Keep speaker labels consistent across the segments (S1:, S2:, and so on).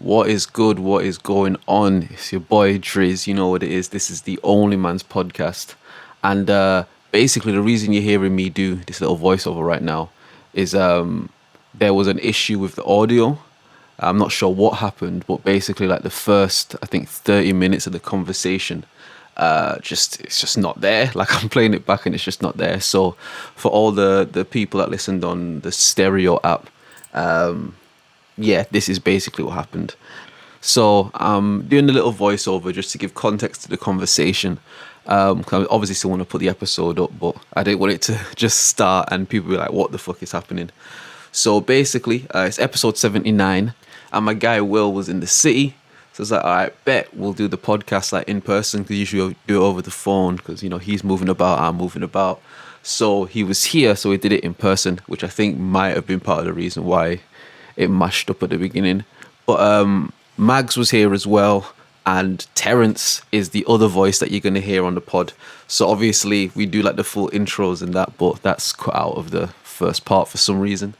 S1: What is good? What is going on? It's your boy Drizzy. You know what it is. This is the OnlyMans podcast. And basically, the reason you're hearing me do this little voiceover right now is there was an issue with the audio. I'm not sure what happened, but basically, like the first, I think, 30 minutes of the conversation, it's just not there. Like I'm playing it back and it's just not there. So for all the people that listened on the stereo app, yeah, this is basically what happened. So I'm doing a little voiceover just to give context to the conversation. 'Cause I obviously still want to put the episode up, but I didn't want it to just start and people be like, what the fuck is happening? So basically, it's episode 79 and my guy Will was in the city. So it's like, all right, bet we'll do the podcast like in person because usually do it over the phone because, you know, he's moving about, I'm moving about. So he was here, so we did it in person, which I think might have been part of the reason why it mashed up at the beginning. But Magz was here as well, and Terence is the other voice that you're going to hear on the pod. So obviously we do like the full intros and that, but that's cut out of the first part for some reason.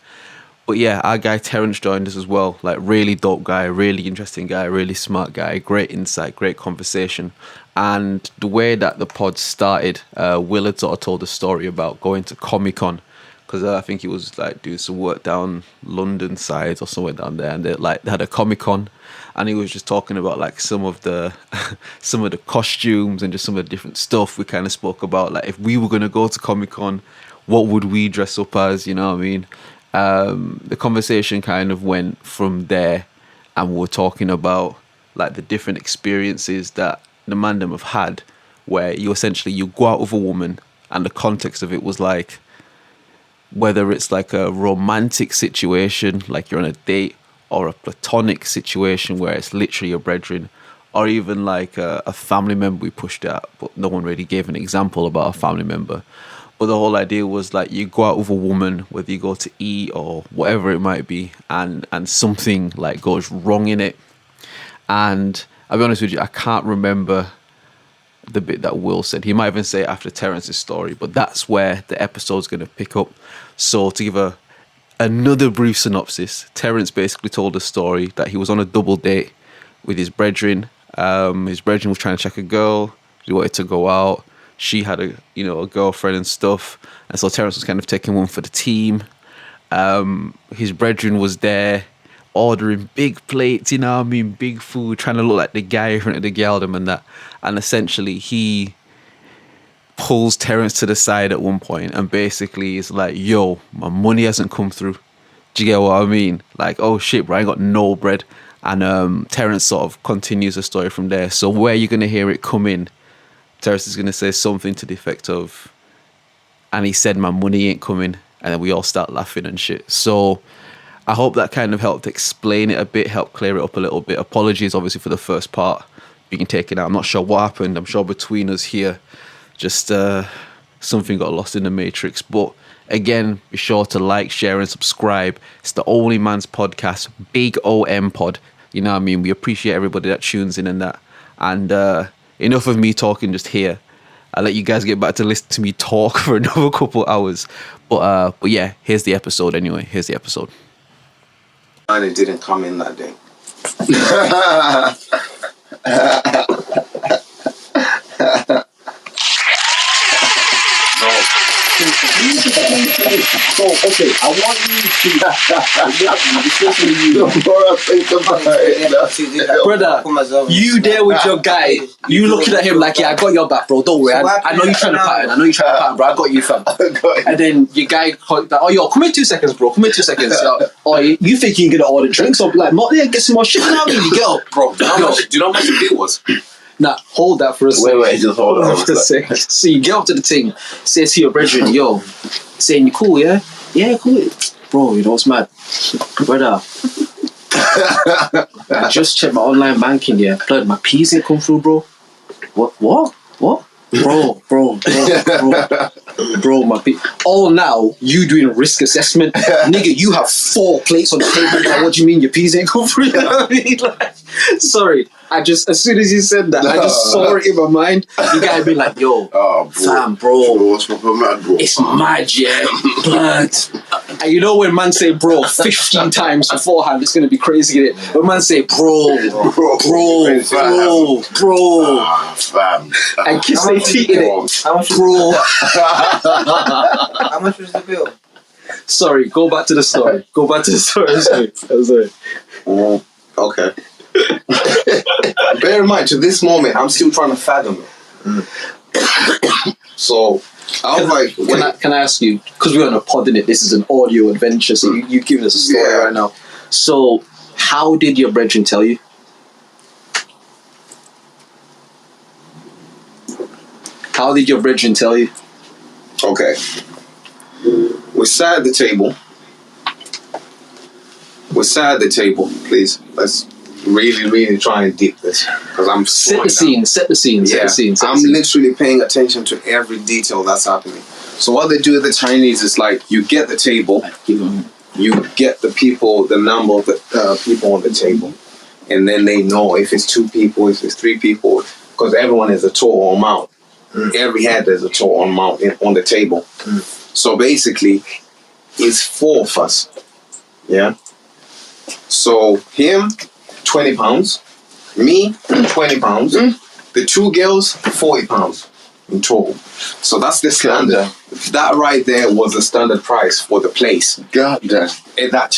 S1: But yeah, our guy Terence joined us as well. Like really dope guy, really interesting guy, really smart guy, great insight, great conversation. And the way that the pod started, Will had sort of told a story about going to Comic-Con because I think he was like doing some work down London side or somewhere down there, and they had a Comic-Con, and he was just talking about like some of the some of the costumes and just some of the different stuff. We kind of spoke about like if we were gonna go to Comic-Con, what would we dress up as? You know what I mean? The conversation kind of went from there, and we were talking about like the different experiences that the mandem have had, where you go out with a woman, and the context of it was like, whether it's like a romantic situation, like you're on a date, or a platonic situation where it's literally your brethren, or even like a family member we pushed out, but no one really gave an example about a family member. But the whole idea was like you go out with a woman, whether you go to eat or whatever it might be, and something like goes wrong in it. And I'll be honest with you, I can't remember the bit that Will said. He might even say it after Terence's story, but that's where the episode's going to pick up. So to give another brief synopsis, Terence basically told a story that he was on a double date with his brethren. His brethren was trying to check a girl. He wanted to go out. She had a girlfriend and stuff. And so Terence was kind of taking one for the team. His brethren was there ordering big plates, you know what I mean, big food, trying to look like the guy in front of the girldom and that. And essentially he pulls Terence to the side at one point and basically is like, yo, my money hasn't come through. Do you get what I mean? Like, oh shit, bro, I got no bread. And Terence sort of continues the story from there. So where you're going to hear it come in, Terence is going to say something to the effect of, and he said, my money ain't coming. And then we all start laughing and shit. So I hope that kind of helped explain it a bit, helped clear it up a little bit. Apologies, obviously, for the first part being taken out. I'm not sure what happened. I'm sure between us here, just something got lost in the matrix. But again, be sure to like, share, and subscribe. It's the OnlyMans podcast, big OM pod. You know what I mean? We appreciate everybody that tunes in and that. And enough of me talking just here. I'll let you guys get back to listen to me talk for another couple hours. But yeah, here's the episode anyway. Here's the episode.
S2: And it didn't come in that day.
S3: So, okay, I want you to brother, you there with your guy, you looking at him like, yeah, I got your back, bro, don't worry, I know you're trying to pattern, bro, I got you, fam. And then your guy, oh, yo, come in 2 seconds, bro, come in 2 seconds. Oh, you think you can get order drinks or like, yeah, get some more shit, you know what I mean? You get up, bro. Do you know how much the bill was? Nah, hold that for a second.
S2: Wait, just hold on for a second.
S3: So you get up to the thing, say to your brethren, yo, saying you cool, yeah? Yeah, cool. Bro, you know what's mad? Brother, I just checked my online banking, yeah. Blood, my P's ain't come through, bro. What? Bro, my P. All now, you doing risk assessment. Nigga, you have 4 plates on the table. Like, what do you mean your P's ain't come through? You know what I mean? Like, sorry. As soon as you said that, I just saw it in my mind. You gotta be like, yo, fam, bro.
S2: What's my mad, bro?
S3: It's mad, yeah. Blood. And you know when man say bro 15 times beforehand, it's gonna be crazy, innit? When man say bro,
S4: Fam.
S3: and kiss their teeth in it,
S5: How much?
S3: bro.
S5: How much was the bill?
S3: Sorry, go back to the story. Sorry.
S2: Okay. Bear in mind, to this moment, I'm still trying to fathom it. So, I was like,
S3: Can I ask you, because we're on a pod, innit? This is an audio adventure, so you giving us a story
S2: Yeah.
S3: right now. So, how did your brethren tell you? How did your brethren tell you?
S2: okay. We sat at the table. Please. Let's really try and deep this. Because I'm
S3: Set
S2: slowing
S3: the scene.
S2: down. I'm literally paying attention to every detail that's happening. So what they do with the Chinese is like, you get the table, you get the people, the number of the people on the table, and then they know if it's 2 people, if it's 3 people, because everyone has a total amount. Every head has a total amount on the table. So basically, it's 4 of us. Yeah. So him, £20. Me, £20. The 2 girls, £40 in total. So that's the standard. That right there was the standard price for the place.
S4: God damn.
S2: In that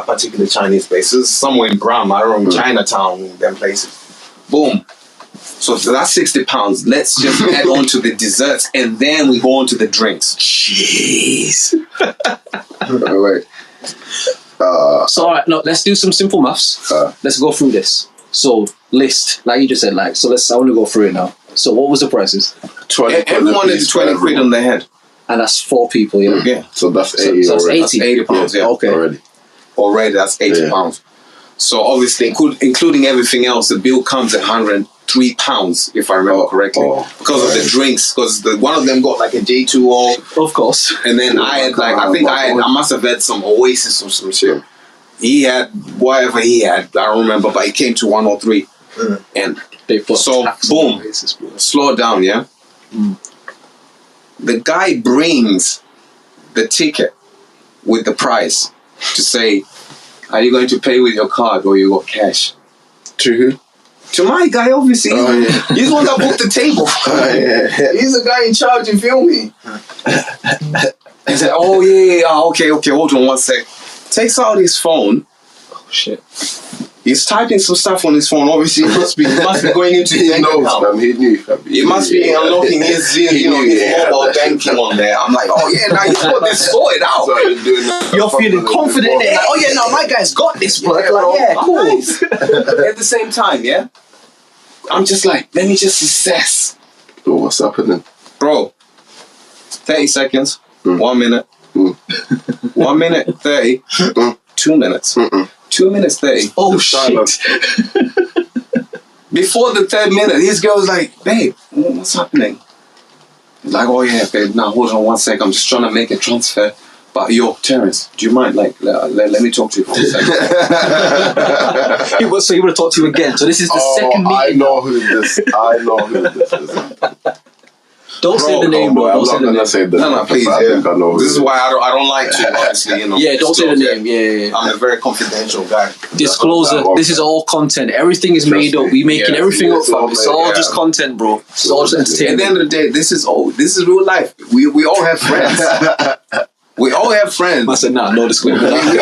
S2: particular Chinese place. This is somewhere in Bram, I don't know, Chinatown, them places. Boom. So that's £60. Let's just add on to the desserts and then we go on to the drinks.
S3: Jeez.
S4: Wait.
S3: So, alright, no, let's do some simple maths. Let's go through this. So, list, like you just said, I want to go through it now. So, what was the prices?
S4: 20
S2: Everyone is 20 quid on their head.
S3: And that's 4 people, yeah?
S2: Yeah.
S4: So that's 80
S3: So that's
S4: already.
S3: 80.
S2: That's £80, yeah.
S3: Okay.
S2: Already that's £80. So obviously, including everything else, the bill comes at £103, if I remember correctly, because of the drinks. Because one of them got like a J2O,
S3: Of course.
S2: and then I had like I must have had some Oasis or some shit. He had whatever he had, I don't remember, but it came to 103, and
S3: They put
S2: so
S3: tax
S2: boom,
S3: on the basis, bro.
S2: slow it down, yeah. The guy brings the ticket with the price to say, are you going to pay with your card or you got cash?
S4: To who?
S2: To my guy, obviously. He's the one that booked the table. He's the guy in charge, you feel me? He said, oh yeah, okay, hold on one sec. Takes out his phone.
S3: Oh, shit.
S2: He's typing some stuff on his phone. Obviously, he must be going into his
S4: He
S2: bank
S4: knows,
S2: account.
S4: fam. He knew.
S2: He must be unlocking his mobile banking on there. I'm like, oh yeah, now he's got this sorted out.
S3: You're feeling confident, innit? Like, oh yeah, no, my guy's got this, bro. Cool.
S2: Nice. At the same time, yeah, I'm just like, let me just assess.
S4: So what's happening?
S2: Bro, 30 seconds, 1 minute, 1 minute 30, 2 minutes, 2 minutes 30.
S3: Oh shit.
S2: Before the 3rd minute, his girl's like, babe, what's happening? He's like, oh yeah, babe, now hold on 1 sec, I'm just trying to make a transfer. But yo, Terence, do you mind, let me talk to you for a second?
S3: So he would have talked to you again. So this is the second meeting.
S4: I know who this is.
S3: Don't say the name, bro.
S4: I'm
S3: Don't say
S4: not
S3: the
S4: gonna
S3: name.
S4: say the
S2: No,
S4: name.
S2: please,
S4: I think I know who
S2: this
S4: it
S2: is why I don't like to, obviously,
S3: Yeah, don't say the name. Yeah.
S2: I'm a very confidential guy.
S3: Disclosure. This is all content. Everything is made up. We making everything up, fam. It's all just content, bro. It's all just
S2: At the
S3: entertainment.
S2: end of the day, this is real life. We all have friends. We all have friends.
S3: I said, nah, no disclaimer.
S2: we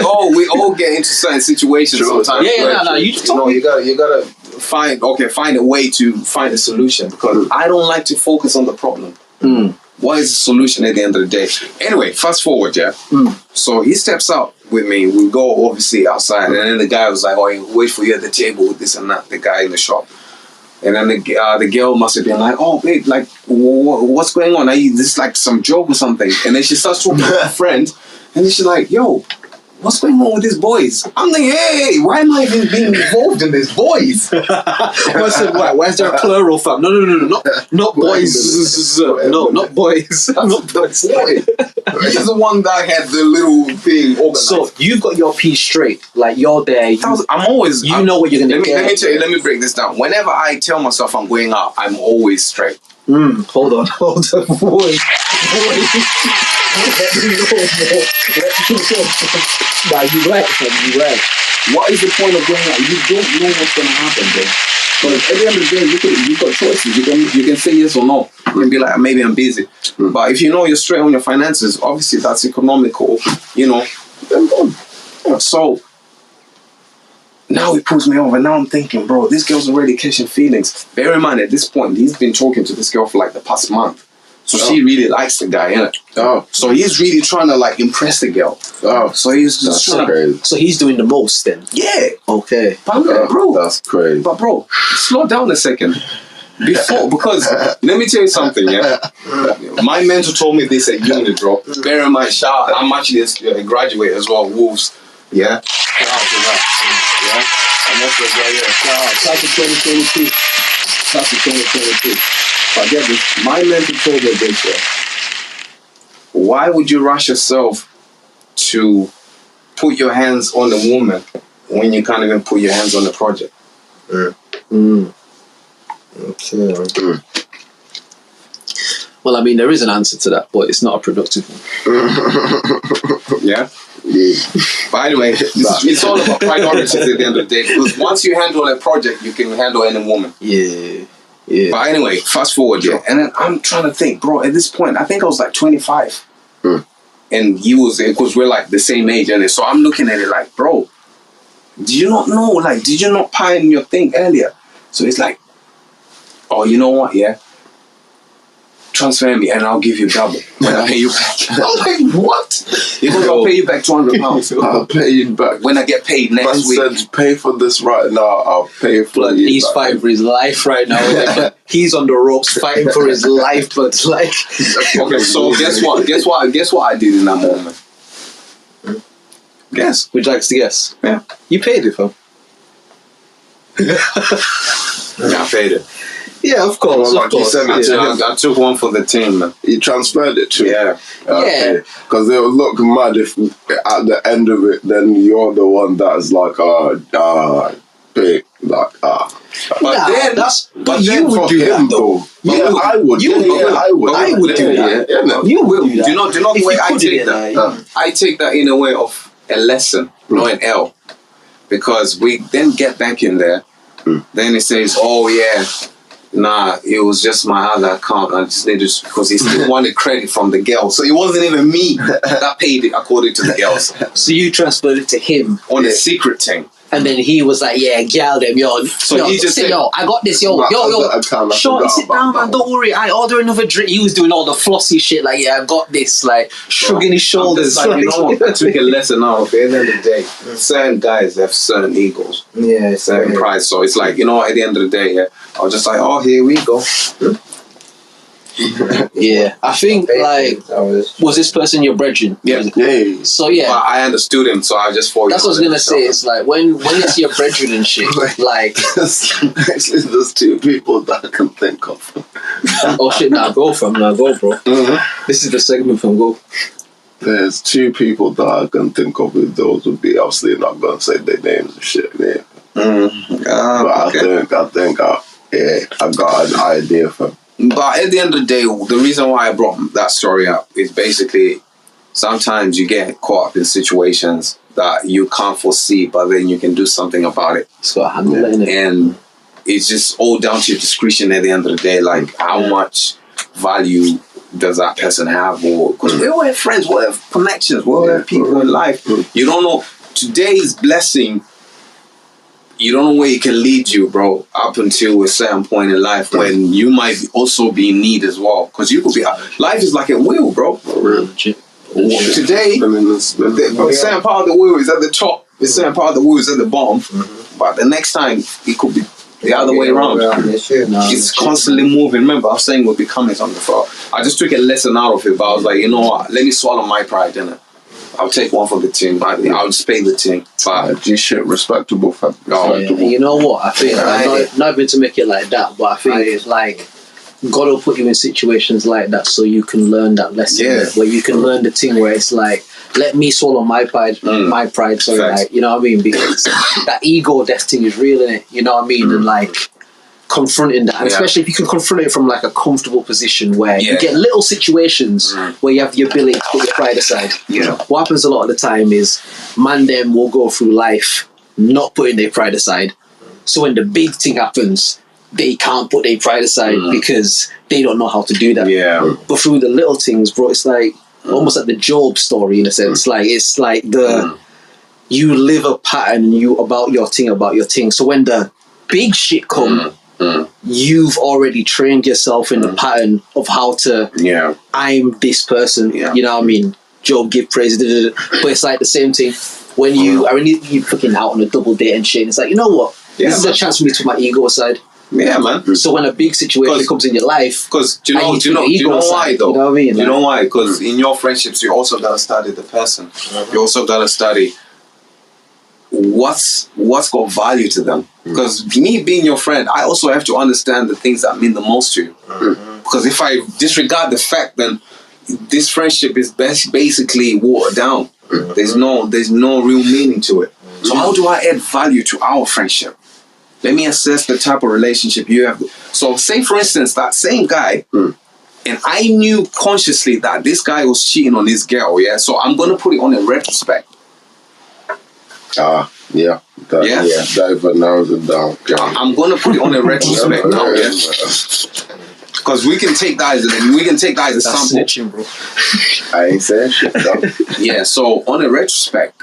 S2: all get into certain situations sometimes.
S3: Yeah. You just told me.
S2: You gotta find a way to find a solution, because I don't like to focus on the problem. What is the solution at the end of the day? Anyway, fast forward, yeah. So he steps out with me. We go obviously outside, and then the guy was like, "Oh, he'll wait for you at the table with this and that." The guy in the shop, and then the girl must have been like, "Oh, babe, like, what's going on? Are you this like some joke or something?" And then she starts talking to her friend, and then she's like, "Yo, what's going on with these boys?" I'm like, hey, why am I even being involved in these boys?
S3: Why is there a plural, fam? No, not boys. No, not boys. Not boys.
S2: He's the one that had the little thing organized.
S3: So you've got your piece straight. Like you're there.
S2: I'm always.
S3: Know what you're gonna get.
S2: Let me tell you. Let me break this down. Whenever I tell myself I'm going out, I'm always straight.
S3: Hold on. Boy. Nah, you right, fam. You right.
S2: What is the point of going out? You don't know what's going to happen, bro. But at the end of the day, you've got choices. You can say yes or no. You can be like, maybe I'm busy. But if you know you're straight on your finances, obviously that's economical, you know, then go. Yeah, so now it pulls me over. Now I'm thinking, bro, this girl's already catching feelings. Bear in mind, at this point, he's been talking to this girl for like the past month. So she really likes the guy, innit?
S4: Oh.
S2: So he's really trying to like impress the girl.
S4: Oh.
S2: So he's just trying to...
S4: crazy.
S3: So he's doing the most then.
S2: Yeah.
S3: Okay.
S2: But I'm like, bro.
S4: That's crazy.
S2: But bro, slow down a second. Because let me tell you something, yeah. My mentor told me this at uni, bro. Bear in mind, shout out, I'm actually a graduate as well, Wolves. Yeah. Shout out to that. Yeah. And that's the guy, yeah. Shout out to 2022. Shout out to 2022. But get this, my mentor told me this, yeah. Why would you rush yourself to put your hands on a woman when you can't even put your hands on the project?
S3: Okay. Well, I mean, there is an answer to that, but it's not a productive one.
S2: Yeah? But anyway, it's all about priorities at the end of the day. Because once you handle a project, you can handle any woman.
S3: Yeah.
S2: But anyway, fast forward, yeah. And then I'm trying to think, bro, at this point, I think I was like 25. And he was, because we're like the same age. And so I'm looking at it like, bro, did you not know? Like, did you not pine your thing earlier? So it's like, oh, you know what, yeah? Transfer me and I'll give you double when I pay you back. I'm like, what? He goes, I'll pay you back £200.
S4: I'll pay you back.
S2: When I get paid next week.
S4: Said, pay for this right now, I'll pay for
S3: Blood,
S4: you.
S3: he's fighting for his life right now. Like, he's on the ropes fighting for his life, but like...
S2: Okay, so guess what I did in that moment? Guess.
S3: Would you like us to guess?
S2: Yeah.
S3: You paid it, fam.
S2: Yeah, I paid it.
S3: Yeah, of course.
S4: Well, like you said,
S2: I took one for the team, man.
S4: You transferred it to
S2: Yeah.
S3: Yeah.
S4: Because it would look mad if at the end of it, then you're the one that's like, pay, like,
S2: But
S3: Nah,
S2: then,
S3: but you would do
S4: him,
S3: that though.
S4: Yeah, I would.
S3: You would.
S4: I would.
S3: I would do that.
S4: Yeah.
S3: You will do that.
S2: do you know the
S3: If
S2: way
S3: you
S2: I
S3: put it
S2: take
S3: in
S2: that?
S3: there,
S2: I take that in a way of a lesson, not an L. Because we then get back in there, then it says, oh yeah, nah, it was just my other account. I just needed, because he still wanted credit from the girl. So it wasn't even me that paid it according to the girls.
S3: So you transferred it to him
S2: On a secret thing.
S3: and then he was like, yeah, gal them, yo.
S2: So
S3: yo,
S2: he just said,
S3: yo, I got this, yo,
S4: Right,
S3: yo.
S4: I can't
S3: Shorty, sit
S4: forgot
S3: down,
S4: about
S3: man, don't worry. I order another drink. He was doing all the flossy shit, like, yeah, I got this, like, shrugging his shoulders.
S2: Like, you know what? I took a lesson out of it. At the end of the day, certain guys have certain egos,
S3: Yeah,
S2: certain pride. So it's like, you know, at the end of the day, yeah, I was just like, oh, here we go.
S3: Yeah, I think, like, was this person your brethren?
S2: Yeah.
S4: Yeah.
S3: So, yeah.
S2: But I understood him, so I just thought.
S3: That's what I was gonna say. It's like when it's your brethren and shit, like,
S4: Actually, there's two people that I can think of.
S3: oh shit, go, bro. This is the segment from Go.
S4: There's two people that I can think of. With those would be obviously not gonna say their names and shit. Yeah. But
S2: Okay.
S4: I think I got an idea for.
S2: But at the end of the day, the reason why I brought that story up is basically sometimes you get caught up in situations that you can't foresee, but then you can do something about it.
S3: It's got a handle in it.
S2: And it's just all down to your discretion at the end of the day. Like, how much value does that person have? Or because we all have friends, we all have connections, we all have people in life. You don't know today's blessing. You don't know where it can lead you, bro, up until a certain point in life when you might also be in need as well. Because you could be, life is like a wheel, bro.
S3: Legit.
S2: Today, the certain part of the wheel is at the top, the certain part of the wheel is at the bottom. But the next time, it could be the other way around. It's constantly moving. Remember, I was saying we're becoming something. So I just took a lesson out of it, but I was like, you know what, let me swallow my pride, innit? I'll take one for the team. I'll just pay the team. But
S4: G shit, respectable, fam.
S3: Yeah, you know what? I think not even to make it like that, but I think it's like God will put you in situations like that so you can learn that lesson.
S2: Yeah.
S3: Where you can learn the thing where it's like, let me swallow my pride. My pride. So
S2: Facts.
S3: like, you know what I mean? Because that ego, that thing is real in it. You know what I mean? And like, confronting that, and especially if you can confront it from like a comfortable position where you get little situations where you have the ability to put your pride aside. What happens a lot of the time is man them will go through life not putting their pride aside, so when the big thing happens they can't put their pride aside because they don't know how to do that. But through the little things, bro, it's like almost like the Job story in a sense. Like it's like the you live a pattern, you about your thing. So when the big shit come, you've already trained yourself in the pattern of how to. I'm this person. You know what I mean? Job give praise, but it's like the same thing when you fucking out on a double date and shit. It's like, you know what? This is a chance for me to put my ego aside.
S2: Yeah, man.
S3: So when a big situation comes in your life,
S2: because do you know why though?
S3: You know what I mean?
S2: Do you know why? Because in your friendships, you also gotta study the person. You also gotta study what's got value to them. Because me being your friend, I also have to understand the things that mean the most to you. Because if I disregard the fact, then this friendship is basically watered down. There's no real meaning to it. So how do I add value to our friendship? Let me assess the type of relationship you have. So say, for instance, that same guy, and I knew consciously that this guy was cheating on this girl, so I'm going to put it on in retrospect.
S4: That even narrows it down.
S2: I'm going to put it on in retrospect now, because we can take that as a sample.
S3: Snitching, bro.
S4: I ain't saying shit, though.
S2: So on a retrospect,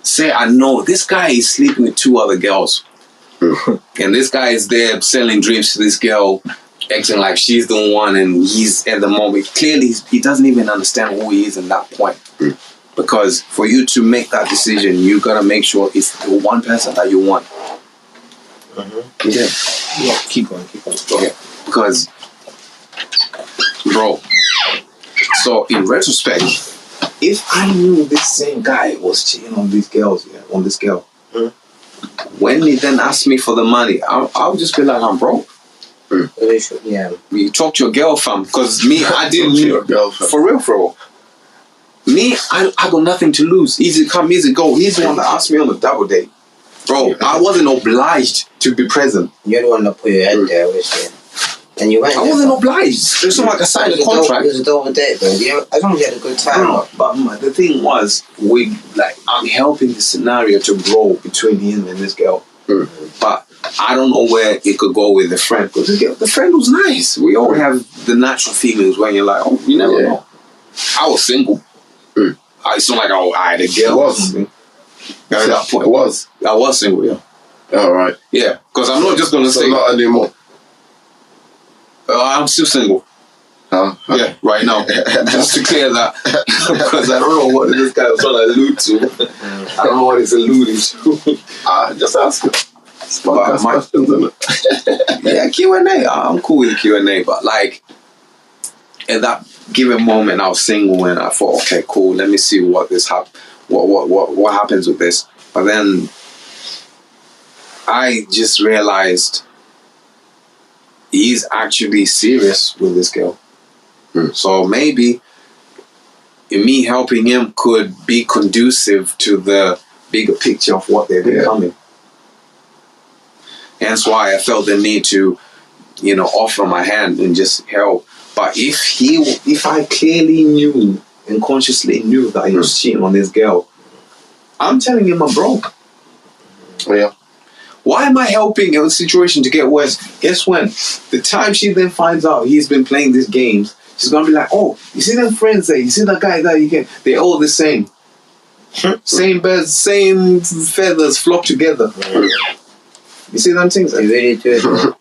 S2: say I know this guy is sleeping with 2 other girls. And this guy is there selling dreams to this girl, acting like she's the one, and he's at the moment clearly he doesn't even understand who he is in that point. Because for you to make that decision, you gotta make sure it's the one person that you want.
S3: Keep going.
S2: Okay, because bro, so in retrospect, if I knew this same guy was cheating on these girls, on this girl. When he then asked me for the money, I'll just be like, I'm broke. You talk to your girl, fam. Because me, I didn't
S4: your girlfriend.
S2: For real. Me, I got nothing to lose. Easy come, easy go. He's the one that asked me on the double date. Bro, I wasn't obliged to be present.
S5: You're the one that put your head there, and you went.
S2: I wasn't obliged. It's not like I signed a contract.
S5: It was a double date, bro. As long as you had a good time.
S2: But the thing was, I'm helping the scenario to grow between him and this girl. But I don't know where it could go with the friend, because the friend was nice. We all have the natural feelings when you're like, oh, you never know. I was single. It's not like I had a girl. At that point, I was single.
S4: All right.
S2: Yeah, because I'm not just gonna say
S4: not anymore.
S2: I'm still single. Yeah, right now. Just to clear that, because I don't know what this guy was trying to allude to. I don't know what he's alluding to.
S4: Just ask him. Questions, isn't it?
S2: Yeah, Q&A. I'm cool with the Q&A, but like at that given moment, I was single and I thought, okay, cool. Let me see what happens with this. But then I just realized he's actually serious with this girl. So maybe me helping him could be conducive to the bigger picture of what they're becoming. Hence why I felt the need to, offer my hand and just help. But if I clearly knew and consciously knew that he was cheating on this girl, I'm telling him I'm broke.
S4: Yeah.
S2: Why am I helping a situation to get worse? Guess when? The time she then finds out he's been playing these games, she's going to be like, oh, you see them friends there? You see that guy that you get? They're all the same. Same birds, same feathers flock together. You see them things?
S5: They really do.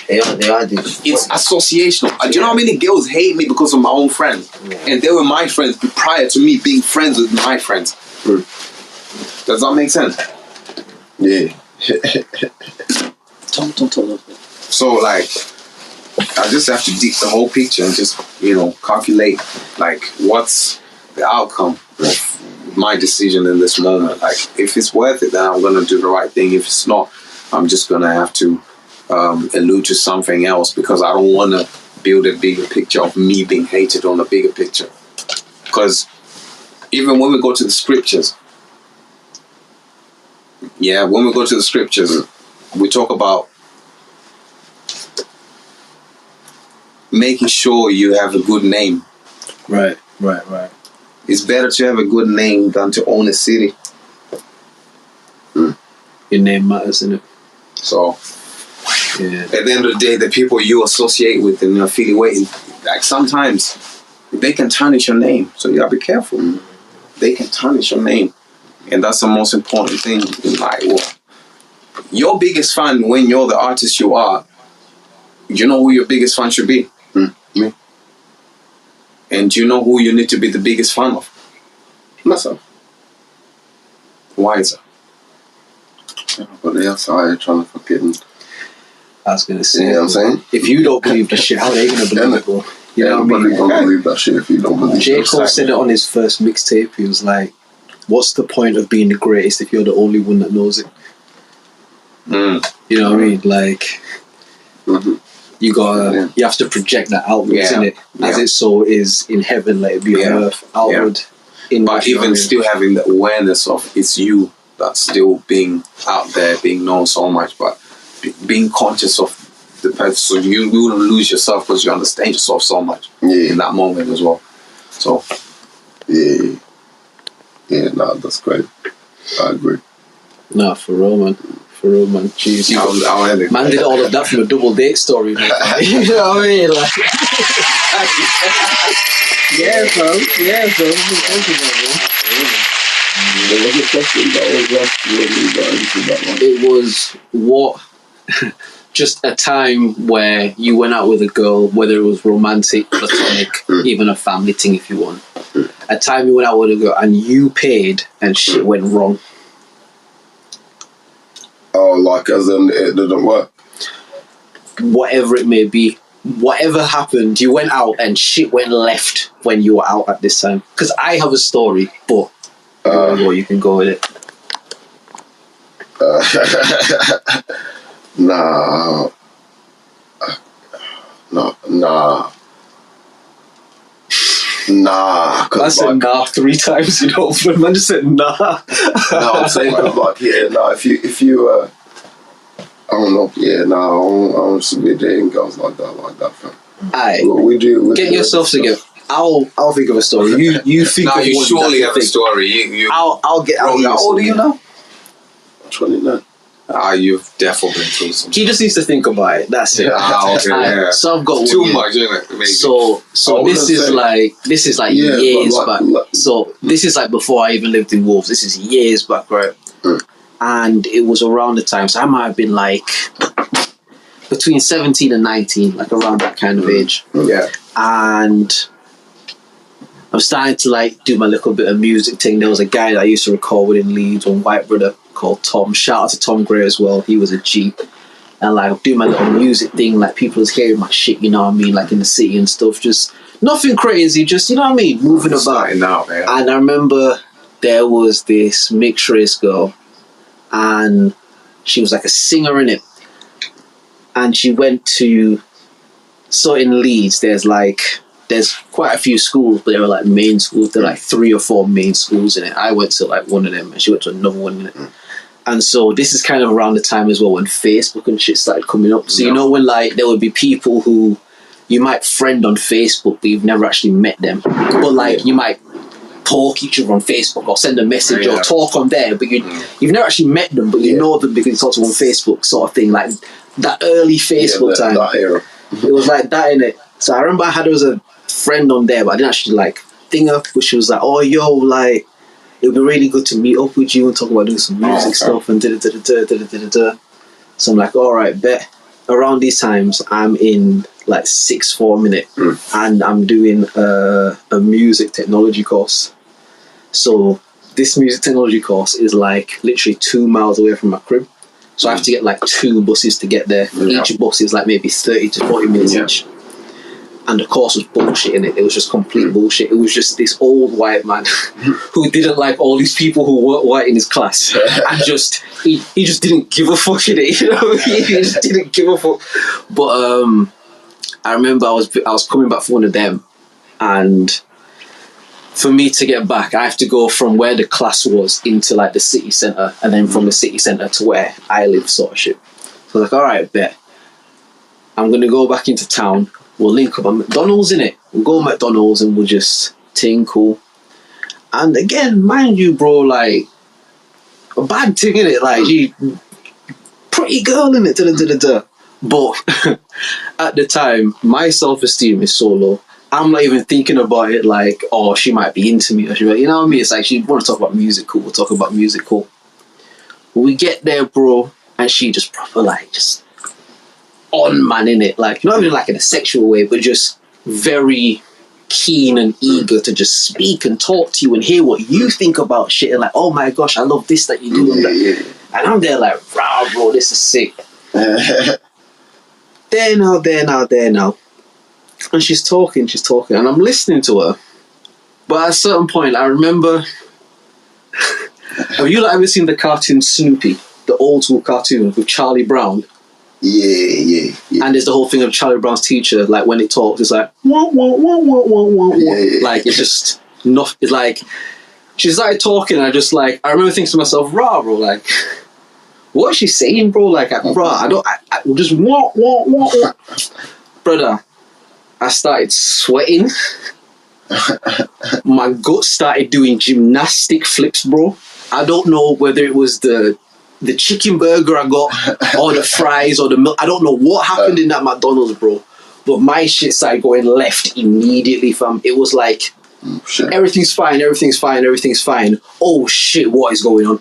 S5: They are this.
S2: It's associational. Do you know how many girls hate me because of my own friends? And they were my friends prior to me being friends with my friends. Does that make sense?
S4: Yeah.
S2: So like, I just have to deep the whole picture and just calculate like what's the outcome of my decision in this moment. Like if it's worth it, then I'm gonna do the right thing. If it's not, I'm just gonna have to allude to something else, because I don't want to build a bigger picture of me being hated on a bigger picture. Because even when we go to the scriptures, we talk about making sure you have a good name.
S3: Right.
S2: It's better to have a good name than to own a city.
S3: Your name matters, innit?
S2: So,
S3: Yeah.
S2: at the end of the day, the people you associate with and affiliate, like sometimes they can tarnish your name. So you gotta be careful. They can tarnish your name, and that's the most important thing in life. Well, your biggest fan, when you're the artist you are, you know who your biggest fan should be.
S4: Me.
S2: And you know who you need to be the biggest fan of.
S4: Myself.
S2: Why is that?
S4: But the outside trying to fucking.
S3: I was gonna say,
S4: You know what I'm saying?
S3: if you don't believe the shit, how are they gonna believe it, bro? You know what I mean?
S4: Don't believe that shit if you don't believe
S3: J.
S4: it.
S3: Cole said it on his first mixtape. He was like, "What's the point of being the greatest if you're the only one that knows it?" You know what I mean? Like, you gotta, you have to project that outwards, innit? As it so is in heaven, let it be on earth, outward.
S2: But even still having the awareness of it's you that's still being out there, being known so much, but being conscious of the person, so you wouldn't lose yourself because you understand yourself so much in that moment as well. So
S4: nah, that's great. I agree.
S3: Nah, for real, man. Jeez, man did all of that from a double date story, man. You know what I mean? Like, yeah, bro. It was what? Just a time where you went out with a girl, whether it was romantic, platonic, even a family thing if you want. A time you went out with a girl and you paid and shit went wrong.
S4: Oh, like as in it didn't work?
S3: Whatever it may be. Whatever happened, you went out and shit went left when you were out at this time. Because I have a story, but you can go with it.
S4: Nah.
S3: I said nah 3 times, you know, but man just said nah.
S4: No, I'm saying like if you I don't know, I don't see me dating girls like that, fam.
S3: Aye.
S4: We do.
S3: Get yourself together. I'll think of a story. You think
S2: now
S3: of
S2: you
S3: one
S2: surely
S3: that
S2: have a story. You
S3: I'll get out.
S2: How old are you now?
S4: 29.
S2: You've definitely been through some.
S3: He just needs to think about it. That's it.
S2: Okay, yeah.
S3: So I've got
S2: too
S3: one,
S2: much, isn't it? Maybe.
S3: So this is like years back. So this is like before I even lived in Wolves. This is years back, right? And it was around the time, so I might have been like between 17 and 19, like around that kind of age.
S2: Yeah.
S3: And I'm starting to like do my little bit of music thing. There was a guy that I used to record with in Leeds, one white brother called Tom. Shout out to Tom Gray as well. He was a G. And like do my little music thing, like people was hearing my shit, you know what I mean, like in the city and stuff. Just nothing crazy, just you know what I mean, moving about.
S2: Now, man.
S3: And I remember there was this mixed race girl, and she was like a singer in it. And she went to, so in Leeds, there's quite a few schools, but they were like main schools. There are like 3 or 4 main schools in it. I went to like one of them, and she went to another one in it. And so this is kind of around the time as well when Facebook and shit started coming up. So you know when like there would be people who you might friend on Facebook, but you've never actually met them. But like you might poke each other on Facebook or send a message or talk on there, but you've never actually met them, but you know them because you talk to them on Facebook, sort of thing. Like that early Facebook time.
S4: That era.
S3: It was like that in it. So I remember I had her as a friend on there, but I didn't actually like thing her. But she was like, "Oh, yo, like it would be really good to meet up with you and talk about doing some music stuff and da-da-da-da-da-da-da-da." So I'm like, all right, bet. Around these times, I'm in like 6th form in it, and I'm doing a music technology course. So this music technology course is like literally 2 miles away from my crib. So I have to get like 2 buses to get there. Each bus is like maybe 30 to 40 minutes each. And the course was bullshit in it. It was just complete bullshit. It was just this old white man who didn't like all these people who weren't white in his class. And just, he just didn't give a fuck in it, you know? He just didn't give a fuck. But I remember I was coming back from one of them, and for me to get back, I have to go from where the class was into like the city centre, and then from the city centre to where I live, sort of shit. So I was like, all right, bet. I'm going to go back into town, we'll link up at McDonald's, innit? We'll go to McDonald's and we'll just tinkle. And again, mind you, bro, like, a bad thing, innit? Like, she, pretty girl, innit? But at the time, my self-esteem is so low. I'm not even thinking about it like, oh, she might be into me. Or she might, you know what I mean? It's like, she want to talk about music, cool. We'll talk about music, cool. We get there, bro, and she just proper, like, just on, man, innit? Like, not even like in a sexual way, but just very keen and eager to just speak and talk to you and hear what you think about shit. And like, oh my gosh, I love this that you do. And I'm there like, wow, bro, this is sick. There now. And she's talking, and I'm listening to her. But at a certain point, I remember... Have you like, ever seen the cartoon Snoopy? The old school cartoon with Charlie Brown?
S4: Yeah.
S3: And there's the whole thing of Charlie Brown's teacher, like when it talks, it's like, wah, wah, wah, wah, wah, wah, wah.
S4: Yeah.
S3: Like, it's just not, it's like, she started talking, and I just like, I remember thinking to myself, rah, bro, like, what is she saying, bro? Like, I just wah, wah, wah, wah. Brother, I started sweating. My gut started doing gymnastic flips, bro. I don't know whether it was the chicken burger I got or the fries or the milk. I don't know what happened in that McDonald's, bro. But my shit started going left immediately, fam. It was like, everything's fine. Oh shit, what is going on?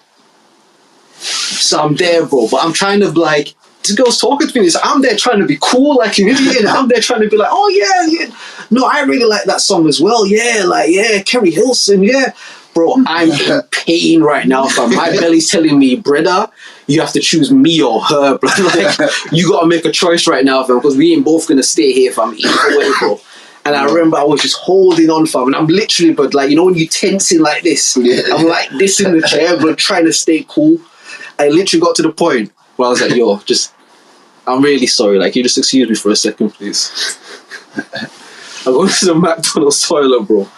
S3: So I'm there, bro. But I'm trying to like, this girl's talking to me. So I'm there trying to be cool like an idiot. I'm there trying to be like, oh yeah. No, I really like that song as well. Yeah, like, yeah, Kerry Hilson, yeah. Bro, I'm in pain right now, fam. My belly's telling me, brother, you have to choose me or her, bro. Like, you gotta make a choice right now, fam, because we ain't both gonna stay here, fam. Either way, bro. And I remember I was just holding on, fam, and I'm literally, but like, you know when you tensing like this? Yeah. I'm like this in the chair, but trying to stay cool. I literally got to the point where I was like, yo, I'm really sorry, like, you just excuse me for a second, please. I go to the McDonald's toilet, bro.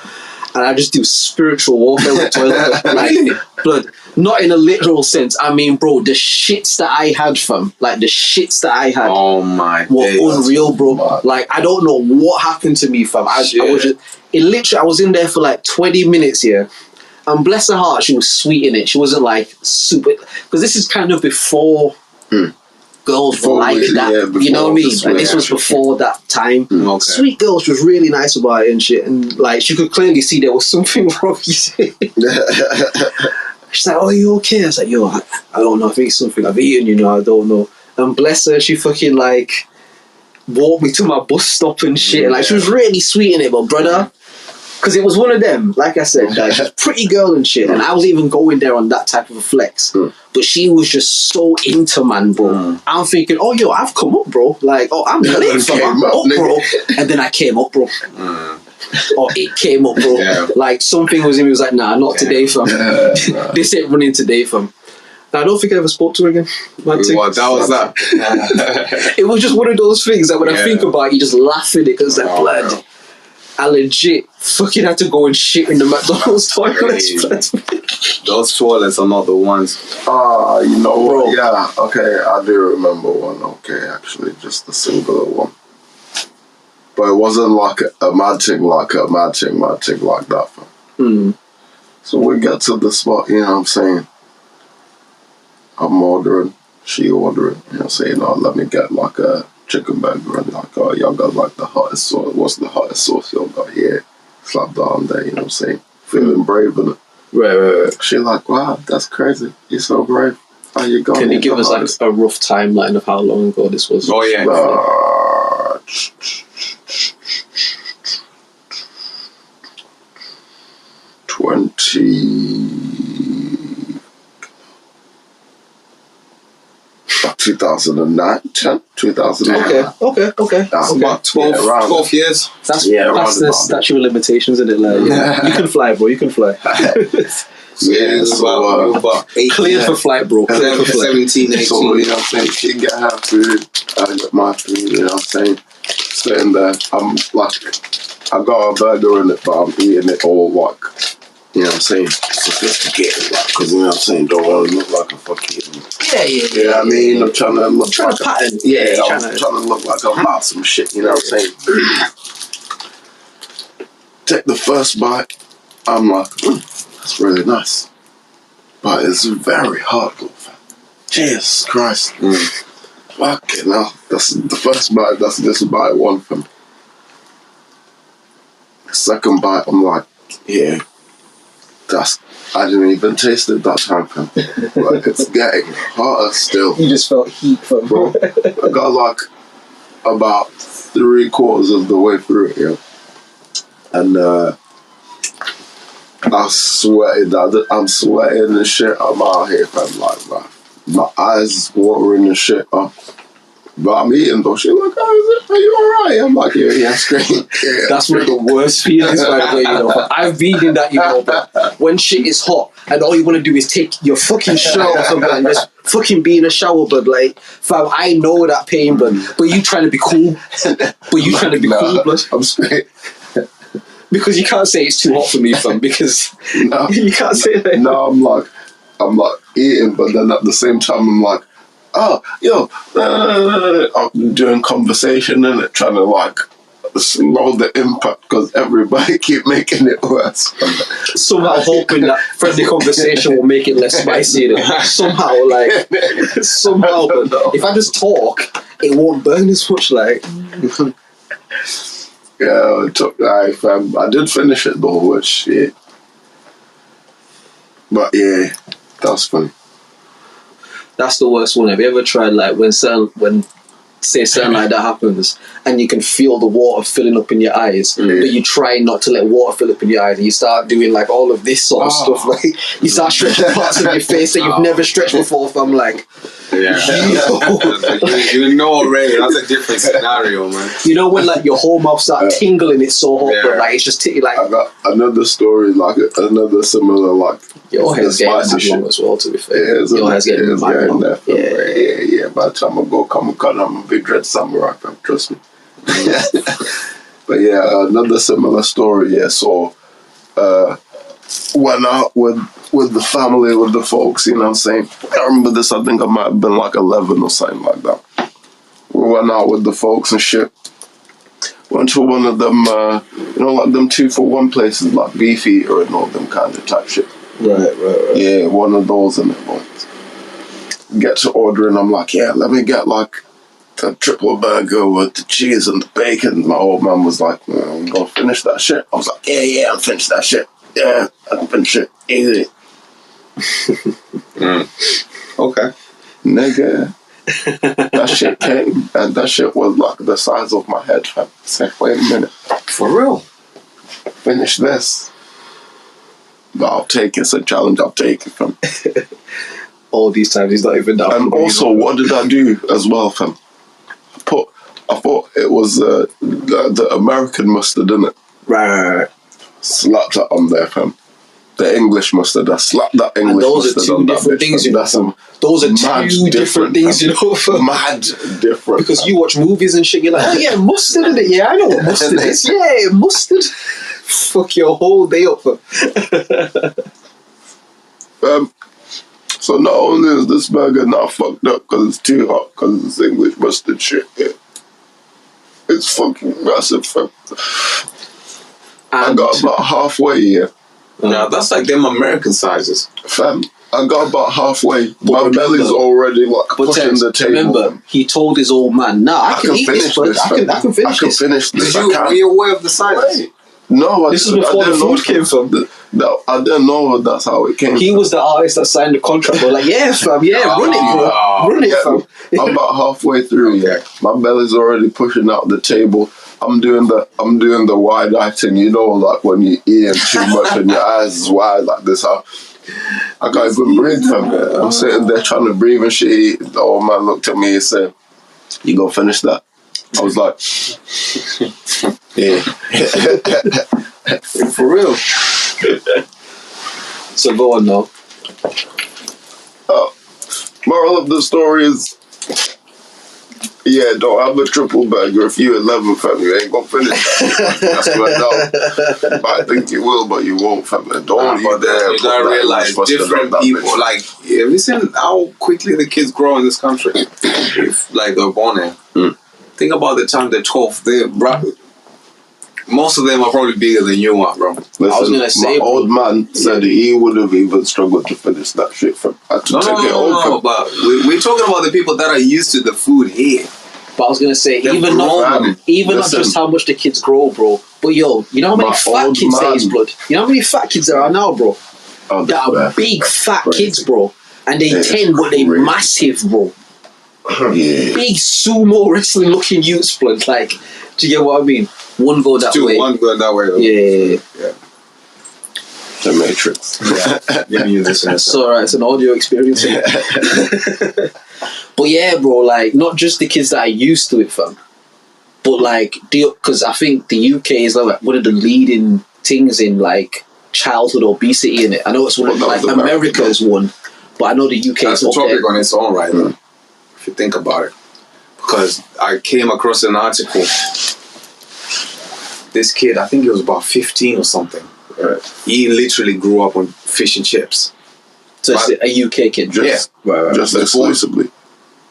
S3: And I just do spiritual warfare with toilet, like, blood. Not in a literal sense. I mean, bro, the shits that I had, fam, like the shits that I had,
S2: oh my,
S3: were unreal, bro. Like, I don't know what happened to me, fam. I was I was in there for like 20 minutes here, and bless her heart, she was sweet in it. She wasn't like super, because this is kind of before. Girls were like that, you know what I mean? Like, this was before that time.
S2: Okay.
S3: Sweet girl, she was really nice about it and shit, and like she could clearly see there was something wrong. She's like, "Oh, are you okay?" I was like, "Yo, I don't know. I think it's something I've eaten. You know, I don't know." And bless her, she fucking like walked me to my bus stop and shit. Yeah. Like, she was really sweet in it, but brother. Because it was one of them, like I said, like, she's a pretty girl and shit, and I was even going there on that type of a flex. But she was just so into, man, bro. I'm thinking, oh, yo, I've come up, bro. Like, oh, I'm lit, fam. I'm up, bro. And then I came up, bro. Or it came up, bro. Yeah. Like, something was in me, was like, nah, not today, fam. This ain't running today, fam. And I don't think I ever spoke to her again.
S2: What? That was that?
S3: It was just one of those things that when I think about it, you just laugh at it, because that blood. No. I legit fucking had to go and shit in the McDonald's toilets.
S2: Those toilets are not the ones.
S4: You know what? Yeah, okay, I do remember one. Okay, actually, just a singular one. But it wasn't like a mad thing like that. So we get to the spot, you know what I'm saying? I'm ordering, she ordering, you know what I'm saying? Oh, let me get like a chicken burger, and like, oh, y'all got like the hottest sauce. What's the hottest sauce y'all got here? Slap down there, you know what I'm saying? Feeling brave in it.
S3: Right.
S4: She like, wow, that's crazy. You're so brave. How you going?
S3: Can you give us like a rough timeline of how long ago this was?
S2: Oh yeah.
S4: 2009, 2009.
S3: Okay.
S2: That's about 12 years.
S3: That's past the statute of limitations, isn't it? Like, you can fly, bro. You can fly.
S2: Yeah, about
S3: clear for flight, bro. Clear for flight.
S2: 17, 18.
S4: So, you know what I'm saying? She can get her food. I get my food, you know what I'm saying? Sitting there, I'm like, I got a burger in it, but I'm eating it all like you know what I'm saying, sophisticated, like, because you know what I'm saying, don't want to look like a fucking.
S3: Yeah.
S4: You know what I mean? I'm trying to look
S3: Trying
S4: like
S3: to pattern.
S4: I'm trying to look like I'm about some shit. You know what I'm saying? Take the first bite. I'm like, that's really nice, but it's very hard, though, fam. Jesus Christ. Fucking hell. That's the first bite. That's just bite one, fam. Second bite, I'm like, yeah, I didn't even taste it that time, fam. Like, it's getting hotter still.
S3: You just felt heat from
S4: Bro, I got like about 3/4 of the way through it, yeah. And I sweated. I'm sweating and shit. I'm out here, fam. Like, my eyes watering and shit. But I'm eating though. She's like, oh, are you alright? I'm like, yeah, straight. Yeah,
S3: that's one of the worst feelings, by the way, you know. I've been in that, you know, but when shit is hot and all you want to do is take your fucking shower and just fucking be in a shower, but like, fam, I know that pain, but you trying to be cool. But you trying to be cool, blood.
S4: I'm straight.
S3: Because you can't say it's too hot for me, fam, because
S4: No,
S3: you can't say that.
S4: No, I'm like eating, but then at the same time, I'm like, oh, yo, I'm doing conversation and trying to like slow the impact because everybody keep making it worse.
S3: Somehow hoping that friendly conversation will make it less spicy. Somehow, but if I just talk, it won't burn as much. Like,
S4: yeah, it took fam. I did finish it though, which shit. But yeah, that's funny.
S3: that's the worst one. Have you ever tried like when something like that happens and you can feel the water filling up in your eyes, but you try not to let water fill up in your eyes, and you start doing like all of this sort of stuff, like you start stretching parts of your face that you've never stretched before. If I'm like,
S2: you know already, that's a different scenario, man.
S3: You know when like your whole mouth starts tingling, it's so hot, but like it's just like.
S4: I got another story, like another similar, like
S3: your hair's getting long as well. To be fair, your hair's getting long.
S4: Yeah. By the time I go come and cut, I'm a big red samurai, fam, trust me. But yeah, another similar story. Yeah, so went out with the family, with the folks. You know what I'm saying? I remember this. I think I might have been like 11 or something like that. We went out with the folks and shit. Went to one of them, like them 2-for-1 places, like Beefeater and all them kind of type shit.
S3: Right.
S4: Yeah, one of those in it. Get to ordering. I'm like, yeah, let me get like the triple burger with the cheese and the bacon. My old man was like, I'm gonna finish that shit. I was like, yeah, I'm finished that shit. Yeah, I can finish it easy.
S2: Okay.
S4: Nigga. That shit came and that shit was like the size of my head, fam. It's like, wait a minute.
S3: For real?
S4: Finish this. But I'll take it. It's a challenge. I'll take it, fam.
S3: All these times he's not even down.
S4: And also, what did I do as well, fam? I thought it was the American mustard, innit?
S3: Right.
S4: Slapped that on there, fam. The English mustard. I slapped that English mustard.
S3: And those are two different things, you know. Those are two different things, you know.
S4: Mad different.
S3: Because you watch movies and shit, you're like, oh yeah, mustard, innit? Yeah, I know what mustard is. Yeah, mustard. Fuck your whole day up, fam.
S4: So not only is this burger not fucked up because it's too hot, because it's English mustard shit, yeah, it's fucking massive, fam. I got about halfway, yeah.
S2: Now that's like them American sizes.
S4: Fam, I got about halfway. My belly's already like pushing the table.
S3: Remember, he told his old man, nah, I can eat this, but I can finish this.
S2: Were you aware of the sizes?
S4: No,
S3: this is before the food came from.
S4: No, I didn't know that's how it came.
S3: He was the artist that signed the contract. We're like, yeah, fam, yeah, run it, bro. Run it, fam.
S4: I'm about halfway through. Yeah, my belly's already pushing out the table. I'm doing the wide eye thing, you know, like when you eat too much and your eyes is wide like this. I can't even breathe, fam. I'm sitting there trying to breathe and shit. The old man looked at me and said, "You gonna finish that?" I was like, yeah.
S3: For real. So go on now.
S4: Moral of the story is, Yeah, don't have a triple burger if you're 11, fam. You ain't gonna finish that. That's right now. But I think you will, but you won't, fam. Don't
S2: but then you gotta realize different people. Like, have you seen how quickly the kids grow in this country? If like they're born here. Think about the time they're 12. Most of them are probably bigger than you are, bro.
S4: Listen,
S3: I was gonna say,
S4: my old man said he would have even struggled to finish that shit, fam. I had to take it home, fam.
S2: But we're talking about the people that are used to the food here.
S3: But I was gonna say,
S2: Them
S3: even not just how much the kids grow, bro. But yo, you know how many
S4: My
S3: fat
S4: old
S3: kids there is,
S4: man.
S3: blood? You know how many fat kids there are now, bro?
S4: Oh,
S3: That are big fat kids, bro. And they
S4: It's
S3: tend, but they
S4: crazy.
S3: massive, bro.
S4: Yeah.
S3: Big sumo wrestling looking youths, blood. Like, do you get what I mean? One go that way.
S2: One going that way.
S3: Yeah.
S4: The Matrix.
S2: Yeah. Let me use this.
S3: It's alright, it's an audio experience. But yeah, bro, like, not just the kids that are used to it, fam. But like, because I think the UK is like one of the leading things in like childhood obesity in it. I know it's one of like America's one, but I know the UK
S2: That's
S3: is
S2: a
S3: up
S2: topic
S3: there.
S2: on its own right now, if you think about it. Because I came across an article. This kid, I think he was about 15 or something.
S4: Right.
S2: He literally grew up on fish and chips.
S3: So it's a UK kid.
S4: Just exclusively.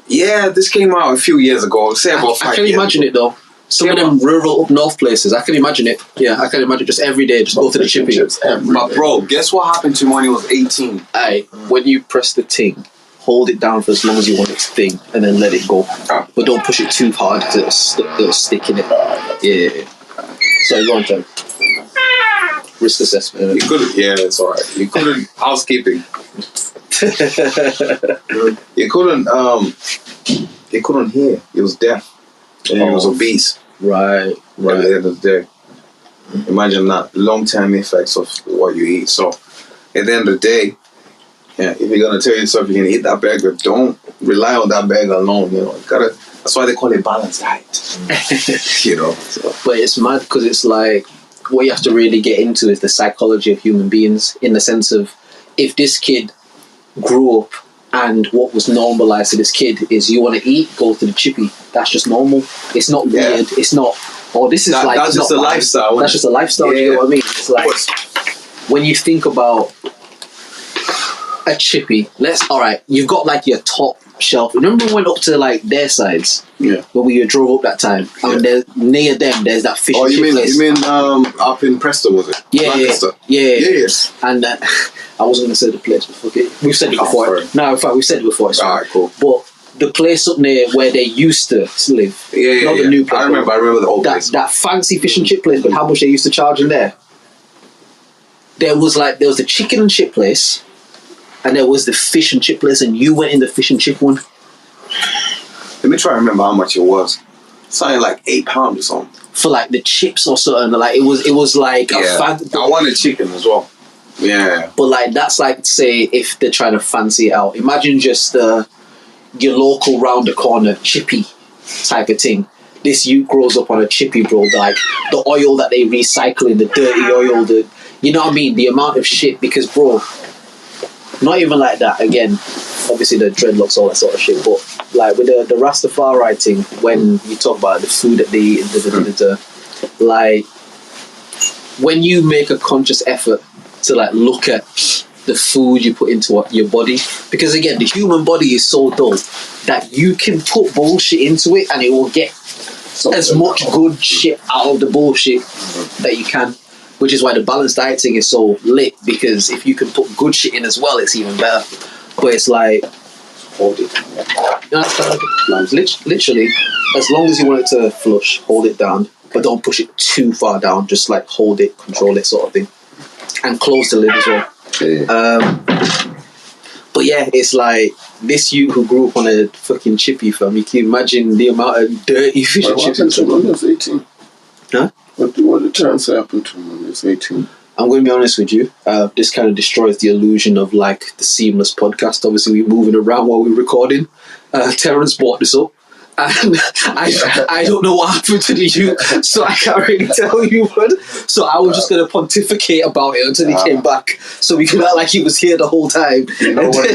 S2: Yeah, this came out a few years ago. Say about 5
S3: I can
S2: years
S3: imagine
S2: ago.
S3: it though. Some of them rural up north places. I can imagine it. Yeah, I can imagine just every day, just go to the chippy.
S2: But bro, guess what happened to him when he was 18?
S3: Aye, when you press the ting, hold it down for as long as you want it to thing, and then let it go. But don't push it too hard because it'll stick in it. Yeah. So go on, John. Risk assessment.
S2: You couldn't. Yeah, it's alright. You couldn't. Housekeeping. You couldn't. He couldn't hear. He was deaf, and he was obese.
S3: Right.
S2: At the end of the day, imagine that long-term effects of what you eat. So, at the end of the day, yeah, if you're gonna tell yourself you're gonna eat that burger, don't rely on that burger alone. You know, you gotta. That's why they call it balanced diet. You know. So.
S3: But it's mad because it's like what you have to really get into is the psychology of human beings in the sense of if this kid grew up and what was normalized to this kid is you want to eat, go to the chippy. That's just normal. It's not weird. It's not. Oh, this is like
S2: that's just a lifestyle.
S3: That's just a lifestyle.
S2: Yeah.
S3: You know what I mean? It's like when you think about a chippy. All right. You've got like your top shelf. Remember when we went up to like their sides?
S2: Yeah.
S3: When we drove up that time, and near them, there's that fish.
S2: Oh,
S3: and chip place.
S2: you mean up in Preston, was it?
S3: Yeah. And I wasn't gonna say the place, but fuck it. We've said it before.
S2: Sorry.
S3: No, in fact, we've said it before.
S2: Alright, cool.
S3: But the place up near where they used to live, not the new place.
S2: I remember the old place.
S3: That fancy fish and chip place, but how much they used to charge in there? There was the chicken and chip place, and there was the fish and chip place, and you went in the fish and chip one.
S2: Let me try to remember how much it was. Something like £8 or something.
S3: For like the chips or something. Like it was like a
S2: I wanted chicken as well. Yeah.
S3: But like that's like say if they're trying to fancy it out. Imagine just your local round the corner chippy type of thing. This youth grows up on a chippy, bro. Like the oil that they recycle in, the dirty oil, you know what I mean? The amount of shit because bro, not even like that. Again, obviously the dreadlocks, all that sort of shit. But like with the Rastafari thing, when you talk about the food that they eat, like when you make a conscious effort to like look at the food you put into your body, because again, the human body is so dull that you can put bullshit into it and it will get as much good shit out of the bullshit that you can. Which is why the balanced diet thing is so lit, because if you can put good shit in as well, it's even better. But it's like, hold it. You know, literally, as long as you want it to flush, hold it down, but don't push it too far down. Just like hold it, control it, sort of thing, and close the lid as well. But yeah, it's like this you who grew up on a fucking chippy farm. You can imagine the amount of dirty fish and chips.
S4: When he was 18.
S3: Huh?
S4: What did Terence happen to him when he was 18?
S3: I'm going to be honest with you. This kind of destroys the illusion of like the seamless podcast. Obviously, we're moving around while we're recording. Terence brought this up, and I don't know what happened to the youth, so I can't really tell you. But so I was just going to pontificate about it until he came back, so we could act like he was here the whole time.
S4: You know what?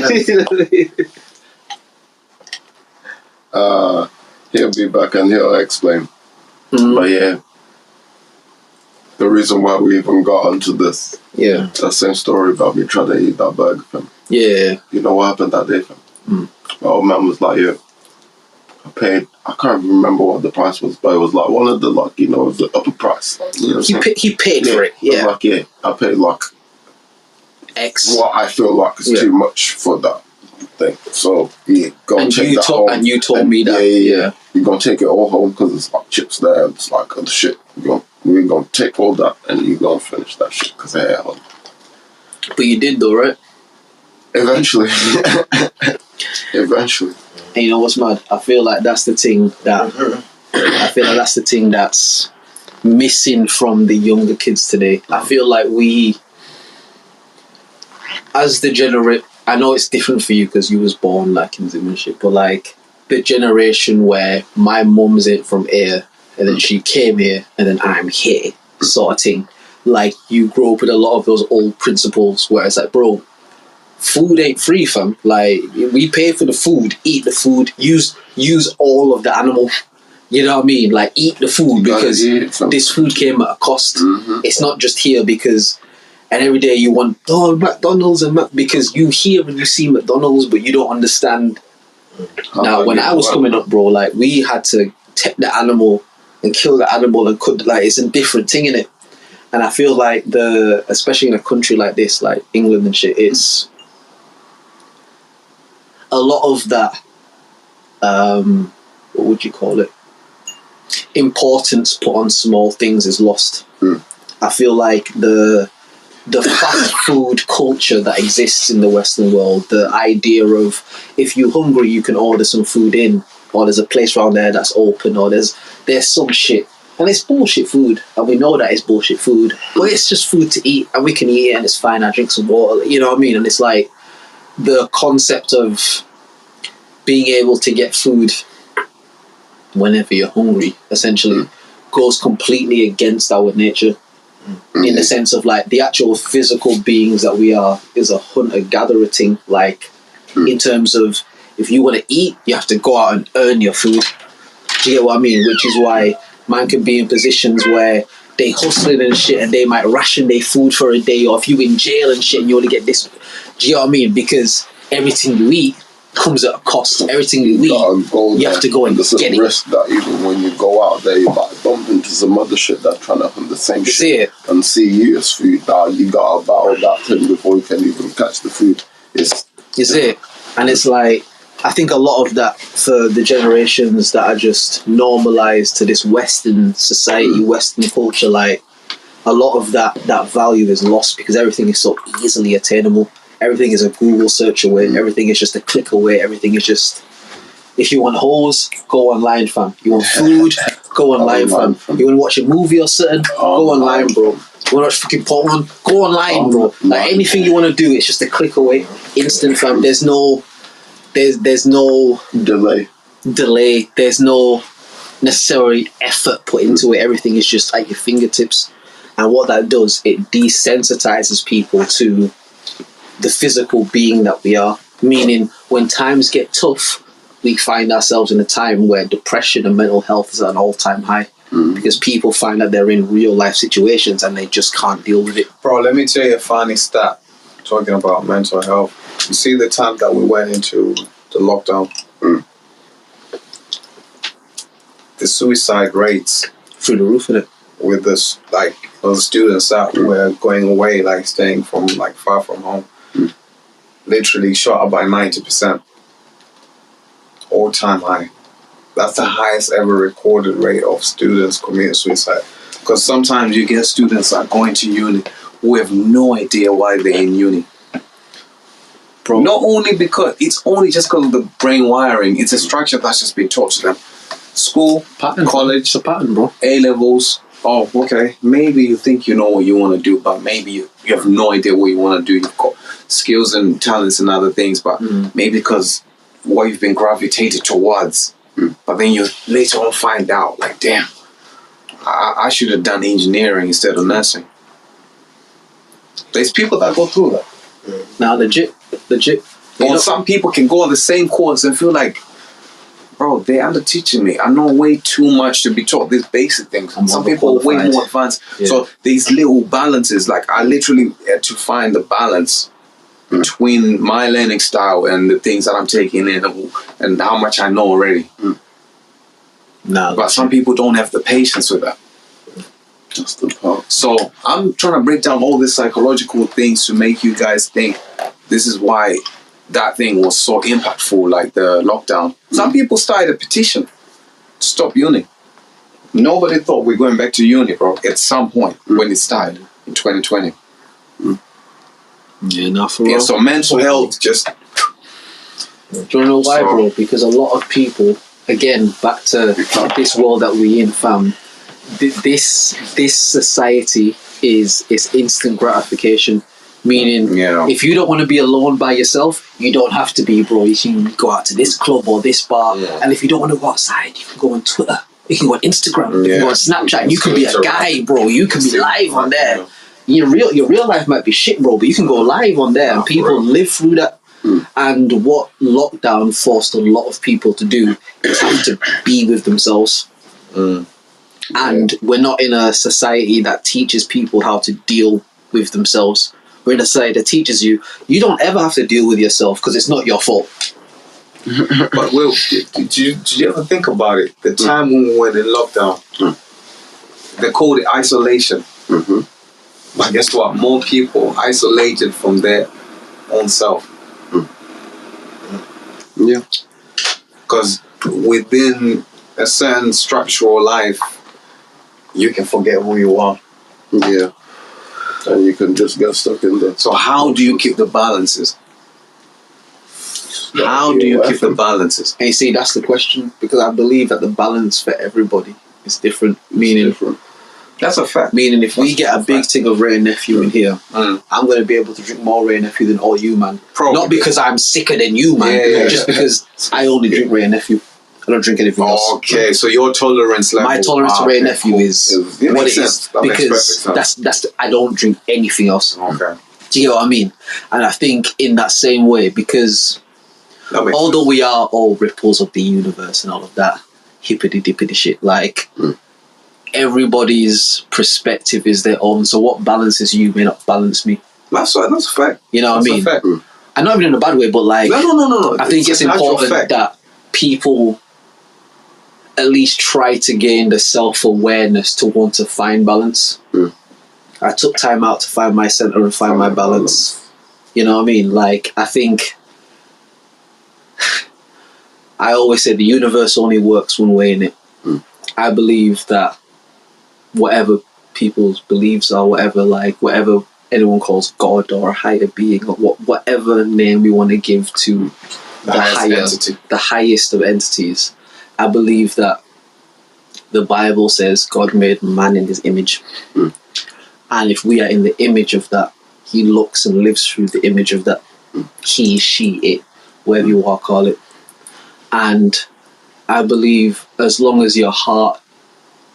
S4: He'll be back and he'll explain. But yeah, the reason why we even got onto this, that same story about me trying to eat that burger, fam.
S3: Yeah.
S4: You know what happened that day, fam? My old man was like, yeah, I paid, I can't remember what the price was, but it was like one of the, like, you know, it was the upper price. You know
S3: he paid for it, yeah.
S4: Like, yeah, I paid like
S3: X.
S4: what I feel like is too much for that thing. So, yeah, go and take that home.
S3: And you told me that.
S4: Yeah. You're going to take it all home because it's like chips there. It's like other shit. We're going to take all that and you're going to finish that shit because they're at home.
S3: But you did though, right?
S4: Eventually. Eventually.
S3: And you know what's mad? I feel like that's the thing that's missing from the younger kids today. I feel like we, as the generation, I know it's different for you because you was born like in Zim and shit, but like the generation where my mum's in from here and then she came here and then I'm here sort of thing. Like you grow up with a lot of those old principles where it's like, bro, food ain't free, fam. Like we pay for the food, eat the food, use all of the animal. You know what I mean? Like eat the food because this food came at a cost. It's not just here because, and every day you want McDonald's because you hear and you see McDonald's, but you don't understand. Now, when I was coming up, bro, like we had to take the animal and kill the animal and cook. Like it's a different thing in it, and I feel like especially in a country like this, like England and shit, it's a lot of that. What would you call it? Importance put on small things is lost. I feel like the fast food culture that exists in the Western world, the idea of if you're hungry you can order some food in, or there's a place around there that's open, or there's some shit, and it's bullshit food and we know that it's bullshit food, but it's just food to eat and we can eat it and it's fine. I drink some water, you know what I mean? And it's like the concept of being able to get food whenever you're hungry essentially goes completely against our nature, in the sense of like the actual physical beings that we are is a hunter-gatherer thing. Like in terms of if you want to eat, you have to go out and earn your food. Do you get what I mean? Which is why man can be in positions where they hustling and shit and they might ration their food for a day, or if you in jail and shit and you only get this. Do you know what I mean? Because everything you eat comes at a cost. Everything you eat, you have to go and get it.
S4: Risk that even when you go out there, you might bump into some other shit that's trying to hunt the same shit and see you as food. Now you gotta battle that thing before you can even catch the food.
S3: Is it? And it's like, I think a lot of that for the generations that are just normalized to this Western society, Western culture, like a lot of that value is lost because everything is so easily attainable. Everything is a Google search away. Everything is just a click away. Everything is just, if you want hoes, go online, fam. You want food, go online, fam. You want to watch a movie or something, go online, bro. You want to watch fucking porn, go online, bro. Like anything you want to do, it's just a click away. Instant, fam. There's no delay. There's no necessary effort put into it. Everything is just at your fingertips. And what that does, it desensitizes people to the physical being that we are. Meaning, when times get tough, we find ourselves in a time where depression and mental health is at an all-time high. Because people find that they're in real-life situations and they just can't deal with it.
S2: Bro, let me tell you a funny stat talking about mental health. You see the time that we went into the lockdown? The suicide rates
S3: through the roof, innit?
S2: With this, like, those students that were going away, like staying from like far from home, literally shot up by 90%. All-time high. That's the highest ever recorded rate of students committing suicide. Because sometimes you get students that are going to uni who have no idea why they're in uni. Bro. Not only because, it's only just because of the brain wiring. It's a structure that's just been taught to them. School,
S3: pattern,
S2: college,
S3: it's a pattern, bro.
S2: A-levels. Oh, okay. Maybe you think you know what you want to do, but maybe you have no idea what you want to do. You've got skills and talents and other things, but maybe because what you've been gravitated towards. But then you later on find out, like, damn, I should have done engineering instead of nursing. There's people that go through that.
S3: Now, legit.
S2: Or some people can go on the same course and feel like bro, they're under teaching me. I know way too much to be taught these basic things. Some people are way more advanced. Yeah. So these little balances, like I literally had to find the balance between my learning style and the things that I'm taking in and how much I know already.
S3: No,
S2: but some people don't have the patience with that.
S4: That's the part.
S2: So I'm trying to break down all these psychological things to make you guys think this is why that thing was so impactful, like the lockdown. Some people started a petition to stop uni. Nobody thought we're going back to uni, bro, at some point when it started in 2020.
S3: Yeah, enough for real.
S2: So mental health just...
S3: Do you know why, bro? Because a lot of people, again, back to this world that we in, fam, this society is instant gratification. Meaning, if you don't want to be alone by yourself, you don't have to be, bro. You can go out to this club or this bar. Yeah. And if you don't want to go outside, you can go on Twitter. You can go on Instagram. You can go on Snapchat. You can be a guy, bro. You can be live on there. Your real life might be shit, bro, but you can go live on there and people live through that. And what lockdown forced a lot of people to do is have to be with themselves. And we're not in a society that teaches people how to deal with themselves. We're in a society that teaches you don't ever have to deal with yourself because it's not your fault.
S2: But Will, did you ever think about it? The time when we went in lockdown, they called it isolation. But guess what? More people isolated from their own self.
S4: Yeah.
S2: Because within a certain structural life, you can forget who you are.
S4: Yeah. And you can just get stuck in there.
S2: So how do you keep the balances? How do you keep the balances?
S3: And you see, that's the question. Because I believe that the balance for everybody is different. Meaning...
S2: That's a fact.
S3: Meaning, if we get a big thing of Ray Nephew in here, I'm going to be able to drink more Ray Nephew than all you, man. Probably. Not because I'm sicker than you, man. Just because I only drink Ray Nephew. I don't drink anything else.
S2: Okay, so your tolerance level...
S3: My tolerance to Ray Nephew is what it is. Because that's I don't drink anything else.
S2: Okay.
S3: Do you know what I mean? And I think in that same way, because although we are all ripples of the universe and all of that hippity-dippity shit, like... everybody's perspective is their own, so what balances you may not balance me.
S2: That's a fact.
S3: You know what I mean?
S2: Fact.
S3: And not even in a bad way, but like... No. I think it's important that people at least try to gain the self-awareness to want to find balance. I took time out to find my center and find my balance. You know what I mean? Like, I think... I always say the universe only works one way, innit? I believe that whatever people's beliefs are, whatever anyone calls God or a higher being, or whatever name we want to give to the highest of entities, I believe that the Bible says God made man in his image. And if we are in the image of that, he looks and lives through the image of that. He, she, it, whatever you want to call it. And I believe as long as your heart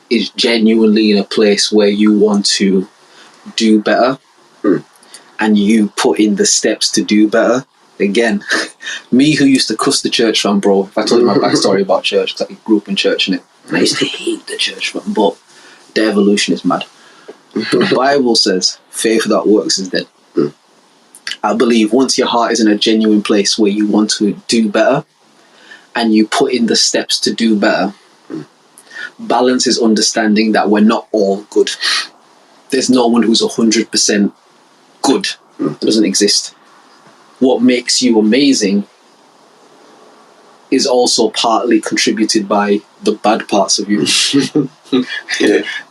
S3: is genuinely in a place where you want to do better and you put in the steps to do better, again, me who used to cuss the church from, bro, if I told you my backstory about church, because I grew up in church, innit? And I used to hate the church from, but the evolution is mad. The Bible says faith without works is dead. I believe once your heart is in a genuine place where you want to do better and you put in the steps to do better, balance is understanding that we're not all good. There's no one who's 100% good. It doesn't exist. What makes you amazing is also partly contributed by the bad parts of you.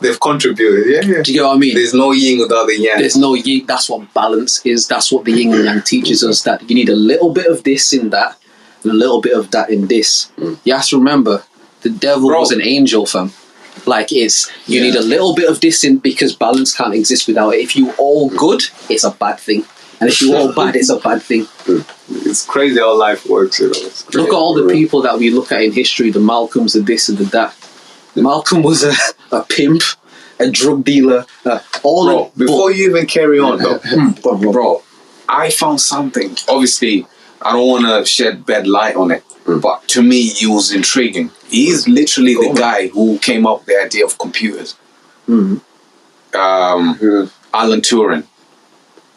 S2: They've contributed. Yeah.
S3: Do you get what I mean?
S2: There's no yin without the yang.
S3: There's no yin. That's what balance is. That's what the yin and yang teaches us, that you need a little bit of this in that and a little bit of that in this. You have to remember, the devil was an angel, fam. Like, it's, you need a little bit of this in, because balance can't exist without it. If you all good, it's a bad thing. And if you all bad, it's a bad thing.
S2: It's crazy how life works, you know.
S3: Look at all the people that we look at in history, the Malcolms, the this and the that. Malcolm was a pimp, a drug dealer,
S2: before you even carry on though, bro, I found something. Obviously, I don't want to shed bad light on it, But to me, he was intriguing. He's literally the guy who came up with the idea of computers. Alan Turing.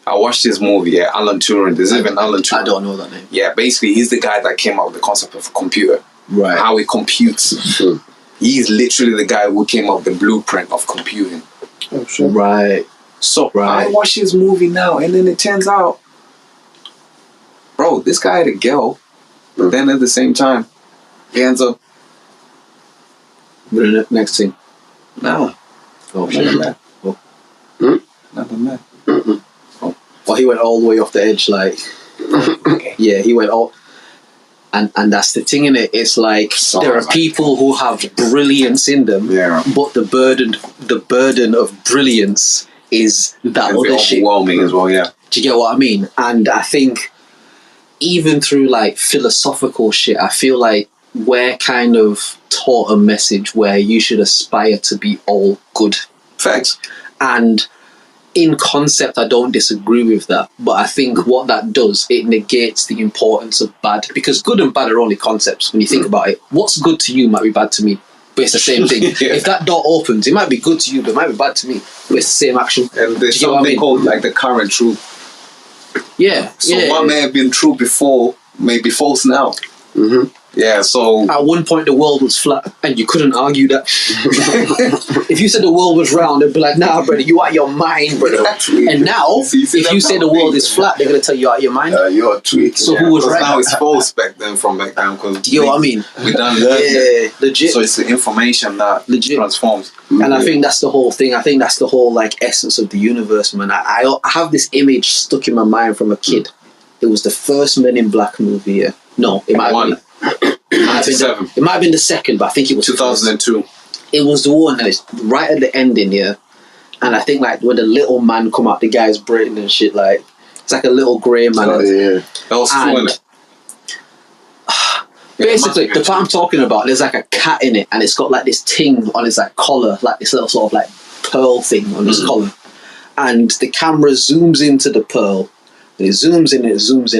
S2: I watched this movie, Alan Turing. There's even Alan Turing.
S3: I don't know that name.
S2: Yeah, basically, he's the guy that came up with the concept of a computer.
S3: Right.
S2: How it computes. He's literally the guy who came up with the blueprint of computing.
S4: Oh, shit.
S3: Right.
S2: So, I watch this movie now, and then it turns out, bro, this guy had a girl, but then at the same time, he ends up...
S3: The next thing.
S2: No.
S3: Oh, shit.
S2: Nothing bad. Nothing bad.
S3: Well, he went all the way off the edge, like...
S2: Okay.
S3: Yeah, he went all... And that's the thing in it. It's like there are people who have brilliance in them, but the burden of brilliance is that other shit.
S2: Overwhelming as well, yeah.
S3: Do you get what I mean? And I think even through like philosophical shit, I feel like we're kind of taught a message where you should aspire to be all good.
S2: Facts.
S3: And in concept, I don't disagree with that, but I think what that does, it negates the importance of bad, because good and bad are only concepts when you think about it. What's good to you might be bad to me, but it's the same thing. If that door opens, it might be good to you, but it might be bad to me, but it's the same action.
S2: And there's something called like the current truth.
S3: Yeah.
S2: So what may have been true before may be false now. Yeah, so...
S3: At one point the world was flat, and you couldn't argue that. If you said the world was round, they'd be like, nah, brother, you out of your mind, brother. And now, if you say the world is flat, they're going to tell you out of your mind.
S4: You're tweaking.
S3: So who was right?
S2: Now it's false back then, because...
S3: Do you know what I mean?
S2: We done learned it.
S3: Legit.
S2: So it's the information that transforms.
S3: And I think that's the whole thing. I think that's the whole like essence of the universe, man. I have this image stuck in my mind from a kid. It was the first Men in Black movie, yeah. No, it might have been. It might have been the second, but I think it was
S2: 2002.
S3: It was the one, and it's right at the ending, yeah. And I think like when the little man come out, the guy's brain and shit, like it's like a little grey man.
S4: Oh, yeah.
S2: That was fun.
S3: Basically, the part I'm talking about, there's like a cat in it, and it's got like this thing on its like collar, like this little sort of like pearl thing on its collar, and the camera zooms into the pearl. And it zooms in,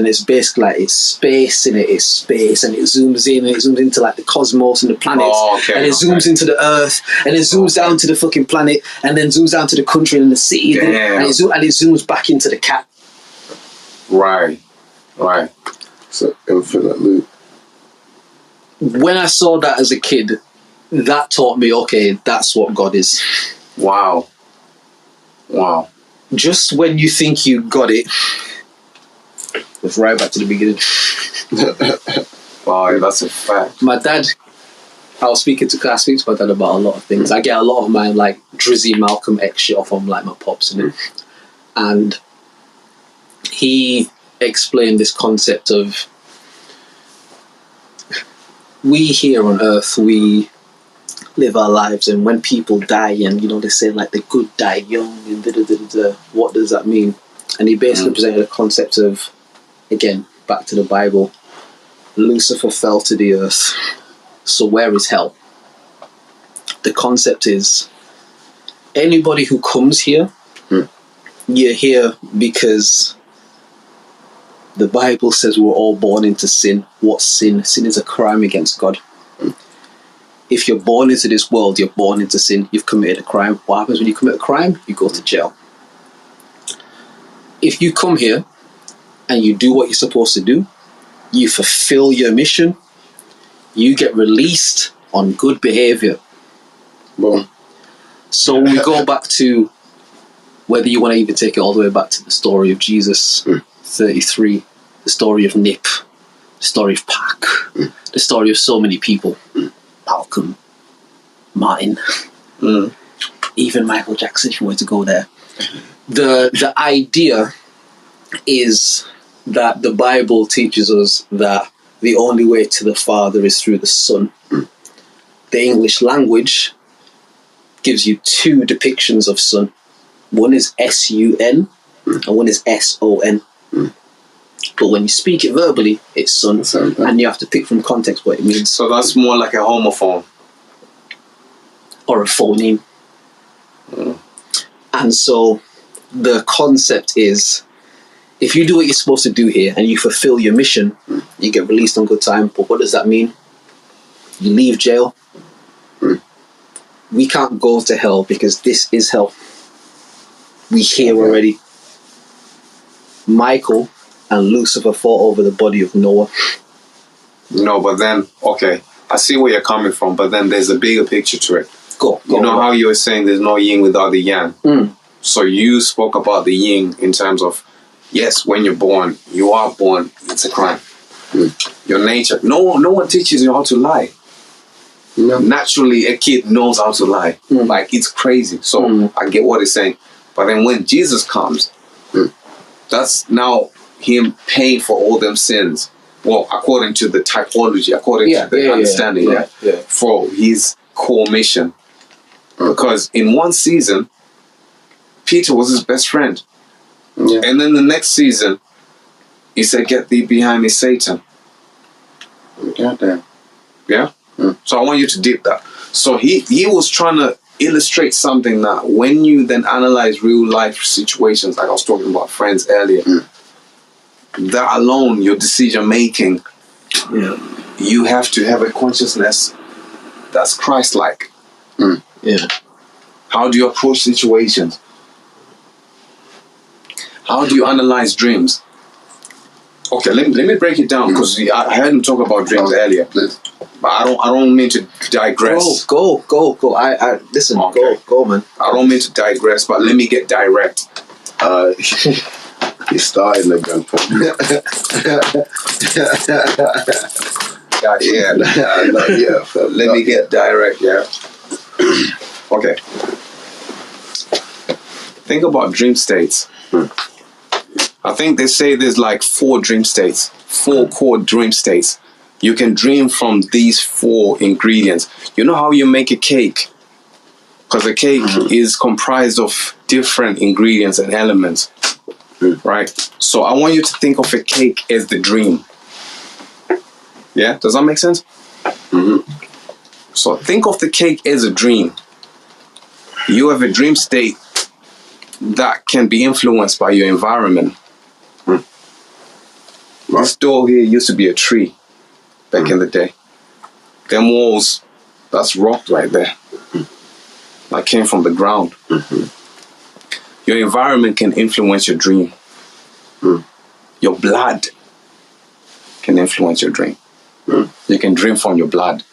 S3: it's basically like it's space in it, it's space, and it zooms in, and it zooms into like the cosmos and the planets, and it zooms into the earth, and it zooms down to the fucking planet, and then zooms down to the country and the city, and it zooms back into the cat.
S2: Right.
S4: It's an infinite loop.
S3: When I saw that as a kid, that taught me, okay, that's what God is.
S2: Wow.
S3: Just when you think you got it, it's right back to the beginning.
S2: Wow, that's a fact.
S3: My dad, I speak to my dad about a lot of things. I get a lot of my like Drizzy, Malcolm X shit off from like my pops and it. And he explained this concept of we here on earth, we live our lives, and when people die, and you know they say like the good die young and what does that mean? And he basically presented a concept of, again, back to the Bible, Lucifer fell to the earth, so where is hell? The concept is anybody who comes here, you're here because the Bible says we're all born into sin. What's sin? Sin is a crime against God. If you're born into this world, you're born into sin. You've committed a crime. What happens when you commit a crime? You go to jail. If you come here and you do what you're supposed to do, you fulfill your mission, you get released on good behavior.
S4: Boom.
S3: So we go back to whether you want to even take it all the way back to the story of Jesus, 33, the story of Nip, the story of Pac, the story of so many people. Malcolm, Martin, even Michael Jackson, if you wanted to go there. The idea is that the Bible teaches us that the only way to the Father is through the Son. The English language gives you two depictions of Son. One is S-U-N and one is S-O-N. But when you speak it verbally, it's Son, and you have to pick from context what it means.
S2: So that's more like a homophone.
S3: Or a phoneme. And so the concept is, if you do what you're supposed to do here and you fulfill your mission, you get released on good time. But what does that mean? You leave jail. We can't go to hell because this is hell. We here already. Michael and Lucifer fought over the body of Noah.
S2: No, but then, okay, I see where you're coming from, but then there's a bigger picture to it.
S3: Go.
S2: You know how you were saying there's no yin without the yang? So you spoke about the yin in terms of, yes, when you're born, you are born, it's a crime. Your nature. No one teaches you how to lie.
S4: No.
S2: Naturally, a kid knows how to lie. Like, it's crazy. So I get what he's saying. But then when Jesus comes, that's now him paying for all them sins. Well, according to the typology, according to the understanding, for his core mission. Because in one season, Peter was his best friend.
S4: Yeah.
S2: And then the next season, he said, "Get thee behind me, Satan."
S4: Goddamn.
S2: Yeah? So I want you to deep that. So he was trying to illustrate something that when you then analyze real life situations, like I was talking about friends earlier, that alone, your decision making, you have to have a consciousness that's Christ-like. How do you approach situations? How do you analyze dreams? Okay, let me break it down, because I heard him talk about dreams earlier.
S4: Please.
S2: But I don't mean to digress.
S3: Go. I listen.
S2: Okay.
S3: Go, man.
S2: I don't mean to digress, but let me get direct.
S4: He's starting again.
S2: Let me get direct. Yeah. Okay. Think about dream states. I think they say there's like 4 dream states, 4 core dream states. You can dream from these 4 ingredients. You know how you make a cake? Because a cake is comprised of different ingredients and elements, right? So I want you to think of a cake as the dream. Yeah, does that make sense? So think of the cake as a dream. You have a dream state that can be influenced by your environment. This door here used to be a tree back in the day. Them walls, that's rock right there. That came from the ground. Your environment can influence your dream. Your blood can influence your dream. You can dream from your blood.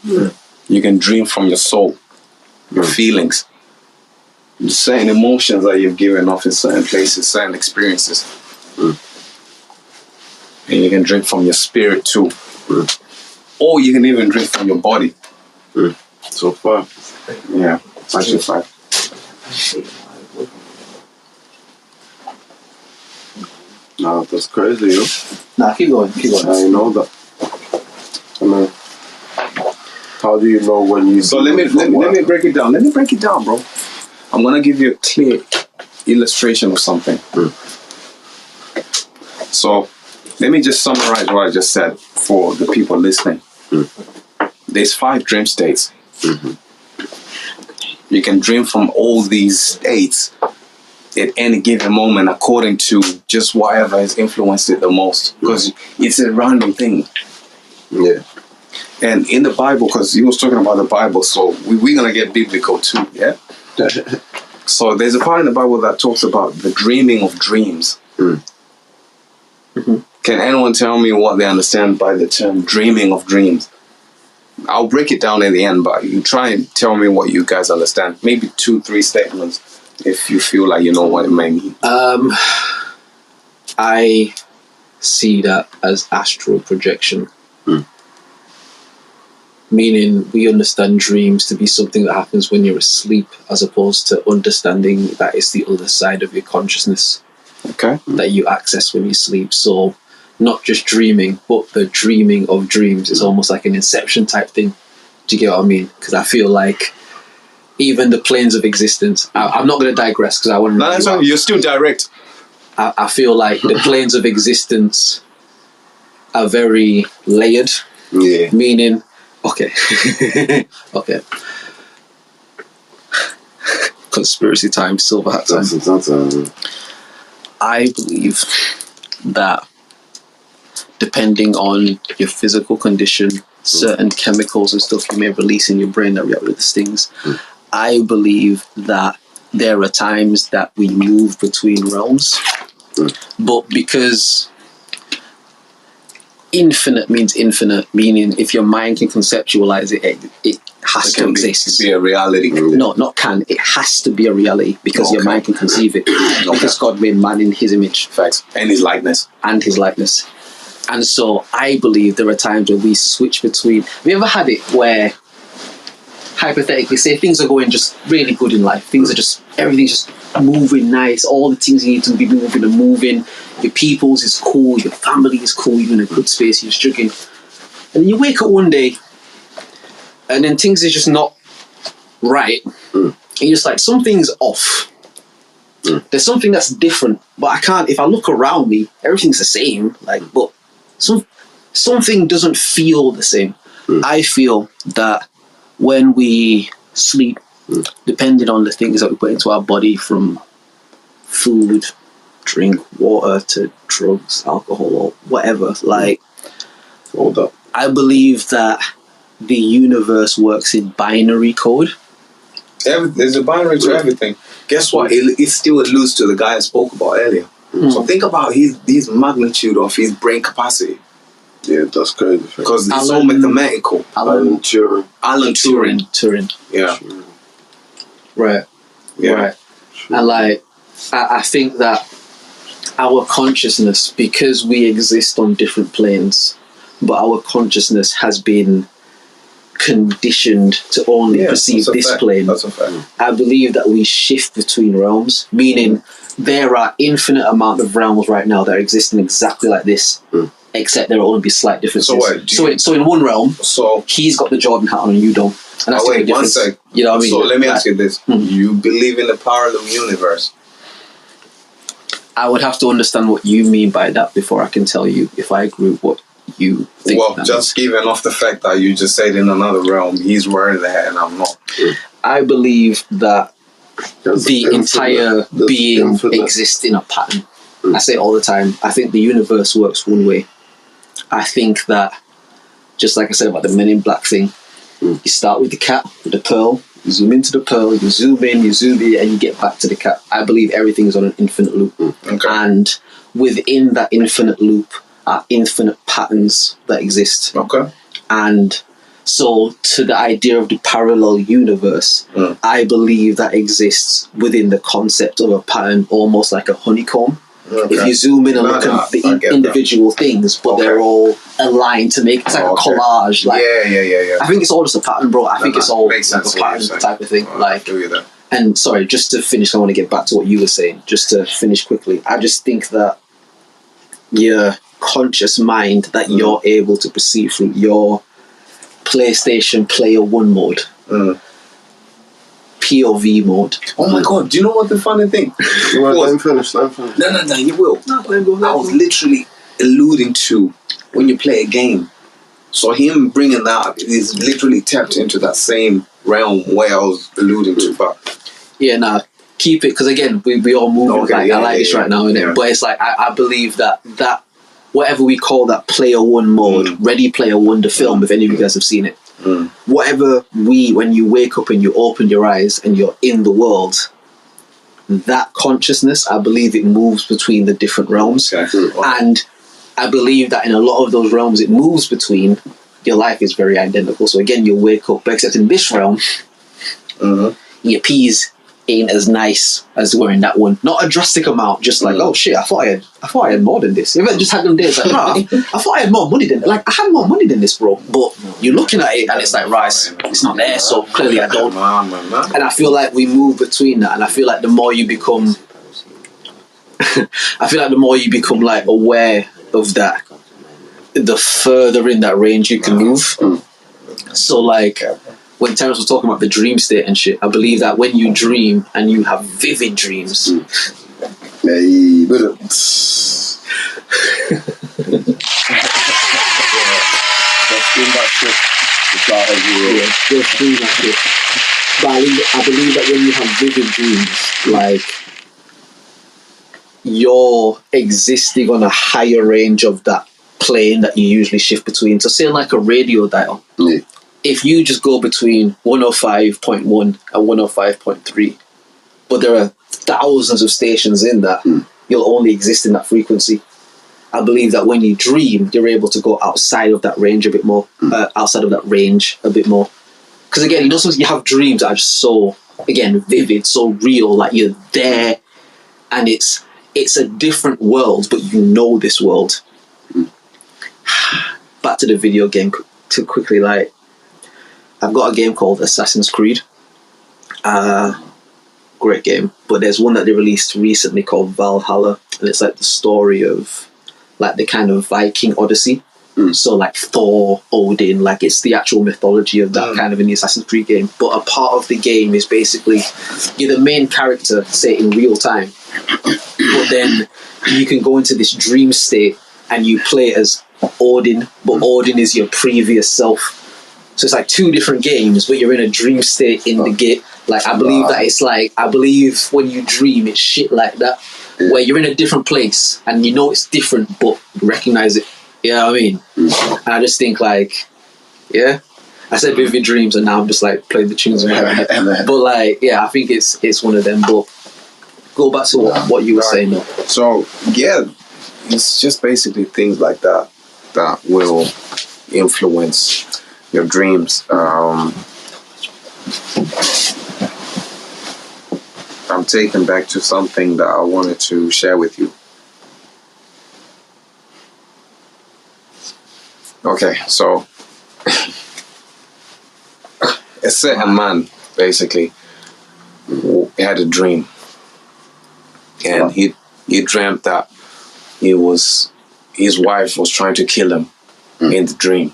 S2: You can dream from your soul, your feelings, certain emotions that you've given off in certain places, certain experiences. And you can drink from your spirit too. Or you can even drink from your body.
S4: So far.
S2: Yeah, it's actually 5.
S4: Nah, that's crazy, yo.
S3: Nah, keep going.
S4: I know that. I mean, how do you know when you...
S2: So let me break it down. Let me break it down, bro. I'm going to give you a clear illustration of something. So let me just summarize what I just said for the people listening. There's 5 dream states. You can dream from all these states at any given moment according to just whatever has influenced it the most, because it's a random thing.
S4: Yeah.
S2: And in the Bible, because he was talking about the Bible, so we're going to get biblical too, yeah? So there's a part in the Bible that talks about the dreaming of dreams. Can anyone tell me what they understand by the term dreaming of dreams? I'll break it down at the end, but you try and tell me what you guys understand. Maybe 2-3 statements if you feel like you know what it may mean.
S3: I see that as astral projection. Meaning we understand dreams to be something that happens when you're asleep, as opposed to understanding that it's the other side of your consciousness.
S2: Okay.
S3: That you access when you sleep. So not just dreaming, but the dreaming of dreams is almost like an inception type thing. Do you get what I mean? Because I feel like even the planes of existence, I'm not going to digress because I want to...
S2: No, that's fine. You're still direct.
S3: I feel like the planes of existence are very layered.
S4: Yeah.
S3: Meaning, okay. Okay. Conspiracy time, silver hat time. I believe that depending on your physical condition, certain chemicals and stuff you may release in your brain that react with these things, I believe that there are times that we move between realms, but because infinite means infinite, meaning if your mind can conceptualize it, it has to exist.
S2: Be a reality.
S3: No, not can. It has to be a reality because your mind can conceive it. Because God made man in his image.
S2: Facts. And his likeness.
S3: And his likeness. And so I believe there are times where we switch between... Have you ever had it where, hypothetically, say things are going just really good in life. Things are just... Everything's just moving nice. All the things you need to be moving are moving. Your people's is cool. Your family is cool. You're in a good space. You're struggling. And then you wake up one day and then things are just not right. And you're just like, something's off. There's something that's different, but I can't, if I look around me, everything's the same, like, but something doesn't feel the same. I feel that when we sleep, depending on the things that we put into our body, from food, drink, water, to drugs, alcohol, or whatever, like,
S4: Hold up.
S3: I believe that the universe works in binary code.
S2: There's a binary to everything. Guess what? It still alludes to the guy I spoke about earlier. So think about his magnitude of his brain capacity.
S4: Yeah, that's crazy.
S2: Because it's so mathematical.
S4: Alan Turing.
S3: Turing.
S2: Yeah.
S3: Right.
S2: Yeah.
S3: Right. And like, I think that our consciousness, because we exist on different planes, but our consciousness has been conditioned to only perceive this plane.
S2: That's a fact.
S3: I believe that we shift between realms, meaning there are infinite amount of realms right now that are existing exactly like this, except there will only be slight differences. So in one realm, he's got the Jordan hat on and you don't. And that's the only difference.
S2: 1 sec.
S3: You know what I mean?
S2: So let me ask you this. You believe in the parallel universe?
S3: I would have to understand what you mean by that before I can tell you if I agree with what you think.
S2: Well, just given off the fact that you just said in another realm, he's wearing the hat and I'm not.
S3: I believe that the entire being
S4: infinite.
S3: exists in a pattern. I say it all the time. I think the universe works one way. I think that, just like I said about the Men in Black thing, you start with the cat, with the pearl, you zoom into the pearl, you zoom in, and you get back to the cat. I believe everything is on an infinite loop.
S2: Okay.
S3: And within that infinite loop are infinite patterns that exist.
S2: Okay.
S3: And so to the idea of the parallel universe, I believe that exists within the concept of a pattern, almost like a honeycomb. Okay. If you zoom in and look at the individual things, but they're all aligned to make, it's like a collage. Like,
S2: yeah.
S3: I think it's all just a pattern, bro. I think it's all like a pattern type of thing. Like, and sorry, just to finish, I want to get back to what you were saying. Just to finish quickly, I just think that your conscious mind that you're able to perceive through your PlayStation Player 1 mode, POV mode.
S2: Oh my god, do you know what the funny thing?
S4: Let him finish.
S2: No, you will. I was literally alluding to when you play a game. So him bringing that up is literally tapped into that same realm where I was alluding to. But
S3: yeah, nah, keep it, because again, we all move I like this right now, innit? But it's like, I believe that whatever we call that Player 1 mode, Ready Player 1, the film, if any of you guys have seen it, whatever when you wake up and you open your eyes and you're in the world, that consciousness, I believe it moves between the different realms. And I believe that in a lot of those realms it moves between, your life is very identical. So again, you'll wake up, except in this realm, your peas ain't as nice as were in that one. Not a drastic amount, just like, oh shit, I thought I had more than this. If I just had them days like, I thought I had more money than, like, I had more money than this, bro. But you're looking at it and it's like, right, it's not there, so clearly I don't. And I feel like we move between that, and I feel like the more you become like aware of that, the further in that range you can move. So like, when Terence was talking about the dream state and shit, I believe that when you dream and you have vivid dreams,
S4: Hey, but
S3: But I believe that when you have vivid dreams, like, you're existing on a higher range of that plane that you usually shift between. So say like a radio dial.
S4: Yeah.
S3: If you just go between 105.1 and 105.3, but there are thousands of stations in that, you'll only exist in that frequency. I believe that when you dream, you're able to go outside of that range a bit more, outside of that range a bit more. Because again, you know, sometimes you have dreams that are just so, again, vivid, so real, like you're there, and it's a different world, but you know this world. Back to the video game too quickly, like, I've got a game called Assassin's Creed. Great game. But there's one that they released recently called Valhalla, and it's like the story of like the kind of Viking Odyssey. So like Thor, Odin, like it's the actual mythology of that kind of in the Assassin's Creed game. But a part of the game is basically you're the main character, say in real time, but then you can go into this dream state and you play as Odin, but Odin is your previous self. So it's like two different games, but you're in a dream state in the game. Like I believe that it's like, I believe when you dream, it's shit like that, where you're in a different place and you know it's different, but you recognize it. You know what I mean? And I just think like, yeah, I said vivid dreams, and now I'm just like playing the tunes in my head. But like, yeah, I think it's one of them. But go back to what you were saying though.
S2: So yeah, it's just basically things like that that will influence your dreams. I'm taken back to something that I wanted to share with you. Okay, so a certain man basically had a dream, and he dreamt that his wife was trying to kill him in the dream,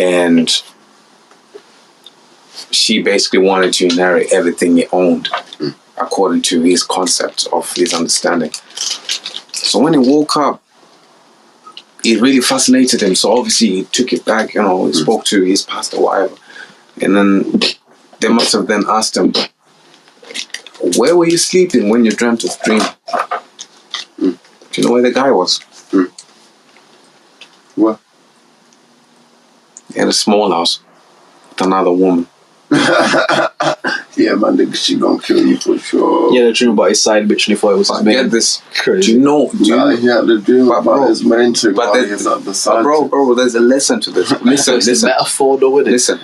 S2: and she basically wanted to inherit everything he owned according to his concept of his understanding. So when he woke up, it really fascinated him. So obviously he took it back, you know, he spoke to his pastor, whatever. And then they must have then asked him, where were you sleeping when you dreamt of the dream? Do you know where the guy was?
S4: What?
S2: He had a small house with another woman.
S4: Yeah, man, she gonna kill you for sure.
S3: Yeah, the dream about his side bitch and he thought it was his
S2: But
S3: main.
S2: get this.
S3: Crazy.
S2: Do you know?
S4: He had to dream about his main chick,
S2: but
S4: but he's at the side.
S2: bro, there's a lesson to this.
S3: It's a
S2: Listen.
S3: metaphor though, isn't it?
S2: Listen,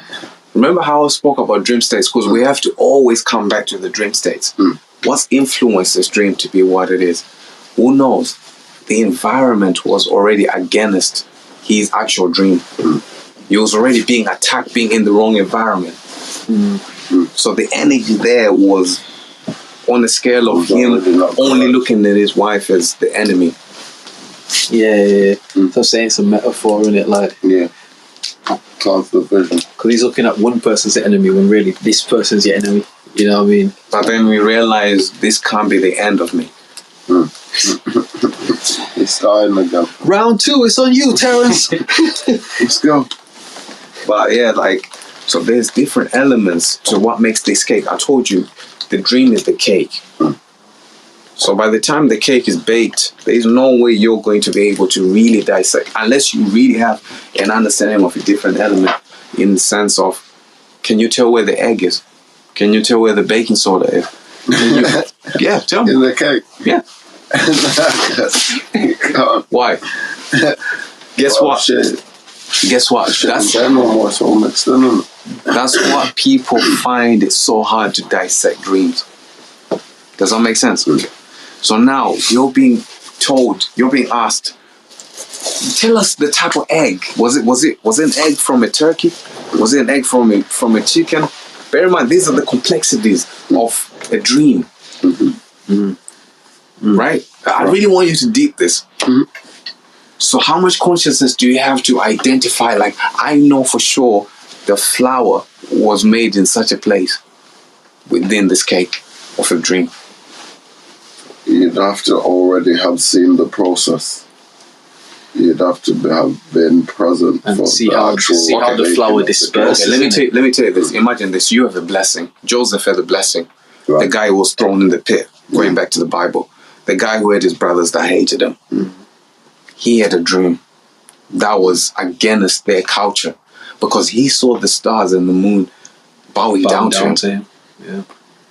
S2: remember how I spoke about dream states? Because we have to always come back to the dream states. What's influenced this dream to be what it is? Who knows? The environment was already against his actual dream. He was already being attacked, being in the wrong environment. So the energy there was on the scale of him only looking at his wife as the enemy.
S3: Yeah. So I'm saying it's a metaphor, isn't it? Like,
S4: Yeah. Class division.
S3: because he's looking at one person's the enemy when really this person's your enemy. You know what I mean?
S2: But then we realized this can't be the end of me.
S4: It's starting again.
S3: Round 2, it's on you, Terence.
S4: Let's go.
S2: But yeah, like, so there's different elements to what makes this cake. I told you, the dream is the cake. So by the time the cake is baked, there's no way you're going to be able to really dissect, unless you really have an understanding of a different element, in the sense of, can you tell where the egg is? Can you tell where the baking soda is? Yeah, tell
S4: In
S2: me.
S4: the cake.
S2: Yeah. Why? Guess what?
S4: Shit.
S2: Guess what?
S4: That's no more so mixed in it.
S2: That's what people find it so hard to dissect dreams. Does that make sense? So now you're being told, you're being asked, tell us the type of egg. Was it an egg from a turkey? Was it an egg from a chicken? Bear in mind, these are the complexities of a dream. Right? I really want you to deep this. So how much consciousness do you have to identify, like, I know for sure the flour was made in such a place within this cake of a dream?
S4: You'd have to already have seen the process. You'd have to have been present
S3: And
S4: for
S3: see
S4: the
S3: how-
S4: actual
S3: see how the
S4: making
S3: flour
S4: of the
S3: disperses.
S2: Okay, let me tell you this. Imagine this. You have a blessing. Joseph had a blessing.
S4: Right.
S2: The guy was thrown in the pit. going back to the Bible, the guy who had his brothers that hated him, he had a dream that was against their culture because he saw the stars and the moon bowing down to him.
S3: Yeah.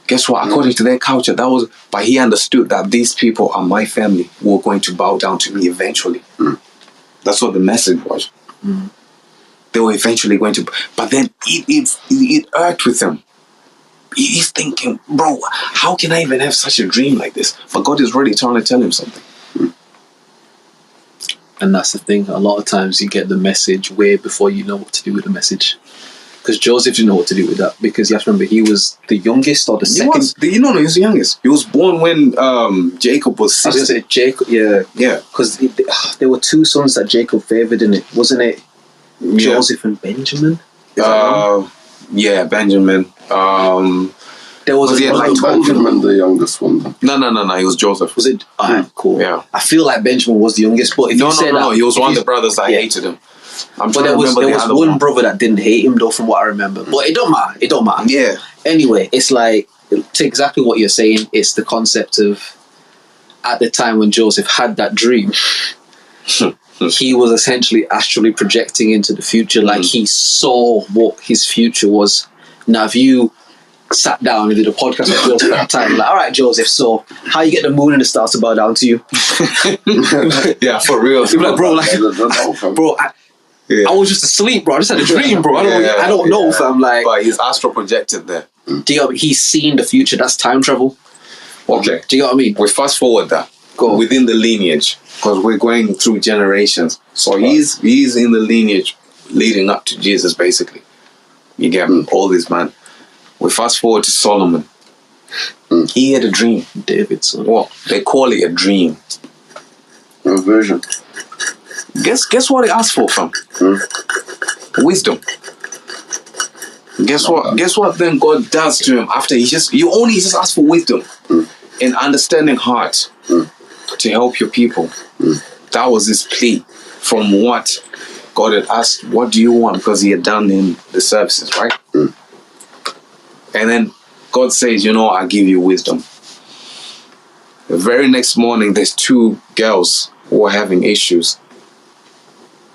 S2: Guess what? According to their culture, but he understood that these people are my family who are going to bow down to me eventually. That's what the message was. They were eventually going to, but then it irked with him. He's thinking, bro, how can I even have such a dream like this? But God is really trying to tell him something.
S3: And that's the thing. A lot of times you get the message way before you know what to do with the message. Because Joseph didn't know what to do with that. Because you have to remember, he was the youngest or the second.
S2: He was the youngest. He was born when Jacob was 6.
S3: I was going to say Jacob, yeah.
S2: Yeah.
S3: Because there were two sons that Jacob favoured in it. Wasn't it Joseph and Benjamin?
S2: Yeah, Benjamin.
S3: There was
S4: Benjamin the youngest one.
S2: No. He was Joseph.
S3: Was it? Cool.
S2: Yeah.
S3: I feel like Benjamin was the youngest, but if you say
S2: no, he was one of the brothers that hated him.
S3: But there was one brother that didn't hate him though, from what I remember. But it don't matter. It don't matter.
S2: Yeah.
S3: Anyway, it's like, to exactly what you're saying. It's the concept of, at the time when Joseph had that dream, he was essentially astrally projecting into the future. Like he saw what his future was. Now, if you sat down and did a podcast with Joseph at that time, like, all right, Joseph, so how you get the moon and the stars to bow down to you?
S2: Yeah, for real.
S3: Like, bro, I was just asleep, bro. I just had a dream, bro. I don't know, fam. Like,
S2: but he's astral projected there.
S3: Do you know what I mean? He's seen the future. That's time travel.
S2: Okay.
S3: Do you know what I mean?
S2: We fast forward that.
S3: Go
S2: within the lineage, because we're going through generations. So he's in the lineage leading up to Jesus, basically. You get all this, man. We fast forward to Solomon. He had a dream.
S3: David's son.
S2: Well, they call it a dream.
S4: A vision.
S2: Guess what he asked for, fam? Wisdom. Guess what then God does to him after you only just ask for wisdom and understanding heart to help your people. That was his plea from what God had asked, what do you want? Because he had done in the services, right? And then God says, I'll give you wisdom. The very next morning, there's 2 girls who were having issues.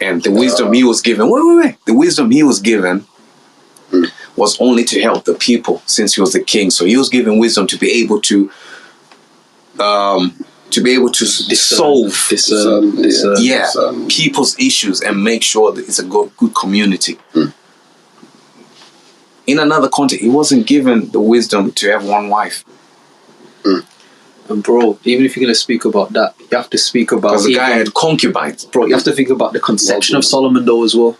S2: And the wisdom he was given, the wisdom he was given was only to help the people since he was the king. So he was given wisdom to be able to solve people's issues and make sure that it's a good community. In another context, he wasn't given the wisdom to have one wife.
S3: And bro, even if you're going to speak about that, you have to speak about...
S2: Because the guy had concubines.
S3: Bro, you have to think about the conception of Solomon though as well.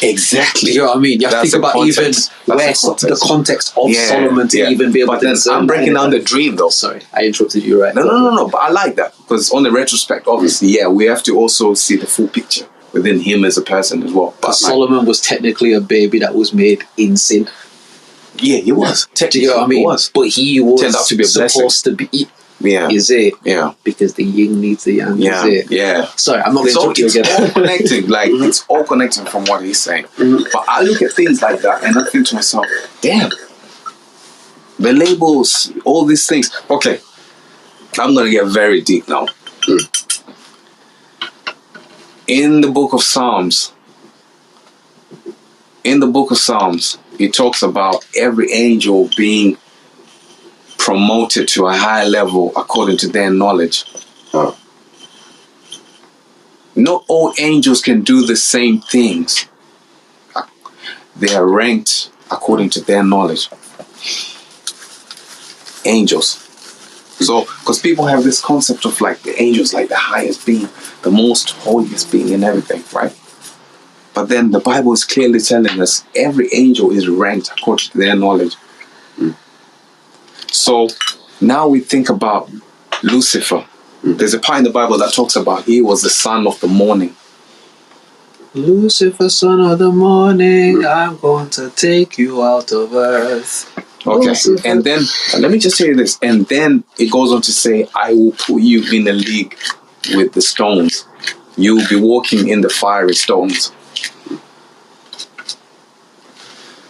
S2: Exactly.
S3: You know what I mean? You have to think about
S2: context.
S3: even where the context of Solomon to even be able to...
S2: But then I'm breaking down the dream though.
S3: Sorry, I interrupted you, right?
S2: No. But I like that. Because on the retrospect, obviously, we have to also see the full picture within him as a person as well.
S3: But Solomon was technically a baby that was made in sin.
S2: Yeah, he was.
S3: Do you know what I mean? But he was
S2: turned out to be a
S3: supposed to be...
S2: Yeah.
S3: Is it?
S2: Yeah.
S3: Because the yin needs the yang.
S2: Yeah.
S3: Is it?
S2: Yeah.
S3: Sorry, I'm not going to talk to you again.
S2: It's all connecting. It's all connecting from what he's saying. But I look at things like that and I think to myself, damn. The labels, all these things. Okay. I'm going to get very deep now. In the book of Psalms, it talks about every angel being promoted to a higher level according to their knowledge. Not all angels can do the same things. They are ranked according to their knowledge. Angels. So, because people have this concept of the angels like the highest being, the most holiest being and everything, right? But then the Bible is clearly telling us every angel is ranked according to their knowledge. So now we think about Lucifer. There's a part in the Bible that talks about he was the son of the morning.
S3: Lucifer, son of the morning, I'm going to take you out of earth.
S2: Okay,
S3: Lucifer.
S2: And then, let me just say this, and then it goes on to say, I will put you in a league with the stones. You will be walking in the fiery stones.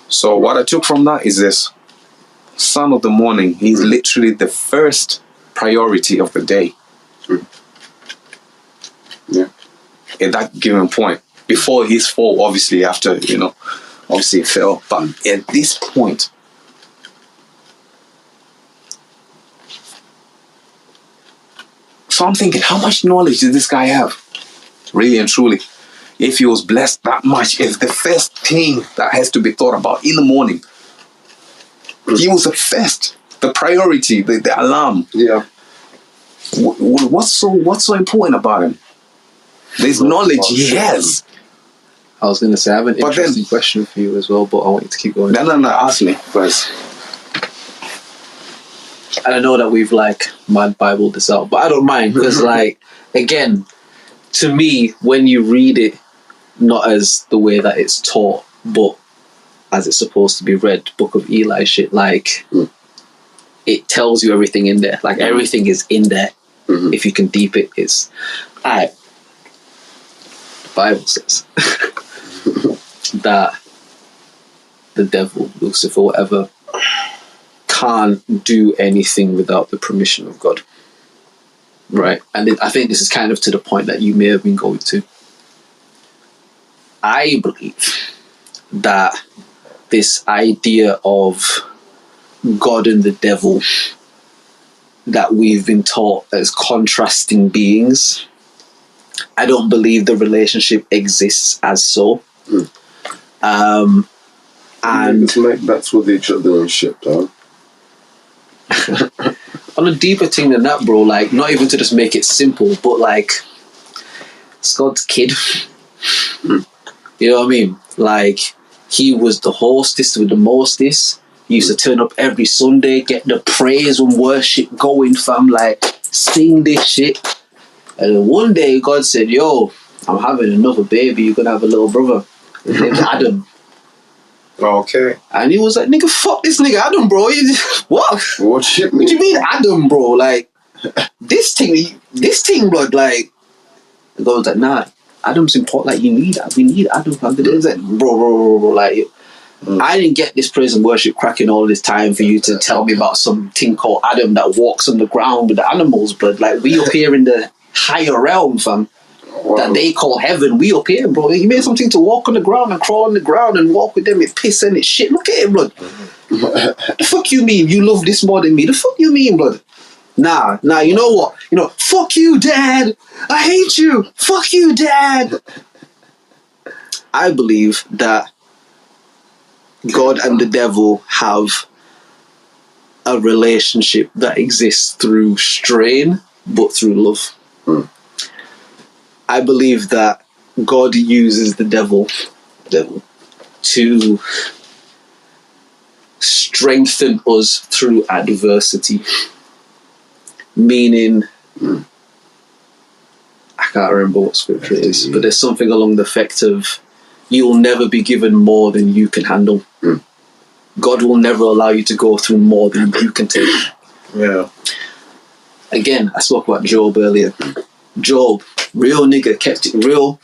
S2: So what I took from that is this. Son of the morning, he's literally the first priority of the day.
S4: Yeah.
S2: At that given point. Before his fall, obviously, after, obviously it fell. But at this point, so I'm thinking, how much knowledge did this guy have? Really and truly. If he was blessed that much, if the first thing that has to be thought about in the morning, he was the first, the priority, the alarm.
S4: Yeah.
S2: What's so important about him? There's knowledge he has.
S3: I was going to say, I have an
S2: But
S3: interesting question for you as well, but I want you to keep going.
S2: No, ask me first.
S3: And I know that we've mad Bibled this out, but I don't mind because again, to me, when you read it, not as the way that it's taught, but as it's supposed to be read, Book of Eli shit, it tells you everything in there. Everything is in there. If you can deep it, it's alright. The Bible says that the devil, Lucifer, whatever, can't do anything without the permission of God. Right? And I think this is kind of to the point that you may have been going to. I believe that this idea of God and the devil that we've been taught as contrasting beings, I don't believe the relationship exists as so. And
S4: Let's make bets with each other and shit, though.
S3: on a deeper thing than that, bro, not even to just make it simple, but it's God's kid. You know what I mean? He was the hostess with the mostest. He used to turn up every Sunday, get the praise and worship going, fam. Sing this shit. And then one day God said, yo, I'm having another baby. You're going to have a little brother. His name's Adam.
S2: Okay.
S3: And he was like, nigga, fuck this nigga Adam, bro. What?
S4: What shit,
S3: What do you mean Adam, bro? This thing, blood, And God was like, nah, Adam's important. We need Adam. It's like, bro. I didn't get this praise and worship cracking all this time for you to tell me about some thing called Adam that walks on the ground with the animals, blood. We up here in the higher realm, fam.
S4: Wow.
S3: That they call heaven. We up here, bro. He made something to walk on the ground and crawl on the ground and walk with them. It piss and it shit. Look at it, blood. The fuck you mean you love this more than me? The fuck you mean, blood? Nah, you know what? Fuck you, Dad. I hate you. Fuck you, Dad. I believe that God and the devil have a relationship that exists through strain, but through love. I believe that God uses the devil to strengthen us through adversity. Meaning, I can't remember what scripture it is, but there's something along the effect of, you'll never be given more than you can handle. God will never allow you to go through more than you can take.
S2: Yeah.
S3: Again, I spoke about Job earlier. Job, real nigga, kept it real,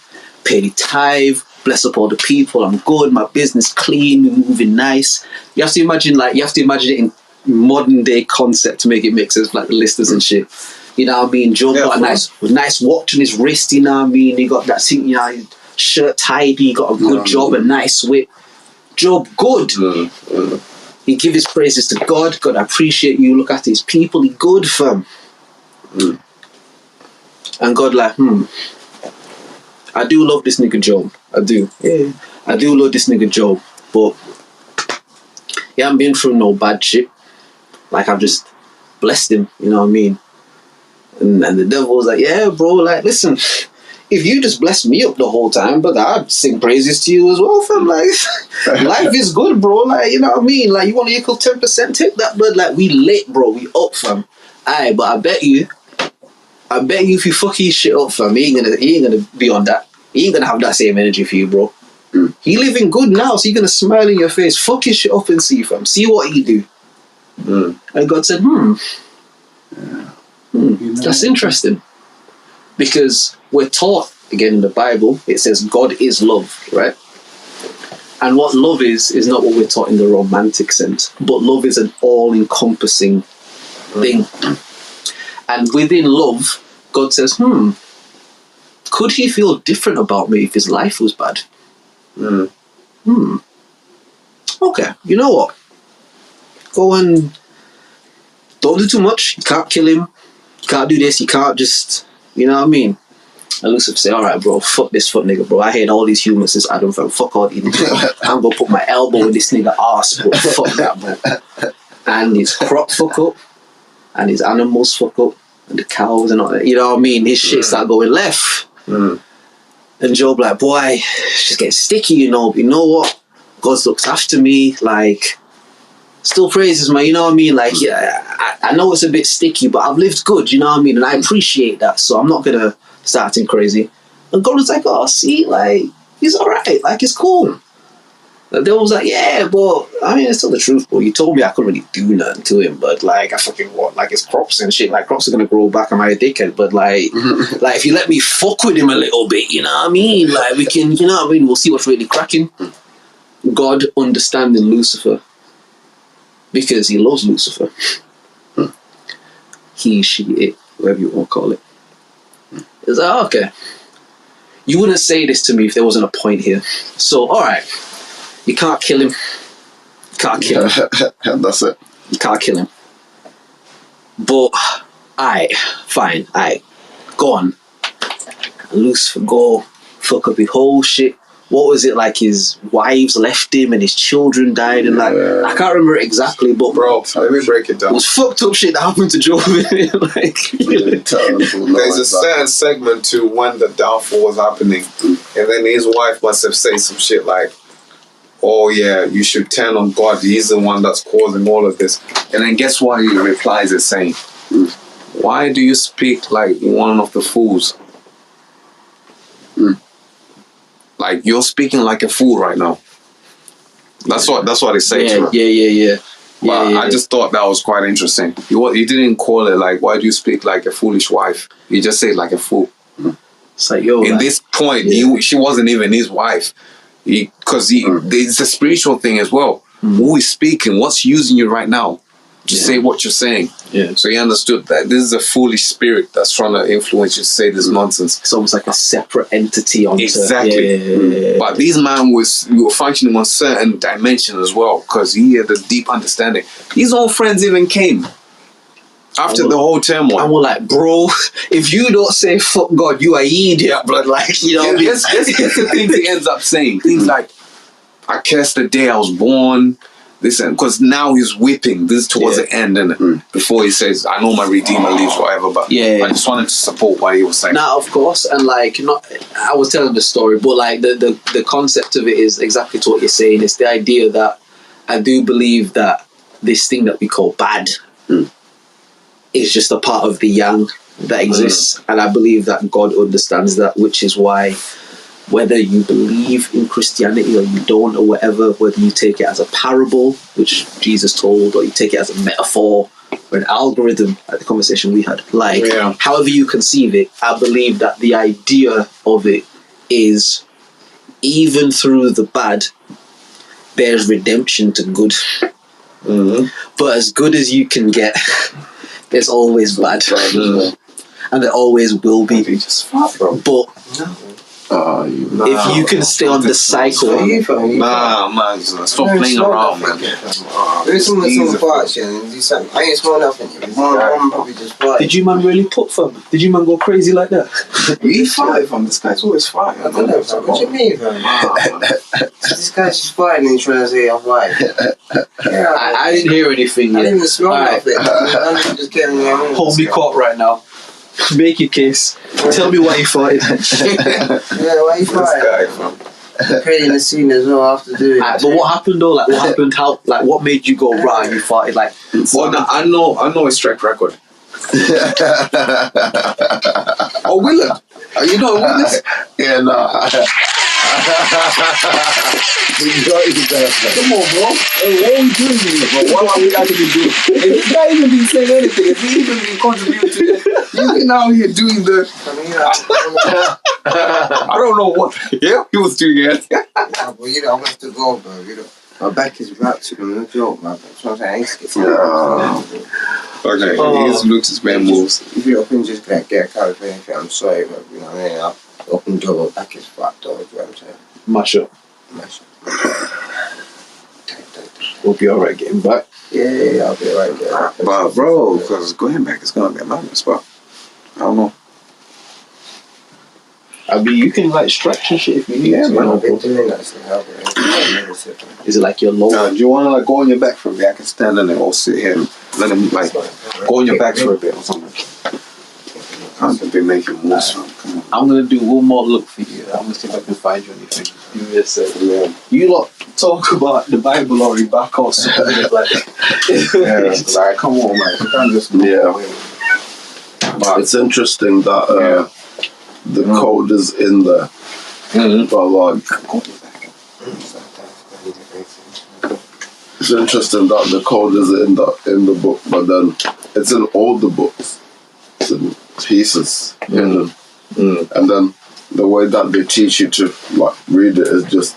S3: paid his tithe, bless up all the people, I'm good, my business clean, we're moving nice. You have to imagine it in modern day concept to make it make sense, the listers and shit. You know what I mean? Job got a nice watch on his wrist, you know what I mean? He got that thing, his shirt tidy, got a good job, a nice whip. Job, good. He give his praises to God. God, I appreciate you. Look after his people. He good, fam. And God I do love this nigga Job. I do. Yeah. I do love this nigga Job. But he hasn't been through no bad shit. I've just blessed him. You know what I mean? And the devil was like, yeah, bro, listen, if you just bless me up the whole time, but I'd sing praises to you as well, fam. Life is good, bro. You know what I mean? You want to equal 10%, take that, blood. We lit, bro. We up, fam. Aye, but I bet you if you fuck his shit up, fam, he ain't gonna be on that. He ain't gonna have that same energy for you, bro. He living good now, so he gonna smile in your face, fuck his shit up and see, fam. See what he do. And God said, that's interesting. Because we're taught, again in the Bible, it says God is love, right? And what love is not what we're taught in the romantic sense, but love is an all-encompassing thing. And within love, God says, could he feel different about me if his life was bad? Okay, you know what? Go and don't do too much. You can't kill him. You can't do this. You can't just, you know what I mean? And Lucifer say, alright, bro, fuck this fuck nigga, bro. I hate all these humans since Adam fell. Fuck all these niggas. I'm gonna put my elbow in this nigga ass, bro. Fuck that, bro. And his crop fuck up, and his animals fuck up, and the cows and all that. You know what I mean? His shit start going left. And Job like, boy, it's just getting sticky, you know. But you know what? God looks after me, like, still praises, man, you know what I mean? Like, yeah, I know it's a bit sticky, but I've lived good, you know what I mean? And I appreciate that, so I'm not gonna start acting crazy. And God was like, oh, see, like, he's alright, like, it's cool. The devil was like, yeah, but, I mean, it's still the truth, bro. You told me I couldn't really do nothing to him, but, like, I fucking what? Like, his crops and shit, like, crops are gonna grow back. Am I a dickhead? But, like, like, if you let me fuck with him a little bit, you know what I mean? Like, we can, you know what I mean? We'll see what's really cracking. God understanding Lucifer, because he loves Lucifer. He, she, it, whatever you want to call it. It's like, okay. You wouldn't say this to me if there wasn't a point here. So, alright. You can't kill him. You can't kill him.
S4: That's it.
S3: You can't kill him. But, fine, go on. Lucifer, go fuck up his whole shit. What was it, like his wives left him and his children died and like, I can't remember it exactly, but
S2: Bro, let me break it down.
S3: it was fucked up shit that happened to Job. Like,
S2: There's a certain segment to when the downfall was happening, and then his wife must have said some shit like, oh yeah, you should turn on God, he's the one that's causing all of this. And then guess what he replies is saying, why do you speak like one of the fools? Like, you're speaking like a fool right now. That's what they say to her.
S3: Yeah.
S2: But I just thought that was quite interesting. You didn't call it like, why do you speak like a foolish wife? You just say like a fool.
S3: It's like, yo,
S2: In this point, she wasn't even his wife. Because it's a spiritual thing as well. Who is speaking? What's using you right now? Just say what you're saying.
S3: Yeah.
S2: So he understood that this is a foolish spirit that's trying to influence you to say this nonsense.
S3: It's almost like a separate entity onto
S2: Exactly.
S3: Yeah.
S2: But this man were functioning on certain dimension as well, because he had a deep understanding. His own friends even came after the whole turmoil.
S3: And we're like, bro, if you don't say fuck God, you are idiot, blood. Like, you know,
S2: Guess the things he ends up saying. Things like, I cursed the day I was born. Listen, because now he's whipping. This is towards the end, and before he says, "I know my Redeemer lives," whatever. But I just wanted to support what he was saying.
S3: Now, of course, and like, I was telling the story, but like the concept of it is exactly to what you're saying. It's the idea that I do believe that this thing that we call bad is just a part of the yang that exists, and I believe that God understands that, which is why, whether you believe in Christianity or you don't or whatever, whether you take it as a parable, which Jesus told, or you take it as a metaphor or an algorithm, like the conversation we had, like, however you conceive it, I believe that the idea of it is, even through the bad, there's redemption to good. But as good as you can get, there's always bad. And there always will be. But if you can stay on the cycle,
S2: man, stop playing around, man.
S5: There's some parts, yeah, and do something. I ain't small nothing. Mom probably just bought.
S3: did you man really put fam? Did you man go crazy like that?
S6: He's five, fam. This guy's always five.
S5: I don't know, fam. What do you mean, fam? This guy's just fighting and he's trying to say I'm white. Yeah,
S3: I didn't hear anything
S5: I
S3: yet.
S5: didn't even smell nothing. I'm just getting
S3: Hold me caught right now. Make your case. Tell me why you farted.
S5: Yeah, why you fighting? Creating a scene as well after doing it.
S3: But what happened though? Like, what happened? How? Like, what made you go right? You farted like.
S2: Well, no, I know his track record. Oh, Willard, are you not with this?
S4: Yeah, no.
S2: Come on, bro. Hey, what are we doing here, bro? What are we actually doing? If this guy even been saying anything, if he even been contributing to this, you been out here doing the. I don't know what the hell he was doing it.
S5: Well, you know, I'm gonna have to go, bro. You know, my back is wrapped, you know, no joke, man. That's what I'm saying. I ain't skipping.
S2: Okay, he's looked his man moves.
S5: If you up and just get carried for anything, I'm sorry, but you know what I mean? I'll open double back is fucked up, you know what I'm saying?
S3: Mash up. We'll be alright getting back.
S5: Yeah, I'll be right there.
S2: But bro, because going back is gonna be a madness, but I don't know.
S3: I mean, you can like stretch and shit if you need to.
S5: Man,
S3: Man,
S5: I've been doing that since I
S3: is it like your low?
S2: Do you wanna like go on your back for a bit? I can stand on it or sit here and let him like go on your back for a bit or something. I've been making moves. Come on.
S3: I'm gonna do one more look for you. I'm gonna see if I can find you anything. Give me a second. You lot talk about the Bible or your back or something like
S2: Yeah, like come on, man. You can't just
S4: But it's interesting that the code is in there. But like, it's interesting that the code is in the book, but then it's in all the books. It's in pieces hidden. And then the way that they teach you to like read it is just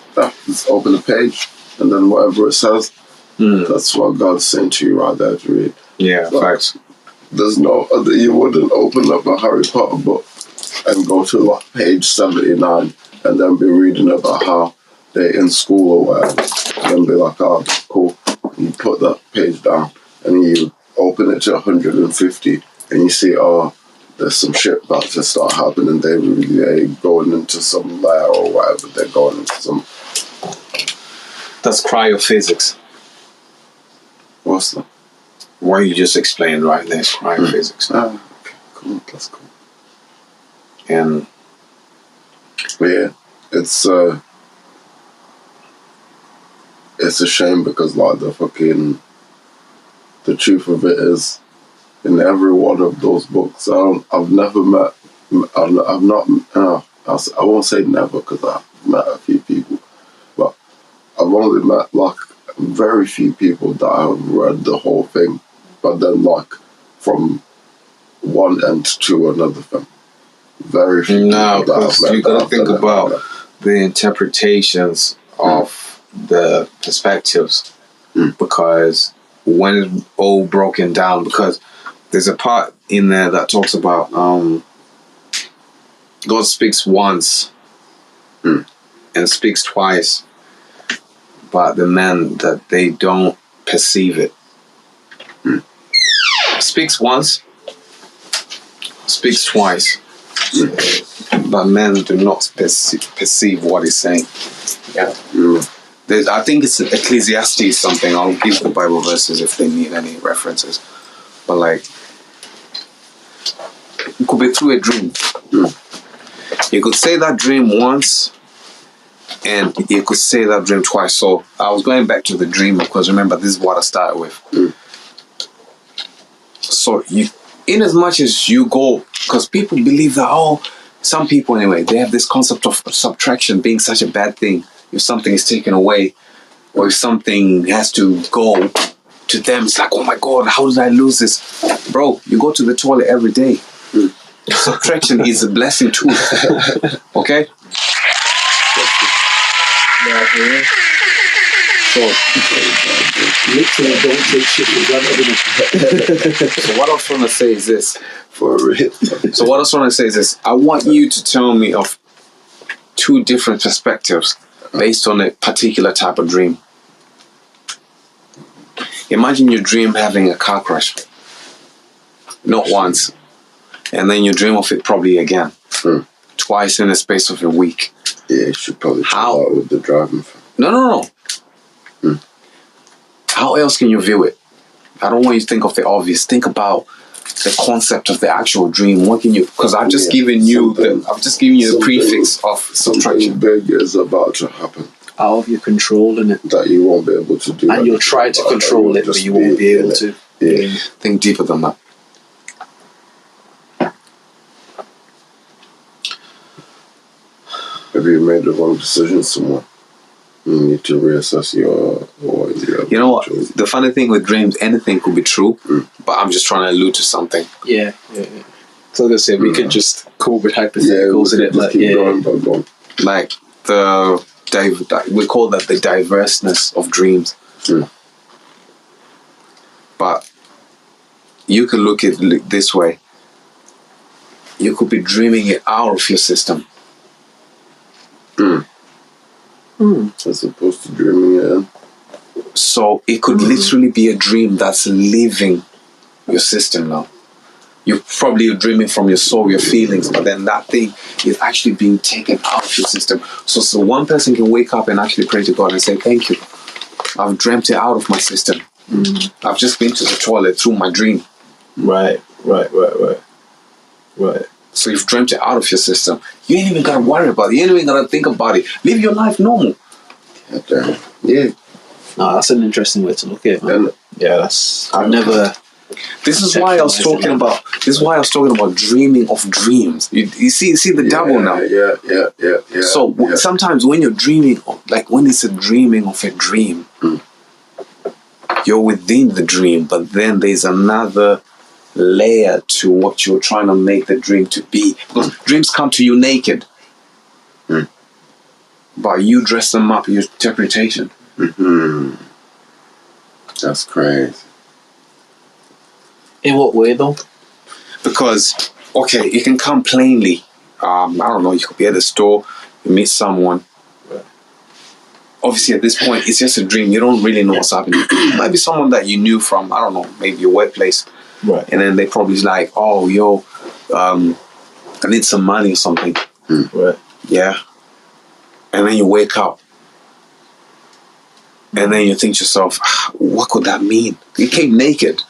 S4: open a page and then whatever it says, that's what God's saying to you right there to read.
S2: Yeah,
S4: Like,
S2: facts.
S4: there's no other, you wouldn't open up a Harry Potter book and go to like page 79 and then be reading about how they're in school or whatever, and then be like, oh, cool. You put that page down and you open it to 150 and you see, oh, there's some shit about to start happening. They're going into some lair or whatever. They're going into some.
S2: That's cryophysics.
S4: What's that?
S2: What you just explained right there is cryophysics.
S4: Ah, okay, cool. That's cool.
S2: And
S4: yeah, it's a shame because like the truth of it is, in every one of those books, I've never met, I won't say never because I've met a few people, but I've only met like very few people that have read the whole thing, but then like from one end to another thing. Very few
S2: no,
S4: people that
S2: because
S4: I've met
S2: you gotta
S4: that
S2: think
S4: have
S2: about
S4: done
S2: the interpretations of the perspectives, because when it's all broken down, because there's a part in there that talks about God speaks once and speaks twice, but the men that they don't perceive it. Speaks once, speaks twice, but men do not perceive what he's saying.
S5: Yeah.
S2: I think it's Ecclesiastes something. I'll give the Bible verses if they need any references. But like, it could be through a dream. You could say that dream once, and you could say that dream twice. So I was going back to the dream because remember, this is what I started with. So you, in as much as you go, because people believe that, some people anyway, they have this concept of subtraction being such a bad thing. If something is taken away, or if something has to go, to them it's like, oh my God, how did I lose this? Bro, you go to the toilet every day. Subtraction is a blessing too. Okay? So
S3: Literally, don't take shit for granted.
S2: So what I was trying to say is this.
S4: For real.
S2: So what I was trying to say is this. I want you to tell me of two different perspectives based on a particular type of dream. Imagine your dream having a car crash. Not once. And then you dream of it probably again. Twice in the space of a week.
S4: Yeah, you should probably
S2: How?
S4: out with the driving.
S2: No. How else can you view it? I don't want you to think of the obvious. Think about the concept of the actual dream. What can you? Because I've just given you the prefix of subtraction.
S4: Something big is about to happen
S3: Out of your control, innit?
S4: that you won't be able to do.
S3: And you'll try to control it, but you won't be able to.
S4: Yeah.
S2: Think deeper than that.
S4: Maybe you made the wrong decision somewhere. You need to reassess your
S2: You know what? The funny thing with dreams, anything could be true, but I'm just trying to allude to something.
S3: Yeah. So like I said, we could just come up with hypotheticals in it, like
S4: going.
S2: Like we call that the diverseness of dreams. But you could look at it this way. You could be dreaming it out of your system.
S4: As opposed to dreaming it in.
S2: So it could literally be a dream that's leaving your system now. You're probably dreaming from your soul, your feelings, but then that thing is actually being taken out of your system. So one person can wake up and actually pray to God and say, thank you. I've dreamt it out of my system. I've just been to the toilet through my dream.
S3: Right.
S2: So you've dreamt it out of your system. You ain't even gotta worry about it. You ain't even gotta think about it. Live your life normal.
S4: Okay. Yeah.
S3: No, that's an interesting way to look at it, man. Yeah, that's... I've never...
S2: This is why I was talking about. This is why I was talking about dreaming of dreams. You see the double now.
S4: Yeah.
S2: So sometimes when you're dreaming, like when it's a dreaming of a dream, you're within the dream, but then there's another layer to what you're trying to make the dream to be. Because dreams come to you naked, but you dress them up. Your interpretation.
S4: That's crazy.
S3: In what way, though?
S2: Because, okay, it can come plainly. I don't know, you could be at the store, you meet someone. Obviously, at this point, it's just a dream. You don't really know what's happening. It might be someone that you knew from, I don't know, maybe your workplace.
S3: Right.
S2: And then they probably like, oh, yo, I need some money or something.
S3: Right.
S2: Yeah. And then you wake up. And then you think to yourself, what could that mean? You came naked.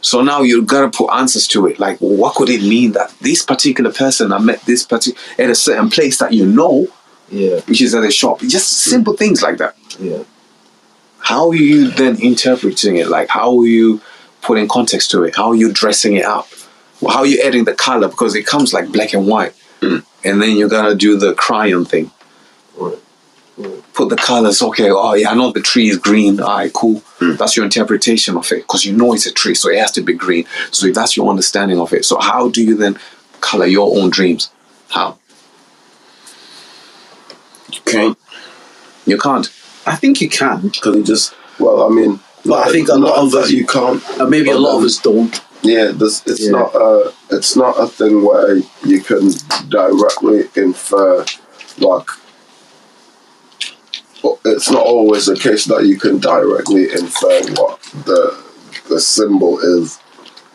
S2: So now you've got to put answers to it. Like, what could it mean that this particular person I met this at a certain place that you know, which is at a shop? Just simple things like that.
S3: Yeah.
S2: How are you then interpreting it? Like, how are you putting context to it? How are you dressing it up? How are you adding the color? Because it comes like black and white. And then you're going to do the crayon thing.
S3: Right.
S2: Put the colors, okay, oh yeah, I know the tree is green, alright, cool. That's your interpretation of it, because you know it's a tree, so it has to be green. So that's your understanding of it. So how do you then color your own dreams? How?
S4: You can't.
S2: You can't.
S3: I think you can.
S4: Because you just, well, I mean,
S3: But I think a lot of us,
S4: you can't.
S3: Maybe a lot of us don't.
S4: Yeah, it's not a thing where you can directly infer, like, it's not always a case that you can directly infer what the symbol is.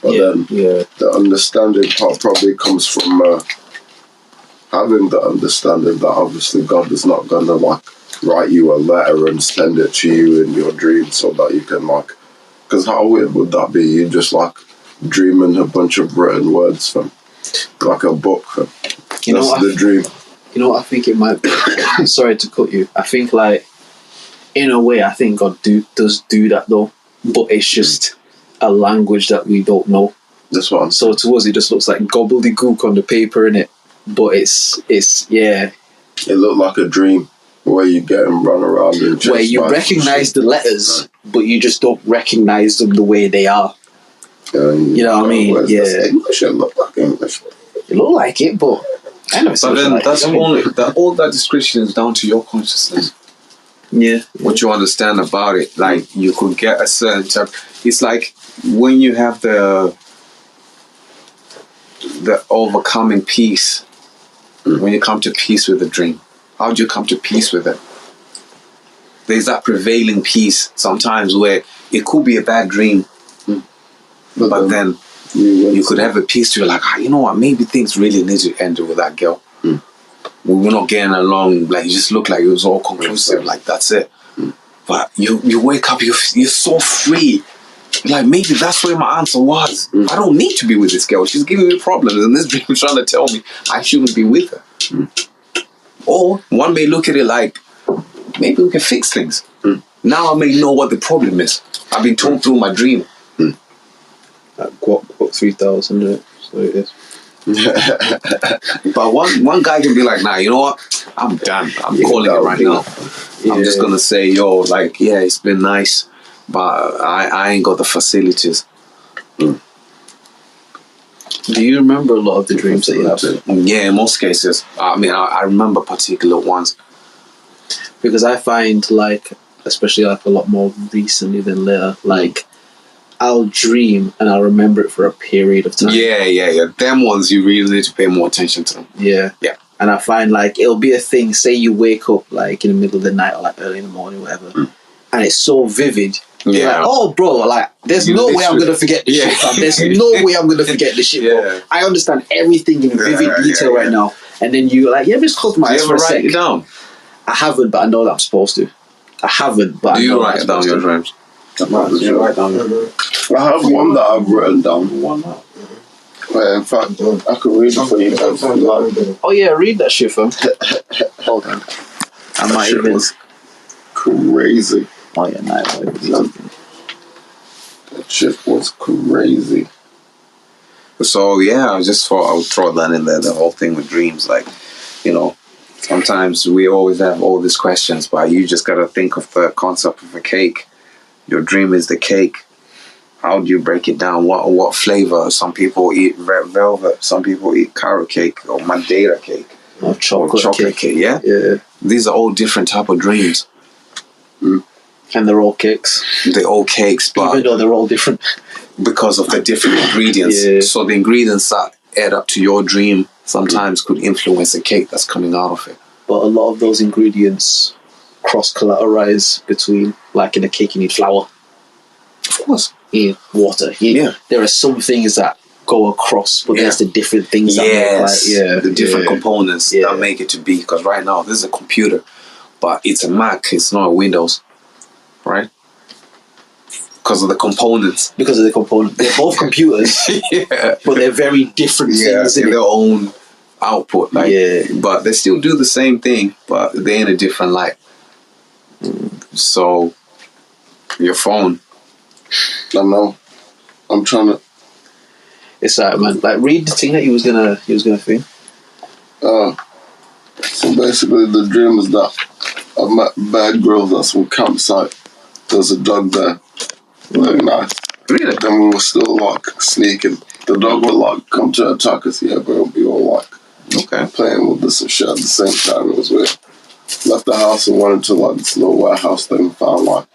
S4: But then the understanding part probably comes from having the understanding that obviously God is not going to like write you a letter and send it to you in your dream so that you can like, because how weird would that be? You just like dreaming a bunch of written words from like a book.
S3: You know
S4: That's the dream.
S3: You know what I think it might be? Sorry to cut you. I think, like, in a way, I think God does do that, though. But it's just a language that we don't know.
S4: That's what I'm
S3: So to us, it just looks like gobbledygook on the paper, innit? But it's yeah.
S4: It looked like a dream where you get and run around and
S3: Where you recognise the letters, but you just don't recognise them the way they are. You know what I mean?
S4: English. It looked like English.
S3: It looked like it, but...
S2: But then that's only all that description is down to your consciousness.
S3: Yeah.
S2: What you understand about it. Like, you could get a certain type. It's like when you have the overcoming peace. When you come to peace with the dream. How do you come to peace with it? There's that prevailing peace sometimes where it could be a bad dream. But then you could have a peace to you, like, you know what, maybe things really need to end with that girl. We're not getting along, like, you just look like it was all conclusive, like, that's it. But you wake up, you're so free. Like, maybe that's where my answer was. I don't need to be with this girl. She's giving me problems, and this dream is trying to tell me I shouldn't be with her. Or one may look at it like, maybe we can fix things. Now I may know what the problem is. I've been told through my dream.
S3: What 3,000, so it is.
S2: But one guy can be like, nah, you know what? I'm done. I'm calling it right now. I'm just gonna say, yo, like, yeah, it's been nice, but I ain't got the facilities.
S3: Do you remember a lot of the dreams that you have?
S2: Yeah, in most cases. I mean, I remember particular ones.
S3: Because I find, like, especially like a lot more recently than later, like, I'll dream and I'll remember it for a period of time.
S2: Yeah. Them ones you really need to pay more attention to them.
S3: Yeah. And I find like it'll be a thing. Say you wake up like in the middle of the night or like early in the morning, whatever, and it's so vivid. You're
S2: Yeah.
S3: like, oh, bro, like there's no way I'm gonna forget this shit. Fam. There's no way I'm gonna forget this shit, bro. I understand everything in vivid detail right now. And then you're like, just close my eyes for a sec.
S2: Write it down?
S3: I haven't, but I know that I'm supposed to. I haven't, but
S2: do you write down your dreams?
S4: Write down. I have one that I've written down. One now. In fact, I could read it for you guys.
S3: Oh yeah, read that shit, fam. Hold on. I might even.
S4: Was crazy.
S3: Oh yeah, night.
S4: That shit was crazy.
S2: So yeah, I just thought I would throw that in there. The whole thing with dreams, like, sometimes we always have all these questions, but you just gotta think of the concept of a cake. Your dream is the cake. How do you break it down? What flavor? Some people eat red velvet. Some people eat carrot cake or Madeira cake
S3: or chocolate cake.
S2: Yeah. These are all different type of dreams.
S3: And they're all cakes.
S2: They're all cakes, but
S3: even though they're all different
S2: because of the different ingredients. So the ingredients that add up to your dream sometimes could influence the cake that's coming out of it.
S3: But a lot of those ingredients cross-collateralize between, like in a cake, you need flour.
S2: Of course.
S3: You need water. There are some things that go across, but there's the different things that make
S2: the different components that make it to be. Because right now, this is a computer, but it's a Mac. It's not a Windows, right? Because of the components. They're
S3: both computers, but they're very different things
S2: in their own output. But they still do the same thing, but they're in a different light. So, your phone.
S4: I know. I'm trying to.
S3: It's like, man, like read the thing that he was gonna think.
S4: So basically, the dream is that I met bad girls at some campsite. There's a dog there. Very nice.
S2: Really?
S4: Then we were still like sneaking. The dog would like come to attack us, but it would be all like playing with us and shit at the same time. It was weird. Left the house and went into like this little warehouse thing and found like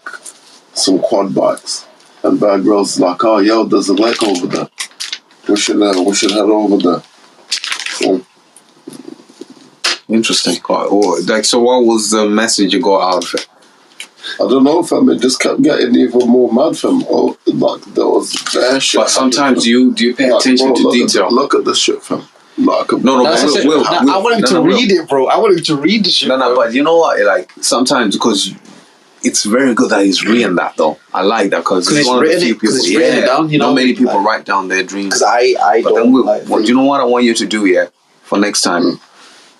S4: some quad bikes. And bad girls like, oh yo, there's a lake over there. We should head over there. So,
S2: interesting. So what was the message you got out of it?
S4: I don't know, fam. It just kept getting even more mad, fam. Oh, like there was bad shit.
S2: But sometimes do you pay attention to detail?
S4: Look at this shit, fam. Like,
S2: I
S3: want him to read it, bro. I want him to read the shit.
S2: No, but you know what? Like sometimes because it's very good that he's reading that though. I like that because it's one of the few people. Not many people write down their dreams.
S3: Because I don't.
S2: Do you know what I want you to do? For next time,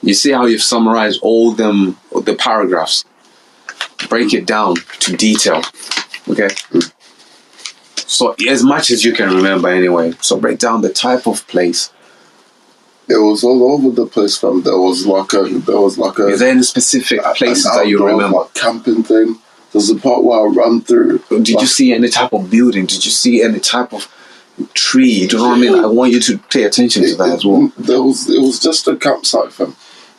S2: you see how you've summarized all the paragraphs. Break it down to detail. Okay. So as much as you can remember, anyway. So break down the type of place.
S4: It was all over the place, fam. There was like a.
S2: Is there any specific places that you remember?
S4: Like camping thing. There's a part where I ran through.
S2: Did you see any type of building? Did you see any type of tree? Do you know what I mean? I want you to pay attention to that as well.
S4: It was just a campsite, fam.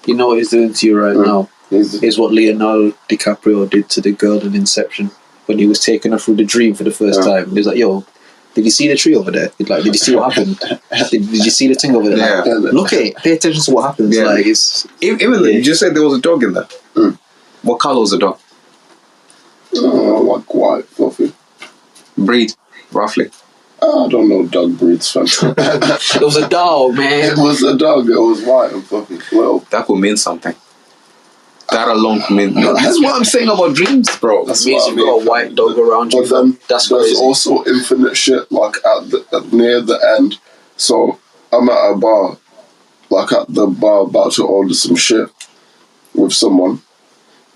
S3: You know what he's doing to you right now? Is what Leonardo DiCaprio did to the girl in Inception when he was taking her through the dream for the first time. He was like, yo, did you see the tree over there? He's like, did you see what happened? did you see the thing over there?
S2: Yeah.
S3: Like, look at it. Pay attention to what happens.
S2: Yeah.
S3: Like, it's
S2: even you just said there was a dog in there. What colour was the dog?
S4: Like white, fluffy.
S2: Breed, roughly.
S4: I don't know dog breeds, fam.
S3: It was a dog, man.
S4: It was a dog. It was white and fluffy. Well,
S2: that could mean something. That alone could mean. That's what I'm saying about dreams, bro.
S3: That means you've got a white dog around you.
S4: But then
S3: that's
S4: there's
S3: crazy.
S4: also infinite shit like near the end. So I'm at a bar, like at the bar, about to order some shit with someone.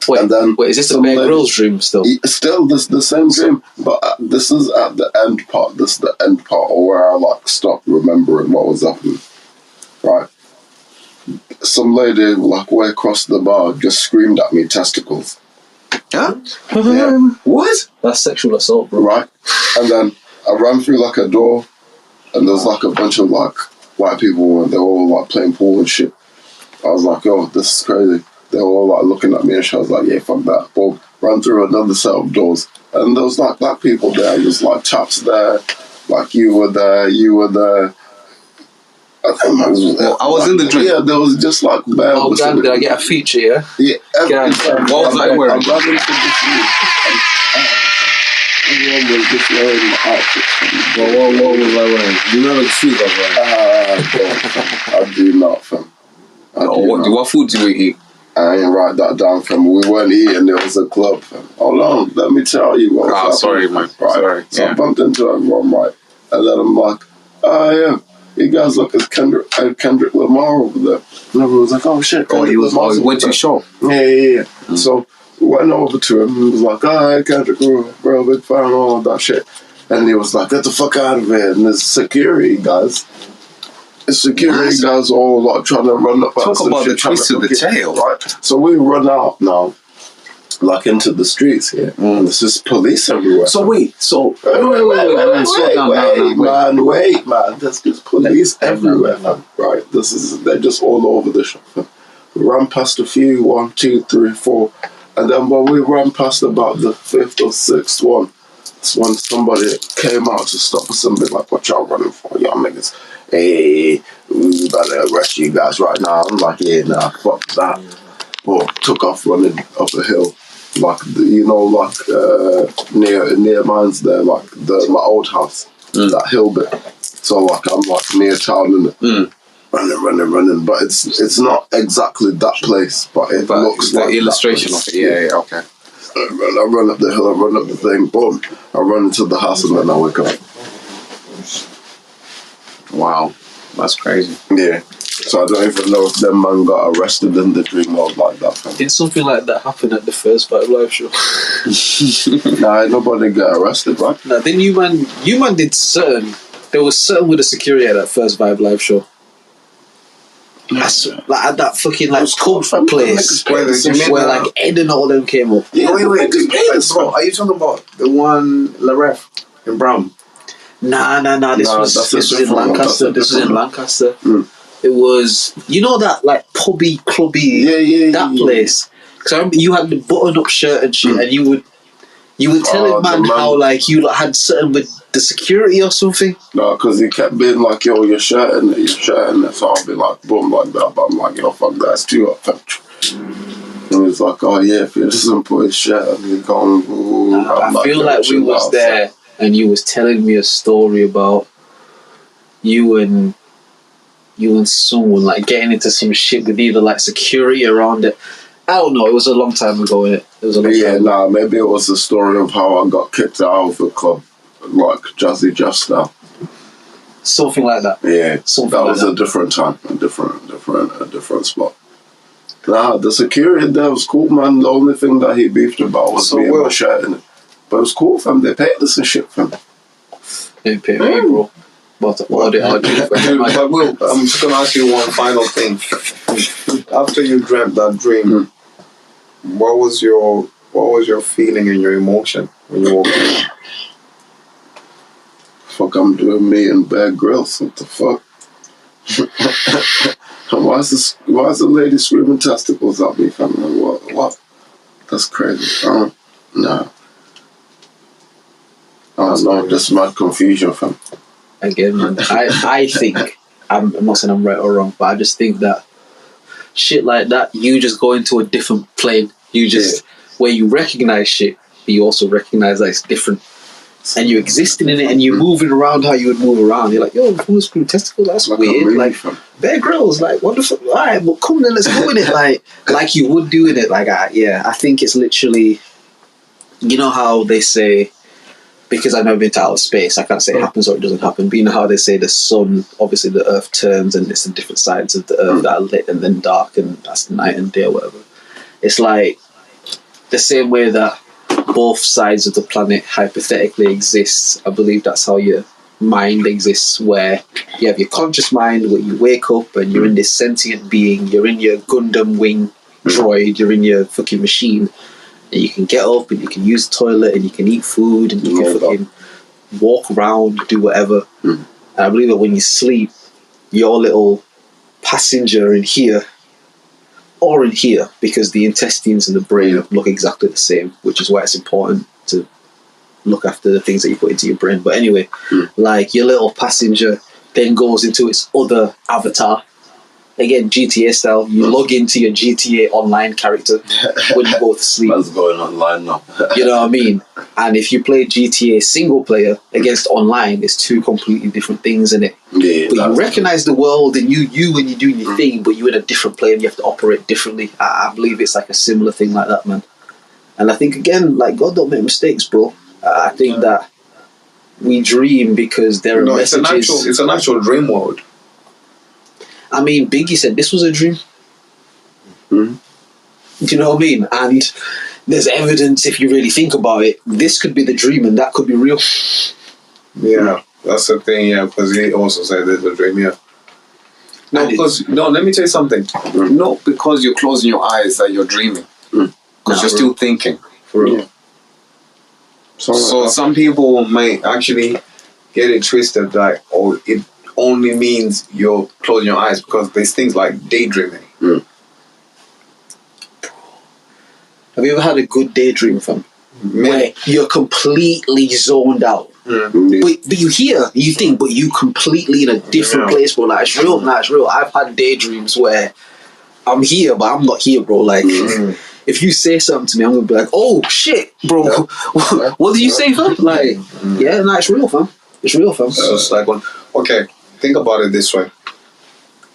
S3: Wait, is this a Bear Grylls dream still?
S4: Still, this the same dream, but this is at the end part. This is the end part, or where I like stopped remembering what was happening. Right. Some lady, like way across the bar, just screamed at me, testicles.
S2: Huh?
S4: Yeah.
S2: What?
S3: That's sexual assault, bro.
S4: Right. And then I ran through like a door, and there was like a bunch of like white people, and they were all like playing pool and shit. I was like, oh, this is crazy. They were all like looking at me, and she was like, yeah, fuck that. Boom. ran through another set of doors, and there was like black people there, and there's like chaps there, like you were there.
S2: I was in the drink.
S4: Yeah, there was just like bare.
S3: Oh, God, did I get a feature, yeah?
S4: Yeah,
S2: What was I wearing?
S4: I ran into this room, and everyone was just wearing the outfits.
S2: What was I wearing? Do you remember the shoes I was wearing?
S4: I do not, fam.
S2: What food do we eat?
S4: I ain't write that down, fam. We weren't eating, it was a club, fam. Hold on, let me tell you what was happening.
S2: Sorry, man.
S4: Right.
S2: Sorry.
S4: So I bumped into everyone, right? And then I'm like, yeah, you guys look at Kendrick Lamar over there. And everyone was like, oh shit,
S2: He went to the show.
S4: Yeah. So we went over to him and he was like, hey, Kendrick, bro, big fan, all that shit. And he was like, get the fuck out of here. And there's security guys. Guys all like trying to run up.
S2: Talk about the twist of the tail.
S4: Right. So we run out now, like into the streets here. And there's just police everywhere.
S2: So wait.
S4: Wait, man. There's just police everywhere, man. Right. They're just all over the shop. We ran past a few, 1, 2, 3, 4, and then when we ran past about the 5th or 6th one, that's when somebody came out to stop us and be like, "What y'all running for, y'all niggas? Hey, we better arrest you guys right now." I'm like, yeah, nah, fuck that. But took off running up a hill, like near mine's there, like my old house, that hill bit. So like I'm like near town and running, but it's not exactly that place, but it looks
S2: the
S4: like
S2: illustration of it. Yeah, okay.
S4: I run up the hill, I run up the thing, boom, I run into the house and then I wake up.
S2: Wow, that's crazy.
S4: Yeah. So I don't even know if them man got arrested in the dream world like that.
S3: Did something like that happen at the first Vibe Live show?
S4: Nah, nobody got arrested, right?
S3: Nah, then you man did certain. There was certain with the security at that first Vibe Live show. Like at that fucking like pub place where like Ed and all them came up.
S6: Yeah, wait, bro, are you talking about the one Laref in Brown?
S3: Nah. This was in Lancaster. This was in Lancaster. It was, you know, that like pubby, clubby, that place. Because I remember you had the button-up shirt and shit, and you would tell man how like you like, had certain with the security or something.
S4: No, because he kept being like, yo, you're shirting it. So I'll be like, boom, like that. But I'm like, yo, fuck, that's too up. And he's like, oh yeah, if he doesn't put his shirt on, he's going.
S3: I feel like we was there, and you was telling me a story about you and someone like getting into some shit with either like security around it. I don't know. It was a long time ago.
S4: Maybe it was the story of how I got kicked out of the club, like Jazzy Just Now.
S3: Something like that.
S4: Yeah, that was a different time, a different spot. Nah, the security there was cool, man. The only thing that he beefed about was me and my shirt in it. But it was cool, fam. They paid us and shit, fam.
S3: They paid me, bro. But what did I do?
S6: But Will, I'm just gonna ask you one final thing. After you dreamt that dream, what was your feeling and your emotion when you woke up?
S4: Fuck, I'm doing me and Bear Grylls. What the fuck? Why is the lady screaming testicles at me, fam? What? That's crazy. Nah. I don't know, just mad confusion, fam.
S3: Again, man, I think, I'm not saying I'm right or wrong, but I just think that shit like that, you just go into a different plane. You just, where you recognize shit, but you also recognize that it's different. And you're existing in it, and you're moving around how you would move around. You're like, yo, who's screwing testicles? That's like weird. Like, Bear Grylls, like, what the fuck? All right, well, come then, let's go with it. Like you would do in it. Like, I think it's literally, you know how they say, because I've never been to outer space, I can't say it happens or it doesn't happen. But you know how they say the sun, obviously the earth turns and it's the different sides of the earth that are lit and then dark, and that's night and day or whatever. It's like the same way that both sides of the planet hypothetically exists. I believe that's how your mind exists, where you have your conscious mind where you wake up and you're in this sentient being, you're in your Gundam wing droid, you're in your fucking machine. And you can get up and you can use the toilet and you can eat food and you can fucking walk around, do whatever. And I believe that when you sleep, your little passenger in here or in here, because the intestines and the brain look exactly the same, which is why it's important to look after the things that you put into your brain. But anyway, like your little passenger then goes into its other avatar. Again, GTA style, you log into your GTA online character when you go to sleep.
S4: That's going online now.
S3: You know what I mean? And if you play GTA single player against online, it's two completely different things in it.
S4: Yeah,
S3: but you recognize the world and you when you're doing your thing, but you're in a different plane, you have to operate differently. I believe it's like a similar thing like that, man. And I think, again, like, God don't make mistakes, bro. I think that we dream because there are messages.
S6: It's an actual dream world.
S3: I mean, Biggie said this was a dream. Do you know what I mean? And there's evidence, if you really think about it, this could be the dream and that could be real.
S6: Yeah, that's the thing, yeah, because he also said there's a dream, yeah. No, let me tell you something. Not because you're closing your eyes that you're dreaming. Because you're still thinking.
S3: For real.
S6: Yeah. So some people may actually get it twisted, like, oh, it only means you're closing your eyes, because there's things like daydreaming.
S3: Have you ever had a good daydream, fam? Where you're completely zoned out. But you hear, you think, but you completely in a different place, bro. Like, it's real, nah, it's real. I've had daydreams where I'm here, but I'm not here, bro. Like, if you say something to me, I'm gonna be like, oh shit, bro. What did you say, fam? Like, yeah, nah, it's real, fam. It's real, fam.
S6: So it's like, okay, think about it this way.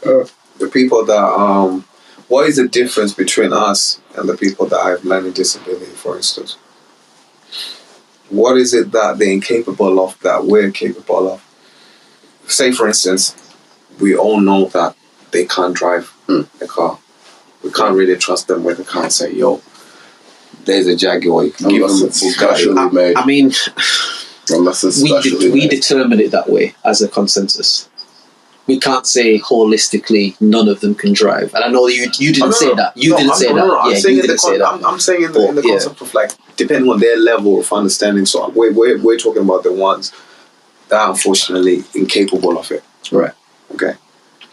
S6: The people that, what is the difference between us and the people that have learning disability, for instance? What is it that they're incapable of that we're capable of? Say, for instance, we all know that they can't drive a car. We can't really trust them with the car and say, yo, there's a Jaguar. You can give them a Bugatti.
S3: I mean,
S4: unless it's
S3: we determine it that way as a consensus. We can't say holistically none of them can drive. And I know you didn't say that. You didn't say that.
S6: I'm
S3: Yeah,
S6: saying
S3: you didn't say that.
S6: I'm saying in the concept of, like, depending on their level of understanding. So we're talking about the ones that are unfortunately incapable of it.
S3: Right.
S6: Okay.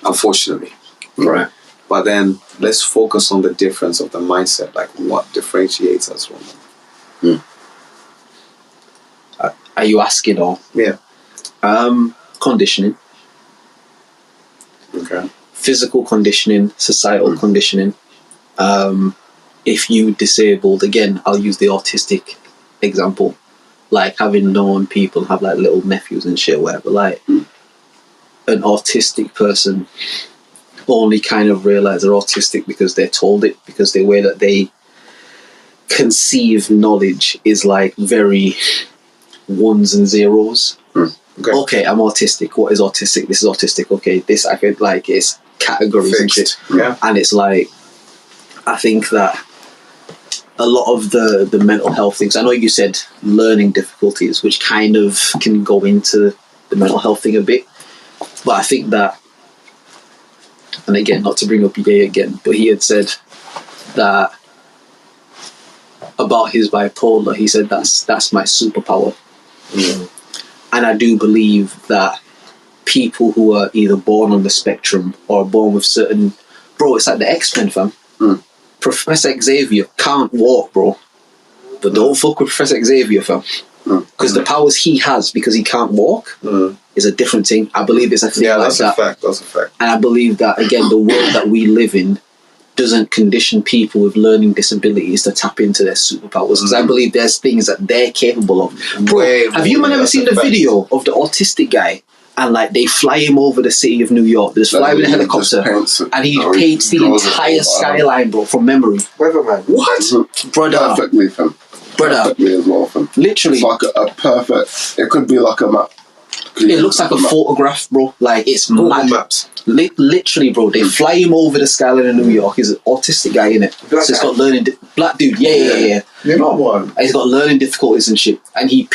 S6: Unfortunately.
S3: Right.
S6: But then let's focus on the difference of the mindset, like what differentiates us from them.
S3: Are you asking or?
S6: Yeah.
S3: Conditioning.
S6: Okay.
S3: Physical conditioning, societal conditioning. If you disabled, again, I'll use the autistic example. Like, having known people have like little nephews and shit, whatever. Like, an autistic person only kind of realize they're autistic because they're told it, because the way that they conceive knowledge is like very ones and zeros. Okay, I'm autistic. What is autistic? This is autistic. Okay, this I feel like it's categories and shit.
S6: Yeah.
S3: And it's like, I think that a lot of the mental health things, I know you said learning difficulties, which kind of can go into the mental health thing a bit, but I think that, and again, not to bring up Ye again, but he had said that about his bipolar, he said that's my superpower. And I do believe that people who are either born on the spectrum or born with certain... Bro, it's like the X-Men, fam. Professor Xavier can't walk, bro. But don't fuck with Professor Xavier, fam. Because the powers he has, because he can't walk, is a different thing. I believe it's a thing like that.
S6: That's a fact.
S3: And I believe that, again, the world that we live in doesn't condition people with learning disabilities to tap into their superpowers, because I believe there's things that they're capable of. Bro, have you ever seen the video of the autistic guy, and like they fly him over the city of New York, they just fly with a helicopter and he paints the entire skyline, bro, from memory.
S5: Weatherman.
S3: What? Brother.
S4: Perfectly, fam. Perfectly as well, fam.
S3: Literally.
S4: It's like a perfect... It could be like a map.
S3: It looks like a photograph, bro. Like, it's mad.
S6: Maps.
S3: Literally, bro. They fly him over the skyline of New York. He's an autistic guy, innit? So he's got learning... Black dude, yeah.
S6: You're not one.
S3: He's got learning difficulties and shit. And he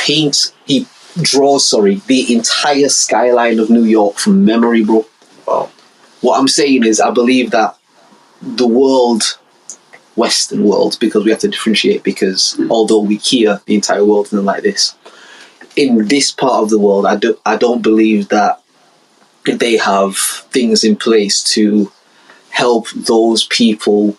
S3: draws, the entire skyline of New York from memory, bro.
S6: Wow.
S3: What I'm saying is, I believe that the world... Western world, because we have to differentiate, because although we hear the entire world isn't like this, in this part of the world, I don't believe that they have things in place to help those people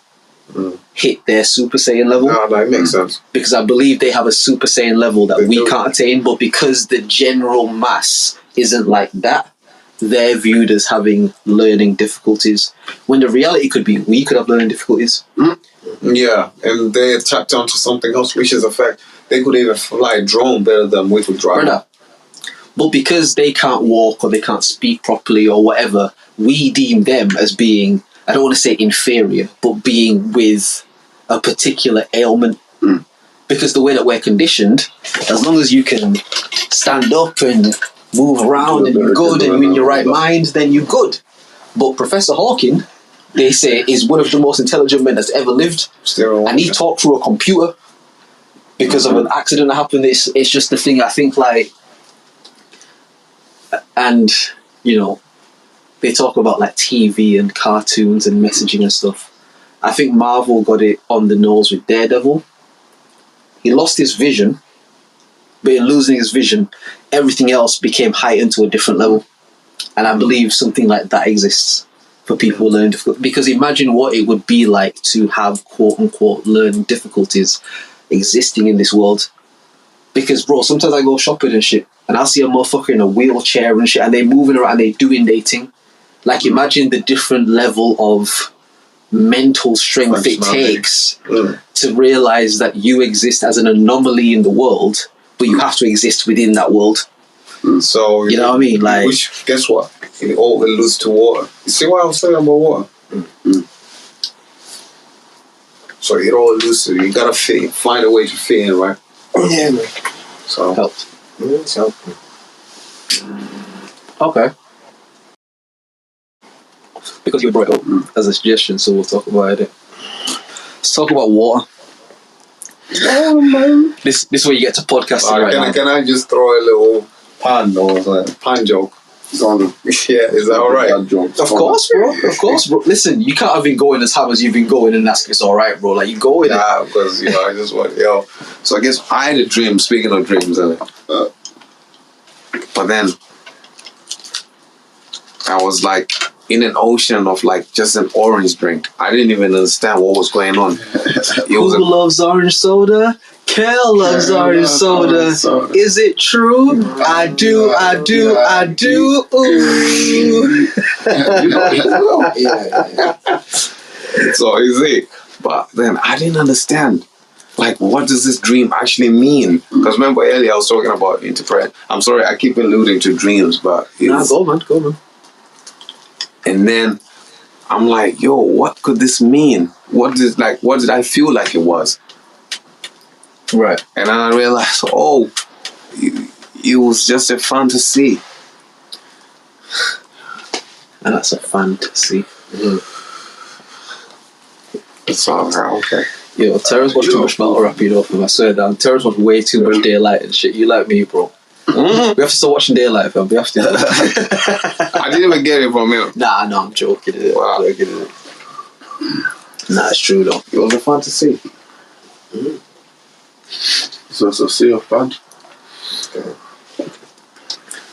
S3: hit their Super Saiyan level.
S6: No, it makes sense.
S3: Because I believe they have a Super Saiyan level that
S6: They
S3: we
S6: do.
S3: can't attain, but because the general mass isn't like that, they're viewed as having learning difficulties. When the reality could be, we could have learning difficulties.
S6: Yeah, and they tapped onto something else, which is a fact. They could even fly a drone better than we could drive.
S3: Brother. But because they can't walk or they can't speak properly or whatever, we deem them as being, I don't want to say inferior, but being with a particular ailment. Because the way that we're conditioned, as long as you can stand up and move around and you're good and you're in your right mind, then you're good. But Professor Hawking, they say, is one of the most intelligent men that's ever lived.
S6: Still,
S3: And he talked through a computer because of an accident that happened. It's just the thing, I think, like, and, you know, they talk about like TV and cartoons and messaging and stuff. I think Marvel got it on the nose with Daredevil. He lost his vision, but in losing his vision, everything else became heightened to a different level. And I believe something like that exists for people learning difficulties. Because imagine what it would be like to have quote-unquote learning difficulties existing in this world. Because, bro, sometimes I go shopping and shit, and I'll see a motherfucker in a wheelchair and shit, and they're moving around, they doing their thing. Like, imagine the different level of mental strength it takes to realise that you exist as an anomaly in the world, but you have to exist within that world.
S6: So
S3: You know what I mean? Like,
S6: which, guess what? It all alludes to water. You see what I was saying about water? So it all alludes to, you gotta find a way to fit in, right?
S5: Yeah, man.
S6: So
S3: helped.
S5: Yeah, it's helpful.
S3: Okay. Because you brought it up as a suggestion, so we'll talk about it. Let's talk about water.
S5: Oh, man.
S3: This is where you get to podcasting right now.
S6: can I just throw a little pan or something? Pan joke? Yeah, is that alright?
S3: Of course, bro. Of course, bro. Listen, you can't have been going as hard as you've been going and ask it's alright, bro. Like, you go with it.
S6: Nah, because, you know, I just want, So I guess I had a dream, speaking of dreams, but then I was like in an ocean of like just an orange drink. I didn't even understand what was going on.
S3: Who loves orange soda? Kel loves orange soda. Is it true? I do. Ooh.
S6: So you see, but then I didn't understand. Like, what does this dream actually mean? Because remember earlier I was talking about interpret. I'm sorry, I keep alluding to dreams, but
S3: Go man.
S6: And then I'm like, yo, what could this mean? What did I feel like it was?
S3: Right.
S6: And then I realized, it was just a fantasy.
S3: And that's a fantasy.
S6: So okay.
S3: Yo, Terence watched too much battle rap, you know, I swear down. Terence watched way too much Daylight and shit. You like me, bro. We have to start watching Daylight, fam. We have to.
S6: I didn't even get it from him.
S3: Nah, I'm joking.
S6: Wow.
S3: Nah, it's true though.
S6: It was a fantasy.
S4: So it's a sea of fun.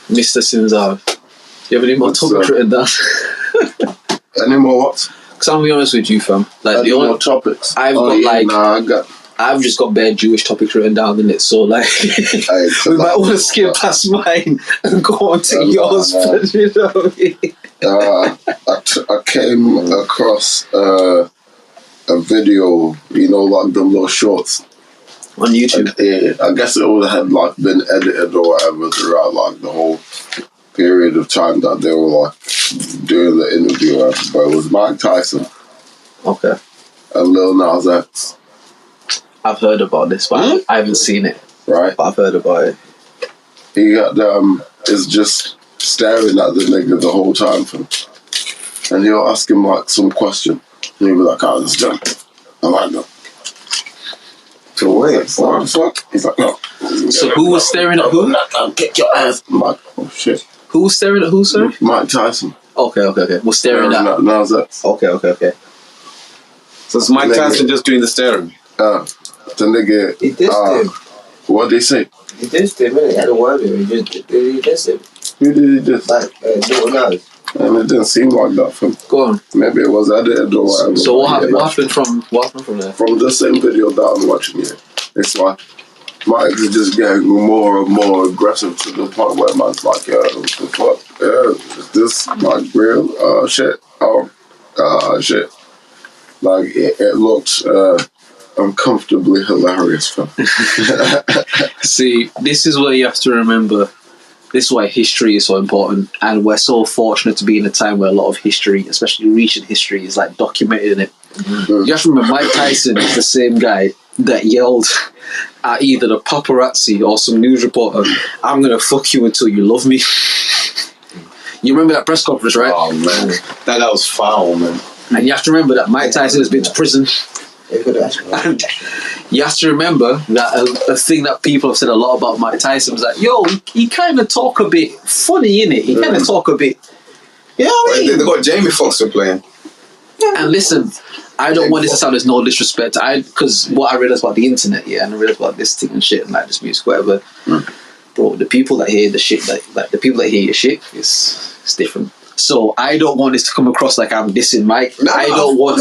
S3: Mr. Sinzar, do you have any more topics written down?
S4: Any more what?
S3: Because I'm gonna be honest with you, fam. Like
S4: Any
S3: the only
S4: more topics?
S3: I've just got bare Jewish topics written down in it, so like we might want to skip past mine and go on to yours. But you know what I mean?
S4: I came across a video, you know, like them little shorts
S3: on YouTube.
S4: I guess it would have like been edited or whatever throughout like the whole period of time that they were like doing the interview. But it was Mike Tyson.
S3: Okay.
S4: And Lil Nas X.
S3: I've heard about this, but I haven't seen it.
S4: Right.
S3: But I've heard about it.
S4: He is just staring at the nigga the whole time, and he'll ask him like some question, and he'll be like, "Oh, this done." I'm like, "No."
S6: To wait.
S4: What the fuck? He's like, "No."
S3: So who was staring at who?
S4: Get your ass. I'm like, oh shit.
S3: Who was staring at who, sir?
S4: Mike Tyson.
S3: Okay. Was staring at.
S4: Nas X.
S3: Okay.
S6: So it's Mike Tyson just doing the staring.
S4: The nigga.
S5: He dissed him.
S4: What did he say?
S5: He dissed him, innit? He had a word with him. He dissed him.
S4: Who did he diss?
S5: Like, Lil Nas.
S4: And it didn't seem like that from.
S3: Go on.
S4: Maybe it was edited or whatever.
S3: So what happened from there?
S4: From the same video that I'm watching here, it's like Mike is just getting more and more aggressive to the point where man's like, yo, what the fuck? Is this like real? Shit. Shit. Like, it looks uncomfortably hilarious, fam.
S3: See, this is where you have to remember. This is why history is so important, and we're so fortunate to be in a time where a lot of history, especially recent history, is like documented in it. You have to remember, Mike Tyson is the same guy that yelled at either the paparazzi or some news reporter, "I'm gonna fuck you until you love me." You remember that press conference, right?
S6: Oh man, that was foul, man.
S3: And you have to remember that Mike Tyson has been to prison. And you have to remember that a thing that people have said a lot about Mike Tyson was like, yo, he kind of talk a bit funny, innit? He kind of talk a bit, you know what I mean?
S6: They got Jamie Foxx playing.
S3: And listen, I don't want this to sound as no disrespect, because what I realised about the internet, and I realised about this thing and shit, and like this music, whatever, bro, the people that hear the shit, like the people that hear your shit, it's different. So I don't want this to come across like I'm dissing Mike. I don't want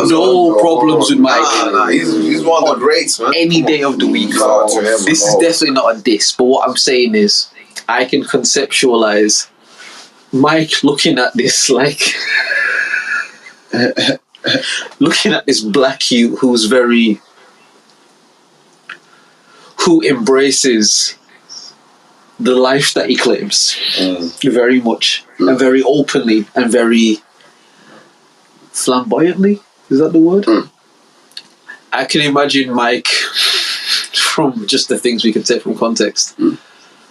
S3: no problems with Mike.
S6: Nah, he's one of the greats, man.
S3: Any day of the week. This is definitely not a diss, but what I'm saying is I can conceptualize Mike looking at this like looking at this black youth who embraces the life that he claims very much and very openly and very flamboyantly. Is that the word? I can imagine Mike, from just the things we can take from context,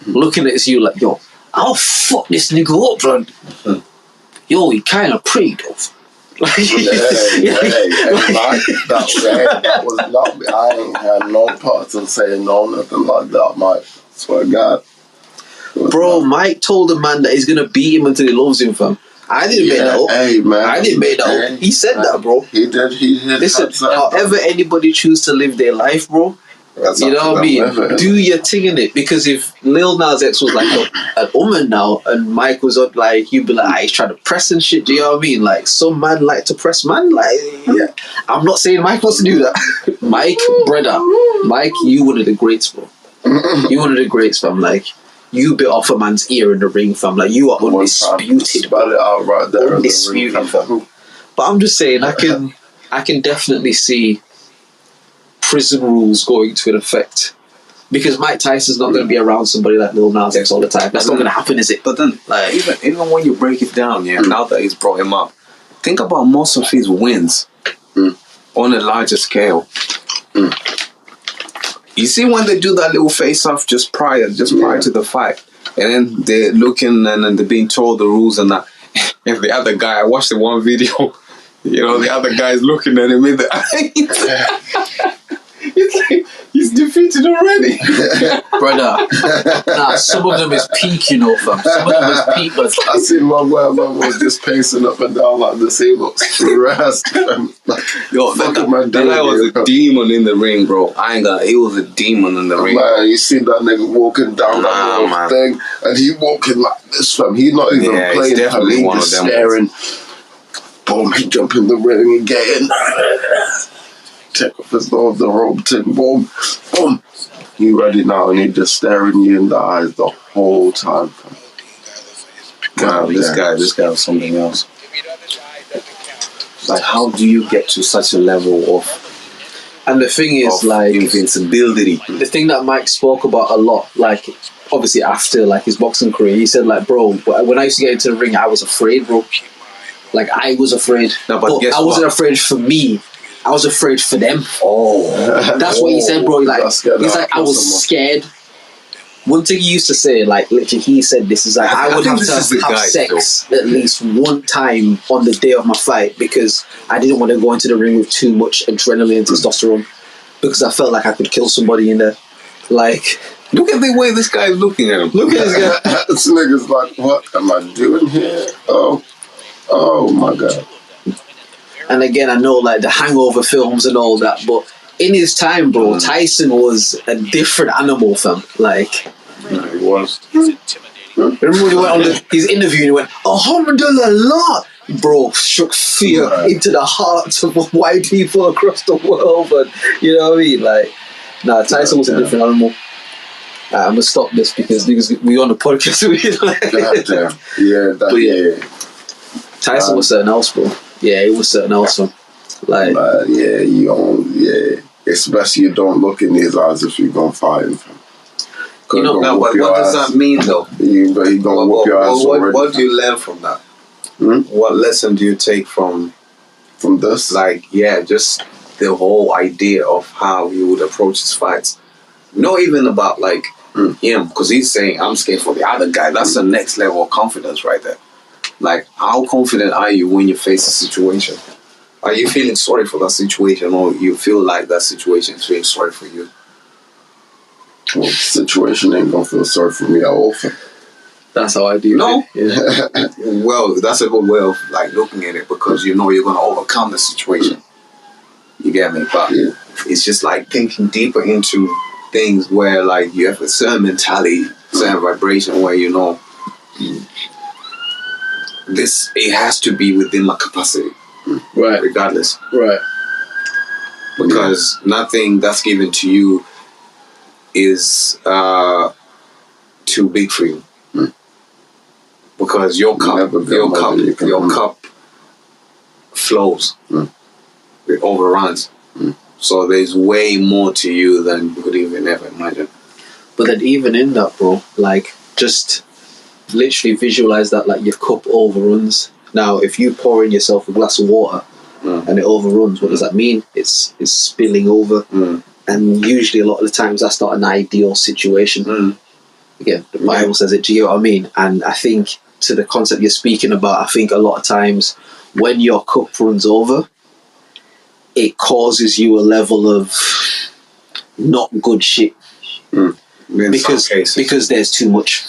S3: looking at you like, yo, I'll fuck this nigga up, bro. Yo, he kind of prayed off.
S4: That was not me. I ain't had no parts in saying no, nothing like that, Mike. Swear to God.
S3: Bro, Mike told the man that he's gonna beat him until he loves him, fam. I didn't make that up.
S4: Hey, man.
S3: I didn't make that up. He said that, bro.
S4: He did.
S3: Listen, however anybody choose to live their life, bro, you know what I mean? Do your thing in it. Because if Lil Nas X was like an woman now, and Mike was up, like, you'd be like, he's trying to press and shit. Do you know what I mean? Like, some man like to press, man. Like, yeah. I'm not saying Mike wants to do that. Mike, brother, Mike, you one of the greats, bro. You one of the greats, fam. Like, you bit off a man's ear in the ring, fam. Like, you are undisputed,
S4: bro. It out right there.
S3: Undisputed, fam. But I'm just saying, I can definitely see prison rules going to an effect, because Mike Tyson's not going to be around somebody like Lil Nas X all the time. That's not going to happen, is it?
S6: But then, like, even when you break it down, now that he's brought him up, think about most of his wins on a larger scale. You see when they do that little face-off just prior to the fight, and then they're looking and then they're being told the rules and that. And the other guy, I watched the one video, the other guy's looking at him in the eyes. It's like, he's defeated already.
S3: Brother, nah, some of them is peak, fam. Some of them is peak, but
S4: I seen one where man was just pacing up and down like this. He looks stressed.
S6: Yo, that guy was a demon in the ring, bro. I ain't gonna. He was a demon in the ring.
S4: Man, you see that nigga walking down that little thing, and he walking like this, fam. He not even playing.
S6: Definitely
S4: he
S6: one
S4: just
S6: of them.
S4: Staring. Boom! He jump in the ring and get in. Take off his glove, the rope, boom, boom. You ready now, and he just staring you in the eyes the whole time.
S6: Wow, this guy was something else. Like, how do you get to such a level of?
S3: And the thing is, like,
S6: invincibility.
S3: The thing that Mike spoke about a lot, like, obviously after like his boxing career, he said, like, bro, when I used to get into the ring, I was afraid, bro. Like, I was afraid.
S6: No, but guess
S3: I wasn't afraid for me. I was afraid for them. That's what he said, bro. Like, he's like, I was scared. One thing he used to say, like, literally, he said this is like, I would have to have sex at least one time on the day of my fight, because I didn't want to go into the ring with too much adrenaline and testosterone, because I felt like I could kill somebody in there. Like,
S6: look at the way this guy is looking at him.
S3: Look at this guy.
S4: This nigga's like, what am I doing here? Oh my God.
S3: And again, I know like the Hangover films and all that, but in his time, bro, Tyson was a different animal, fam. Like,
S6: he was.
S3: Remember when he went on his interview and he went, Alhamdulillah, bro, shook fear into the hearts of white people across the world. But you know what I mean? Like, nah, Tyson was a different animal. I'm gonna stop this because we on the podcast.
S4: Goddamn. Yeah,
S3: Tyson was something else, bro. Yeah, it was something else, man. Like,
S4: especially you don't look in his eyes if you're gonna fight him.
S6: You know, now, but what does that mean, though?
S4: He gonna whoop your ass already.
S6: What do you learn from that? What lesson do you take from
S4: this?
S6: Like, just the whole idea of how he would approach his fights. Not even about, like, him, because he's saying, I'm scared for the other guy. That's the next level of confidence right there. Like, how confident are you when you face a situation? Are you feeling sorry for that situation, or you feel like that situation is feeling sorry for you?
S4: Well, the situation ain't gonna feel sorry for me often.
S3: That's how I do
S6: it.
S3: Yeah.
S6: Well, that's a good way of like looking at it, because you know you're gonna overcome the situation. You get me? But it's just like thinking deeper into things where like you have a certain mentality, certain vibration where you know it has to be within my capacity.
S3: Right.
S6: Regardless.
S3: Right.
S6: Because nothing that's given to you is too big for you. Because your cup flows. It overruns. So there's way more to you than you could even ever imagine.
S3: But then even in that, bro, like just literally visualize that like your cup overruns. Now, if you pour in yourself a glass of water and it overruns, what does that mean? It's spilling over. And usually a lot of the times that's not an ideal situation. Again, the Bible says it, do you know what I mean? And I think to the concept you're speaking about, I think a lot of times when your cup runs over, it causes you a level of not good shit. Because there's too much.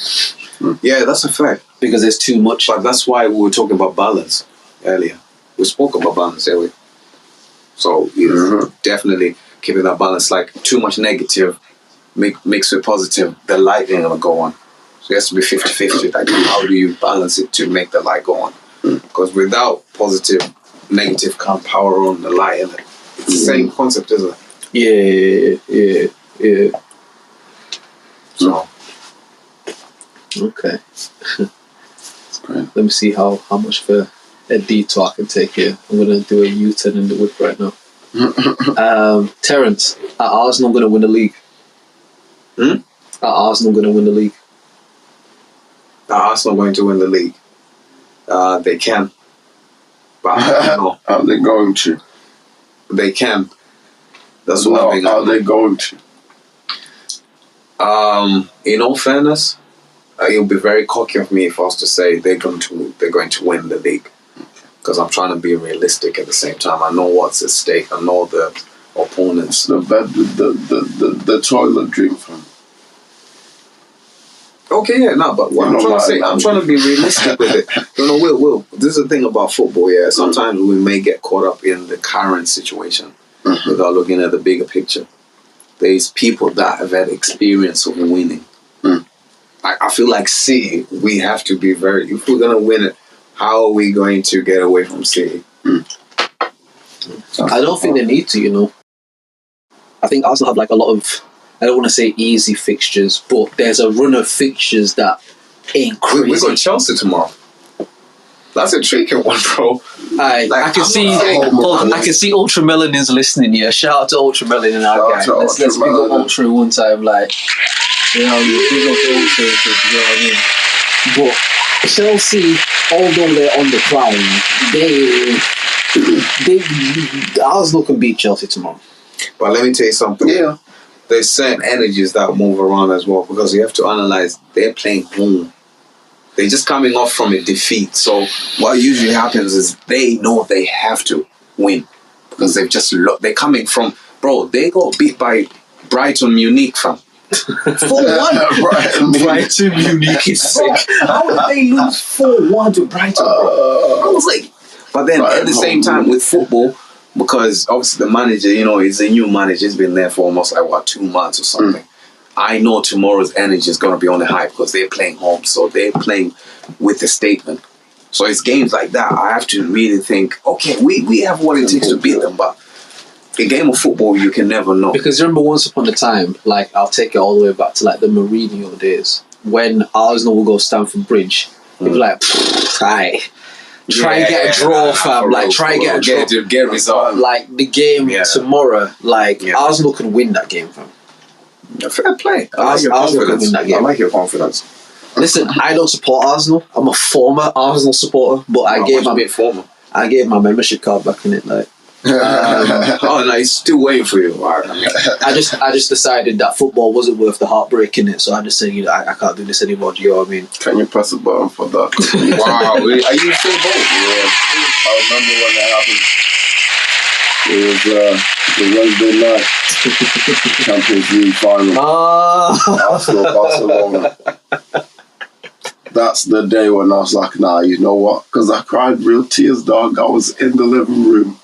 S6: Yeah, that's a fact.
S3: Because there's too much.
S6: But that's why we were talking about balance earlier. We spoke about balance earlier. So definitely keeping that balance. Like too much negative mixed with positive, the light ain't gonna go on. So it has to be 50-50. Like how do you balance it to make the light go on? Because without positive, negative can't power on the light, and it's the same concept, isn't
S3: it? Yeah.
S6: So
S3: okay. Let me see how much of a detour I can take here. I'm gonna do a U-turn in the whip right now. Terence, are Arsenal gonna win the league? Are Arsenal gonna win the league?
S6: Are Arsenal going to win the league? They can. But I don't know.
S4: Are they going to?
S6: They can. That's what I think.
S4: Are they going to?
S6: In all fairness, it would be very cocky of me if I was to say they're going to win the league, because I'm trying to be realistic at the same time. I know what's at stake. I know the opponents.
S4: The toilet dream fam.
S6: Okay, but what I'm trying to say, I'm trying to be realistic with it. Will, this is the thing about football, sometimes we may get caught up in the current situation without looking at the bigger picture. There's people that have had experience of winning. I feel like City, we have to be if we're going to win it, how are we going to get away from City?
S3: I don't think they need to, I think Arsenal have like a lot of, I don't want to say easy fixtures, but there's a run of fixtures that ain't crazy.
S6: We got Chelsea tomorrow. That's a tricky one, bro.
S3: I can see Ultramelanins listening here. Shout out to Ultramelon and our guy. Let's big up Ultra one time, like, big up Ultra, you know what I mean? But Chelsea, although they're on the climb, Arsenal can beat Chelsea tomorrow.
S6: But let me tell you something. Yeah. There's certain energies that move around as well, because you have to analyze they're playing home. They're just coming off from a defeat. So what usually happens is they know they have to win, because they're coming from, bro, they got beat by Brighton Munich from 4-1. Brighton Munich is sick. How did they lose 4-1 to Brighton, bro? I was like, but then at the same time with football, because obviously the manager, is a new manager. He's been there for almost 2 months or something.
S2: I know tomorrow's energy is going to be on the high because they're playing home, so they're playing with a statement. So it's games like that. I have to really think, okay, we have what it takes to beat them, but a game of football, you can never know.
S3: Because remember, once upon a time, like I'll take it all the way back to like the Mourinho days, when Arsenal will go Stamford Bridge, he'd be like, "Try and get a draw, fam. Like try and get a draw,
S2: get a result.
S3: Like the game tomorrow, like Arsenal could win that game, fam.
S2: Fair play.
S3: Arsenal could win that game.
S2: I like your confidence.
S3: Listen, I don't support Arsenal. I'm a former Arsenal supporter, but I gave my membership card back in it, like.
S2: Oh no, he's still waiting for you.
S3: I just decided that football wasn't worth the heartbreak in it, so I just said, I can't do this anymore. Do you know what I mean?
S4: Can you press a button for that?
S2: Wow, are you still bold?
S4: Yeah, I remember when that happened. It was the Wednesday night Champions League final. Arsenal Barcelona. That's the day when I was like, nah, you know what? Because I cried real tears, dog. I was in the living room.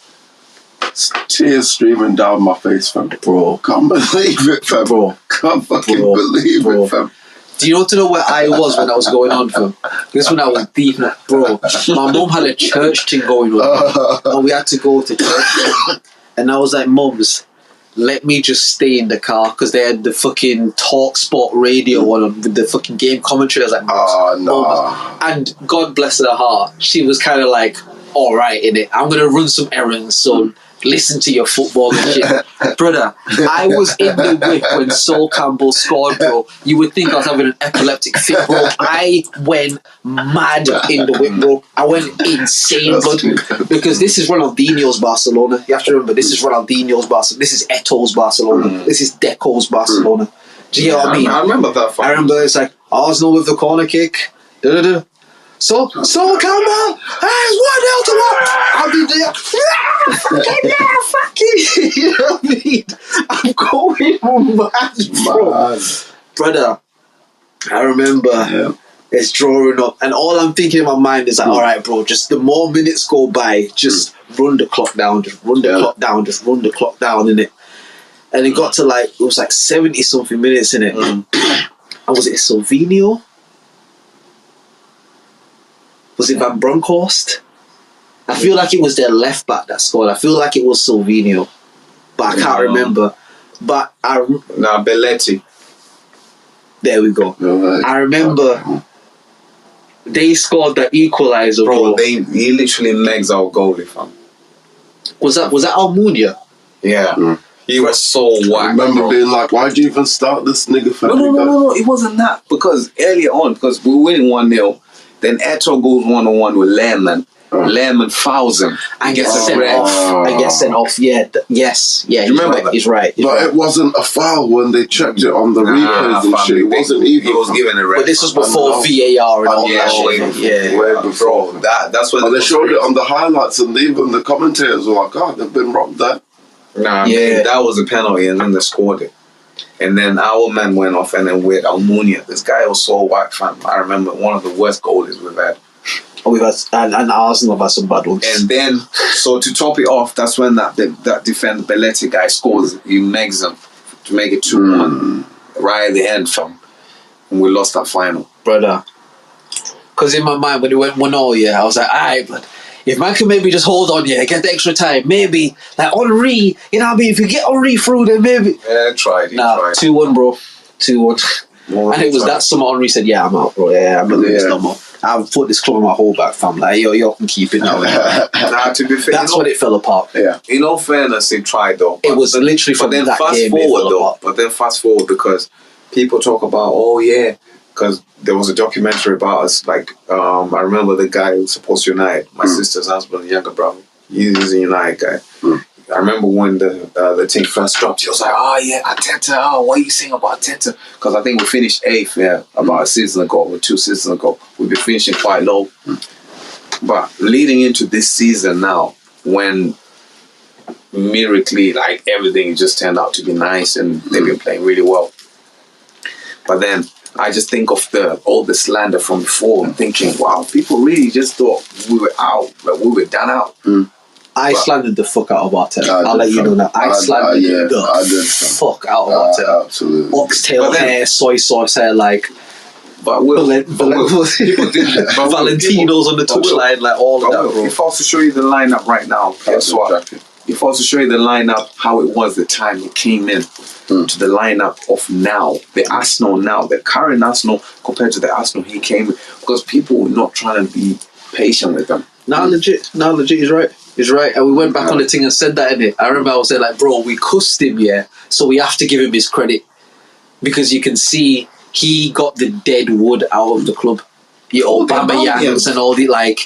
S4: Tears streaming down my face, fam.
S3: Bro.
S4: Can't believe it, fam.
S3: Bro.
S4: Can't fucking believe it, fam.
S3: Do you want to know where I was when that was going on, fam? This when I was deep in it. Bro, my mum had a church thing going on. And we had to go to church. And I was like, Mums, let me just stay in the car, because they had the fucking Talk Sport radio on with the fucking game commentary. I was like,
S4: no.
S3: And God bless her heart, she was kind of like, all right, innit? I'm going to run some errands, son. Listen to your football and shit. Brother, I was in the whip when Sol Campbell scored, bro. You would think I was having an epileptic fit, bro. I went mad in the whip, bro. I went insane, blood. Because this is Ronaldinho's Barcelona. You have to remember, this is Ronaldinho's Barcelona. This is Eto'o's Barcelona. This is Deco's Barcelona. Do you know what I mean?
S2: I remember that fight.
S3: I remember it's like, Arsenal with the corner kick. Da-da-da. So Campbell has 1-0 to 1. I'll be there. Fuck it. You know what I mean? I'm going mad, bro. Brother, I remember it's drawing up, and all I'm thinking in my mind is like, all right, bro, just the more minutes go by, just run the clock down, just run the clock down, just run the clock down, innit? And it got to like, it was like 70 something minutes in it. And was it Silvino? Was it Van Bronckhorst? I feel like it was their left back that scored. I feel like it was Silvino, but I can't remember. But
S2: Belletti.
S3: There we go. I remember they scored the equalizer, bro.
S2: He literally legs our goalie, fam.
S3: Was that Almunia?
S2: Yeah. He was so whack.
S4: I remember being like, why'd you even start this nigga, fam?
S2: No, it wasn't that. Because earlier on, because we were winning 1-0, then Eto'o goes 1-on-1 with Lehman. Lehman fouls him
S3: and gets sent off. I get sent off. Yeah, yes, yeah. He's right.
S4: But it wasn't a foul when they checked it on the replays and shit. It wasn't even.
S2: He was given a red.
S3: But this was before VAR and all that shit. Yeah,
S2: way before. That's when.
S4: And they showed it on the highlights, and even the commentators were like, "God, they've been robbed there."
S2: Nah, man, that was a penalty, and then they scored it. And then our man went off, and then with Almunia, this guy was so whack, fam. I remember one of the worst goalies we've had.
S3: We've had, and Arsenal have had some bad ones.
S2: And then, so to top it off, that's when that defender Belletti guy scores. He makes them to make it 2-1 right at the end, fam. And we lost that final,
S3: brother. Because in my mind, when it went 1-0, I was like, alright, but if man can maybe just hold on, get the extra time, maybe like Henry, you know what I mean? If you get Henry through, then maybe.
S2: Yeah, tried.
S3: 2-1, bro. 2-1. And it was that summer Henry said, "Yeah, I'm out, bro. Yeah, I'm not doing this no more. I've put this club on my whole back, fam. Like, yo can keep it now."
S2: To be fair,
S3: that's when it fell apart.
S4: Yeah.
S2: In all fairness, he tried though.
S3: It was literally from that game.
S2: But then fast forward because people talk about, because there was a documentary about us. Like, I remember the guy who supports United, my sister's husband, younger brother. He's a United guy. I remember when the team first dropped, he was like, Arteta, what are you saying about Arteta? Because I think we finished 8th, about a season ago, or 2 seasons ago. We've been finishing quite low. But leading into this season now, when miraculously, like, everything just turned out to be nice and they've been playing really well. But then I just think of all the slander from before and thinking, wow, people really just thought we were out, but we were done out.
S3: I slandered the fuck out of Arteta.
S4: I
S3: I'll
S4: did,
S3: let you
S4: fam.
S3: know that. I slandered
S4: I did,
S3: the
S4: fam.
S3: fuck out of Arteta.
S4: Absolutely.
S3: Oxtail
S6: But then-
S3: hair, soy sauce hair, like
S6: But people didn't. But
S3: Valentino's on the
S6: but Will,
S3: touchline, like all of
S6: but
S3: that,
S6: Will,
S3: bro.
S6: if I was to show you the lineup right now, guess what?
S4: Jacket.
S6: If I was to show you the lineup, how it was the time he came in to the lineup of now, the Arsenal now, the current Arsenal compared to the Arsenal he came in, because people were not trying to be patient with them.
S3: Nah, legit, he's right. He's right. And we went back on the thing and said that, innit? I remember I was saying, like, bro, we cussed him, yeah, so we have to give him his credit. Because you can see he got the dead wood out of the club. Your Aubameyang's and all the, like,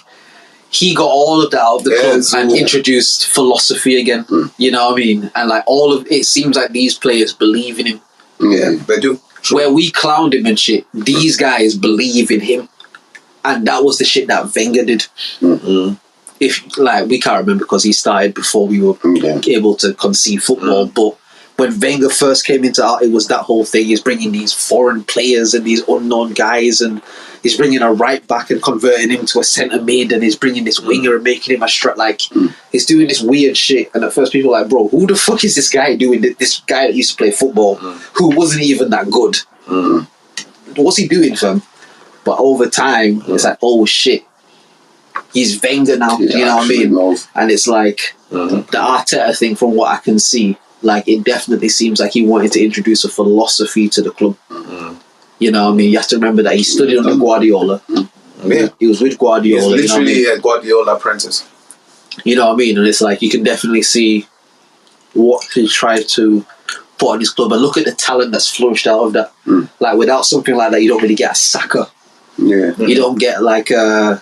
S3: he got all of that out of the club and introduced philosophy again. You know what I mean? And, like, all of it seems like these players believe in him.
S6: Yeah, they do.
S3: Where we clowned him and shit, these guys believe in him. And that was the shit that Wenger did. If, like, we can't remember because he started before we were able to conceive football, but when Wenger first came into it was that whole thing. He's bringing these foreign players and these unknown guys, and he's bringing a right back and converting him to a centre mid, and he's bringing this winger and making him a he's doing this weird shit. And at first people are like, bro, who the fuck is this guy doing? This guy that used to play football who wasn't even that good. What's he doing, fam? But over time, it's like, oh shit, he's Wenger now.
S4: Yeah,
S3: you know what I mean?
S4: knows.
S3: And it's like the Arteta thing, from what I can see, like, it definitely seems like he wanted to introduce a philosophy to the club. You know what I mean? You have to remember that he studied under Guardiola.
S6: Yeah.
S3: He was with Guardiola.
S6: He's
S3: you know what I mean?
S6: literally a Guardiola apprentice.
S3: You know what I mean? And it's like, you can definitely see what he tried to put on his club, and look at the talent that's flourished out of that. Like, without something like that, you don't really get a Saka.
S4: Yeah.
S3: You don't get like a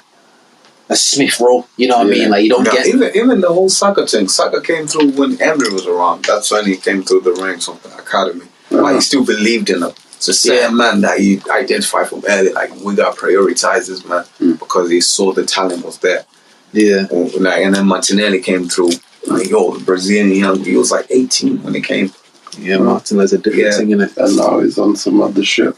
S3: Smith Rowe. You know what I mean? Like, you don't get
S6: even the whole Saka thing. Saka came through when Emery was around. That's when he came through the ranks of the academy. But he still believed in him. It's the same man that he identified from early. Like, we got to prioritize this man because he saw the talent was there.
S3: Yeah.
S6: Like, and then Martinelli came through. Like, yo, the Brazilian young, he was like 18 when he came.
S3: Yeah, Martinez a different thing, innit?
S4: And now he's on some other shit.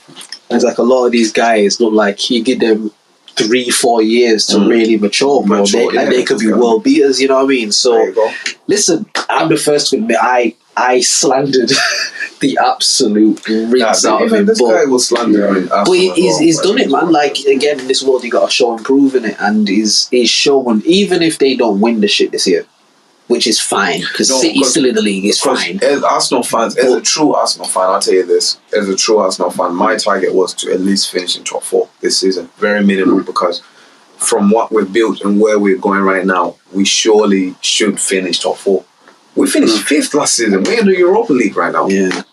S3: It's like a lot of these guys look like you give them 3-4 years to really mature, bro. They could be world beaters, you know what I mean? So,
S6: There you go.
S3: listen, I'm the first to admit I slandered the absolute rinse out of him.
S6: This guy was slandering.
S3: But he's done it, man. Like, again, in this world, you got to show and prove in it, and he's shown, even if they don't win the shit this year, which is fine, because City's still in the league, it's fine.
S6: As Arsenal fans, as a true Arsenal fan, I'll tell you this, as a true Arsenal fan, my target was to at least finish in top 4 this season. Very minimal, because from what we've built and where we're going right now, we surely should finish top 4. We finished 5th last season. We're in the Europa League right now.
S3: Yeah.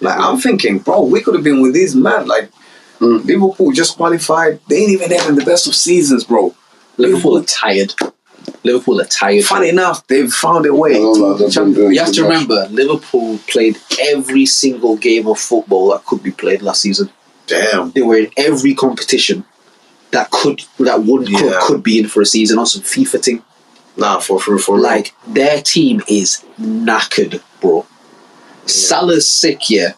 S6: Like, I'm thinking, bro, we could have been with these men. Like, Liverpool just qualified. They ain't even having the best of seasons, bro.
S3: Liverpool are tired.
S6: Funny enough, they've found a way.
S3: You have to remember, Liverpool played every single game of football that could be played last season.
S6: Damn.
S3: They were in every competition that could be in for a season, on some FIFA thing.
S6: Nah, for
S3: like, their team is knackered, bro. Salah's sick, yeah,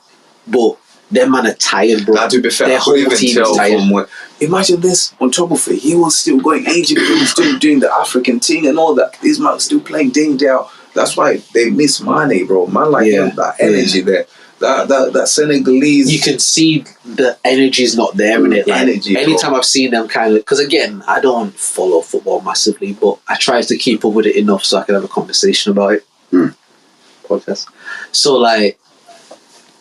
S3: but their man are tired, bro.
S6: Now, to be fair,
S3: their
S6: I
S3: whole
S6: could even
S3: team
S6: tell
S3: is tired.
S6: from what. Imagine this, on top of it, he was still going Egypt, he was still doing the African thing and all that. These man still playing day in, day out. That's why they miss Mane, bro. Man, like him, that energy there. That Senegalese.
S3: You can see the energy's not there in it. Like,
S6: energy,
S3: anytime I've seen them kind of, because again, I don't follow football massively, but I try to keep up with it enough so I can have a conversation about it. Podcast. So, like,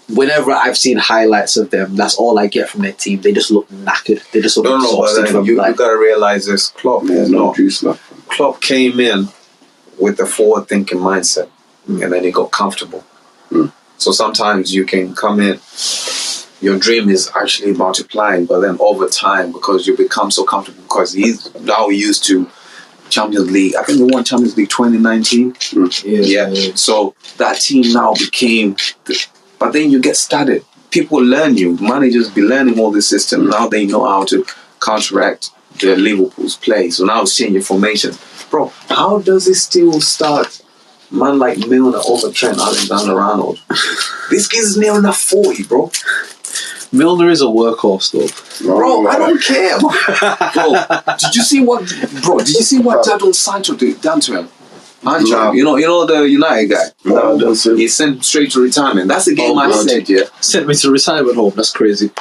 S3: whenever I've seen highlights of them, that's all I get from their team. They just look knackered. They just look exhausted.
S6: But then you gotta realize this. Klopp is not. Klopp came in with a forward-thinking mindset, and then he got comfortable. So sometimes you can come in, your dream is actually multiplying, but then over time, because you become so comfortable, because he's now used to Champions League. I think we won Champions League 2019. Yeah. So that team now became. But then you get started. People learn you. Managers be learning all this system. Now they know how to counteract the Liverpool's play. So now it's changing formation. Bro, how does it still start? Man like Milner over Trent Alexander-Arnold. This kid is near enough 40, bro.
S3: Milner is a workhorse, though.
S6: Bro, I don't care. Bro, did you see what Jadon Sancho done to him?
S2: Ancho,
S4: No.
S2: you know the United guy.
S4: No, that's it.
S2: He's sent straight to retirement. That's the game I
S3: God.
S2: said, yeah.
S3: Sent me to the retirement home. That's crazy.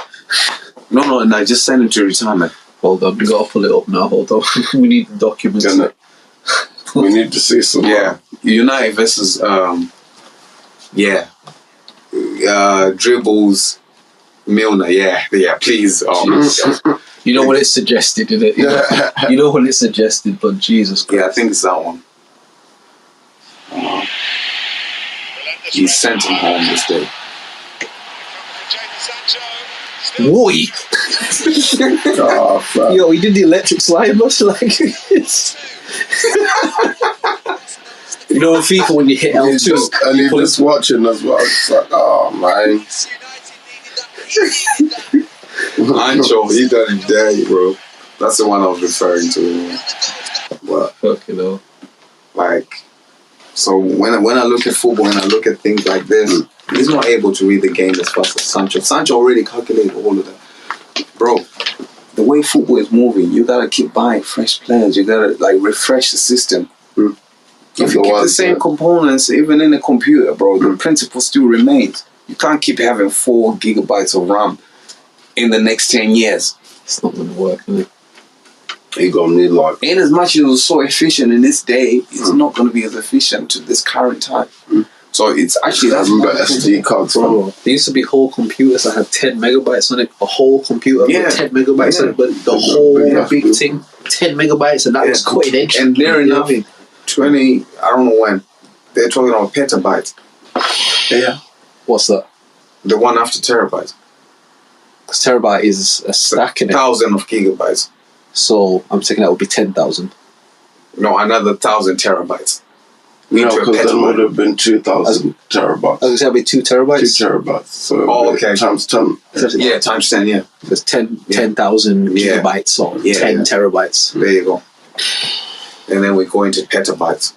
S2: No, just send him to retirement.
S3: Hold on, we gotta pull it up now. Hold on, we need the documents.
S4: Gonna- we need to see some.
S2: Yeah, United versus dribbles, Milner. Yeah, please.
S3: You know what it suggested, did it? You know what it suggested, but Jesus Christ.
S2: Yeah, I think it's that one. He sent him home this day.
S3: Boy,
S4: Oh, fuck.
S3: yo, he did the electric slide, much like it's. You know, in FIFA when you hit L2,
S4: And he just watching as well. It's like, oh, man.
S2: Ancho, he done it dirty, bro. That's the one I was referring to. But
S3: fucking hell.
S2: like, so when I look at football and I look at things like this, he's not able to read the game as fast as Sancho. Sancho already calculated all of that, bro. The way football is moving, you gotta keep buying fresh players. You gotta like refresh the system. If you keep the same components, even in a computer, bro, the principle still remains. You can't keep having 4 gigabytes of RAM in the next 10 years.
S3: It's not gonna work, is it?
S4: He gonna need like.
S2: In as much as it was so efficient in this day, it's not going to be as efficient to this current time. So it's actually that's
S4: Remember SD cards,
S3: Bro, there used to be whole computers that had 10 megabytes on it. A whole computer with 10 megabytes on it, but the whole big thing, 10 megabytes, and that was cutting edge.
S2: And near
S3: You know
S2: enough,
S3: what I mean?
S2: 20, I don't know when, they're talking about petabytes.
S3: Yeah. What's that?
S2: The one after terabytes.
S3: Because terabyte is a stack in it.
S2: 1,000 of gigabytes.
S3: So I'm thinking that would be 10,000.
S2: No, another 1,000 terabytes.
S4: No,
S2: Into a
S4: because that would
S2: petabyte.
S4: have been 2,000 terabytes.
S3: I was going to say it'd be 2 terabytes.
S4: 2 terabytes. So
S2: Oh, okay.
S4: times 10.
S2: Yeah, times 10, yeah.
S3: There's 10,000
S2: Yeah.
S3: gigabytes or
S2: Yeah,
S3: 10
S2: yeah.
S3: terabytes.
S2: There you go. And then we go into petabytes.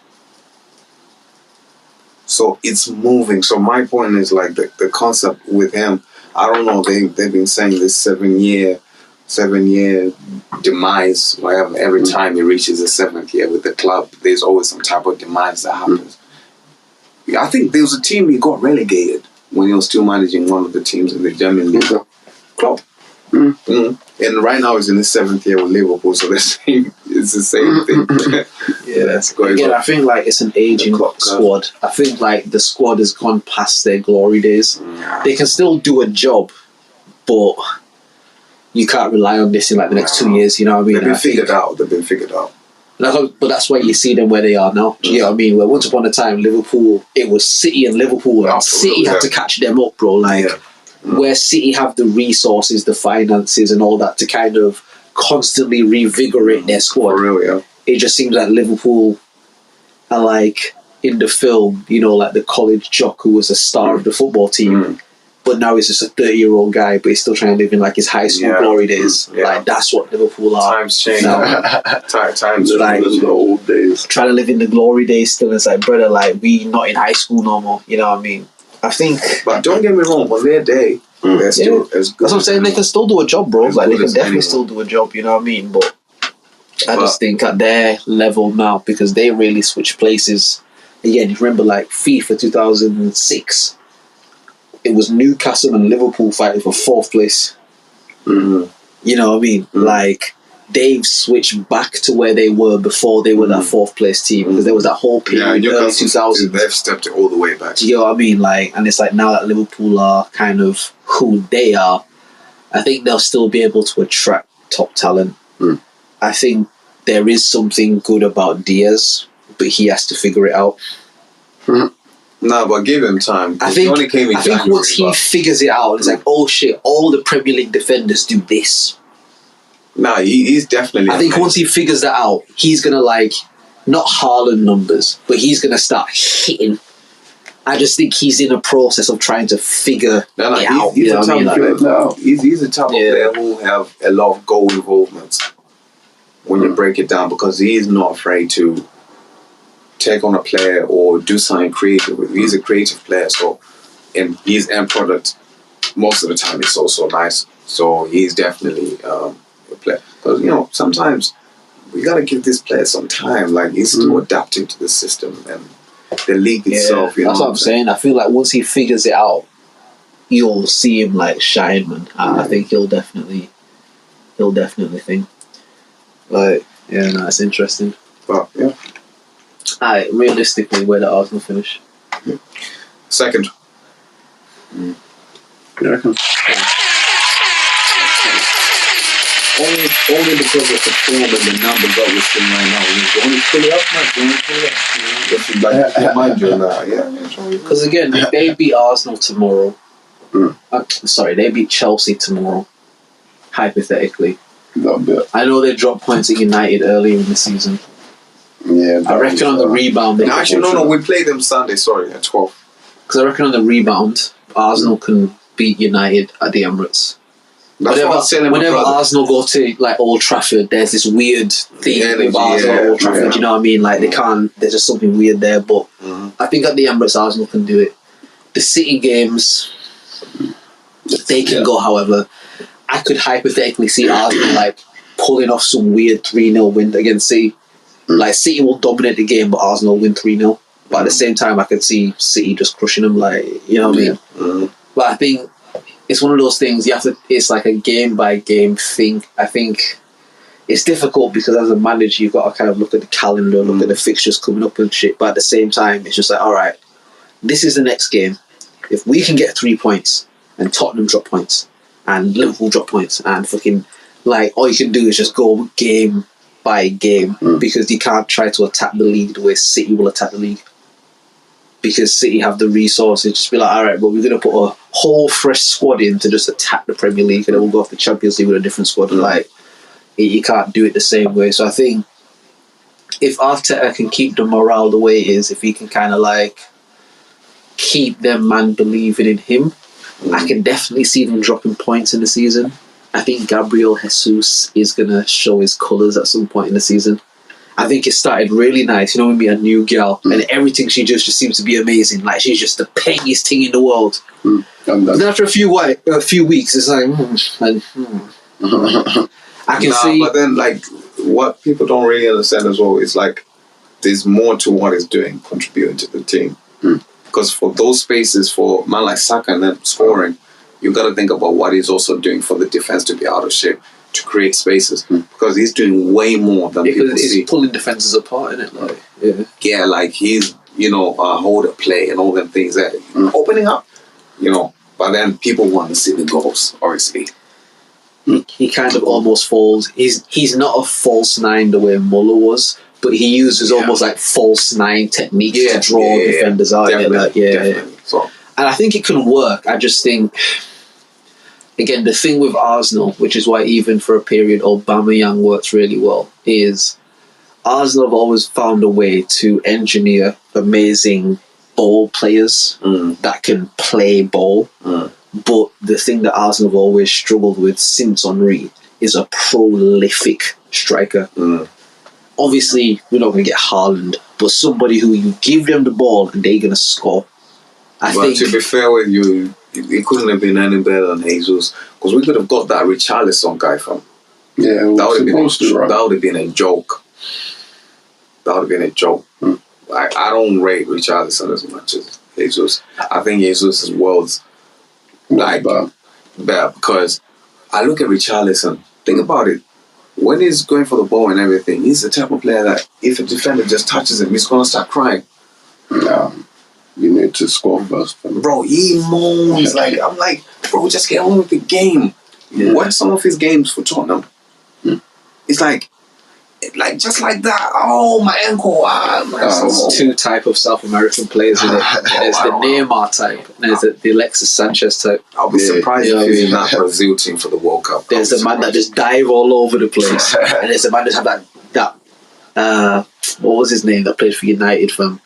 S2: So it's moving. So my point is like the concept with him, I don't know, they've been saying this 7 year demise, whatever. Every time he reaches the 7th year with the club, there's always some type of demise that happens. I think there was a team he got relegated when he was still managing one of the teams in the German league. Club. And right now he's in his 7th year with Liverpool, so they're saying it's the same thing.
S3: Yeah,
S2: That's going
S3: again,
S2: on.
S3: I think like it's an aging
S2: clock,
S3: squad. I think like the squad has gone past their glory days.
S2: Nah.
S3: They can still do a job, but you can't rely on this in like the next 2 years. You know what I mean?
S2: They've been
S3: I think-
S2: figured out. They've been figured out.
S3: But that's why you see them where they are now. Do you know what I mean? Where once upon a time, Liverpool, it was City and Liverpool, and
S2: Absolutely,
S3: City had to catch them up, bro. Like, where City have the resources, the finances, and all that to kind of constantly revigorate their squad.
S2: For real, yeah.
S3: It just seems like Liverpool are like in the film, you know, like the college jock who was a star of the football team. But now he's just a 30-year-old guy, but he's still trying to live in like his high school glory days.
S2: Yeah.
S3: Like that's what Liverpool are.
S2: Times change.
S3: now.
S2: Times
S3: Like-
S4: In the old days.
S3: Trying to live in the glory days still. It's like, brother, like we not in high school no more. You know what I mean? I think
S2: But don't get me wrong, on their day, they're still as good.
S3: that's what I'm saying. They can still do a job, bro.
S2: As
S3: Like they
S2: good
S3: can
S2: as
S3: definitely
S2: anyone.
S3: still do a job. You know what I mean? But I just think at their level now, because they really switch places. Again, you remember like FIFA 2006. It was Newcastle and Liverpool fighting for 4th place. You know what I mean? Like they've switched back to where they were before they were that 4th place team, because there was that whole period
S2: Yeah,
S3: early
S2: Newcastle,
S3: 2000s.
S2: they've stepped it all the way back.
S3: Do you know what I mean? Like, and it's like now that Liverpool are kind of who they are, I think they'll still be able to attract top talent. I think there is something good about Diaz, but he has to figure it out.
S2: No, but give him time.
S3: I
S2: He
S3: think
S2: only came in
S3: I think
S2: January,
S3: once he
S2: but-
S3: figures it out, it's like, oh shit, all the Premier League defenders do this.
S2: Nah, he's definitely.
S3: I think once he figures that out, he's gonna like not Haaland numbers, but he's gonna start hitting. I just think he's in a process of trying to figure
S2: No,
S3: it out.
S2: he's
S3: You know
S2: a
S3: what I mean?
S2: type
S3: Like,
S2: of player. He's the type of player who have a lot of goal involvements when you break it down, because he's not afraid to take on a player or do something creative. He's a creative player, so and his end product most of the time is so nice. So he's definitely a player, because you know sometimes
S6: we gotta give this player some time. Like he's still adapting to the system and the league itself. You know
S3: that's what I'm saying. I feel like once he figures it out, you'll see him like shine, man. I think he'll definitely think. Like, yeah, no, it's interesting.
S6: But yeah.
S3: Alright, realistically, where did Arsenal finish?
S6: Second.
S4: You reckon?
S3: Only because of the form and the numbers that we're seeing right now. You only pull it up, man. You only pull it up.
S6: If you like, mind you now, yeah.
S3: Because again, if they beat Arsenal tomorrow, they beat Chelsea tomorrow, hypothetically. I know they dropped points at United earlier in the season.
S4: Yeah,
S3: I reckon on the rebound.
S6: No, actually, no. We played them Sunday. Sorry, at 12.
S3: Because I reckon on the rebound, Arsenal can beat United at the Emirates. Whenever Arsenal go to like Old Trafford, there's this weird thing with Arsenal at Old Trafford. You know what I mean? Like they can't. There's just something weird there. But I think at the Emirates, Arsenal can do it. The City games, they can go. However, I could hypothetically see Arsenal like pulling off some weird 3-0 win against City. Like City will dominate the game, but Arsenal will win 3-0. But at the same time, I could see City just crushing them. Like, you know what I mean? But I think it's one of those things you have to. It's like a game by game thing. I think it's difficult because as a manager, you've got to kind of look at the calendar, look at the fixtures coming up and shit. But at the same time, it's just like, all right, this is the next game. If we can get 3 points and Tottenham drop points and Liverpool drop points and fucking like all you can do is just go game by game because you can't try to attack the league the way City will attack the league. Because City have the resources, just be like, all right, but we're going to put a whole fresh squad in to just attack the Premier League and then we'll go off the Champions League with a different squad. Like, you can't do it the same way. So I think if Arteta can keep the morale the way it is, if he can kind of like keep them man believing in him, I can definitely see them dropping points in the season. I think Gabriel Jesus is going to show his colours at some point in the season. I think it started really nice. You know, when we had a new girl and everything she does just seems to be amazing. Like she's just the pettiest thing in the world. And after a few weeks, it's like, I can see.
S6: But then, like, what people don't really understand as well is like, there's more to what he's doing, contributing to the team. Because for those spaces, for man like Saka and them scoring, you got to think about what he's also doing for the defense to be out of shape, to create spaces, because he's doing way more than people see.
S3: He's pulling defenses apart, isn't it? Like,
S6: yeah, like he's, hold up play and all them things that opening up, But then people want to see the goals, obviously.
S3: He kind of almost falls. He's not a false nine the way Muller was, but he uses almost like false nine techniques to draw defenders out.
S6: Definitely. So.
S3: And I think it can work. I just think, again, the thing with Arsenal, which is why even for a period Aubameyang works really well, is Arsenal have always found a way to engineer amazing ball players that can play ball. But the thing that Arsenal have always struggled with since Henry is a prolific striker. Obviously, we're not going to get Haaland, but somebody who you give them the ball and they're going to score. I think,
S6: to be fair with you, it couldn't have been any better than Jesus, because we could have got that Richarlison guy from.
S4: Yeah,
S6: that would have been a joke. That would have been a joke. Like, I don't rate Richarlison as much as Jesus. I think Jesus is world's better, because I look at Richarlison. Think about it. When he's going for the ball and everything, he's the type of player that if a defender just touches him, he's gonna start crying.
S4: Yeah. You need to score first.
S6: Bro, he moans. I'm like, bro, just get on with the game. Watch some of his games for Tottenham. It's like just like that. Oh, my ankle.
S3: There's two type of South American players in it. There's the Neymar type, and there's the Alexis Sanchez type.
S6: I'll be surprised if he's in that Brazil team for the World Cup.
S3: There's the man that just dive all over the place, and there's the man that have that what was his name that played for United from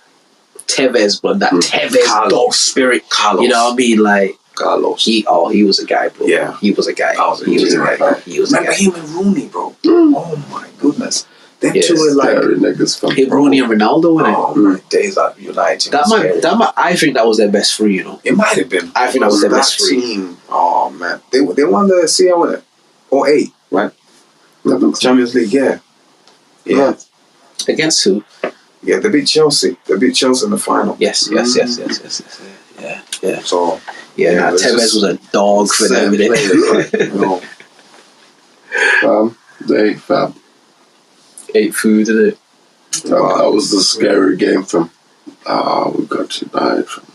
S3: Tevez, but that Tevez dog spirit.
S6: Carlos.
S3: You know what I mean? Like
S6: Carlos.
S3: He was a guy, bro.
S6: Yeah.
S3: He was a guy.
S6: Remember him and Rooney, bro? Oh my goodness. Them two were like
S4: niggas from
S3: Rooney and Ronaldo, wasn't it?
S6: Oh my days at United.
S3: I think that was their best three,
S6: It might have been.
S3: I think that was their best three.
S6: Team, oh man. They won the CL with it. Or 8, right? Champions League, yeah. Yeah.
S3: Against who?
S6: Yeah, they beat Chelsea. They beat Chelsea in the final.
S3: Yes. Yeah.
S6: So
S3: Yeah,
S6: it's
S3: Tevez
S6: just
S3: was a dog for them.
S6: same players, like, you know.
S4: Fam.
S3: Ate food, did it?
S4: That was the scary game from. We got United from.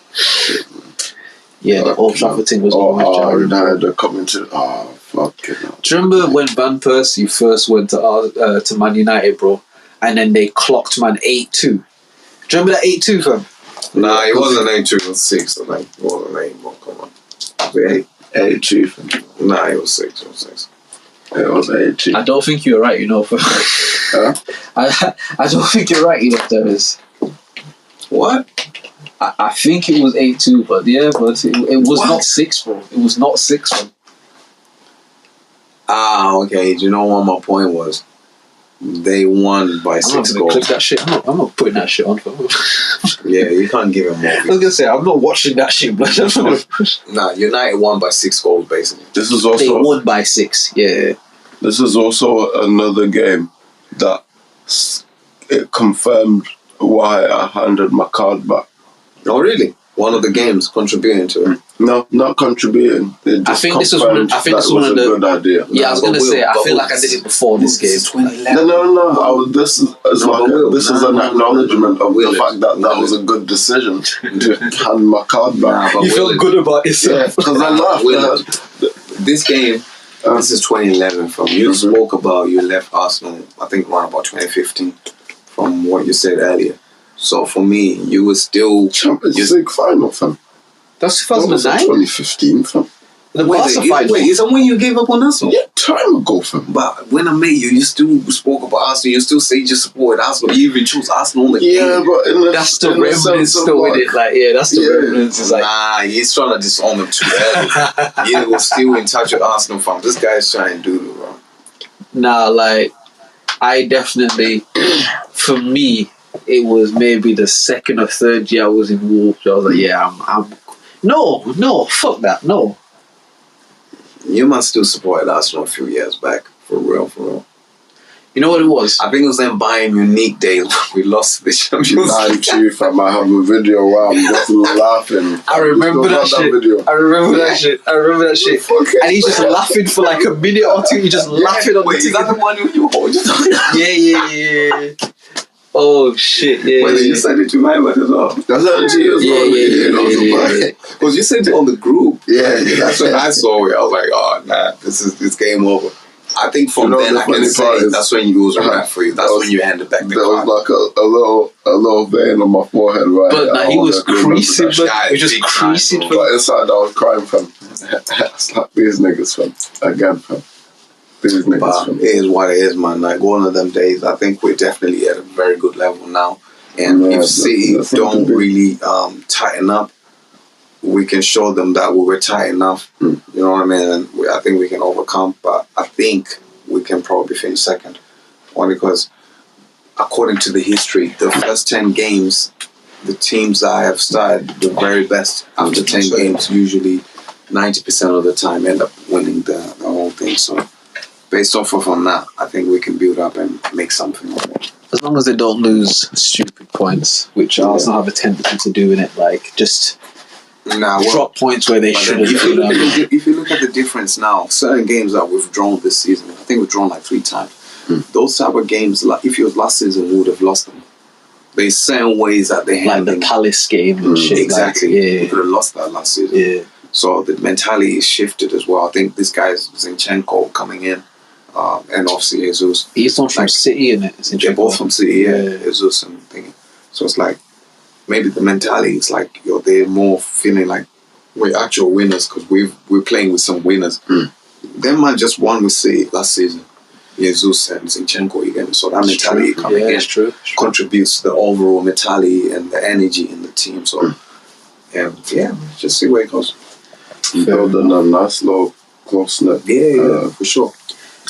S3: Yeah, the Old Trafford thing was always
S4: United are coming to. Fucking hell.
S3: Do you remember when Van Persie first went to Man United, bro? And then they clocked Man 8-2. Do you remember that 8-2, fam?
S6: Nah, it wasn't 8-2, it was 6. I think it wasn't 8. Well, come on. It was 8.
S4: 8-2.
S6: Nah, it was 6. It was 6.
S4: It was 8-2.
S3: I don't think you're right, you know.
S4: Huh?
S3: I don't think you're right, you know, Dennis.
S6: What?
S3: I think it was 8-2, but yeah, but it was not 6, bro. It was not 6, bro.
S6: Okay. Do you know what my point was? They won by 6
S3: I'm not
S6: goals.
S3: clip that shit. I'm not putting that shit on.
S6: Yeah, you can't give him more.
S3: I was gonna say I'm not watching that shit, but
S6: Nah, United won by 6 goals basically.
S4: This is
S3: they
S4: also.
S3: won by 6. Yeah.
S4: This is also another game that it confirmed why I handed my card back.
S6: Oh, really? One of the games contributing to it.
S4: No, not contributing. It just
S3: I think this was
S4: confirmed
S3: I think
S4: that
S3: this
S4: it
S3: was
S4: was
S3: one
S4: a
S3: of the.
S4: good idea.
S3: Yeah, I was
S6: But
S3: gonna
S6: Will,
S3: say I
S6: but
S3: feel
S6: Will,
S3: like I did it before this game.
S6: This is 2011.
S4: No. This is this is an acknowledgement of
S6: Will
S4: the
S6: it?
S4: fact that that was a good decision to hand my card back.
S6: But
S3: You feel
S6: Will,
S3: good about yourself.
S4: Because I laughed.
S6: Will, this game, this is 2011 from you spoke about you left Arsenal, I think around about 2015 from what you said earlier. So for me, you were still
S4: Champions League final, fam.
S3: That's
S4: That was in
S3: 2009.
S4: 2015, fam.
S3: The Barca final.
S6: Wait, is that when you gave up on Arsenal?
S4: Yeah, time ago, fam.
S6: But when I met you, you still spoke about Arsenal. You still say you just supported Arsenal. You even chose Arsenal on the
S4: Yeah,
S6: game.
S4: but in the,
S3: That's the
S4: in the sense
S3: remnants
S4: of
S3: still with
S4: like,
S3: it. Like, yeah, that's the
S4: Yeah.
S3: remnants. It's like,
S6: Nah, he's trying to disown them too early. You was still in touch with Arsenal fam. This guy's trying to do it, bro.
S3: nah, like, I definitely, for me, it was maybe the second or third year I was in Wolves. I was like, yeah, I'm no, fuck that, no.
S6: You must still supported Arsenal a few years back. For real.
S3: You know what it was?
S6: I think it was them Bayern Munich days when we lost the Champions League.
S4: 92, fam. I have a video where I'm just laughing.
S3: I remember
S4: You still
S3: that
S4: got
S3: shit.
S4: video.
S3: I remember that shit.
S4: Fucking
S3: And he's just laughing for like a minute or two. He's just laughing on
S6: Wait,
S3: the
S6: is that the one you hold?
S3: Yeah. Oh shit, yeah.
S6: Wait, you sent it to my man as well.
S4: That's how she is.
S3: Yeah.
S6: Because you sent it on the group.
S4: Yeah.
S6: That's when I saw it. I was like, oh, nah, this game over. I think from then
S4: the
S6: I can
S4: funny part
S6: say
S4: is-
S6: that's when you was right for you. That's when you handed back the
S4: There was
S6: card.
S4: like a little vein on my forehead, right?
S3: But nah,
S4: I
S3: he was
S4: wanted to remember
S3: creasing,
S4: that
S3: but
S6: Guy
S3: he was
S6: is
S3: just
S6: big time,
S3: creasing.
S6: bro.
S4: But inside, I was crying, fam. Slap these niggas, fam. Again, fam. These niggas,
S6: But
S4: fam.
S6: it is what it is, man. Like one of them days, I think we're definitely at a very good level now. And
S4: Yeah,
S6: if City
S4: that's
S6: don't
S4: something big.
S6: really tighten up, we can show them that we were tight enough. You know what I mean? And I think we can overcome. But I think we can probably finish second. Only because, according to the history, the first 10 games, the teams that have started the very best after 10 games, usually 90% of the time end up winning the whole thing. So, based off of on that, I think we can build up and make something of it.
S3: As long as they don't lose stupid points, which Arsenal have a tendency to do in it, like just
S6: Nah, well,
S3: drop points where they
S6: but then
S3: shouldn't.
S6: if you look at the difference now, certain games that we've drawn this season, I think we've drawn like 3 times. Those type of games, like if it was last season, we would have lost them. There's certain ways that they
S3: Like
S6: handle
S3: the Palace game and shit.
S6: exactly.
S3: Like,
S6: We
S3: yeah.
S6: could have lost that last season.
S3: Yeah.
S6: So the mentality is shifted as well. I think this guy's Zinchenko coming in, and obviously Jesus.
S3: He's not from
S6: Like,
S3: City, innit?
S6: They're both from City,
S3: Yeah.
S6: Jesus and thingy. So it's like maybe the mentality is like they're more feeling like we're actual winners because we're playing with some winners. Them man just won with City last season. Jesus and Zinchenko again. So that mentality coming in
S3: it's true.
S6: contributes to the overall mentality and the energy in the team. So just see where it goes.
S4: Building a nice little close-knit.
S6: For sure.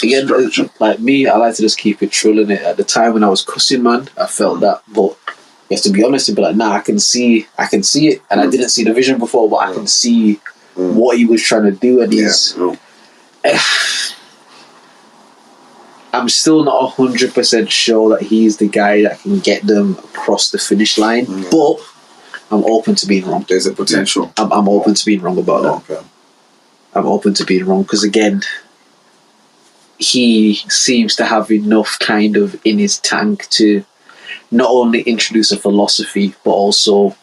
S3: Again,
S4: structure.
S3: like me, I like to just keep it true in it. At the time when I was cussing, man, I felt that. But you have to be honest and be like, nah, I can see it, and I didn't see the vision before, but I can see what he was trying to do, and he's. I'm still not 100% sure that he's the guy that can get them across the finish line, but I'm open to being wrong.
S6: There's a potential.
S3: I'm open to being wrong about that.
S6: Okay.
S3: I'm open to being wrong because, again, he seems to have enough kind of in his tank to not only introduce a philosophy but also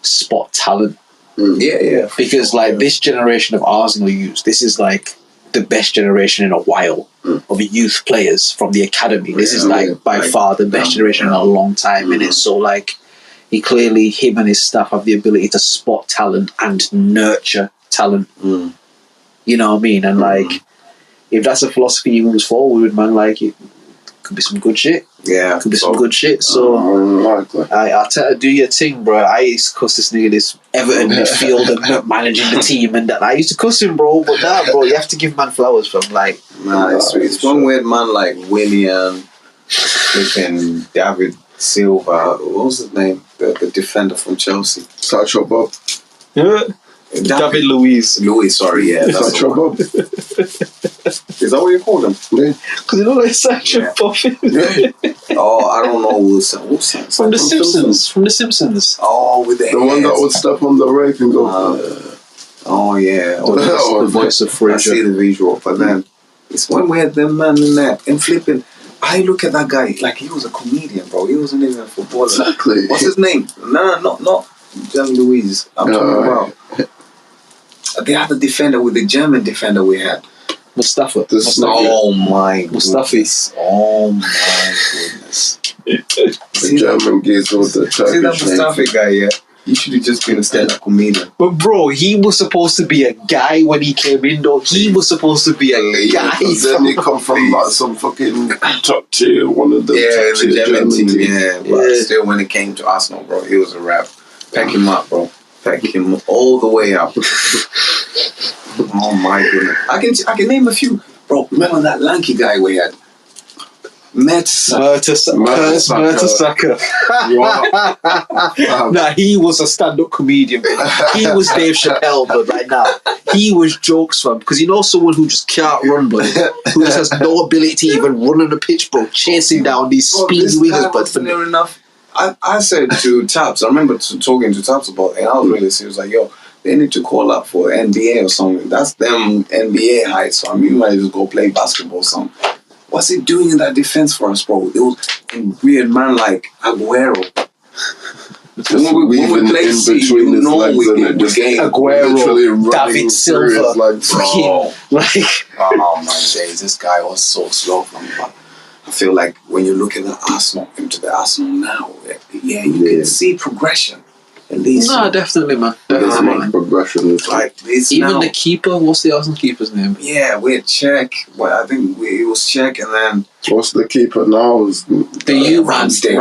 S3: spot talent.
S6: Yeah.
S3: Because this generation of Arsenal youth, this is like the best generation in a while of youth players from the academy. This is by far the best generation in a long time, innit? So him and his staff have the ability to spot talent and nurture talent. You know what I mean? And if that's a philosophy he moves forward with, man, it could be some good shit.
S6: Yeah,
S3: could be some good shit. So I tell you, do your thing, bro. I used to cuss this nigga, this Everton midfielder managing the team, and that I used to cuss him, bro. But nah, bro, you have to give man flowers from
S6: it's one weird man like William, freaking David Silva. What was his name? The defender from Chelsea.
S4: Sancho Bob.
S3: David Luiz.
S6: Sorry, yeah, that's
S4: Sancho Bob.
S6: Is that what you called him?
S3: Because you know like Sancho Bob.
S6: Oh, I don't know who's
S3: from The Simpsons. From The Simpsons.
S6: Oh, with the
S4: one that would step on the rake and go.
S6: Oh yeah,
S3: the voice of Frasier.
S6: I see the visual, but then it's when we had them man in there and flipping. I look at that guy like he was a comedian, bro. He wasn't even a footballer.
S4: Exactly.
S6: What's his name? No, not John Louise. I'm talking about. They had the defender with the German defender we had.
S3: Mustafa.
S6: Oh my
S3: Mustafi.
S6: Oh my goodness.
S4: The German geezer with the
S6: See that Mustafa guy, yeah? He should have just been a stand-up comedian.
S3: But bro, he was supposed to be a guy when he came in though. He was supposed to be a guy.
S4: Then he come from some fucking top tier, one of the top
S6: the German team.
S4: team.
S6: But still when it came to Arsenal, bro, he was a rap. Pack him up, bro. Pack him all the way up. Oh my goodness. I can name a few. Bro, remember that lanky guy we had?
S3: Mertesacker. Nah, he was a stand-up comedian. He was Dave Chappelle, but right now he was jokes, fam. Because you know someone who just can't run, but who just has no ability to even run on the pitch, bro, chasing down these speedy wingers. But
S6: near enough. I said to Taps, I remember talking to Taps about it, and I was really serious, like, yo, they need to call up for NBA or something. That's them NBA heights, so you might just go play basketball or something. What's he doing in that defense for us, bro? It was a weird man like Aguero. When we play C, you know we game.
S3: Aguero, David Silva,
S6: oh my days, this guy was so slow from me. I feel like when you look at the Arsenal now, yeah, you can see progression. At least,
S3: no, definitely, man.
S4: There's much progression.
S6: Like this
S3: even
S6: now,
S3: the keeper. What's the Arsenal keeper's name?
S6: Yeah, we had Czech. Well, I think it was Czech, and then
S4: what's the keeper now? Is
S3: Ramsdale.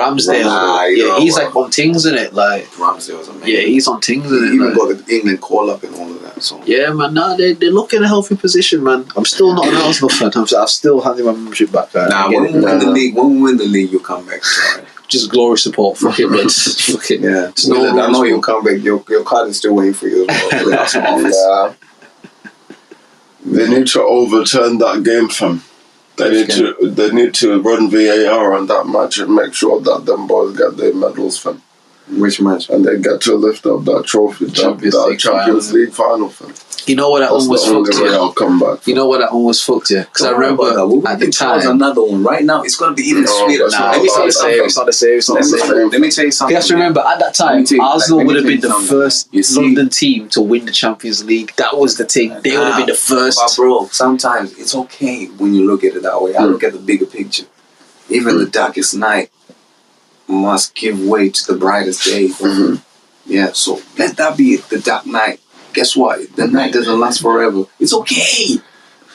S3: Yeah, he's like on things in it. Like
S6: Ramsdale was amazing.
S3: Yeah, he's on things in it.
S6: He even got the England call up and all of that. So
S3: yeah, man. Nah, they look in a healthy position, man. I'm still not an Arsenal fan. I've still handed my membership back.
S6: When we win the league, you come back. Sorry.
S3: Just glory support. Fuck it, but fuck it.
S6: Yeah. I know you'll come back. Your card is still waiting for you.
S4: They need to overturn that game, fam. They need to run VAR on that match and make sure that them boys get their medals, fam.
S6: Which match?
S4: And they get to lift up that trophy, that Champions League final, fam.
S3: You know what that one was fucked,
S4: yeah?
S3: You know what that one was fucked, yeah? Because I remember at the time.
S6: Another one. Right now, it's going to be even sweeter.
S3: Nah, it's not the same.
S6: Let me tell you something.
S3: You have to remember, at that time, Arsenal would have been the first London team to win the Champions League. That was the thing. They would have been the first.
S6: But bro, sometimes it's okay when you look at it that way. I look at the bigger picture. Even the darkest night must give way to the brightest day. Yeah, so let that be the dark night. Guess what? The night doesn't last forever. It's okay.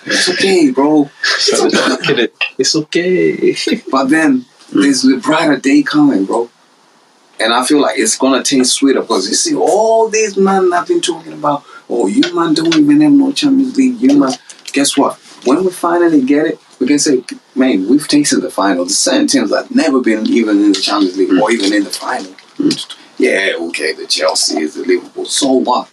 S6: It's okay, bro.
S3: It's okay.
S6: But then there's a brighter day coming, bro. And I feel like it's gonna taste sweeter because you see all these men I've been talking about. Oh, you man don't even have no Champions League. You man, guess what? When we finally get it, we can say, man, we've tasted the final. The certain teams that never been even in the Champions League or even in the final. Yeah, okay, the Chelsea is the Liverpool. So what?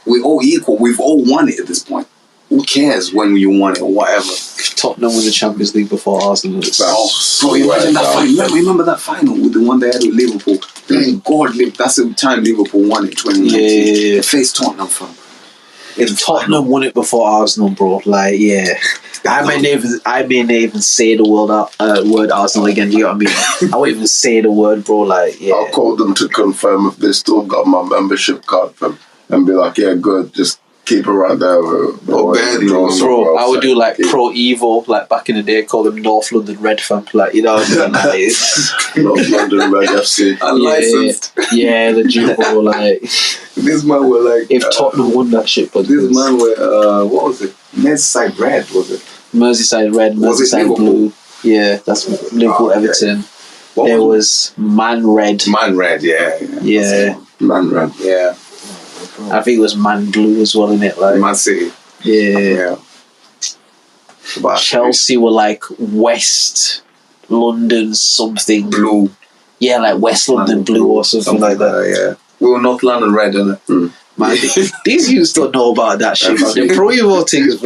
S6: We're all equal. We've all won it at this point. Who cares when you won it or whatever?
S3: Tottenham won the Champions League before Arsenal.
S6: Bro, imagine that final. Remember that final with the one they had with Liverpool? Thank God, that's the time Liverpool won it. 2019.
S3: Yeah.
S6: They faced Tottenham from.
S3: If Tottenham won it before Arsenal, bro, like, yeah. I may not even say the word Arsenal again. Do you know what I mean? I won't even say the word, bro. Like, yeah.
S4: I'll call them to confirm if they still got my membership card from, and be like, yeah, good, just keep it right there.
S3: Bro, I would do like Pro Evo, like back in the day, call them North London Red Fam, like, you know what I mean? Like,
S4: North London Red FC.
S6: Unlicensed.
S3: Yeah, legit, bro. Like,
S6: this man were like.
S3: if Tottenham won that shit, but
S6: this man were, what was it? Merseyside Red, was it?
S3: Merseyside Red,
S6: Was it
S3: Merseyside Blue. Yeah, that's Liverpool, Everton. There was Man Red.
S6: Man Red, yeah.
S3: Yeah.
S4: Man Red.
S6: Yeah.
S3: I think it was Man Blue as well, innit? Like,
S6: Man City.
S3: yeah.
S6: But
S3: Chelsea were like West London something.
S6: Blue.
S3: Yeah, like West London Blue or something like that.
S6: Yeah. We were North London Red, innit?
S3: Man, these youths don't know about that shit, man. The Pro Evo things,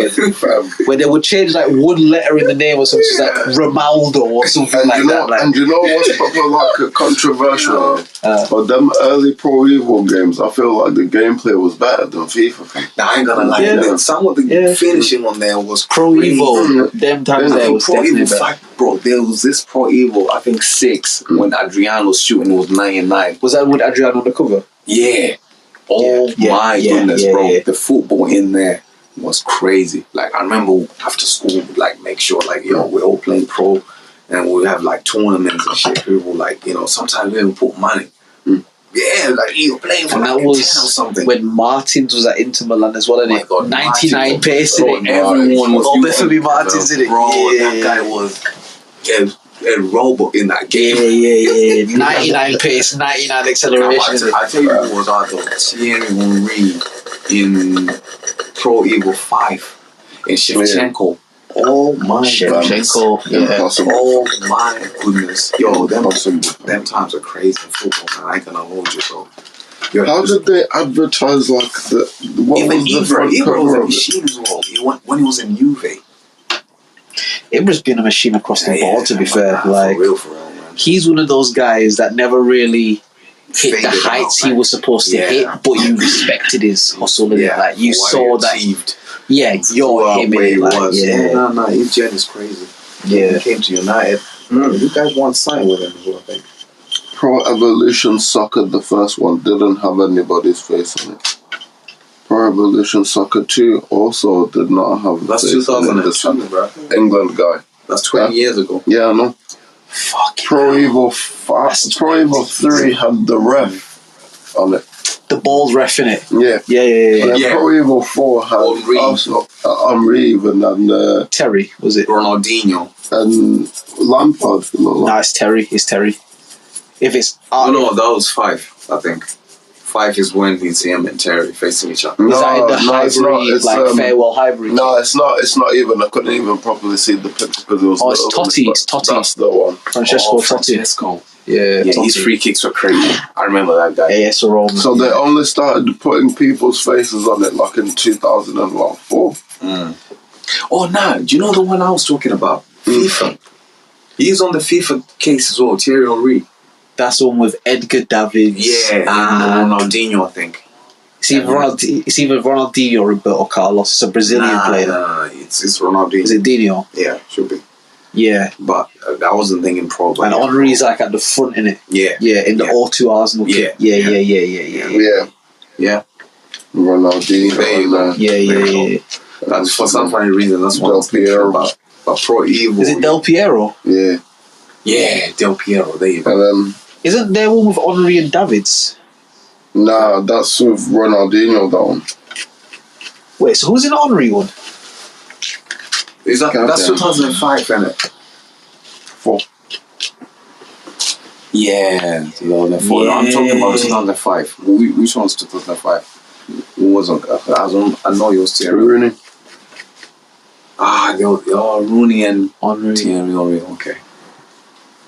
S3: where they would change like one letter in the name or something, like Romaldo or something
S4: And
S3: like
S4: you know,
S3: that. Like,
S4: and you know what's proper like controversial? But them early Pro Evo games, I feel like the gameplay was better than FIFA.
S6: Nah, I ain't gonna lie.
S3: Yeah.
S6: Some of the finishing on there was
S3: Pro
S6: crazy.
S3: Evo, them times there was
S6: Pro
S3: definitely
S6: Evo
S3: better.
S6: 5, bro. There was this Pro Evo, I think 6, when Adriano was shooting. It was 9-9.
S3: Was that with Adriano on the cover?
S6: Yeah. Oh my goodness, bro. Yeah. The football in there was crazy. Like, I remember after school, like, make sure, like, we're all playing pro, and we have like tournaments and shit. People like, sometimes we even put money. Yeah, like you're playing for
S3: and
S6: like
S3: that was
S6: 10 or something.
S3: when Martins was at Inter Milan as well, innit?
S6: Oh my God,
S3: 99 pace, innit?
S6: Everyone was
S3: Bethany Martins, innit?
S6: Bro, that guy was a robot in that game.
S3: Yeah. 99 pace, 99 acceleration.
S6: I tell you who was hard though. Thierry Henry in Pro Evo 5 in Shevchenko. Oh my god.
S3: Shevchenko.
S4: Impossible.
S6: Oh my goodness. Yo, them times are crazy in football, man. I ain't gonna hold you, bro.
S4: How did they advertise like what
S6: even
S4: was the front
S6: Ibra was
S4: cover
S6: a
S4: of it?
S6: machine as well. When he was in Juve.
S3: Ibra's been a machine across the board, to be fair. Like,
S6: for real, man.
S3: He's one of those guys that never really hit the heights he was supposed to hit, but you respected his hustle in it. Like, you saw that. Yeah, you're him in it. Like,
S6: No, his jet is crazy.
S3: Yeah.
S6: He came to United. You guys want to sign with him as well, I think.
S4: Pro Evolution Soccer, the first one, didn't have anybody's face on it. Pro Evolution Soccer 2 also did not have
S6: That's
S4: face on it.
S6: 2002, bro.
S4: England guy.
S6: That's 20 years ago.
S4: Yeah, I know.
S3: Fuck.
S4: Pro Evo 5, Pro Evo 3 had the ref on it.
S3: The bald ref in it.
S4: Yeah.
S3: Yeah.
S4: Pro Evo 4 had
S6: Henri.
S4: also Henri and
S3: Terry, was it?
S6: Ronaldinho.
S4: and Lampard.
S3: No, it's Terry. It's Terry. If it's...
S6: No, that was 5, I think. 5 is when it's him and Terry facing each other.
S3: Is that in the Highbury, farewell Highbury?
S4: No, it's not even. I couldn't even properly see the picture because it was.
S3: Oh, it's Totti. It's Totti.
S4: That's the one.
S3: Francesco Totti.
S6: Francesco.
S3: Yeah,
S6: his free kicks were crazy. I remember that guy.
S3: AS Roma.
S4: So they only started putting people's faces on it like in 2004.
S6: Oh, no. Do you know the one I was talking about? FIFA. He's on the FIFA case as well, Thierry Henry.
S3: That's the one with Edgar Davids.
S6: Yeah, and Ronaldinho, I think.
S3: It's either Ronaldinho or Roberto Carlos. It's a Brazilian player.
S6: Nah, it's Ronaldinho.
S3: Is it Dino?
S6: Yeah, should be.
S3: Yeah.
S6: But I wasn't thinking pro.
S3: And Henry's like at the front in it.
S6: Yeah.
S3: Yeah, in the O2 Arsenal kit. Yeah.
S4: Yeah. Ronaldinho.
S6: There you go.
S3: Yeah.
S6: That's for some funny reason. That's what I was thinking about. But Pro Evo.
S3: Is it Del Piero?
S4: Yeah.
S6: Yeah, Del Piero. There you go.
S4: And then.
S3: Isn't there one with Henry and Davids?
S4: Nah, that's with Ronaldinho, that one.
S3: Wait, so who's in the Henry one?
S6: Is that's 2005, isn't it?
S4: 4.
S6: Yeah, 2004. I'm talking about 2005. Which one's 2005? Who was on? I know you was Thierry.
S4: Rooney.
S6: Rooney and
S3: Henry.
S6: Thierry Henry. Okay.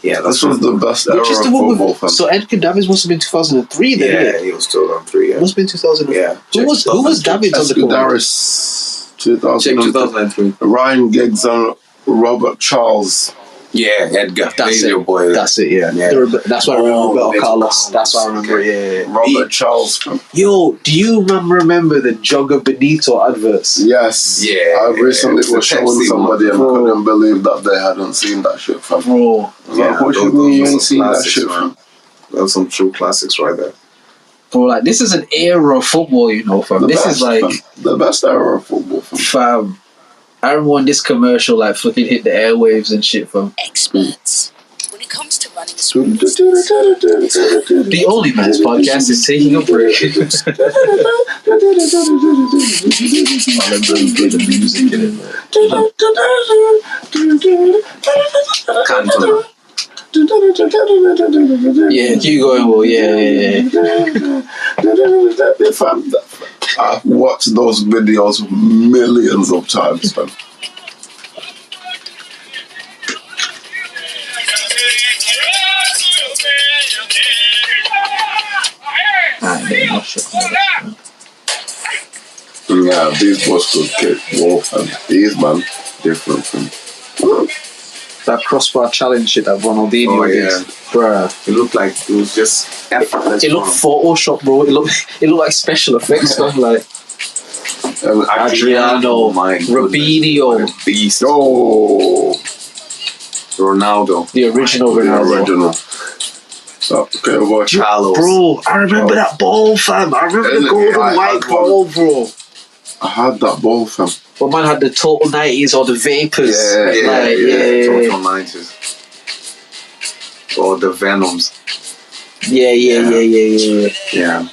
S6: Yeah,
S4: this was the best era
S3: Which is
S4: of
S3: the one
S4: football.
S3: with, so Edgar Davids must have been 2003 then,
S6: Yeah, he was 2003. Yeah.
S3: Must have been 2003.
S6: Yeah.
S3: Who was Davids on the cover?
S4: Daris.
S3: Check
S4: 2003.
S6: 2003.
S4: Ryan Giggs and Robert Charles.
S6: Yeah, Edgar.
S3: That's
S6: your
S3: it.
S6: boy.
S3: That's it. Yeah.
S6: Yeah.
S3: That's what I remember. Roberto
S6: Roberto
S3: Carlos. That's what I
S6: Carlos.
S3: remember.
S6: Okay.
S3: Yeah.
S4: Robert Charles.
S3: Yo, do you remember the Jogger Benito adverts?
S4: Yes.
S6: Yeah.
S4: I recently
S6: The
S4: was showing
S6: Pepsi
S4: somebody and
S3: one.
S4: couldn't believe that they hadn't seen that shit, fam.
S3: Bro.
S4: I was like, what you
S6: those
S4: mean you
S6: are
S4: ain't
S6: some
S4: seen that
S6: classics,
S4: shit,
S6: man.
S4: fam?
S6: Those are some true classics right there.
S3: Bro, like, this is an era of football, you know, fam.
S4: The
S3: This
S4: best,
S3: is like,
S4: fam. The best era of football, fam.
S3: fam. I remember when this commercial, like, fucking hit the airwaves and shit, fam.
S7: Experts. When it comes to running a small business,
S3: The OnlyMans podcast is taking a break. Oh, let me play the music in it.
S6: Cantona.
S3: Yeah, keep going, well, yeah.
S4: Fam, I've watched those videos millions of times, fam. Yeah, these boys could kick wolf and these man different from
S3: That crossbar challenge shit that Ronaldinho did. Bruh.
S6: It looked like it was just effortless.
S3: It looked Photoshop, bro. It looked like special effects stuff, like
S4: and
S3: Adriano,
S6: my
S3: Robinho.
S6: goodness, what a beast.
S4: oh
S6: Ronaldo.
S3: The original
S4: the
S3: Ronaldo.
S4: original. Okay, watch it.
S6: Carlos.
S3: Bro, I remember that ball, fam. I remember the golden white ball, bro.
S4: I had that ball, fam.
S3: But man had the total 90s or the vapors.
S6: Total 90s. Or the Venoms.
S3: Yeah.
S6: Yeah.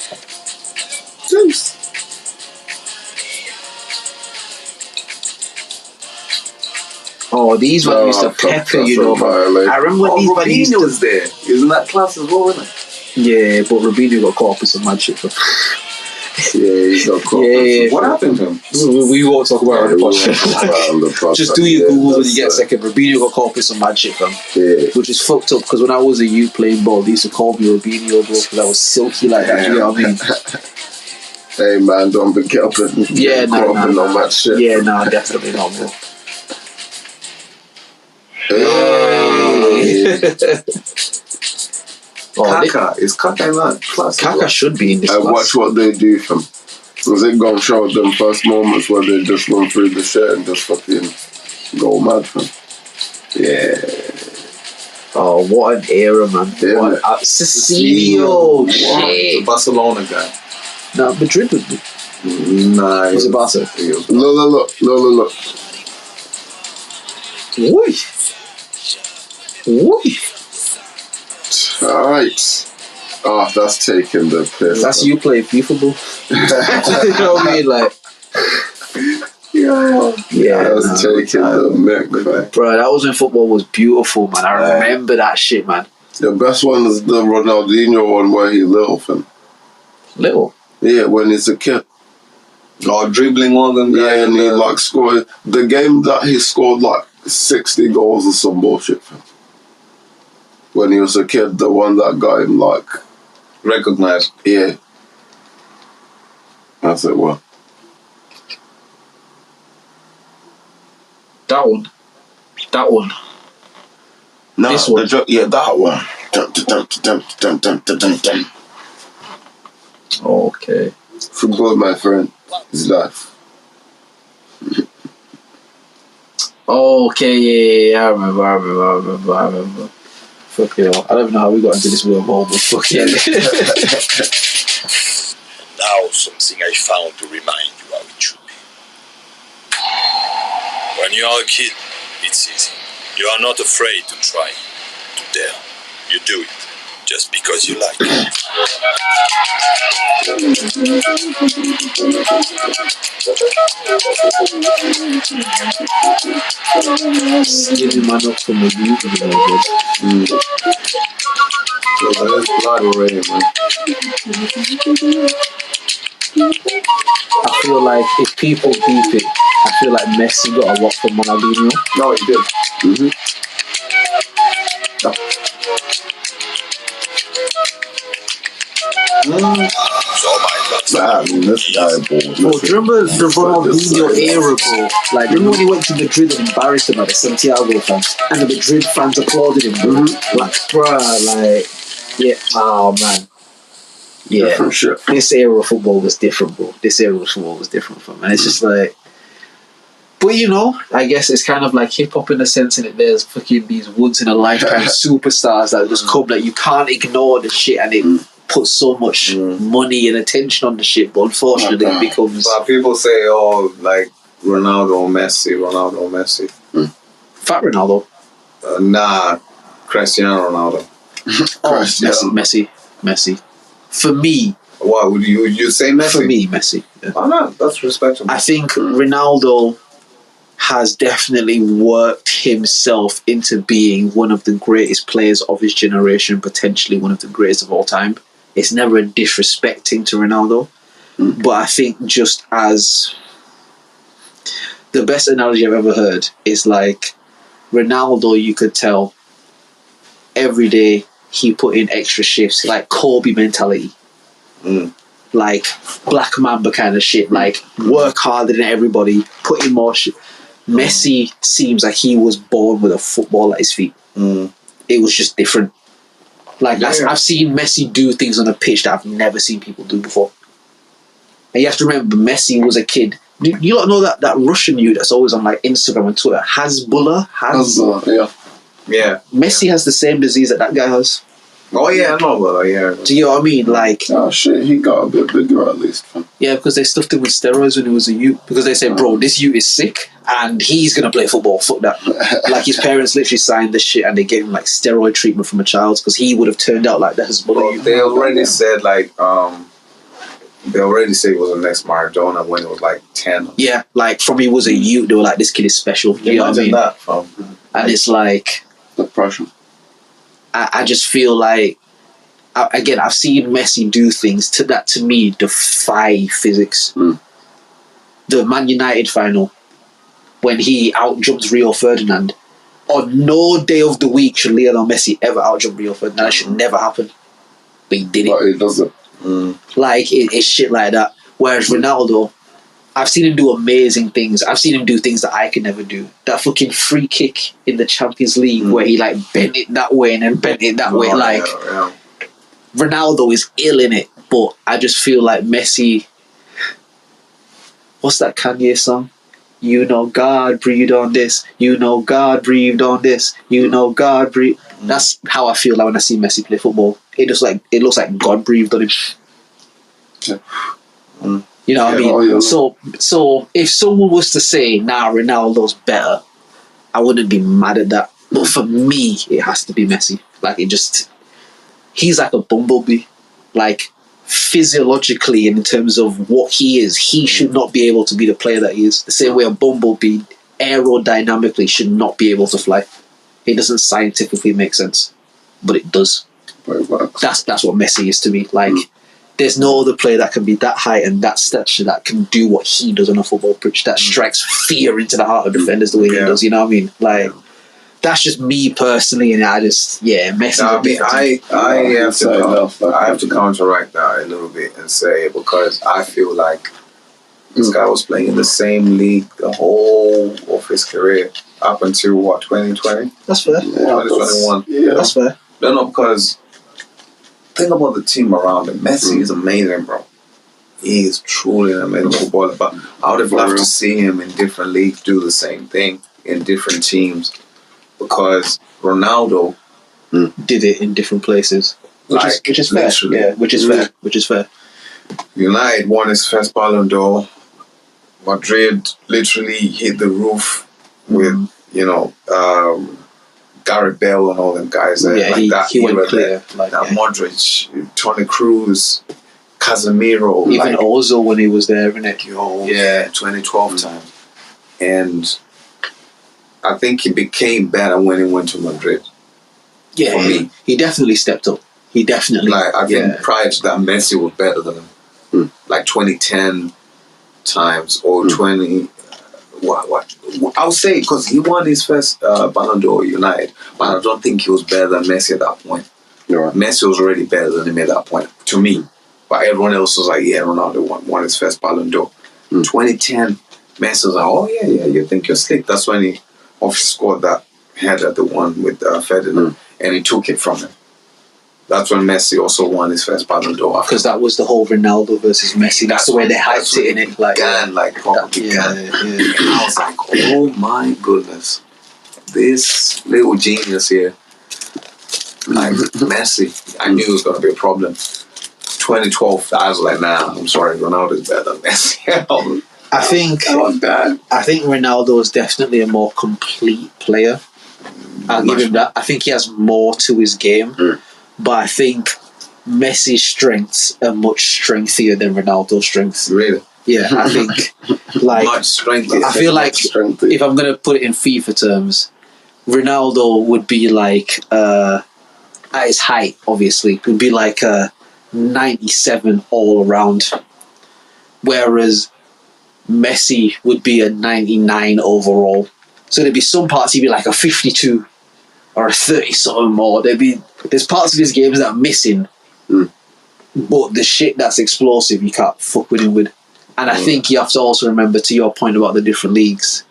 S3: Oh, these ones used to pepper, you know. But I remember when these ones used
S6: Robinho
S3: to...
S6: was there. Isn't that class as well, isn't it?
S3: Yeah, but Robinho got caught up with some mad shit, bro.
S4: Yeah, he's got caught.
S3: Yeah.
S6: What happened to him?
S3: We won't talk about it on the
S4: We won't talk
S3: podcast.
S4: about it on the podcast.
S3: Just do your
S4: Yeah,
S3: Googles when you
S4: that's,
S3: get a second. Robinho got caught up with some mad shit, fam.
S4: Yeah.
S3: Which is fucked up, because when I was a youth playing ball, they used to call me Robinho, bro, because I was silky like that, you know what I mean?
S4: Hey man, don't be careful.
S3: Yeah,
S4: no mad shit.
S3: Yeah, no, definitely not, bro.
S4: Hey.
S6: Kaka. Is Kaka in that class?
S3: Kaka should be in this
S4: I
S3: class.
S4: watch what they do from. Because it gonna show them first moments where they just run through the shit and just fucking go mad, fam. Yeah.
S3: Oh, what an era, man.
S4: Yeah.
S3: What Cecilio.
S6: The
S3: Shit.
S6: Barcelona guy.
S3: No, Madrid was
S6: Nah.
S3: Was it Barca?
S4: Look.
S3: Oi.
S4: Alright. Oh, that's taking the piss.
S3: That's you playing FIFA, bro. You know what I mean? Like, yeah.
S4: That's taking the mick, man.
S3: Bro, that was when football was beautiful, man. I remember that shit, man.
S4: The best one is the Ronaldinho one where he's little, fam.
S3: Little.
S4: Yeah, when he's a kid.
S6: Oh, dribbling all them guys.
S4: Yeah, and he like scored the game that he scored like 60 goals or some bullshit, fam. When he was a kid, the one that got him like
S6: recognized.
S4: yeah. That's it. Well,
S3: That one.
S4: no,
S3: This one.
S4: yeah, that one. Dun.
S3: Okay.
S4: Football, my friend, is life.
S3: Okay, yeah. I remember. Fuck you. I don't even know how we got into this wormhole, but fuck yeah.
S7: now something I found to remind you how it should be. When you are a kid, it's easy. You are not afraid to try, to dare. You do it just because you like it.
S3: Giving man up from the youth, you know,
S6: There's blood already, man.
S3: I feel like if people beef it, I feel like Messi got a lot from Ronaldinho.
S6: No, he did.
S7: So my
S4: This guy,
S3: Bro, do you remember the Ronaldinho era, bro? Like, remember when he went to Madrid and embarrassed him at the Santiago fans? And the Madrid fans applauded him, bro. Like, bruh, like, yeah, oh, man. Yeah,
S4: different shit.
S3: this era of football was different, bro. This era of football was different for me. And it's just like, but you know, I guess it's kind of like hip hop in a sense, and there's fucking these once in a lifetime superstars that just come that you can't ignore the shit, and it puts so much money and attention on the shit. But unfortunately, it becomes.
S6: But people say, oh, like Ronaldo, Messi.
S3: Fat Ronaldo.
S6: Nah, Cristiano Ronaldo.
S3: Messi. For me,
S6: what would you say, Messi?
S3: For me, Messi. Yeah.
S6: Oh no, that's respectable.
S3: I think Ronaldo has definitely worked himself into being one of the greatest players of his generation, potentially one of the greatest of all time. It's never a disrespecting to Ronaldo, but I think just as the best analogy I've ever heard is like Ronaldo, you could tell every day he put in extra shifts, like Kobe mentality. Like Black Mamba kind of shit, like work harder than everybody, put in more shit. Messi seems like he was born with a football at his feet. It was just different. Like I've seen Messi do things on a pitch that I've never seen people do before. And you have to remember, Messi was a kid. Do you not know that Russian youth that's always on like Instagram and Twitter, Hasbulla?
S4: Yeah.
S3: Messi has the same disease that guy has.
S6: Oh yeah, I know, but yeah.
S3: Do you know what I mean? Like,
S4: oh shit, he got a bit bigger at least.
S3: Yeah, because they stuffed him with steroids when he was a youth. Because they said, bro, this youth is sick and he's gonna play football. Fuck that. Like his parents literally signed this shit and they gave him like steroid treatment from a child because he would have turned out like that.
S6: They already said like they already said he was the next Maradona when it was like 10.
S3: Yeah, like from he was a youth, they were like, this kid is special. You know what I mean? And it's like
S4: the pressure.
S3: I just feel like, again, I've seen Messi do things that to me defy physics. The Man United final, when he outjumped Rio Ferdinand, on no day of the week should Lionel Messi ever outjump Rio Ferdinand. That should never happen. But he did it.
S4: But he doesn't.
S3: Like, it's shit like that. Whereas Ronaldo, I've seen him do amazing things. I've seen him do things that I could never do. That fucking free kick in the Champions League where he like bent it that way and then bent it that way. Like, Ronaldo is ill in it, but I just feel like Messi. What's that Kanye song? You know God breathed on this. You know God breathed on this. You know God breathed. That's how I feel like when I see Messi play football. It looks like God breathed on him. You know what I mean? So if someone was to say, nah, Ronaldo's better, I wouldn't be mad at that. But for me, it has to be Messi. Like, he's like a bumblebee. Like, physiologically, in terms of what he is, he should not be able to be the player that he is. The same way a bumblebee, aerodynamically, should not be able to fly. It doesn't scientifically make sense. But it does. That's what Messi is to me. Like, there's no other player that can be that height and that stature that can do what he does on a football pitch, that strikes fear into the heart of defenders the way he does. You know what I mean? Like, that's just me personally, and Messi.
S6: No, I mean, I have to counteract that a little bit and say, because I feel like this guy was playing in the same league the whole of his career up until 2020.
S3: That's fair.
S6: 2021.
S3: That's fair.
S6: No, because think about the team around him. Messi is amazing, bro. He is truly an amazing footballer. But I would have loved to see him in different leagues do the same thing in different teams. Because Ronaldo
S3: did it in different places, which is fair. Yeah, which is fair.
S6: United won his first Ballon d'Or. Madrid literally hit the roof with Gareth Bale and all them guys.
S3: He went clear.
S6: Modric, Toni Kroos, Casemiro,
S3: even Ozil when he was there, isn't it?
S6: 2012 time, and I think he became better when he went to Madrid.
S3: Yeah,
S6: for me.
S3: He definitely stepped up. He definitely.
S6: I think prior to that, Messi was better than him. Like 2010 times or 20. What? I'll say because he won his first Ballon d'Or United, but I don't think he was better than Messi at that point.
S4: Right.
S6: Messi was already better than him at that point, to me. But everyone else was like, yeah, Ronaldo won his first Ballon d'Or. 2010, Messi was like, oh yeah, you think you're slick. That's when he obviously scored that header, the one with Ferdinand, and he took it from him. That's when Messi also won his first Ballon d'Or.
S3: Because that was the whole Ronaldo versus Messi. That's the way they hyped it in it. Like,
S6: proper began. And I was like, oh my goodness. This little genius here, like Messi, I knew it was going to be a problem. 2012, I was like, nah, I'm sorry, Ronaldo's better than Messi.
S3: I think Ronaldo is definitely a more complete player. I'll give him that. I think he has more to his game, but I think Messi's strengths are much strengthier than Ronaldo's strengths.
S6: Really?
S3: Yeah, I think like
S6: much strengthier.
S3: I feel like if I'm going to put it in FIFA terms, Ronaldo would be like at his height, obviously, would be like a 97 all around, whereas Messi would be a 99 overall. So there'd be some parts he'd be like a 52 or a 30 something more. There's parts of his games that are missing, but the shit that's explosive you can't fuck with him with. And I think you have to also remember, to your point about the different leagues,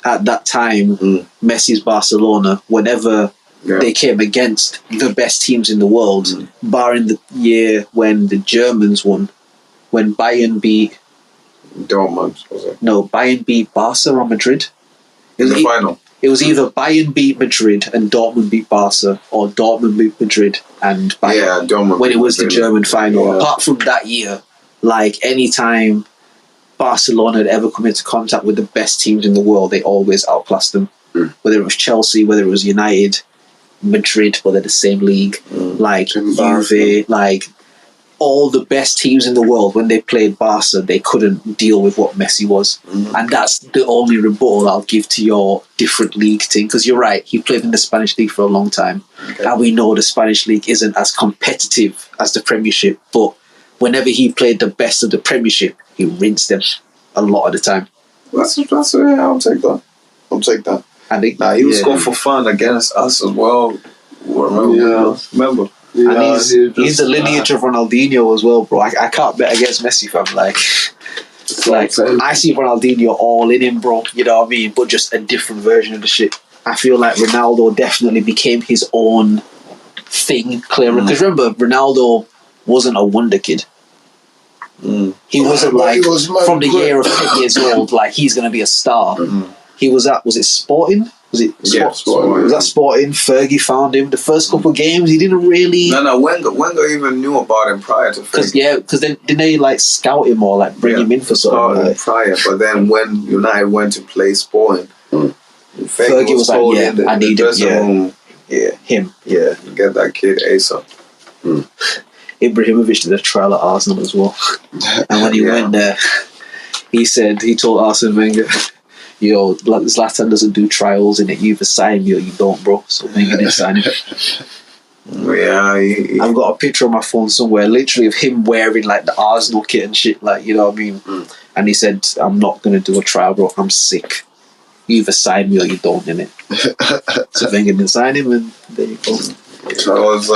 S3: at that time, Messi's Barcelona, whenever they came against the best teams in the world, barring the year when the Germans won, when Bayern beat
S6: Dortmund, was it?
S3: No, Bayern beat Barca or Madrid.
S6: In the final.
S3: It was either Bayern beat Madrid and Dortmund beat Barca, or Dortmund beat Madrid and Bayern.
S6: Yeah, Dortmund.
S3: When it was the German final.
S6: Yeah.
S3: Apart from that year, like any time Barcelona had ever come into contact with the best teams in the world, they always outclassed them. Whether it was Chelsea, whether it was United, Madrid, whether the same league, like Juve, like all the best teams in the world, when they played Barca, they couldn't deal with what Messi was. And that's the only rebuttal I'll give to your different league thing, because you're right, he played in the Spanish league for a long time, and we know the Spanish league isn't as competitive as the Premiership, but whenever he played the best of the Premiership, he rinsed them a lot of the time.
S6: That's I'll take that.
S3: I think
S6: he was going for fun against us as well. Remember?
S3: Yeah, and he's the lineage of Ronaldinho as well, bro. I can't bet against Messi, fam. Like I see Ronaldinho all in him, bro. You know what I mean? But just a different version of the shit. I feel like Ronaldo definitely became his own thing, clearer. Because remember, Ronaldo wasn't a wonder kid. He wasn't like from the year of 10 years old, like he's going to be a star. He was at, was it Sporting? Was it
S6: Sporting?
S3: Was that Sporting? Fergie found him. The first couple of games, he didn't really.
S6: No. Wenger even knew about him prior to Fergie.
S3: Because then didn't they like scout him or like bring him in for something? Like,
S6: prior, but then when United went to play Sporting,
S3: Fergie was like, I need him. Him.
S6: Get that kid ASAP.
S3: Ibrahimovic did a trial at Arsenal as well, and when he went there, he told Arsene Wenger, yo, Zlatan doesn't do trials in it. You either sign me or you don't, bro. So Wenger didn't sign him. I've got a picture on my phone somewhere, literally of him wearing like the Arsenal kit and shit, like, you know what I mean? And he said, I'm not gonna do a trial, bro. I'm sick. You either sign me or you don't, innit? So Wenger didn't sign him, and there you go.
S6: So it was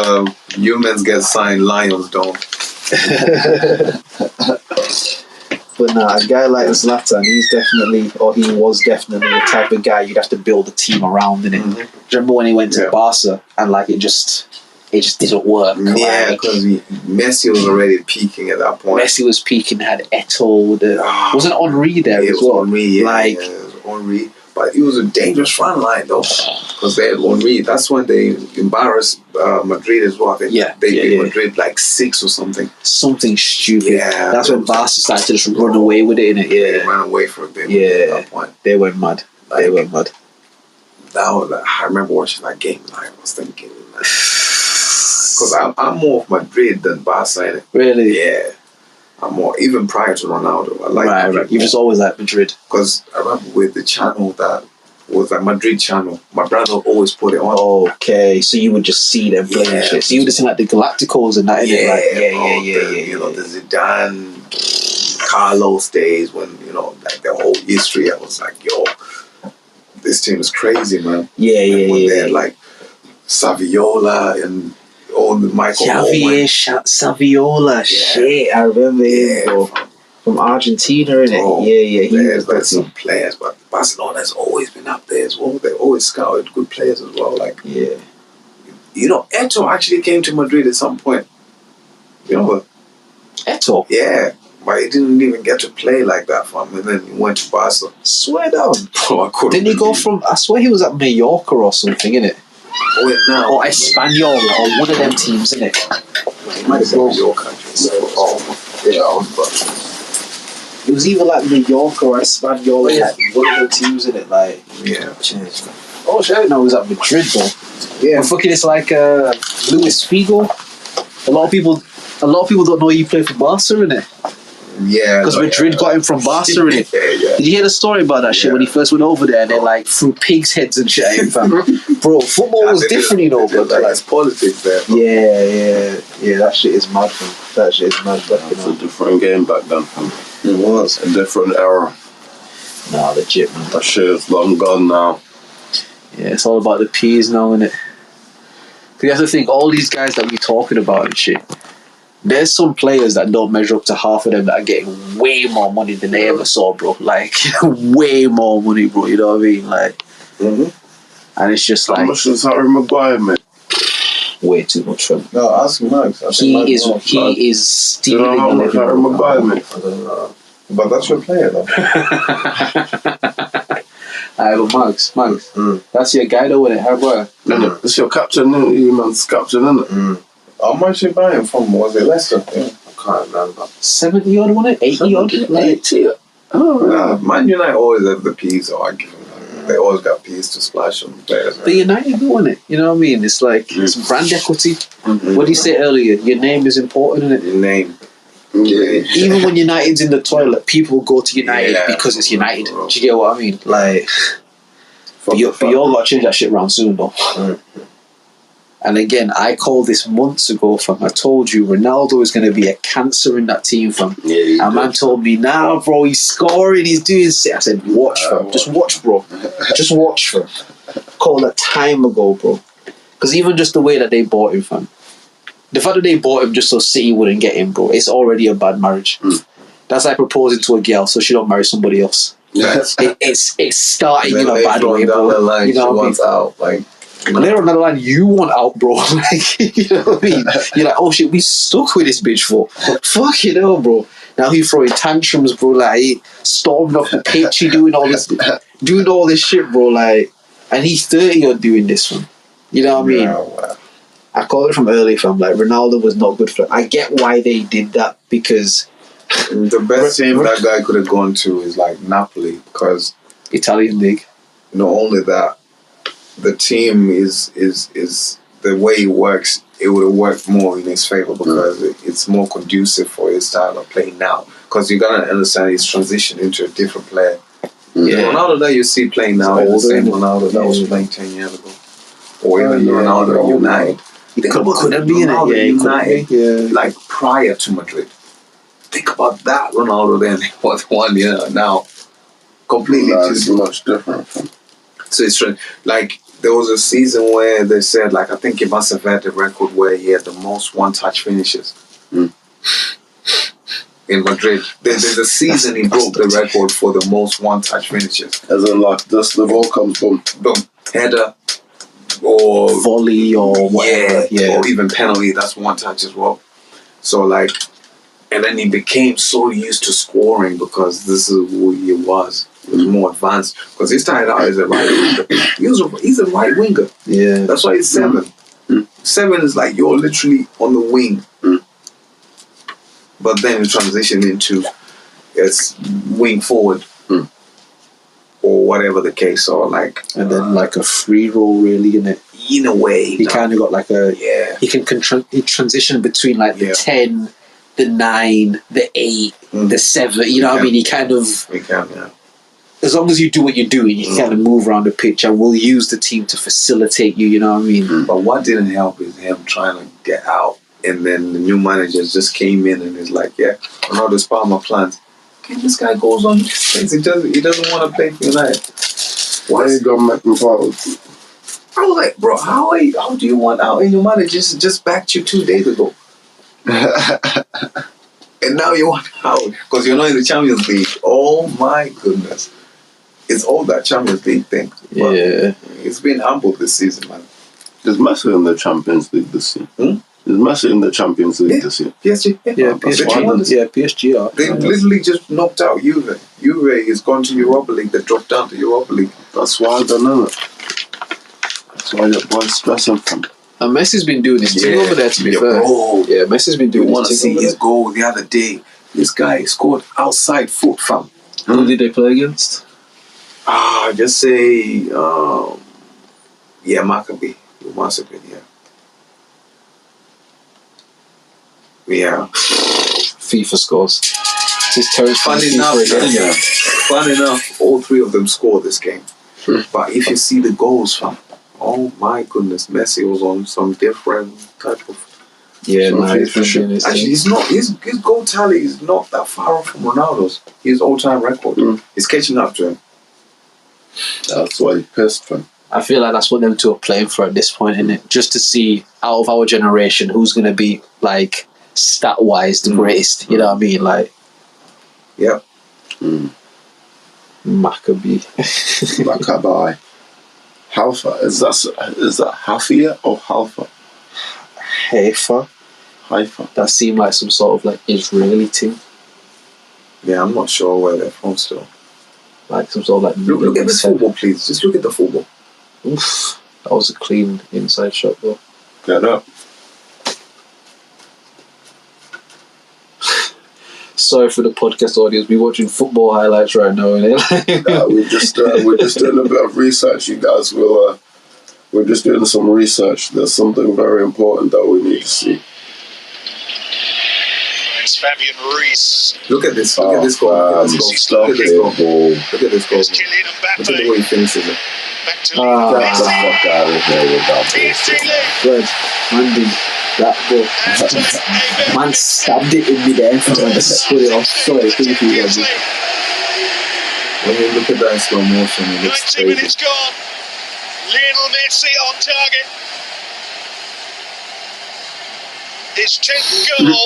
S6: humans get signed, lions don't.
S3: But nah, a guy like Zlatan, he was definitely the type of guy you'd have to build a team around, innit? Do you remember when he went to Barca and like it just didn't work?
S6: Yeah, because Messi was already peaking at that point.
S3: Messi was peaking, had Eto'o, wasn't Henri there as well?
S6: Henri, it was Henri. But it was a dangerous front line though, because they had Henri. That's when they embarrassed Madrid as well. They beat Madrid like 6 or something.
S3: Something stupid.
S6: Yeah,
S3: that's when Barca started to just run away with it, innit? Yeah,
S6: they ran away for a bit.
S3: Yeah,
S6: at that point.
S3: They went mad.
S6: I remember watching that game. I was thinking, because I'm more of Madrid than Barca, innit?
S3: Really?
S6: Yeah. I'm more, even prior to Ronaldo, I like Madrid.
S3: Right. You just always like Madrid.
S6: Because I remember with the channel that was a Madrid channel, my brother always put it on.
S3: Okay, so you would just see them playing shit. So you would just see like the Galacticos and that, innit?
S6: You know, the Zidane, Carlos days when, you know, like the whole history, I was like, yo, this team is crazy, man.
S3: Yeah.
S6: They had like Saviola and all all the Michael
S3: Javier Saviola. Shit, I remember him, bro. From Argentina, innit?
S6: Oh,
S3: Yeah, he was
S6: there's some players, but Barcelona's always been up there as well. They always scouted good players as well. Like,
S3: yeah.
S6: you know, Eto actually came to Madrid at some point. You know,
S3: Eto?
S6: yeah, but he didn't even get to play like that for him, and then he went to Barca.
S3: Swear down.
S6: Bro, I couldn't
S3: Didn't he go
S6: believe
S3: from? I swear he was at Mallorca or something, innit?
S6: Oh, wait, now.
S3: Or Espanyol, or one of them teams, innit?
S6: He might have been your country.
S3: It was either like Mallorca or Espanyol, like one of the teams, innit? Like,
S6: Yeah.
S3: oh shit, I didn't know it was at Madrid though.
S6: Yeah.
S3: But fucking, it's like Luis Figo. A lot of people don't know he played for Barca, innit?
S6: Yeah.
S3: Because Madrid got him from Barca, innit?
S6: Yeah.
S3: Did you hear the story about that shit when he first went over there and they like threw pigs' heads and shit at him, fam? Bro, football was different, you know, but
S6: like,
S3: like,
S6: it's politics there. Bro.
S3: yeah, that shit is mad, fam. That shit is mad, but
S4: It's a different game back then.
S6: It was.
S4: A different era.
S3: nah, legit, man.
S4: That shit is long gone now.
S3: Yeah, it's all about the P's now, innit? You have to think, all these guys that we're talking about and shit, there's some players that don't measure up to half of them that are getting way more money than they ever saw, bro. Like, way more money, bro. You know what I mean? Like, and it's just
S4: How
S3: like
S4: much is Harry Maguire, mate?
S3: way too much for him.
S6: No, ask Magz.
S3: He is
S4: Do you
S3: stealing
S4: know how
S3: the
S4: much Harry
S3: living.
S4: Maguire, mate?
S6: I don't know. But that's your player, though.
S3: But Magz, that's your guy though, innit? How about
S4: It's your captain, isn't it? You man's captain, isn't it?
S6: How much you buy him from? Was it Leicester? Yeah, I can't remember.
S3: 70 odd, wasn't it? 80 odd? Like,
S4: 80. Oh,
S6: Man United always have the P's, so I give them that. They always got P's to splash on the players.
S3: but United doing it, you know what I mean? It's like it's brand equity. What did you say earlier? Your name is important, isn't it?
S6: Your name.
S4: yeah.
S3: Even when United's in the toilet, people go to United
S6: Yeah.
S3: because it's United. Do you get what I mean? Like, but you all got to change that shit around soon, though. And again, I called this months ago, fam. I told you Ronaldo is going to be a cancer in that team, fam.
S4: Yeah,
S3: And man told me, nah, bro, he's scoring, he's doing shit. I said, watch, fam. Just watch, bro. Just watch, fam. Called that time ago, bro. Because even just the way that they bought him, fam. The fact that they bought him just so City wouldn't get him, bro, it's already a bad marriage. That's like proposing to a girl so she don't marry somebody else.
S4: Yes.
S3: It's starting in
S6: Then
S3: a bad way,
S6: down the
S3: bro.
S6: line,
S3: You know
S6: she
S3: what I mean?
S6: wants out. Like,
S3: And later on down the line, you want out, bro. Like, you know what I mean? You're like, oh shit, we stuck with this bitch for. Fuck it hell, bro. Now he throwing tantrums, bro. Like, he storming off the pitch, he doing all this shit, bro. Like, and he's 30 or doing this one. You know what I mean?
S6: wow.
S3: I called it from early, fam. Like, Ronaldo was not good for it. I get why they did that because
S6: The best team that guy could have gone to is like Napoli, because
S3: Italian league.
S6: not only that, the team is the way it works. It would have worked more in his favor because it's more conducive for his style of playing now. Because you gotta understand he's transitioned into a different player.
S3: Yeah.
S6: Ronaldo that you see playing now is the same Ronaldo that was playing 10 years ago, or even Ronaldo at United.
S3: It could have been
S6: Ronaldo
S3: it.
S6: United,
S3: Yeah.
S6: like prior to Madrid. Think about that Ronaldo then. What 1 year now? Completely
S4: It's
S6: just
S4: much different.
S6: so it's like there was a season where they said like I think he must have had a record where he had the most one-touch finishes in Madrid. There's a season he broke the record for the most one-touch finishes.
S4: As in, like, this, the ball comes from.
S6: Boom, header or
S3: Volley or whatever. Yeah.
S6: or even penalty. That's one touch as well. So like, and then he became so used to scoring because this is who he was. He was more advanced because he started out as a right winger. He's a right winger.
S3: Yeah.
S6: That's why he's 7. 7 is like you're literally on the wing. But then you transition into it's wing forward. Or whatever the case, or like,
S3: And then like a free roll, really, in it.
S6: in a way,
S3: He kind of got like a he can he transition between like the 10, the 9, the 8, the 7. You know what I mean? He kind of
S6: we can, yeah.
S3: as long as you do what you're doing, you can kind of move around the pitch and we'll use the team to facilitate you. You know what I mean?
S6: But what didn't help is him trying to get out, and then the new managers just came in and is like, yeah, Ronaldo's part of my plans. Okay, this guy goes on. He doesn't want to play for United.
S4: Why you gonna make him forward?
S6: I was like, bro, how do you want out? And your manager just backed you 2 days ago. And now you want out because you're not in the Champions League. Oh my goodness. It's all that Champions League thing. But
S3: Yeah.
S6: it's been humble this season, man.
S4: Is Messi in the Champions League this year? Is Messi in the Champions League this year?
S6: PSG.
S3: Yeah, PSG are.
S6: They literally just knocked out Juve. Juve is gone to Europa League. They dropped down to Europa League.
S4: That's why I don't know it. That's why your boy's stressing from.
S3: And Messi's been doing his thing over there, to be fair.
S6: Bro.
S3: Yeah, Messi's been
S6: You
S3: doing
S6: want to
S3: his thing
S6: see
S3: over
S6: his goal the other day. This guy scored outside foot, fam.
S3: there. Who did they play against?
S6: Just say, Maccabi. It must have been, Yeah.
S3: FIFA scores. This Terence
S6: Funny
S3: FIFA again.
S6: enough, fun enough, all three of them scored this game. But if you see the goals, fam, oh my goodness, Messi was on some different type of.
S3: Yeah,
S4: So
S3: no, he's
S4: FIFA
S3: been
S4: should-
S3: doing his
S6: Actually,
S3: thing.
S6: he's not. His goal tally is not that far off from Ronaldo's. His all-time record. He's catching up to him.
S4: That's why he's pissed, fam.
S3: I feel like that's what them two are playing for at this point, innit? Just to see out of our generation who's going to be, like, stat-wise the greatest. You know what I mean? Like,
S6: Yeah.
S3: Maccabi.
S4: Maccabi. Halfa. Is that Hafia or Halfa?
S3: Haifa.
S4: Haifa.
S3: That seemed like some sort of, like, Israeli thing.
S6: Yeah, I'm not sure where they're from still.
S3: Like, some sort of, like...
S6: Look at this football, please. Just look at the football.
S3: Oof. That was a clean inside shot, though.
S4: Get up.
S3: Sorry for the podcast audience. We're watching football highlights right now, innit?
S4: We're just doing a bit of research, you guys. We're just doing some research. There's something very important that we need to see.
S7: It's Fabian Ruiz.
S6: Look at this. Look at this goal. Look at this goal.
S4: Stop
S6: Look at this
S4: it,
S6: goal.
S4: ball.
S6: Look at this goal.
S7: It's Kylian
S6: Look at the way
S7: Mbappe.
S6: he finishes it.
S7: Back to
S3: Ah.
S7: Lionel
S4: Get the
S7: Messi.
S4: fuck out of here with that
S7: PSG
S4: bullshit.
S7: lead.
S3: Good. Andy, that goal.
S7: Anthony Amen.
S3: Man stabbed it in mid-air and just put it off. Sorry, thank you,
S7: Champions
S3: Andy.
S7: League.
S6: When you look at that in slow motion, it looks
S7: 90
S6: crazy.
S7: minutes gone. Lionel Messi on target. His 10th goal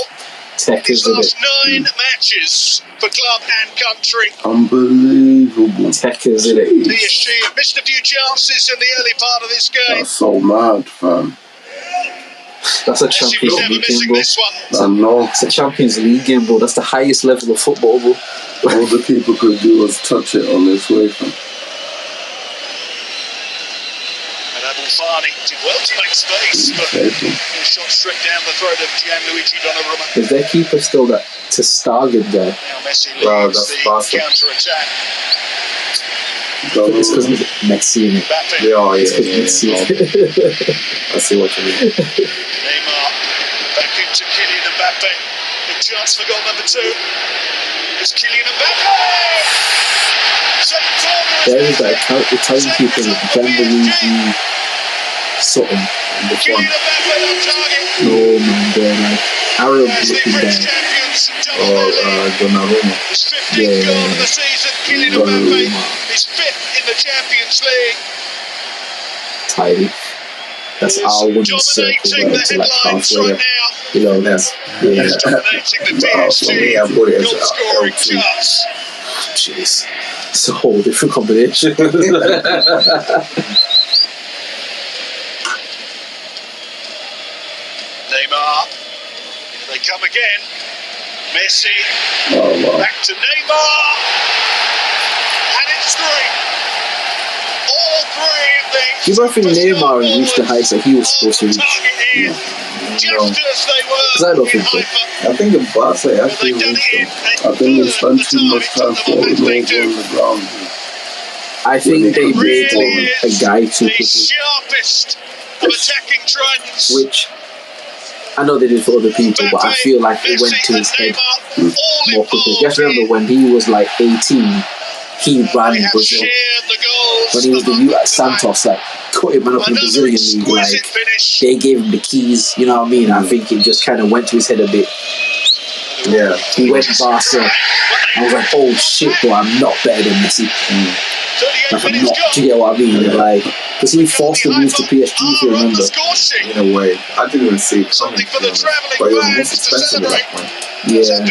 S3: Tech,
S7: in his
S3: isn't
S7: last
S3: it?
S7: 9 matches for club and country.
S4: Unbelievable.
S3: Tech, isn't it?
S7: PSG have missed a few chances in the early part of this game.
S4: That's so mad, fam.
S3: That's a
S7: Messi
S3: Champions
S7: was never
S3: League game,
S7: missing
S3: bro.
S7: this one.
S4: I know.
S3: It's a Champions League game, bro. That's the highest level of football, bro.
S4: All the people could do was touch it on this way, fam.
S7: And Abel Fani did well to make space, but
S4: Okay,
S7: he shot straight down the throat of Gianluigi Donnarumma.
S3: Is their keeper still that to Stargate guy?
S7: Now Messi
S6: Wow,
S7: leads
S6: that's
S7: the
S6: faster.
S7: counter-attack.
S3: It's because of Messi in it.
S7: Mbappe,
S6: Yeah,
S3: It's because
S6: yeah.
S3: Messi.
S6: I see what you mean.
S7: Neymar, back into Kylian Mbappe. Big chance for goal number 2. It's Kylian Mbappe! Second corner is
S3: There is that
S7: Mbappe.
S3: Italian keeper, Gianluigi something in the
S7: Kylian
S3: front.
S7: Mbappe on target.
S3: No, man, they're like Arab
S7: As the
S3: looking
S7: French
S3: guy.
S7: champions, double
S6: Or
S7: their lead.
S6: Donnarumma.
S7: His 15th
S3: Yeah.
S7: goal of the season, Kylian
S3: Donnarumma.
S7: Mbappe. His 5th in the Champions League.
S3: Tidy. That's our one circle
S7: Dominating
S3: right
S7: the
S3: to like
S7: headlines
S3: halfway
S7: right
S3: up.
S7: now.
S3: You know, that's yeah.
S7: He's dominating the
S6: For me, I
S7: PSG
S6: put it as
S7: goal scoring
S6: L2.
S7: charts.
S3: Jeez. It's a whole different combination.
S7: Neymar. Here they come again. Messi.
S4: Oh, wow.
S7: Back to Neymar. And it's 3. All 3 of these.
S3: You ever think Neymar reached the heights that he was supposed to reach?
S7: Target here. Just as they were
S3: 'Cause I don't
S7: in
S3: think so.
S7: Haifa.
S6: I think in Barca
S7: But
S6: actually
S7: they've done
S6: reached
S7: it in
S6: them.
S4: I think they
S7: a
S4: spent
S7: third
S4: too
S7: of the
S4: much
S7: time
S4: time
S7: it's
S4: falling
S7: done what they
S4: over
S7: do.
S4: on the ground.
S3: I think they made
S7: Really
S3: a
S7: is
S3: guy too
S7: the
S3: quickly,
S7: sharpest of attacking trends.
S3: which I know they did for other people, but I feel like it went to his head more quickly. You have to remember when he was like 18, he ran
S7: They have
S3: Brazil.
S7: shared the goals.
S3: When he was the youth at Santos, like cut him up in the
S7: Another
S3: Brazilian league,
S7: exquisite
S3: like
S7: finish.
S3: they gave him the keys. You know what I mean? I think it just kind of went to his head a bit.
S6: Yeah.
S3: He went to Barca. I was like, oh shit, bro, I'm not better than Messi. Like I'm not. Do you get what I mean? Like, because he forced the move to PSG, if you remember.
S2: In a way, I didn't even see it coming.
S7: Something for the travelling
S2: But it was
S7: fans
S2: most
S7: to
S2: expensive at that
S7: celebrate.
S2: point.
S3: Yeah.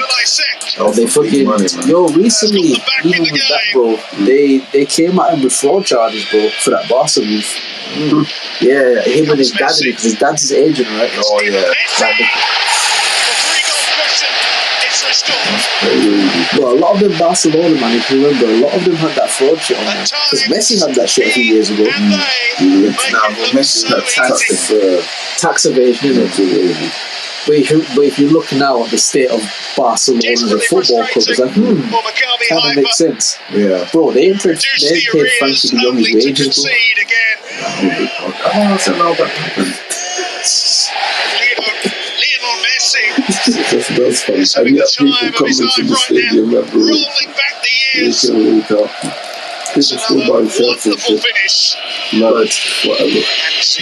S7: Oh,
S3: They fucking
S2: money, man.
S3: yo recently, even with that, bro, they came at him with fraud charges, bro, for that Barca move. Yeah, him and his dad, because his dad's his agent, right?
S2: Oh yeah.
S3: But a lot of them Barcelona, man, if you remember, a lot of them had that fraud shit on them. Because Messi had that shit a few years ago.
S2: Now, Messi had
S3: Tax evasion, innit? But if you look now at the state of Barcelona as a football club, it's like, kind of makes sense.
S2: Yeah.
S3: Bro, they ain't paid Frankie de Jong his wages, bro.
S2: Oh, so now that happened.
S7: Lionel Messi
S4: That's fun.
S7: is
S4: And
S7: having the
S4: yet people
S7: time of
S4: come
S7: his
S4: into
S7: life
S4: the
S7: right
S4: stadium
S7: now,
S4: every week.
S7: rolling back the
S4: Week
S7: years.
S4: in, week out. People
S7: It's
S4: still
S7: another
S4: buying shirts and
S7: wonderful
S4: shit.
S7: finish.
S4: But whatever.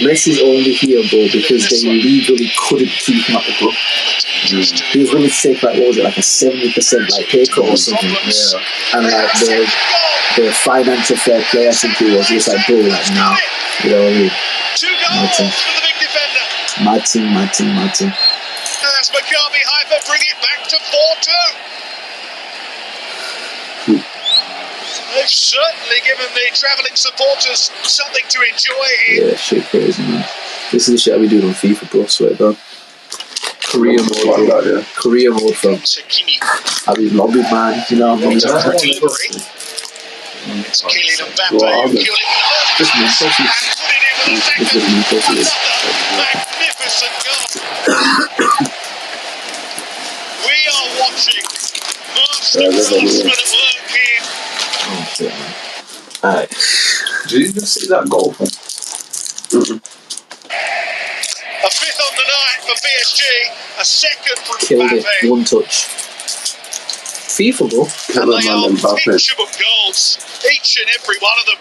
S3: Messi's only here, bro, because they legally couldn't keep him at the club. He was willing to take like, what was it, like a 70% like pay cut or something.
S2: Yeah.
S3: And like the financial fair play, I think it was just like, bro, like now, you know what I mean?
S7: 2 goals for the big defender.
S3: Mad team.
S7: As Maccabi Haifa bring it back to 4-2. They've certainly given the travelling supporters something to enjoy here.
S3: Yeah, shit crazy, man. This is the shit I be doing on FIFA, bro, swear to God. Career mode,
S4: Like
S3: bro.
S4: that, yeah.
S3: Career mode, fam.
S7: Sakimi.
S3: I be lobby, man, you know what I mean?
S7: Delivery. It's Kylian Mbappe
S4: Well,
S7: who killed it.
S3: Just me,
S7: And put it in with a second. Another magnificent goal. We are watching master craftsmen at work here.
S3: Oh, shit, man. Alright.
S2: Did you just see that goal?
S7: A fifth on the night for PSG. A second from
S3: Killed it.
S7: Mbappe.
S3: One touch. FIFA, bro.
S7: And they are
S4: Mbappe.
S7: pinchable goals. Each and every one of them.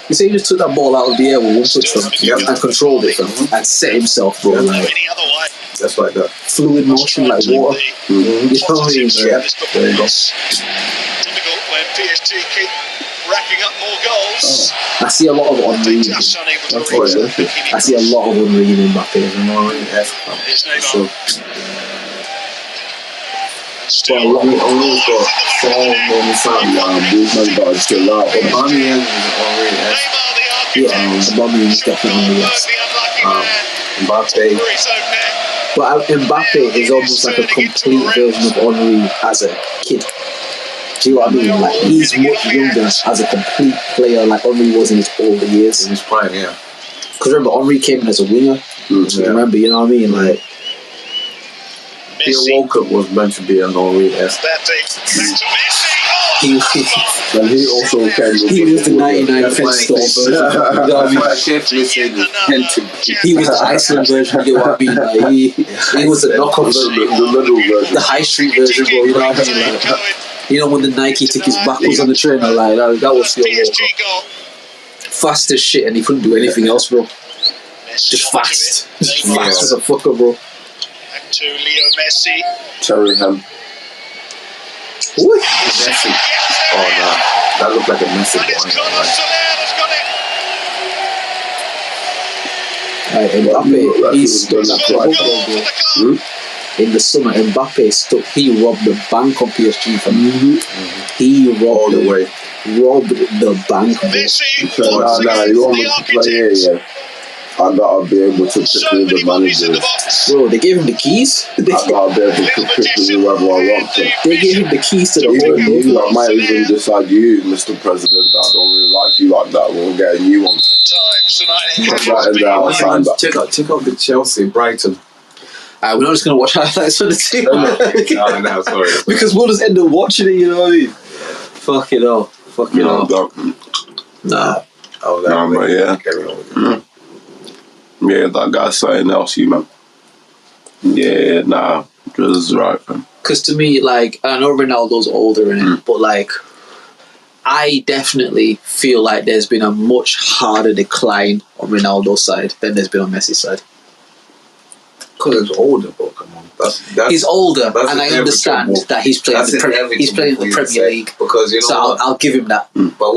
S3: You see, he just took that ball out of the air with one touch, fam, and controlled it, fam, and set himself, bro.
S7: No
S3: Like,
S7: any other way.
S2: Just like that.
S3: fluid motion like water. You know what I mean?
S7: Yeah.
S3: Yeah.
S2: There you go.
S7: Difficult when PSG keep racking up more goals.
S3: I see a lot of Henri.
S7: They just unable to
S2: That's
S7: reach
S2: what
S7: the
S2: it is.
S3: I see a lot of Henri in Mbappe.
S7: His name
S2: So,
S7: Still.
S4: Well, we only got so many times these men got to chill out.
S2: but Onion is already
S7: Neymar, the
S3: Yeah,
S7: architect.
S3: Aubameyang is
S7: Short
S3: definitely on the
S7: goal,
S3: list.
S7: the unlucky man.
S2: Mbappe.
S7: For his own net.
S3: But Mbappe is almost like a complete version of Henri as a kid. Do you know what I mean? Like, he's much younger as a complete player like Henri was in his older years.
S2: In his prime, yeah.
S3: Because remember, Henri came in as a winger.
S2: Yeah.
S3: Remember, you know what I mean? Like,
S2: Theo
S7: Messi.
S2: Walcott was meant to be an Henri-esque.
S7: Back to Messi.
S3: he,
S4: And he also came with
S3: he was the 99 defense style version. You know what I mean?
S2: I kept listening to
S3: He was the Iceland version, you know what I mean? Like, he was the knockoff
S4: the
S3: version.
S4: little version.
S3: The high street version, bro, you know what I mean? Like, you know when the Nike took his backwards on the trainer, like that was Theo Walcott.
S7: PSG goal.
S3: Fast as shit, and he couldn't do anything else, bro. Just fast. Just fast as a fucker, bro.
S7: Back to Leo Messi.
S4: Terry Ham.
S3: Ooh.
S2: Messi. Oh, no. That looked like a Messi
S7: And it's
S2: boy.
S7: Carlos Soler that's got it.
S3: Like,
S4: He looked
S3: Mbappe,
S4: like
S3: he's
S4: he was
S3: stuck.
S4: gonna
S7: First
S4: cry.
S7: goal for the club.
S3: In the summer, Mbappe stuck. He robbed the bank on PSG. Fam. He
S2: All
S3: robbed
S2: the way.
S3: robbed the bank. Bro.
S7: Messi
S4: So,
S7: once
S4: nah,
S7: again
S4: you want me
S7: the
S4: to play here,
S7: architect.
S4: yeah. I gotta be able to pick
S7: So
S4: who
S7: many
S4: the
S7: bodies in the
S4: manager is.
S7: box.
S3: Bro, they gave him the keys.
S4: I gotta be able to pick whoever I want to.
S3: They gave him the keys to the
S4: Even
S3: whole
S4: you, I might even decide you, Mr. President, I don't really like you like that. We'll get a new one.
S7: Times tonight. It
S4: Just
S7: has
S4: write it
S7: been.
S4: down, sign that.
S2: Check out the Chelsea, Brighton.
S3: We're not just gonna watch highlights for the team.
S2: No, sorry.
S3: Because we'll just end up watching it, you know what I mean? Fuck it all. Fuck it all. Nah.
S2: Oh,
S4: Nah, but yeah.
S2: Carry on with it.
S4: Yeah, that guy's something else, you man. Yeah, nah. Just right, man.
S3: Because to me, like, I know Ronaldo's older in it, but like, I definitely feel like there's been a much harder decline on Ronaldo's side than there's been on Messi's side.
S2: Because it's older, bro. Come on.
S6: That's
S3: he's older,
S6: that's
S3: and I
S6: inevitable.
S3: understand that he's playing
S6: That's
S3: the
S6: inevitable for you to
S3: Premier
S6: say,
S3: League.
S6: because you know
S3: So
S6: what?
S3: I'll give him that.
S6: But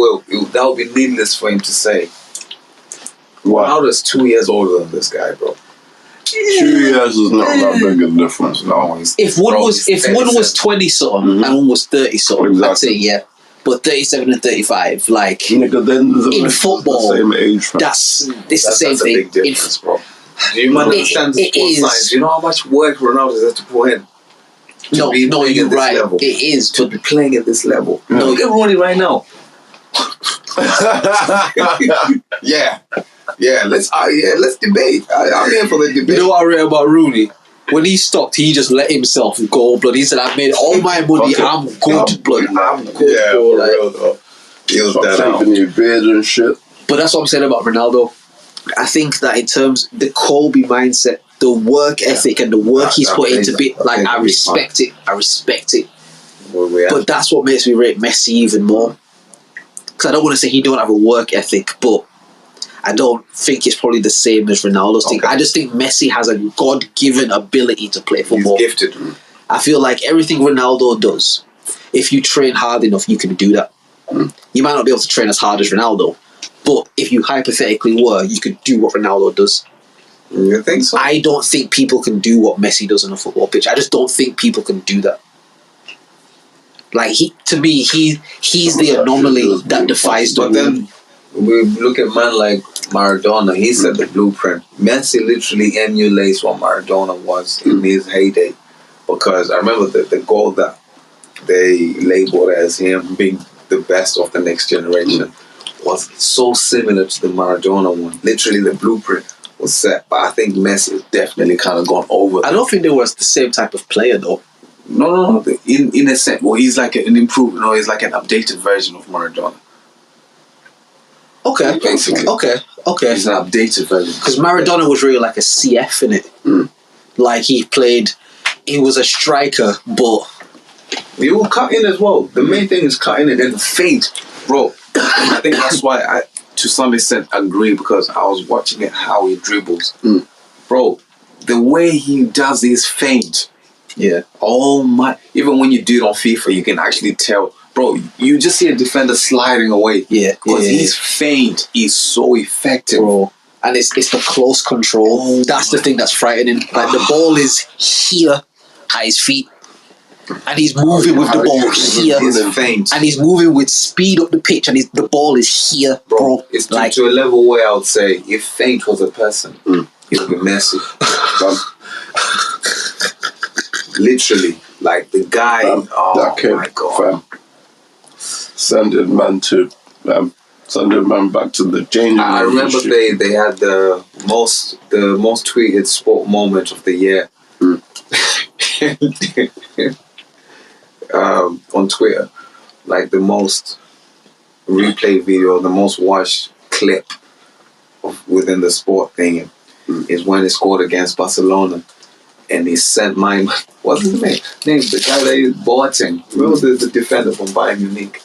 S6: that would be needless for him to say.
S4: What?
S6: Ronaldo's 2 years older than this guy, bro.
S4: 2 years is not that big a difference.
S6: No,
S4: No.
S3: If one was 20 something and one was 30 something, I'd say yeah. But 37 and 35, like
S4: Nigga, then
S3: in football,
S4: the same age. Fam.
S3: it's the same
S6: That's a
S3: thing.
S6: big difference, bro. Do you understand the
S3: it
S6: sport
S3: is.
S6: science? Do you know how much work Ronaldo has to put in?
S3: No, you're right.
S6: Level,
S3: it is.
S6: to be playing at this level.
S4: Yeah.
S6: Look at Ronnie right now. Yeah. Let's debate. I'm here for the debate.
S3: You know what I read about Rooney? When he stopped, he just let himself go, blood. He said, "I've made all my money.
S4: Okay.
S3: I'm good, blood. I'm good,
S6: Yeah,
S3: bro."
S6: for
S3: Like,
S6: real though. He was
S4: Stop
S6: that out.
S4: taking your beard and shit.
S3: but that's what I'm saying about Ronaldo. I think that in terms the Kobe mindset, the work ethic, and the work he's put into it, like I respect it. I respect it. But that's what makes me rate Messi even more. Because I don't want to say he don't have a work ethic, but I don't think it's probably the same as Ronaldo's thing. I just think Messi has a God-given ability to play football.
S6: He's gifted.
S3: I feel like everything Ronaldo does, if you train hard enough, you can do that. You might not be able to train as hard as Ronaldo, but if you hypothetically were, you could do what Ronaldo does.
S6: You think so?
S3: I don't think people can do what Messi does on a football pitch. I just don't think people can do that. Like, to me, he's the anomaly that defies the
S6: But then we look at man like Maradona. He set the blueprint. Messi literally emulates what Maradona was in his heyday. Because I remember the goal that they labeled as him being the best of the next generation was so similar to the Maradona one. Literally, the blueprint was set. But I think Messi has definitely kind of gone over.
S3: I don't think they were the same type of player, though.
S6: No. In a sense, well, he's like an improved. No, he's like an updated version of Maradona.
S3: Okay.
S6: Basically.
S3: Okay.
S6: He's an updated version.
S3: Because Maradona was really like a CF in it. Like he was a striker, but
S6: he will cut in as well. The main thing is cutting in and the feint, bro. I think that's why I, to some extent, agree, because I was watching it how he dribbles, bro. The way he does his feint.
S3: yeah.
S6: Oh my! Even when you do it on FIFA, you can actually tell, bro. You just see a defender sliding away.
S3: Yeah.
S6: Because his feint is so effective,
S3: Bro. And it's the close control. That's the thing that's frightening. Like the ball is here at his feet, and he's moving with the ball here,
S6: His feint,
S3: and he's moving with speed up the pitch, and the ball is here, bro.
S6: It's
S3: like
S6: to a level where I would say, if feint was a person, he would be Messi. Literally, like the guy.
S4: That kid,
S6: my god!
S4: Sending man back to the changing
S6: I
S4: room
S6: remember
S4: and shit.
S6: they had the most tweeted sport moment of the year on Twitter, like the most replay video, the most watched clip within the sport thing is when he scored against Barcelona, and he sent what's his name? The guy that is Boateng. Remember the defender from Bayern Munich?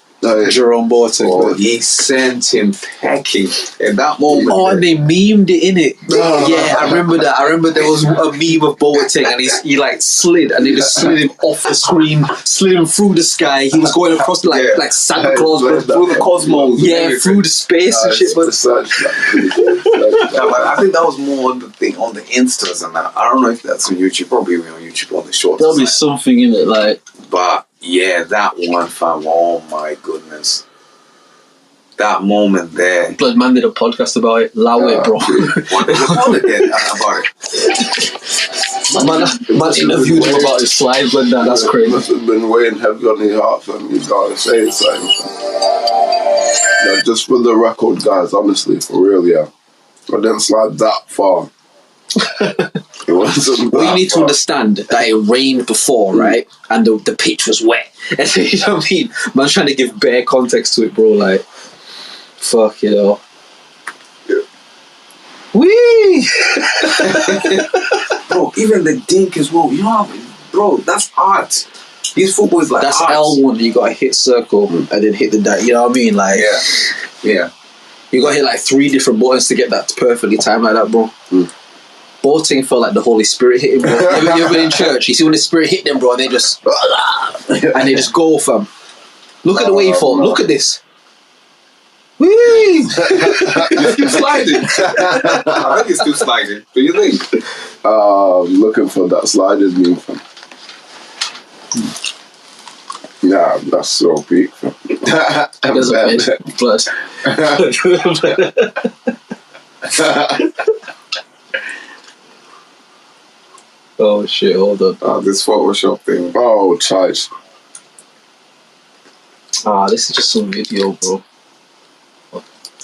S3: Jerome Boateng.
S6: Oh, he sent him packing at that moment.
S3: Oh, and they memed it in it. Yeah, I remember that. I remember there was a meme of Boateng, and he like slid, and they just slid him off the screen, slid him through the sky. He was going across like Santa Claus, bro,
S6: through the cosmos.
S3: yeah, through the space and shit. But
S6: Yeah, but I think that was more on the thing on the Instas and that. I don't know if that's on YouTube. Probably on YouTube on the shorts.
S3: there'll be something in it, like.
S6: But yeah, that one, fam. Oh my goodness, that moment there.
S3: Blood Man did a podcast about it. Allow it, bro.
S6: What did you call it then? About it.
S3: Man interviewed him about his slide, but that's crazy.
S4: Must have been weighing heavy on his heart, fam. You gotta say something. Now, just for the record, guys, honestly, for real, yeah. I didn't slide that far. It wasn't
S3: Well, you
S4: that
S3: need to
S4: far.
S3: understand that it rained before, right? And the pitch was wet. And so, you know what I mean? Man's trying to give bare context to it, bro. Like, fuck, you know.
S4: Yeah.
S3: Whee!
S6: Bro, even the dink as well. You know how, bro, that's art. His football is like
S3: That's
S6: art.
S3: L1. You gotta hit circle and then hit the you know what I mean? Like,
S6: Yeah.
S3: you gotta hit like 3 different buttons to get that perfectly timed like that, bro. Boateng felt like the Holy Spirit hit him, bro. You ever been in church? You see when the Spirit hit them, bro, and they just go, fam. Look at the way he fought. Look at this. Whee!
S6: He's still sliding. I think he's still sliding. Do you think?
S4: Looking for that sliding move, fam. Yeah, that's so big, fam.
S3: There's a bit blood. Oh shit, hold on.
S6: This Photoshop thing.
S4: Oh, tight.
S3: This is just some video, bro.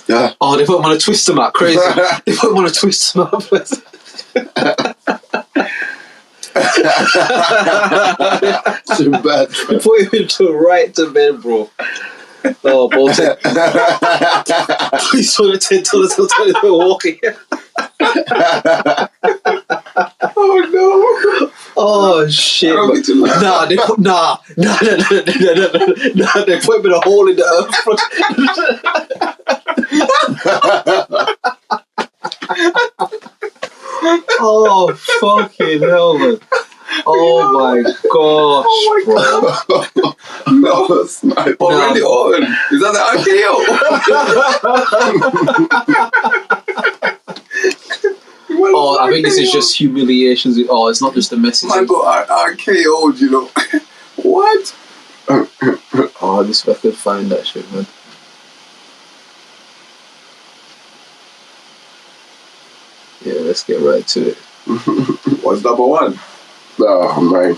S4: Yeah.
S3: Oh, they put him on a twister mat, crazy. They put him on a twister mat.
S4: Too bad.
S3: They put him into right to bed, bro. Oh, Boateng. Please sort of $10 until walking.
S6: Oh no!
S3: Oh shit!
S6: I don't need to laugh.
S3: Nah, they put nah. They put him in a hole in the earth. Oh fucking hell, man! Oh my gosh, bro!
S4: No, it's not.
S6: Already on. Is that the RKO?
S3: Oh, I think this is just humiliations. Oh, it's not just the message.
S6: My God, RKO'd, you know. What?
S3: Oh, this if I could find that shit, man. Yeah, let's get right to it.
S6: What's number one?
S4: Oh, man.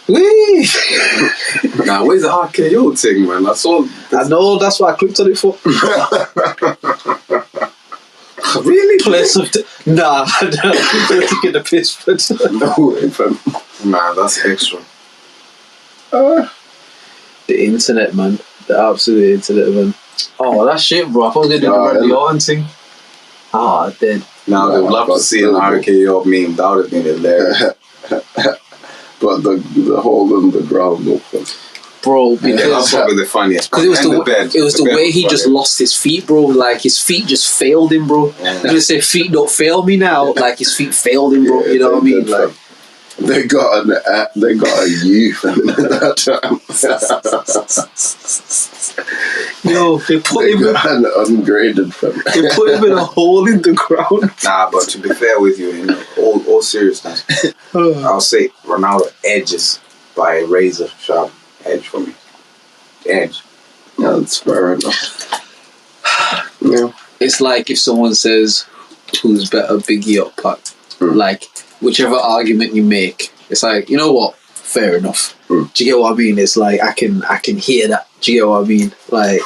S3: Whee!
S6: Nah, where's the RKO thing, man? I saw.
S3: I know, that's what I clicked on it for.
S6: Really?
S3: Place of nah, I'm taking the piss, but
S4: No, fam.
S6: Nah, that's extra.
S3: the internet, man, the absolute internet, man. Oh, that shit, bro. I thought they did the Randy Orton thing. Ah, dead.
S6: Now they would love to see an RKO meme. That would have been hilarious.
S4: But the hole in the ground open.
S3: Bro,
S6: Yeah, that's
S3: because
S6: probably the funniest.
S3: it was
S6: And
S3: the
S6: bed.
S3: it was the
S6: bed
S3: way he
S6: was
S3: just
S6: funny.
S3: lost his feet, bro. Like his feet just failed him, bro.
S6: Yeah.
S3: They just say feet don't fail me now. Like his feet failed him, bro.
S4: Yeah,
S3: You know what I
S4: they
S3: mean?
S4: did,
S3: Like,
S4: they got a youth at that time.
S3: yo, they put
S4: They
S3: him.
S4: got an ungraded fam.
S3: They put him in a hole in the ground.
S6: Nah, but to be fair with you, in all seriousness, I'll say Ronaldo edges by a razor sharp edge for me. Edge.
S4: Yeah, that's fair enough. Yeah.
S3: It's like if someone says, "Who's better, Biggie or Pac?" Like whichever argument you make, it's like, you know what? Fair enough. Do you get what I mean? It's like I can hear that. Do you get what I mean? Like,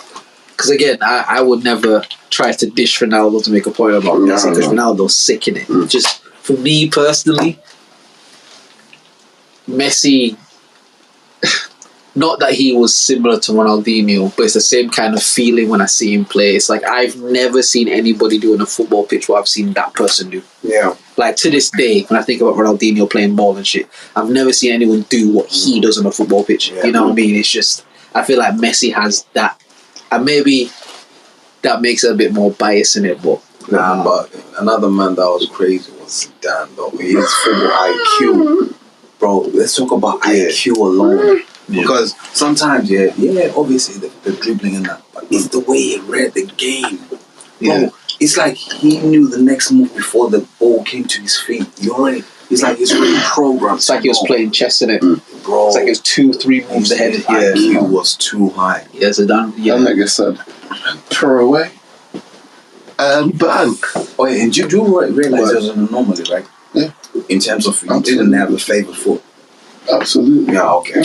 S3: because again, I would never try to dish Ronaldo to make a point about Messi because Ronaldo's sick in it. Just for me personally, Messi. Not that he was similar to Ronaldinho, but it's the same kind of feeling when I see him play. It's like I've never seen anybody do on a football pitch what I've seen that person do.
S6: Yeah.
S3: Like to this day, when I think about Ronaldinho playing ball and shit, I've never seen anyone do what he does on a football pitch.
S6: Yeah.
S3: You know what I mean? It's just, I feel like Messi has that, and maybe that makes it a bit more bias in it, but
S6: Nah, but another man that was crazy was Zidane, though. His football IQ. Bro, let's talk about IQ alone. Because sometimes, obviously the dribbling and that, but it's the way he read the game. Bro, it's like he knew the next move before the ball came to his feet. It's like he's already programmed.
S3: it's like he was playing chess in it.
S6: Bro.
S3: It's like it was 2-3 moves ahead.
S6: His IQ was too high.
S3: Yeah, Zidane.
S4: That
S3: Yeah.
S4: nigga said, throw away and bang.
S6: Oh yeah, and you do realize there's an anomaly, right?
S4: Yeah.
S6: In terms of you didn't have the favourite foot.
S4: Absolutely.
S6: Yeah, okay.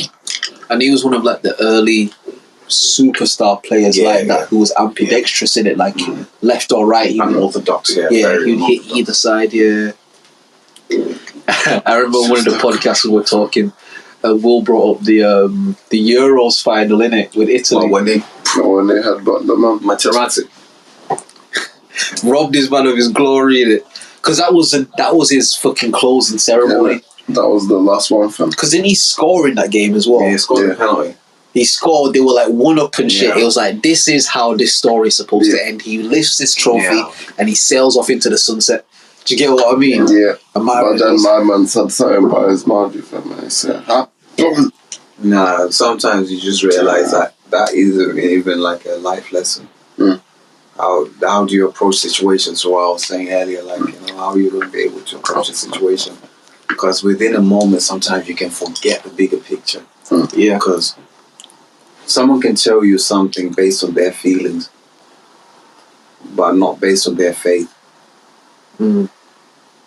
S3: And he was one of like the early superstar players that who was ambidextrous in it, like left or right. He would,
S6: Unorthodox,
S3: he'd hit either side. Yeah. I remember one of the podcasts we were talking. Will brought up the Euros final in it with Italy.
S6: When they
S4: had got the man.
S6: Materazzi.
S3: Robbed his man of his glory in it, because that was his fucking closing ceremony.
S4: That was the last one, fam.
S3: Because then he scored in that game as well.
S6: Yeah, he scored the penalty.
S3: He scored. They were like one up and shit. It was like, this is how this story is supposed to end. He lifts this trophy and he sails off into the sunset. Do you get what I mean?
S4: Yeah.
S3: And my
S4: But then my man said something by his mouth, you feel me? He said, huh?
S6: Nah, sometimes you just realize that isn't even like a life lesson.
S4: Mm.
S6: How do you approach situations? So I was saying earlier, like, how are you going to be able to approach a situation? Because within a moment, sometimes you can forget the bigger picture.
S3: Yeah.
S6: Because someone can tell you something based on their feelings, but not based on their faith.
S3: Mm.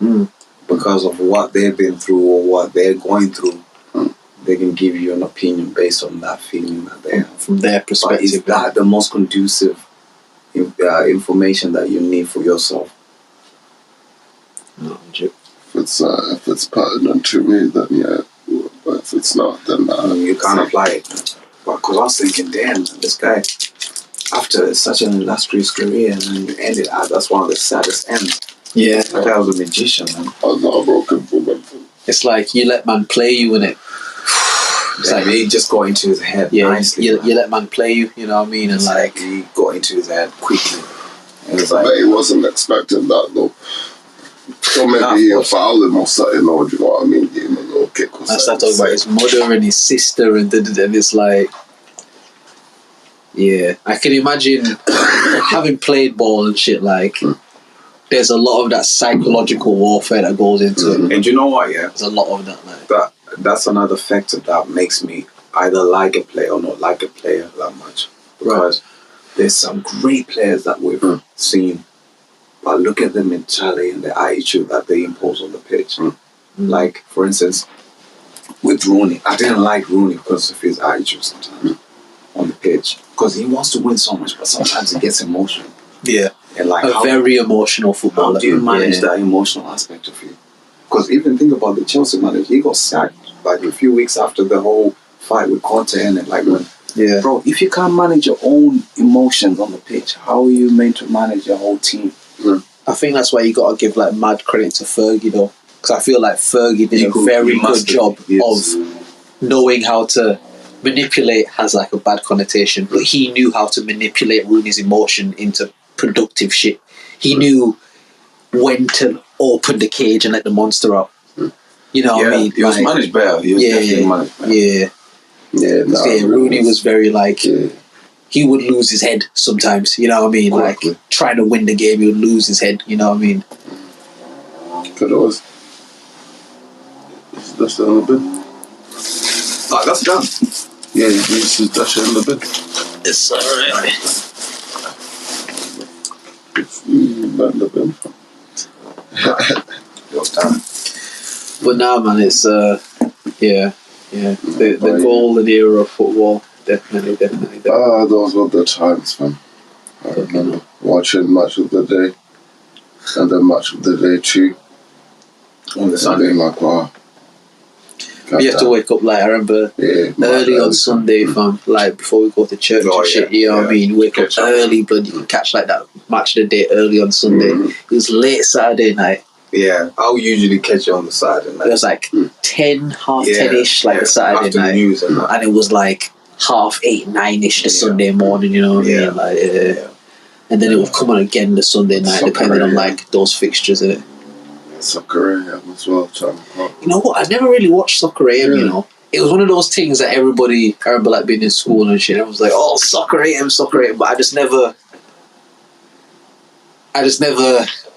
S3: Mm.
S6: Because of what they've been through or what they're going through, they can give you an opinion based on that feeling that they have.
S3: From their
S6: But
S3: perspective.
S6: is that the most conducive information that you need for yourself?
S3: No,
S4: If it's pertinent to me, then yeah. But if it's not, then
S6: You can't apply it. Because I was thinking, damn, this guy, after such an illustrious career, and then you ended up, that's one of the saddest ends.
S3: Yeah.
S6: That guy was a magician, man.
S4: I was not a broken woman.
S3: It's like you let man play you in it.
S6: It's like he just got into his head nicely.
S3: You let man play you, you know what I mean? And like
S6: he got into his head quickly. And it's like,
S4: But he wasn't expecting that though. So maybe he'll foul him or something, or do you know what I mean? Give him a little kick or
S3: I
S4: something.
S3: start talking about his mother and his sister and it's like, yeah, I can imagine having played ball and shit, like there's a lot of that psychological warfare that goes into it.
S6: and you know what, yeah?
S3: There's a lot of that, like.
S6: That's another factor that makes me either like a player or not like a player that much. Because there's some great players that we've seen, but look at the mentality and the attitude that they impose on the pitch. Like, for instance, with Rooney, I didn't like Rooney because of his attitude sometimes on the pitch. Because he wants to win so much, but sometimes he gets emotional.
S3: Yeah.
S6: And like
S3: A very emotional footballer.
S6: How do you manage that emotional aspect of you? Because even think about the Chelsea manager, he got sacked like a few weeks after the whole fight with Conte and it. Like, bro, if you can't manage your own emotions on the pitch, how are you meant to manage your whole team?
S3: I think that's why you got to give like mad credit to Fergie though, because I feel like Fergie did a very good job of knowing how to manipulate. Has like a bad connotation, but he knew how to manipulate Rooney's emotion into productive shit. He knew when to open the cage and let the monster out. You know what I mean?
S6: He was managed better. He was definitely managed better.
S3: Rooney was very like he would lose his head sometimes. You know what I mean? Like trying to win the game, he would lose his head. You know what I mean?
S4: Could always. That's still in the bin.
S6: Oh, that's done.
S4: Yeah, you just dash it in the bin.
S3: It's alright.
S4: In the bin.
S3: But now, man, it's the golden era of football. Definitely.
S4: Those were the times, man. I remember watching Match of the Day and then Match of the Day 2
S6: on the Sunday.
S4: Like, wow.
S3: You have to wake up like I remember early on Sunday, fam. Like before we go to church and shit. You know what I mean? Wake up early, but you can catch like that Match of the Day early on Sunday. It was late Saturday night.
S6: Yeah, I'll usually catch it on the Saturday night.
S3: It was like 10, half 10-ish, like the Saturday night, and it was like 7:30, 9-ish the Sunday morning. You know what I mean? Like, and then it would come on again the Sunday night, depending on like those fixtures in it.
S4: Soccer AM as well,
S3: You know what? I never really watched Soccer AM. You know, it was one of those things that everybody. I remember like being in school and shit. I was like, "Oh, Soccer AM," but I just never.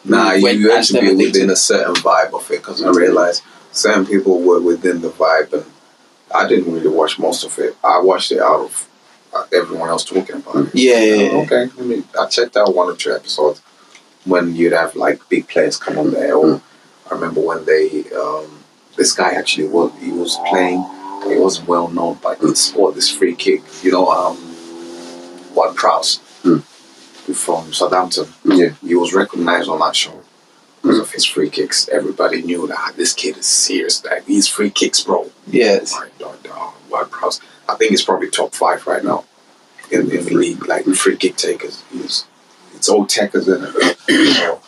S6: Nah, you had to be within a certain vibe of it, because I realized certain people were within the vibe, and I didn't really watch most of it. I watched it out of everyone else talking about it.
S3: Yeah.
S6: Okay, I checked out 1 or 2 episodes when you'd have like big players come on there. Or I remember when they, this guy actually was playing. He wasn't well known, but he scored this free kick. You know, Ward-Prowse. From Southampton. Yeah, he was recognized on that show because of his free kicks. Everybody knew that this kid is serious. Like, these free kicks, bro.
S3: Yes.
S6: Ward-Prowse. I think he's probably top 5 right now in the league. Like, free kick takers. It's all techers in it.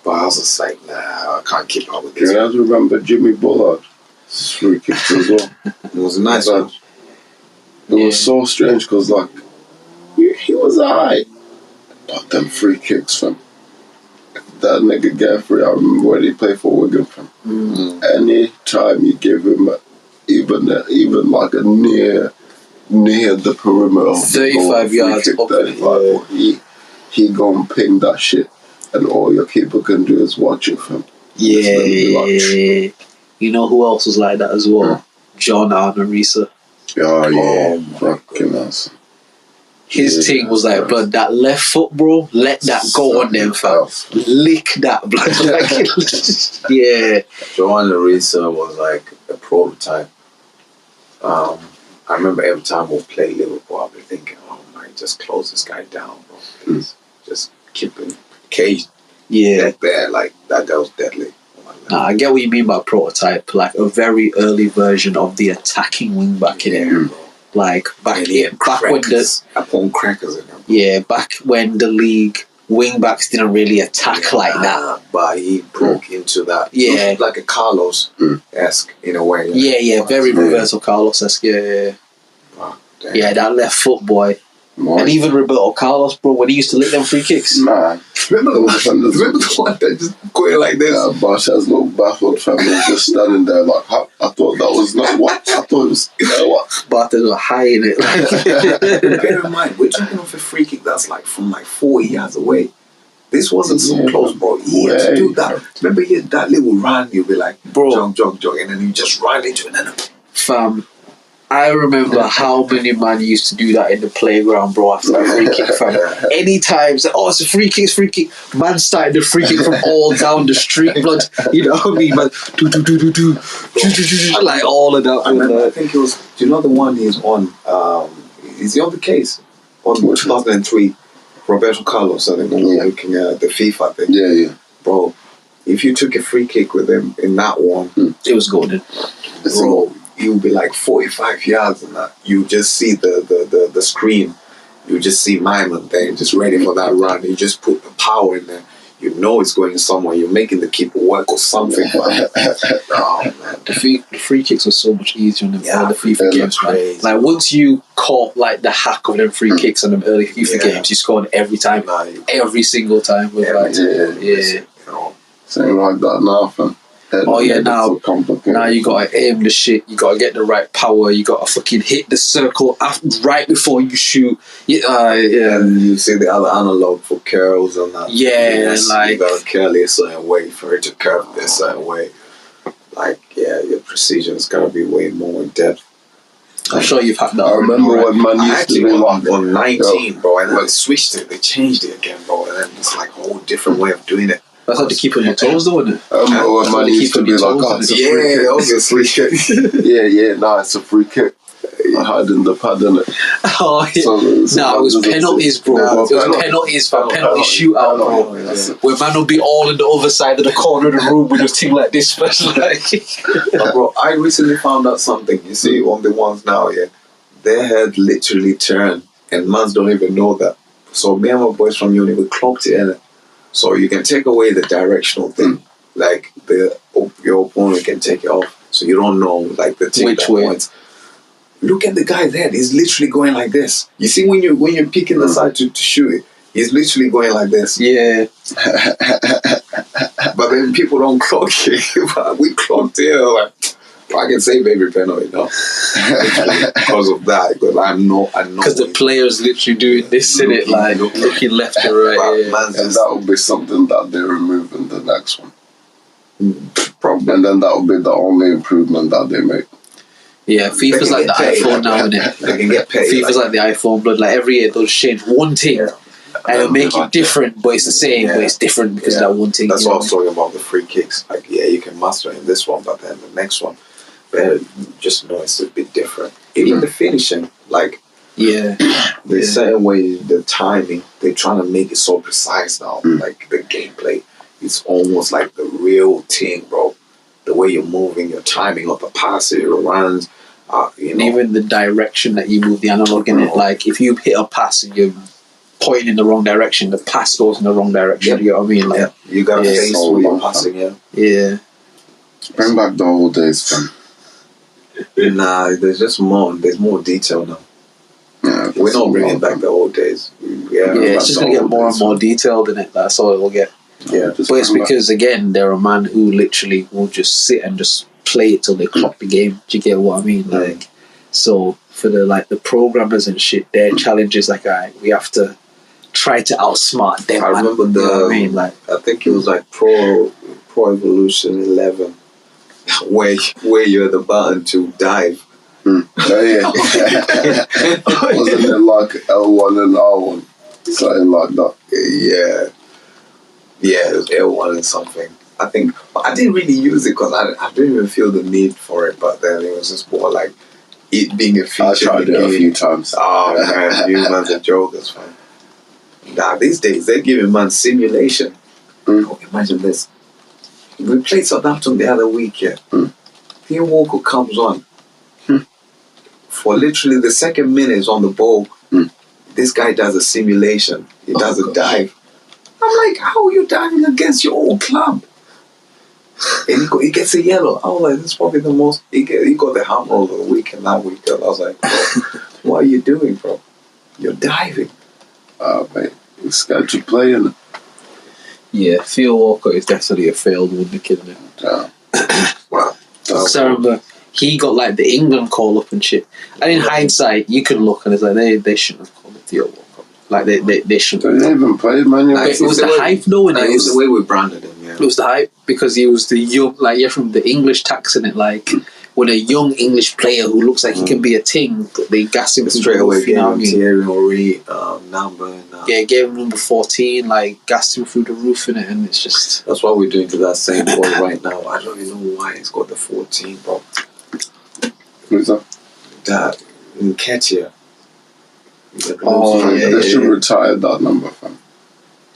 S6: But I was just like, nah, I can't keep up with this.
S4: Yeah, I remember Jimmy Bullard. His free kicks as well.
S6: It was a nice one.
S4: It was so strange because like he was alright. But them free kicks, fam. that nigga Gaffrey, I remember when he played for Wigan. Any time you give him even like a near the perimeter of
S3: 35 yards up,
S4: 35, he gon' ping that shit, and all your keeper can do is watch it, fam.
S3: Yeah. You know who else was like that as well? John Arnorisa.
S4: Oh yeah, fucking ass.
S3: His thing was like, blood, that left foot, bro, let that go on them, fam. Lick that, blood. Yeah.
S6: Joan Larissa was like a prototype. I remember every time we'll play Liverpool, I'll be thinking, oh man, just close this guy down, bro. Please. Just keep him caged.
S3: Yeah.
S6: Back there, like that was deadly.
S3: Nah, I get what you mean by prototype, like a very early version of the attacking wing back in it. Like back when
S6: upon crackers in them.
S3: Yeah, back when the league wing backs didn't really attack like that.
S6: But he broke into that.
S3: Yeah.
S6: Like a Carlos-esque in a way.
S3: Yeah, very Roberto Carlos-esque, yeah.
S6: Wow,
S3: yeah, that left foot, boy. Nice. And even Roberto Carlos, bro, when he used to lick them free kicks.
S4: Man.
S6: Remember the one that just going like this?
S4: Yeah, Barca's looked baffled, fam. He was just standing there like, I thought that was not what? I thought it was, what?
S3: Barca's were high in it.
S6: Bear in mind, we're talking of a free kick that's like from like 40 yards away. This wasn't so close, bro. He had to do that. Remember, he had that little run, you'll be like, bro, jog, and then you just run into it. And then,
S3: fam, I remember how many man used to do that in the playground, bro, after a free kick, fam. Anytime, it's like, oh, it's a free kick. Man started the free kick from all down the street, blood. You know what I mean, man? Do. Like all of that.
S6: I think it was, do you know the one he's on? Is he on the case? On 2003, Roberto Carlos, I think, looking at the FIFA thing.
S4: Yeah.
S6: Bro, if you took a free kick with him in that one,
S3: it was golden.
S6: Bro, you'll be like 45 yards and that. You just see the screen. You just see Myman there, just ready for that run. You just put the power in there. You know it's going somewhere. You're making the keeper work or something. Oh, man.
S3: The free kicks were so much easier in the FIFA games, man. Like, once you caught like the hack of them free kicks in the early FIFA games, you scored every time. Every single time.
S4: Same like that now, fam.
S3: Oh yeah, now you gotta aim the shit. You gotta get the right power. You gotta fucking hit the circle right before you shoot.
S6: And you see the other analog for curls and that.
S3: Yeah, like
S6: you gotta curl it a certain way for it to curve a certain way. Like your precision is gonna be way more in depth.
S3: I'm sure you've had that.
S4: I remember when man used to be
S6: on 19, bro, and then they switched it. They changed it again, bro, and then it's like a whole different way of doing it.
S3: That's how to keep on your toes, though, isn't it?
S4: When man used to be like, oh, it's a free kick.
S6: Obviously.
S4: Nah, it's a free kick. I had in the pad, innit?
S3: Oh, yeah. It was penalties, bro. It was penalties, fam. Penalty shootout, bro. Where man will be all in the other side of the corner of the room with a thing like this, like.
S6: Bro, I recently found out something. You see, on the ones now, their head literally turned, and mans don't even know that. So me and my boys from uni, we clocked it, innit? So you can take away the directional thing, like your opponent can take it off, so you don't know like the thing which way. Points. Look at the guy's head; he's literally going like this. You see when you're picking the side to shoot it, he's literally going like this.
S3: Yeah.
S6: But then people don't clock it. But we clocked it. Like, I can save every penalty now because of that. Because I know.
S3: Because the players literally doing this in it, like looking left and right.
S4: And that will be something that they remove in the next one. Probably. And then that will be the only improvement that they make.
S3: Yeah, FIFA's like the iPhone now, innit?
S6: They can get paid.
S3: FIFA's like the iPhone, blood. Like every year they'll change one thing. And it'll make it different, but it's the same, but it's different because of that one thing.
S6: That's what I was talking about, the free kicks. Like, you can master it in this one, but then the next one, just know it's a bit different. Even the finishing, like, the certain way, the timing, they're trying to make it so precise now. Like, the gameplay, it's almost like the real thing, bro. The way you're moving, your timing of the passes, your runs,
S3: And even the direction that you move the analog in it. Like, if you hit a pass and you're pointing in the wrong direction, the pass goes in the wrong direction. You know what I mean? Like,
S6: you got to face where you're passing,
S3: Yeah.
S4: Bring back the old days, fam.
S6: Nah, there's just more. There's more detail now.
S4: Yeah,
S6: we're not bringing back the old days.
S3: It's just gonna get more and more detailed in it. That's all it'll get.
S2: Yeah.
S4: Just
S3: But it's
S4: come back.
S3: because, again, they're a man who literally will just sit and just play it till they clock the game. Do you get what I mean? Like, so for the programmers and shit, their challenge is like, alright, we have to try to outsmart them.
S6: I remember
S3: you know what I mean? Like,
S6: I think it was like Pro Evolution 11, where you're the button to dive.
S4: Oh, yeah. Wasn't it like L1 and R1? Something like that.
S6: Yeah, it was L1 and something. I think, but I didn't really use it because I didn't even feel the need for it. But then it was just more like it being a feature.
S4: I tried it a few times.
S6: Oh man, you man's a joke. That's fine. Nah, these days they're giving man simulation. Oh, imagine this. We played Southampton the other week. Yeah, Theo Walker comes on for literally the second minute on the ball. This guy does a simulation. He does a dive. I'm like, how are you diving against your old club? And he gets a yellow. I was like, this is probably the most. He got the hammer over the weekend that weekend. I was like, bro, what are you doing, bro? You're diving.
S4: Oh, mate. It's scared to play, in it?
S3: yeah, Theo Walcott is definitely a failed wonder kid, isn't it?
S4: Yeah.
S6: Wow.
S3: Because I remember he got like the England call up and shit. And in hindsight, you could look and it's like they shouldn't have called it Theo Walcott. Like they shouldn't.
S4: They even played, man.
S3: But it was the hype, though, and
S6: No,
S3: it
S6: it's the
S3: was
S6: way we branded him. Yeah.
S3: it was the hype because he was the young, like you're from the English tax in it, like with a young English player who looks like he can be a ting. They gassed him
S6: Straight
S3: through the
S6: away,
S3: roof, you know what I mean?
S6: Thierry Henry number. And,
S3: Yeah, gave him number 14, like gassed him through the roof in it, and it's just
S6: that's what we're doing to that same boy right now. I don't even know why he's got the 14, bro.
S4: Who's that?
S6: That Nketiah.
S3: Oh, yeah,
S4: They should retire that number, fam.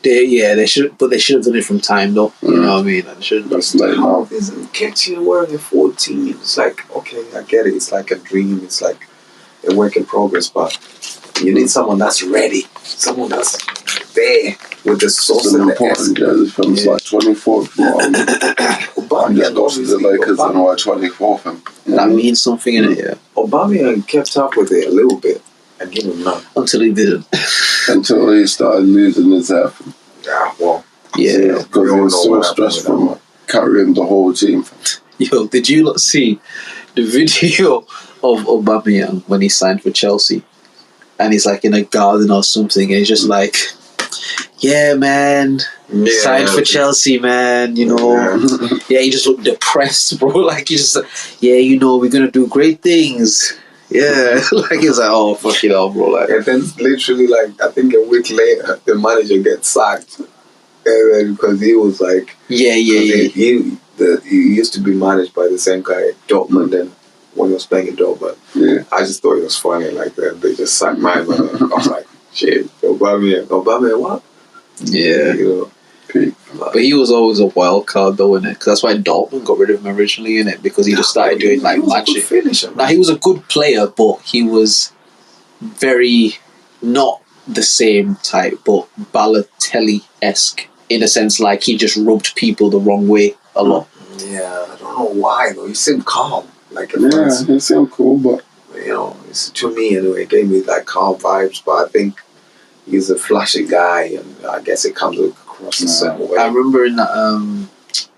S3: they should, but they should have done it from time though. You know what I mean? They should.
S4: That's late
S6: How
S4: now.
S6: is Nketiah wearing a 14? It's like, okay, I get it. It's like a dream. It's like a work in progress, but you need someone that's ready. Someone that's there with the sauce
S4: It's an
S6: and the
S4: important
S6: essence.
S4: jersey, fam. It's like 24. I'm just go to the Lakers and wear 24, fam.
S3: That means something in it, yeah.
S6: Aubameyang kept up with it a little bit. I give him none.
S3: Until he didn't.
S4: Until he started losing his hair, fam.
S6: Yeah, well,
S3: Yeah.
S4: Because he
S6: all
S4: was
S6: know
S4: so
S6: what
S4: stressed
S6: happened with
S4: from carrying the whole team, fam.
S3: Yo, did you not see the video of Aubameyang when he signed for Chelsea? And he's like in a garden or something, and he's just like, yeah, man, signed for Chelsea, man, you know. Yeah, he just looked depressed, bro. Like, he just, yeah, you know, we're going to do great things. Yeah, like, he's like, oh, fuck it all, bro. Like,
S6: And then literally, like, I think a week later, the manager gets sacked. And then, because he was like,
S3: yeah.
S6: He used to be managed by the same guy, Dortmund, then when he was playing in Dortmund.
S4: Yeah.
S6: I just thought it was funny, like, they just sacked my man. I was like, shit, Aubameyang, what?
S3: Yeah.
S6: You know.
S4: Peak.
S3: But he was always a wild card, though, innit? Because that's why Dortmund got rid of him originally, innit? Because he just started doing, like,
S6: he was a good
S3: magic.
S6: finisher,
S3: Now, he was a good player, but he was very not the same type, but Balotelli-esque in a sense, like he just rubbed people the wrong way a lot.
S6: Yeah, I don't know why though. He seemed calm, like at
S4: Yeah,
S6: first.
S4: he seemed cool, but
S6: You know, it's, to me anyway, it gave me like calm vibes. But I think he's a flashy guy, and I guess it comes across the same way.
S3: I remember in that,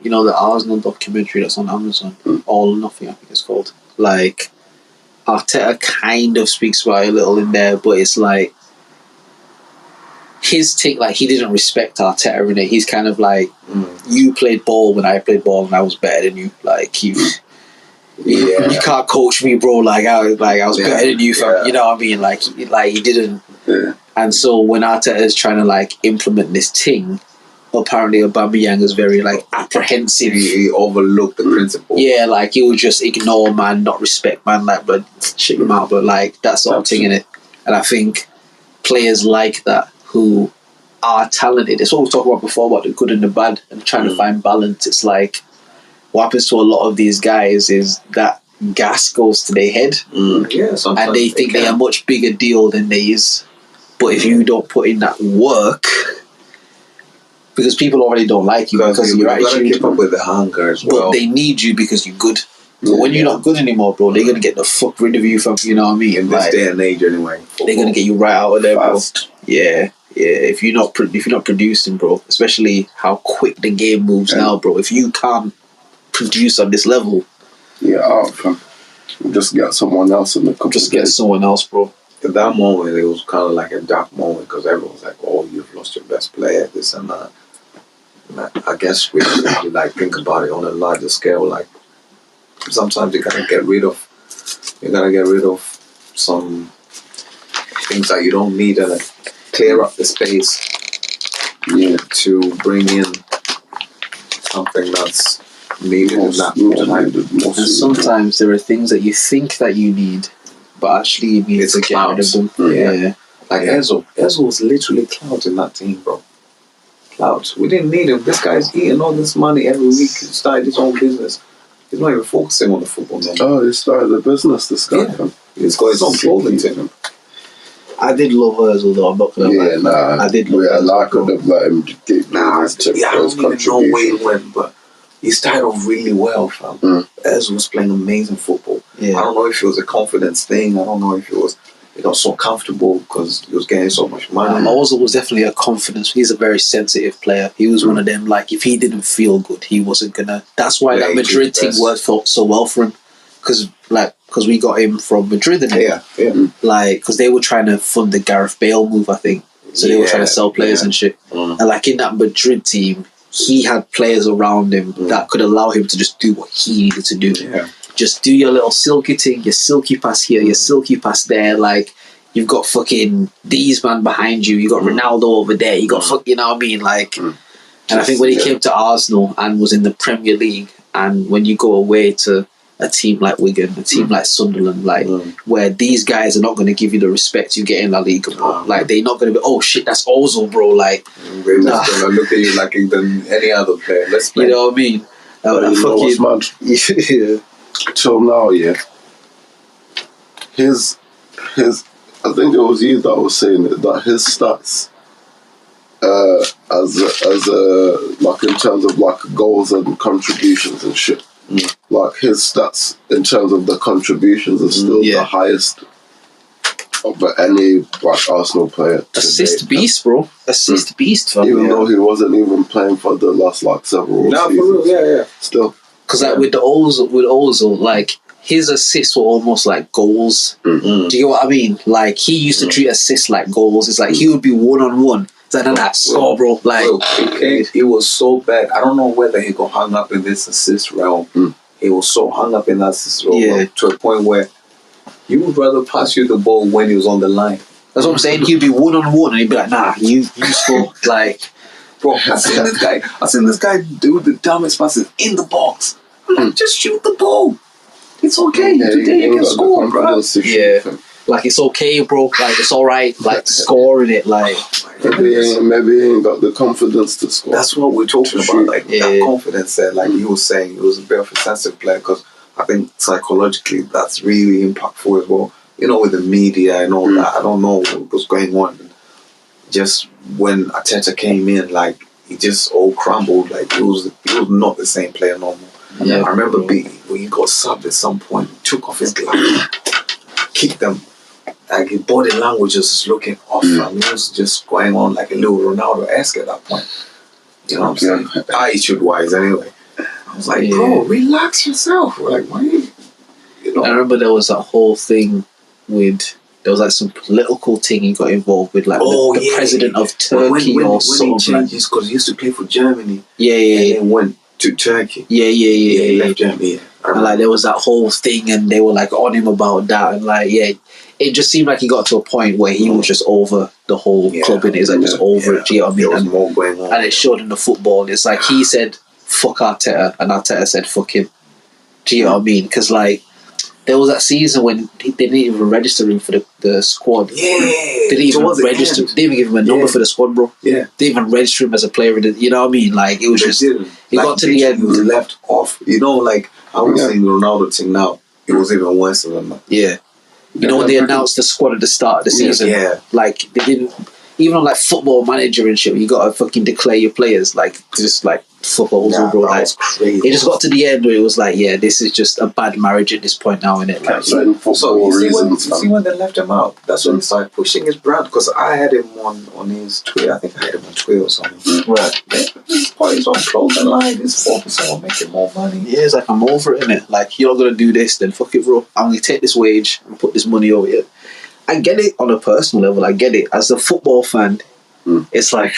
S3: you know, the Arsenal documentary that's on Amazon, All or Nothing, I think it's called. Like, Arteta kind of speaks about it a little in there, but it's like his take, like he didn't respect Arteta in it. He's kind of like, you played ball when I played ball, and I was better than you. Like you can't coach me, bro. Like I was better than you. You know what I mean? Like he didn't.
S4: yeah.
S3: And so when Arteta is trying to like implement this thing, apparently Aubameyang is very like apprehensive.
S6: He overlooked the principle.
S3: Yeah, like he would just ignore man, not respect man, like but shit him out, but like that sort of thing in it. And I think players like that who are talented. It's what we talked about before about the good and the bad and trying to find balance. It's like what happens to a lot of these guys is that gas goes to their head,
S6: Yeah, sometimes
S3: and they think they are a much bigger deal than they is. But if you don't put in that work, because people already don't like you because of your
S6: you gotta
S3: attitude,
S6: keep up with the hunger as well.
S3: but they need you because you're good. But when you're not good anymore, bro, they're gonna get the fuck rid of you from, you know what I mean?
S6: in this
S3: Like,
S6: day and age, anyway.
S3: they're gonna get you right out of there, bro.
S4: Fast.
S3: Yeah. if you're not producing, bro, especially how quick the game moves now, bro. If you can't produce on this level,
S4: out, fam. Just get someone else in the company.
S3: just get someone else, bro.
S6: At that moment, it was kind of like a dark moment because everyone was like, "Oh, you've lost your best player, this and that." And I guess we like think about it on a larger scale. Like sometimes you gotta get rid of some things that you don't need and clear up the space. To bring in something that's needed in that time.
S3: And sometimes there are things that you think that you need, but actually you need to get rid of them. Yeah.
S6: Like Ezzo was literally clout in that team, bro. Clout. We didn't need him. This guy's eating all this money every week. He started his own business. He's not even focusing on the football no more.
S4: Oh, he started a business, this guy.
S6: Yeah. He's got his own clothing to him.
S3: I did love Ozil though, I'm not gonna lie. I did love Ozil.
S4: I could have let him get
S6: I don't even know where he went, but he started off really well, fam. Ozil was playing amazing football.
S3: Yeah.
S6: I don't know if it was a confidence thing. I don't know if it was he got so comfortable because he was getting so much money.
S3: Ozil was definitely a confidence. He's a very sensitive player. He was one of them, like, if he didn't feel good, he wasn't gonna. That's why that Madrid team worked so well for him. Because we got him from Madrid, and like, because they were trying to fund the Gareth Bale move, I think. So they were trying to sell players and shit. And like in that Madrid team, he had players around him that could allow him to just do what he needed to do.
S6: Yeah.
S3: Just do your little silky thing, your silky pass here, your silky pass there. Like, you've got fucking these man behind you. You got Ronaldo over there. You got you know what I mean? Like, and I think when he came to Arsenal and was in the Premier League, and when you go away to a team like Wigan, a team like Sunderland, like where these guys are not going to give you the respect you get in La Liga, bro. Like, they're not going to be, oh shit, that's Ozil, bro. Like,
S6: they're just going to look at you like than any other player. Let's play.
S3: You know what I mean?
S4: Yeah. Till now, his I think it was you that was saying it, that his stats as like in terms of like goals and contributions and shit, like his stats in terms of the contributions are still the highest of any like Arsenal player.
S3: Assist beast, bro. Assist beast.
S4: Even though he wasn't even playing for the last like several seasons.
S6: For real,
S4: Still.
S3: Because like with Ozil, like his assists were almost like goals. Do you get what I mean? Like, he used to treat assists like goals. It's like he would be 1-on-1. It's like, that score, bro. Like,
S6: he was so bad. I don't know whether he got hung up in this assist realm. He was so hung up in that assist realm to a point where he would rather pass you the ball when he was on the line.
S3: That's what I'm saying. He'd be 1-on-1 and he'd be like, nah, you score. Like,
S6: bro, I seen this guy do the dumbest passes in the box. I'm like, just shoot the ball. It's okay. Today you can score, bro.
S3: Yeah. Like, it's okay, bro. Like, it's alright. Like, scoring it. Like,
S4: maybe he ain't got the confidence to score.
S6: That's what we're talking about. Like, that confidence there. Like you were saying, he was a bit of a sensitive player because I think psychologically that's really impactful as well. You know, with the media and all that. I don't know what was going on. Just when Arteta came in, like, he just all crumbled. Like, he was not the same player no more. I remember when he got subbed at some point, took off his glasses, kicked them. Like, his body language was just looking off, and he was just going on like a little Ronaldo-esque at that point. You know what I'm saying? Attitude-wise, anyway. I was like, bro, relax yourself. Like, why? You know?
S3: I remember there was that whole thing with. There was like some political thing he got involved with, like the president of Turkey or something.
S6: When he changes, because he used to play for Germany.
S3: And
S6: then went to Turkey.
S3: He
S6: left Germany.
S3: And like, there was that whole thing, and they were like on him about that, and like, it just seemed like he got to a point where he was just over the whole club, and he's like just over it. Do you know what I mean?
S6: There was more going on,
S3: and it showed in the football. It's like he said, "Fuck Arteta," and Arteta said, "Fuck him." Do you know what I mean? Because like, there was that season when they didn't even register him for the squad. They didn't even register. They didn't even give him a number for the squad, bro. They didn't even register him as a player. You know what I mean? Like, it was just. He got to the end.
S6: He was left off. You know, like, I was saying the Ronaldo thing now. It was even worse than that.
S3: You know, when they announced the squad at the start of the season, like, they didn't. Even on like Football Manager and shit, you gotta fucking declare your players. Like, just like, proposal, bro.
S2: that
S3: Like,
S2: was crazy.
S3: it just got to the end where it was like, yeah, this is just a bad marriage at this point now, innit? Like,
S4: Saying
S6: So
S4: football
S6: you see,
S4: reasons,
S6: when they left him out, that's when he started pushing his brand. Because I had him on his Twitter. I think I had him on Twitter or something.
S3: right.
S6: This boy's on clothing line. This focus on making more money.
S3: Yeah, it's like, I'm over it, innit? Like, you're not gonna do this, then fuck it, bro. I'm gonna take this wage and put this money over here. I get it on a personal level. I get it as a football fan. It's like,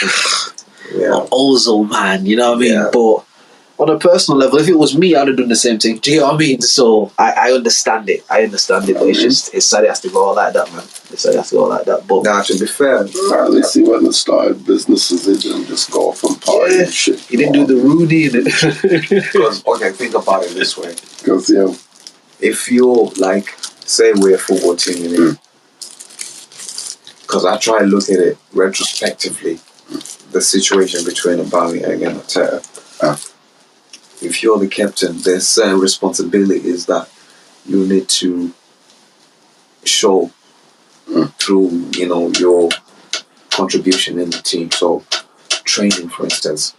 S6: Yeah.
S3: Ozil, man. You know what I mean?
S6: Yeah.
S3: But on a personal level, if it was me, I'd have done the same thing. Do you know what I mean? So I understand it. But it's just, it's sad it has to go out like that, man. It's sad it has to go out like that. But
S6: Now, to be fair,
S4: at least he went and started businesses. He didn't just go off and party and shit.
S3: he didn't do the Rooney.
S6: because okay, think about it this way:
S4: Because, yeah,
S6: if you're like, say, we're a football team, you know, because I try and look at it retrospectively, the situation between Aubameyang and Arteta. If you're the captain, there's certain responsibilities that you need to show through, you know, your contribution in the team. So, training, for instance,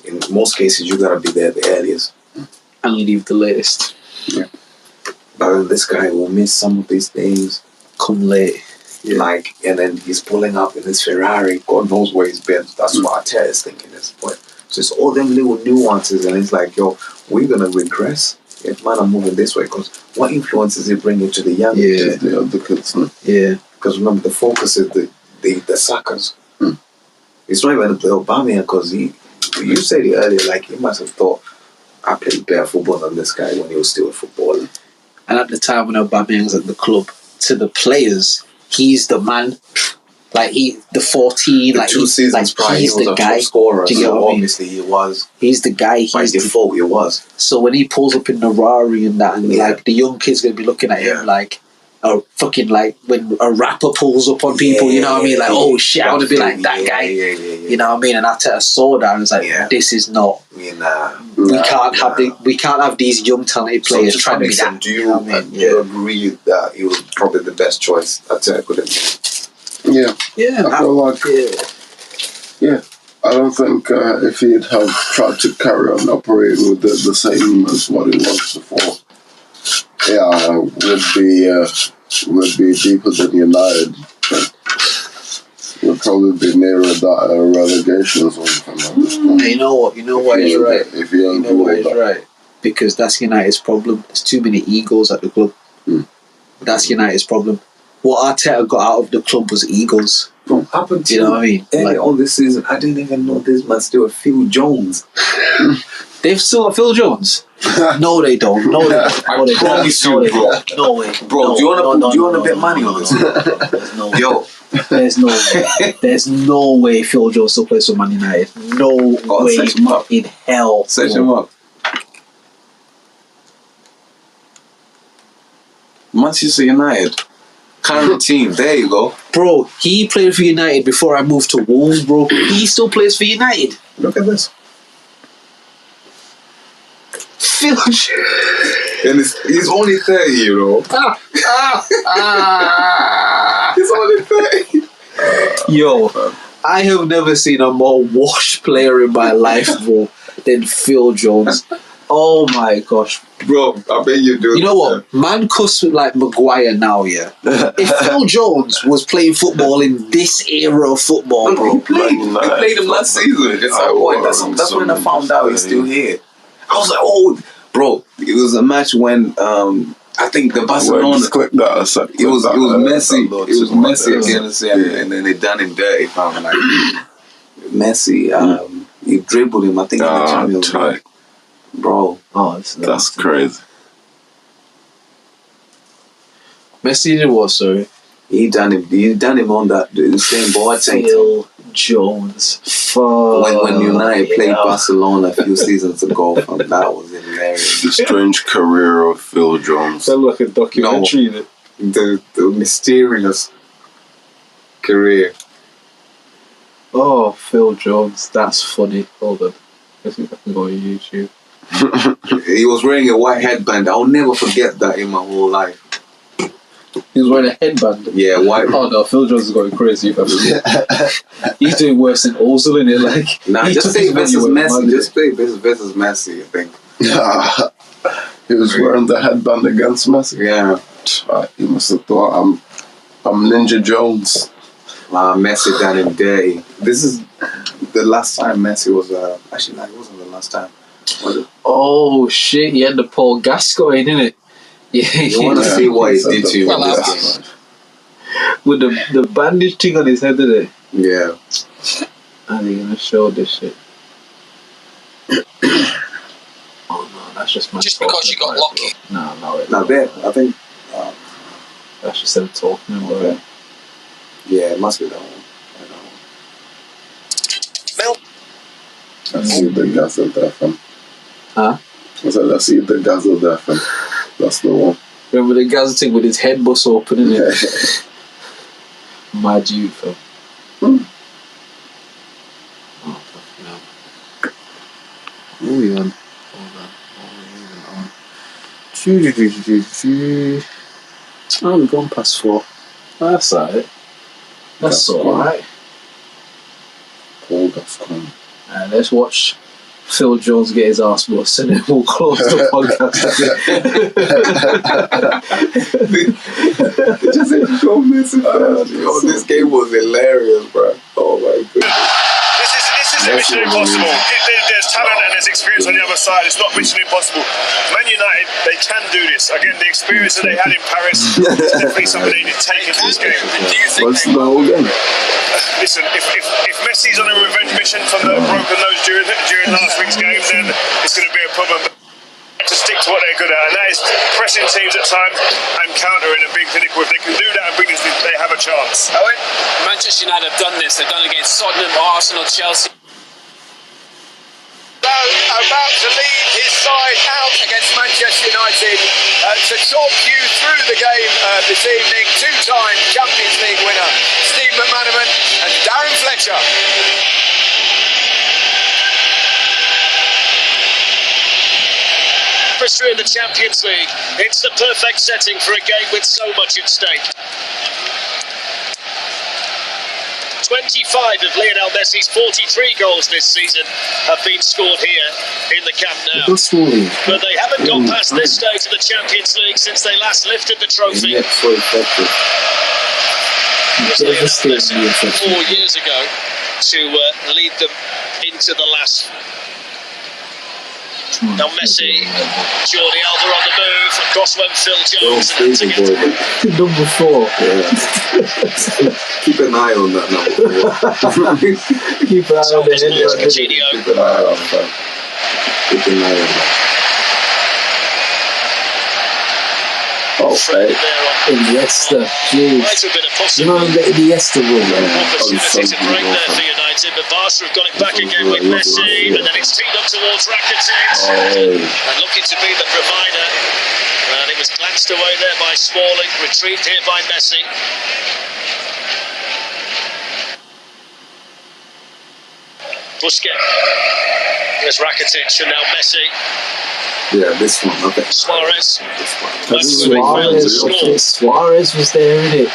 S6: in most cases, you gotta be there the earliest.
S3: And leave the latest.
S6: But then this guy will miss some of these things.
S3: Come late. Yeah.
S6: Like, and then he's pulling up in his Ferrari. God knows where he's been. That's what Arteta is thinking at this point. So it's all them little nuances, and it's like, yo, we're gonna regress if man are moving this way. Because what influence is he bringing to the young?
S3: Yeah.
S4: the other kids.
S3: Yeah.
S6: Because remember, the focus is the suckers. It's not even the Aubameyang, because you said it earlier, like he must have thought, I played better football than this guy when he was still a footballer.
S3: And at the time when Aubameyang's at the club, to the players, he's the man. Like, the 14,
S6: The
S3: like,
S6: 2 seasons prior, he
S3: he's
S6: was
S3: the
S6: a
S3: guy.
S6: top scorer.
S3: Do you get
S6: So
S3: what I mean?
S6: obviously he was.
S3: He's the guy.
S6: By default, he was.
S3: So when he pulls up in the Rari and that, and
S6: Yeah.
S3: like, the young kid's gonna be looking at
S6: Yeah.
S3: him like, a fucking, like, when a rapper pulls up on people, you know what I mean? Like, oh shit, I want to be like that guy.
S6: Yeah.
S3: You know what I mean? And Arteta saw that and was like,
S6: Yeah.
S3: this is not.
S6: We
S3: can't have these young talented players trying to be that.
S6: Do you,
S3: know what I mean?
S6: do you agree that he was probably the best choice Arteta could have made?
S4: Yeah.
S3: Yeah,
S4: I feel like, I don't think if he'd have tried to carry on operating with it the same as what it was before, would be deeper than United. Would probably be nearer that relegation or something like this.
S3: And you know what? You know why he's right.
S4: If he ain't
S3: Right. Because that's United's problem. There's too many egos at the club. That's United's problem. What Arteta got out of the club was egos.
S6: From up until
S3: You know what I mean?
S6: early
S3: Like,
S6: on this season, I didn't even know this man still a Phil Jones.
S3: they've still got Phil Jones. No, they don't. No, they don't. No, they
S6: promise
S3: don't.
S6: you, bro.
S3: No way.
S6: Bro,
S3: No,
S6: do you want to
S3: no,
S6: bet money on this?
S3: There's no way.
S6: Yo,
S3: There's no way. There's no way Phil Jones still plays for Man United. No
S6: God,
S3: way
S6: search him up.
S3: in hell.
S6: search him up. Manchester United. Current team. There you go.
S3: Bro, he played for United before I moved to Wolves, bro. He still plays for United.
S6: Look at this.
S3: Phil
S6: And he's only 30, you know. He's only 30.
S3: Yo, I have never seen a more washed player in my life, bro, than Phil Jones. Oh my gosh.
S6: Bro, I bet you do.
S3: You know what? Man cuss with like Maguire now, yeah. If Phil Jones was playing football in this era of football,
S6: He
S3: bro.
S6: played him last season. It's that point. That's when I found out he's still here. I was like, oh, bro. It was a match when I think the Barcelona.
S4: Just click that.
S6: It was Messi. It was Messi against him, and then they done him dirty. Found like Messi. He dribbled him. I think in the Champions League. Bro,
S4: That's crazy.
S3: Messi did what, sorry?
S6: he done him on that the same Boateng.
S3: Phil Jones. Fuck.
S6: When United played Barcelona a few seasons ago, that was hilarious.
S4: The strange career of Phil Jones.
S3: That look a documentary.
S6: The mysterious career.
S3: Oh, Phil Jones. That's funny. Hold on. Let's see if I can go on YouTube.
S6: He was wearing a white headband. I'll never forget that in my whole life.
S3: He was wearing a headband.
S6: Yeah, white.
S3: Oh no, Phil Jones is going crazy. He's doing worse than Ozil in it. Like,
S6: Nah,
S3: he
S6: just
S3: took
S6: say
S3: his money
S6: versus
S3: away from
S6: Messi.
S3: Madrid.
S6: Just say versus Messi, I think.
S4: He was wearing the headband against Messi.
S6: Yeah.
S4: He must have thought I'm Ninja Jones.
S6: Messi down in day. This is the last time Messi was. Actually, no, it wasn't the last time. Was it?
S3: Oh shit! He had the Paul Gascoigne, didn't it? Yeah,
S6: You want to see what he did to you?
S5: Well,
S6: in this
S5: that's-
S6: game.
S3: with the bandage thing on his head, didn't it?
S6: Yeah.
S3: And they're gonna show this shit. Oh no, that's just my.
S5: Just because you got lucky.
S3: No, no,
S6: Now there, I think.
S3: That's just them talking about
S6: Okay.
S3: it.
S6: Yeah, it must be that one.
S5: Mel.
S4: I see the Gaza Defen.
S3: Huh?
S4: I said, I see the Gaza Defen. That's the one.
S3: Remember the Gaza thing with his head bust open, isn't it? Mad you, fam. Oh, fucking hell. Moving on. Oh, we've gone past 4. That's alright. That's alright.
S4: Paul Gascoigne.
S3: Let's watch Phil Jones get his ass bust and then we'll close the podcast.
S6: Just said you go missing. Oh, this game was hilarious, bro. Oh my goodness.
S7: This is mission impossible. There's talent and there's experience on the other side. It's not mission impossible. Man United, they can do this. Again, the experience that they had in Paris is definitely something they need to take into this game.
S5: Do you think
S4: What's the whole game?
S7: Listen, if Messi's on a revenge mission from the broken nose during last week's game, then it's going to be a problem. But to stick to what they're good at, and that is pressing teams at times and countering and being clinical. If they can do that and bring this, they have a chance.
S5: Owen? Manchester United have done this. They've done it against Tottenham, Arsenal, Chelsea. About to lead his side out against Manchester United to talk you through the game this evening. Two-time Champions League winner Steve McManaman and Darren Fletcher.
S7: In the Champions League, it's the perfect setting for a game with so much at stake. 25 of Lionel Messi's 43 goals this season have been scored here in the Camp Nou. But they haven't gone past this stage of the Champions League since they last lifted the trophy. It was Lionel Messi 4 years ago to lead them into the last. Now Messi, Jordi Alba on the move, across went Phil Jones.
S3: Number 4.
S6: Keep an eye on that number.
S3: Keep an eye on the head.
S6: Keep an eye on that. Keep an eye on that.
S3: Oh, Iniesta. Jeez. You know the Iniesta rule, man.
S7: Opportunity to break there for United, but Barca have got it back again with Messi, and then it's teed up towards Rakitic, and looking to be the provider. And it was glanced away there by Smalling, retrieved here by Messi. Busquets. There's Rakitic, and now Messi.
S2: Yeah, this one. Okay.
S7: Suarez.
S3: Suarez was there, innit?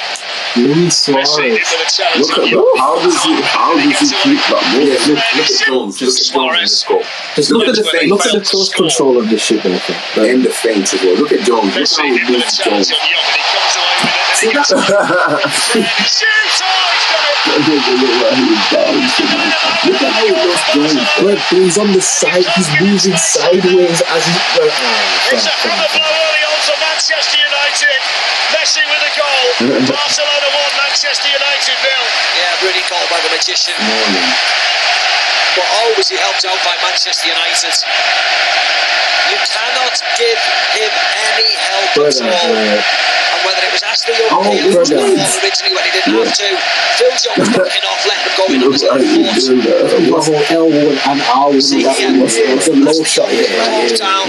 S3: Luis Suarez.
S2: Look at that. How does he keep that ball? Yeah, look at Jones. Just
S7: Suarez.
S3: Just look at the close control of this shit, I think.
S2: And the feint as well. Look at Jones. Look how he moves Jones.
S7: See that?
S2: Look at how he lost Jones.
S3: Look, he's on the side, he's moving sideways as he's.
S7: It's a front blow early on for Manchester United. Messi with a goal. Barcelona 1, Manchester United 0.
S5: Yeah, really called by the magician. But always he helped out by Manchester United. You cannot give him any help at all. And whether it was Ashley or Peel who was going on originally when he didn't have to, Phil Jones got it off, let him go in on his own foot.
S3: The whole L1 and R1
S5: See
S3: was a low shot.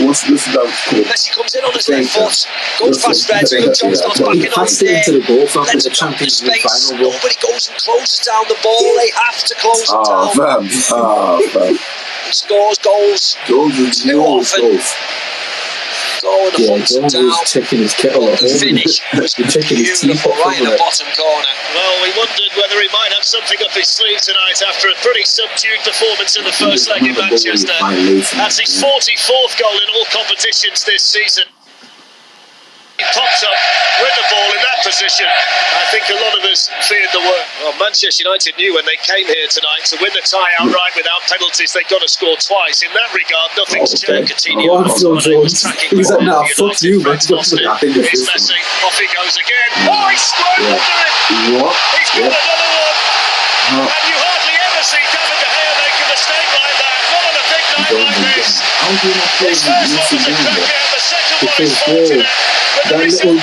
S2: What's this done?
S5: Messi comes in on his left foot, goes past Reds, Phil Jones starts
S3: He
S5: backing on
S3: passed it into the goal from the
S5: lets it go into
S3: Champions League
S5: space.
S3: final.
S5: Nobody goes and closes down the ball. They have to close it down.
S2: Fam.
S5: He scores goals
S2: Jones is
S5: too often.
S2: goals.
S5: goal and
S3: Yeah,
S5: hunts
S3: Jones
S5: down.
S3: was checking his kettle at
S5: The
S3: home.
S5: finish was
S3: He's checking his
S5: beautiful,
S3: teapot
S5: right in the
S3: somewhere.
S5: bottom corner.
S7: Well, we wondered whether he might have something up his sleeve tonight after a pretty subdued performance in the first leg in Manchester. That's his 44th goal in all competitions this season. He pops up with the ball in that position. I think a lot of us feared the worst. Well, Manchester United knew when they came here tonight to win the tie outright without penalties, they've got to score twice. In that regard, nothing's changed. Coutinho
S3: Oh, Phil Jones. He's like, nah, fuck you, man.
S7: I think it's Messi. Off he goes again. Oh, he's squared under it.
S4: What?
S7: He's got another one. And you hardly ever see David De Gea make a mistake like that. Not on a big night like this. His first one was a cracker, and the second one is fortunate.
S3: The little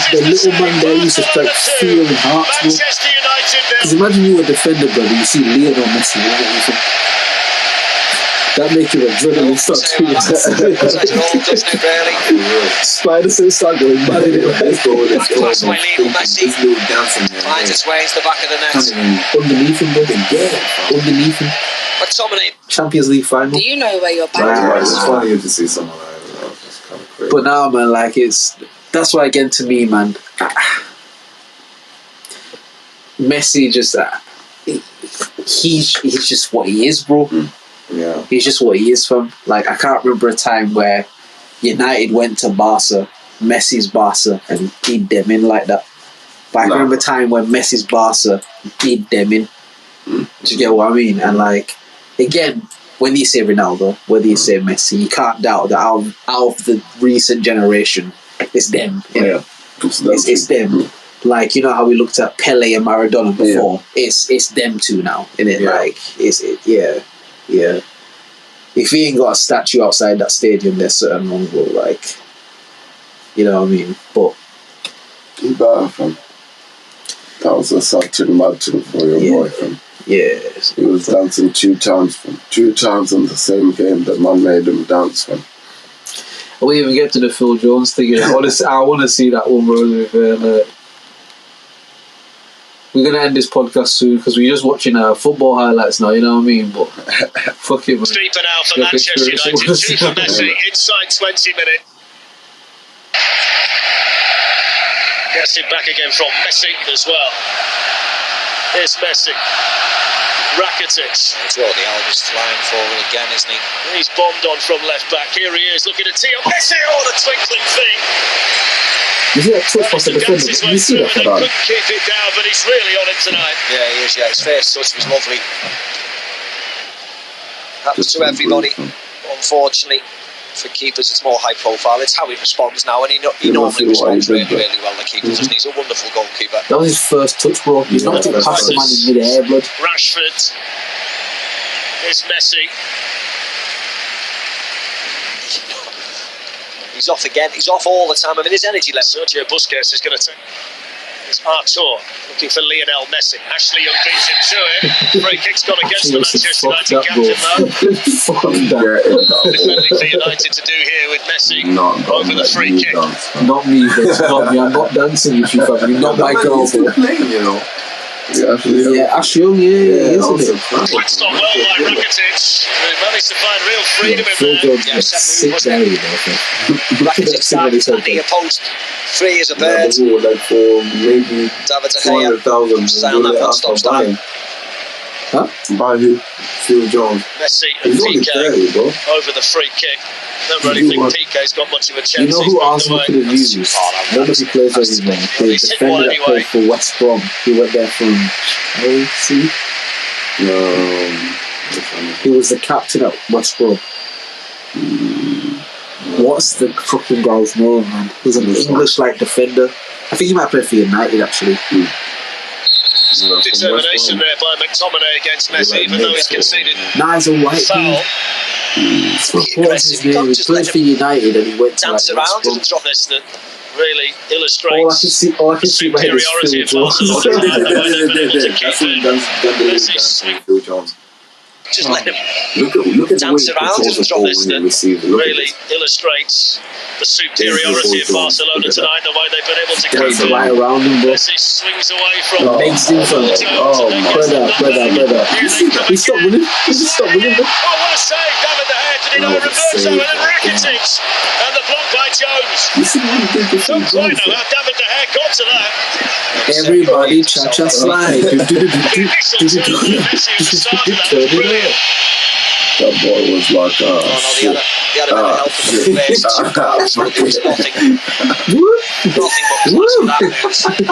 S3: man there used to start feeling hearts, bro.
S7: Manchester United
S3: Because imagine you were a defender, brother, you see Lionel Messi, that make you adrenaline start too. Spider sense start going mad in it.
S5: Pass by Lionel Messi. Finds its way into the back of the net.
S3: Underneath him, brother. Yeah. Underneath him.
S5: McTominay.
S3: Champions League final.
S8: Do you know where your bank
S2: Right,
S8: is?
S2: it's funny to see someone like that. It's kind of crazy.
S3: But now, man, like that's why again to me, man. Messi just he's just what he is, bro.
S2: Yeah.
S3: He's just what he is, fam. Like I can't remember a time where United went to Barca, Messi's Barca, and beat them in like that. But I can remember a time when Messi's Barca beat them in. Do you get what I mean? And like again, whether you say Ronaldo, whether you say Messi, you can't doubt that out of the recent generation, it's them.
S4: Yeah.
S3: It's them. Like, you know how we looked at Pele and Maradona before? Yeah. It's them two now, innit?
S2: Yeah.
S3: Like, yeah. If he ain't got a statue outside that stadium, there's certain wrong, bro. Like, you know what I mean? But
S4: You better, fam. That was a something mad thing for your boy, fam.
S3: yeah.
S4: He was dancing 2 times, fam. 2 times in the same game that man made him dance, fam.
S3: We even get to the Phil Jones thing. I want to see that one, bro. We're going to end this podcast soon because we're just watching football highlights now, you know what I mean? But fuck it, man.
S7: Streeper now for Manchester United. 2 for Messi inside 20 minutes. Gets it back again from Messi as well. Here's Messi. Rakitic.
S5: He's got the eldest flying forward again, isn't he?
S7: He's bombed on from left back. Here he is looking at Theo Messi. Oh, the twinkling feet.
S3: You see that touch past the defender? You see that?
S7: Couldn't keep it down, but he's really on it tonight.
S5: Yeah, he is. Yeah, his first touch was lovely. Happens to everybody. Unfortunately, for keepers, it's more high profile. It's how he responds now, and he normally responds really well. The keeper doesn't. He's a wonderful goalkeeper.
S3: That was his first touch, bro. He's knocked it past the man in mid-air, blood.
S7: Rashford. Here's Messi.
S5: He's off again. He's off all the time. I mean, his energy level.
S7: Sergio Busquets is going to take. It's Artur looking for Lionel Messi. Ashley Young beats him to it. Free kick's gone against the Manchester United captain, though. Defending for United to do here with Messi over the free kick.
S3: Not me, but not me. I'm not dancing with you, fam. You're not my girl, bro.
S2: You know.
S3: Yeah, Ashley Young, yeah, isn't it?
S7: Switched on well by Rakitic. They managed to find real freedom
S3: Phil
S7: in there.
S3: Jones is sick there, you know.
S5: Rakitic started near post. Free as a bird.
S2: Like for maybe
S5: David De Gea.
S2: 200,000.
S5: Stand that one, stop starting.
S3: Huh?
S2: By who? Phil Jones.
S7: Messi and
S2: He's only
S7: PK
S2: 30, bro.
S7: over the free kick. Don't really think PK's got much of a chance.
S3: You know
S7: He's
S3: who
S7: moved
S3: Arsenal
S7: away.
S3: could have used? None of the players are even there. The
S7: He's hit one
S3: defender that
S7: anyway.
S3: played for West Brom. He went there from Chelsea. He was the captain at West Brom. What's the fucking guy's name, man? He's an English-like defender. I think he might play for United, actually.
S7: Determination there by McTominay against Messi, even though he's conceded
S3: Nah, he's a white
S7: foul.
S3: dude. What's his name? He played for United and he went to
S5: Dance
S3: like
S5: around
S3: West
S5: and drop this.
S7: That really
S3: Brom.
S7: illustrates
S3: All I can see in my head is
S7: superiority of
S3: Phil
S7: Barcelona.
S3: Jones.
S7: The way they've been able to keep it. Messi swing.
S2: Phil Jones.
S7: Just let him
S2: Look at
S5: Dance
S2: the way
S5: around
S2: he
S5: and
S2: controls the
S5: drop
S2: ball
S5: this
S2: when he
S5: then.
S2: receives it. Look at
S7: really
S2: this.
S7: illustrates the superiority of Barcelona tonight, the way they've been able to
S3: Dance
S7: keep
S3: right
S7: it.
S3: around him, bro.
S7: Messi swings away from
S3: Makes him from brother. He stopped winning. He just stopped winning, bro.
S7: Oh, what a save, David De Gea. Did he know reverse over and Rakitic? And the block by by Jones.
S4: This is what you think
S7: Don't quite know how David De Gea got to that.
S3: Everybody cha-cha slide.
S7: Initial turn of the message started that was brilliant.
S4: That boy was like,
S5: Oh no, they had a bit of help from the first two goals, but there was nothing but class in that move.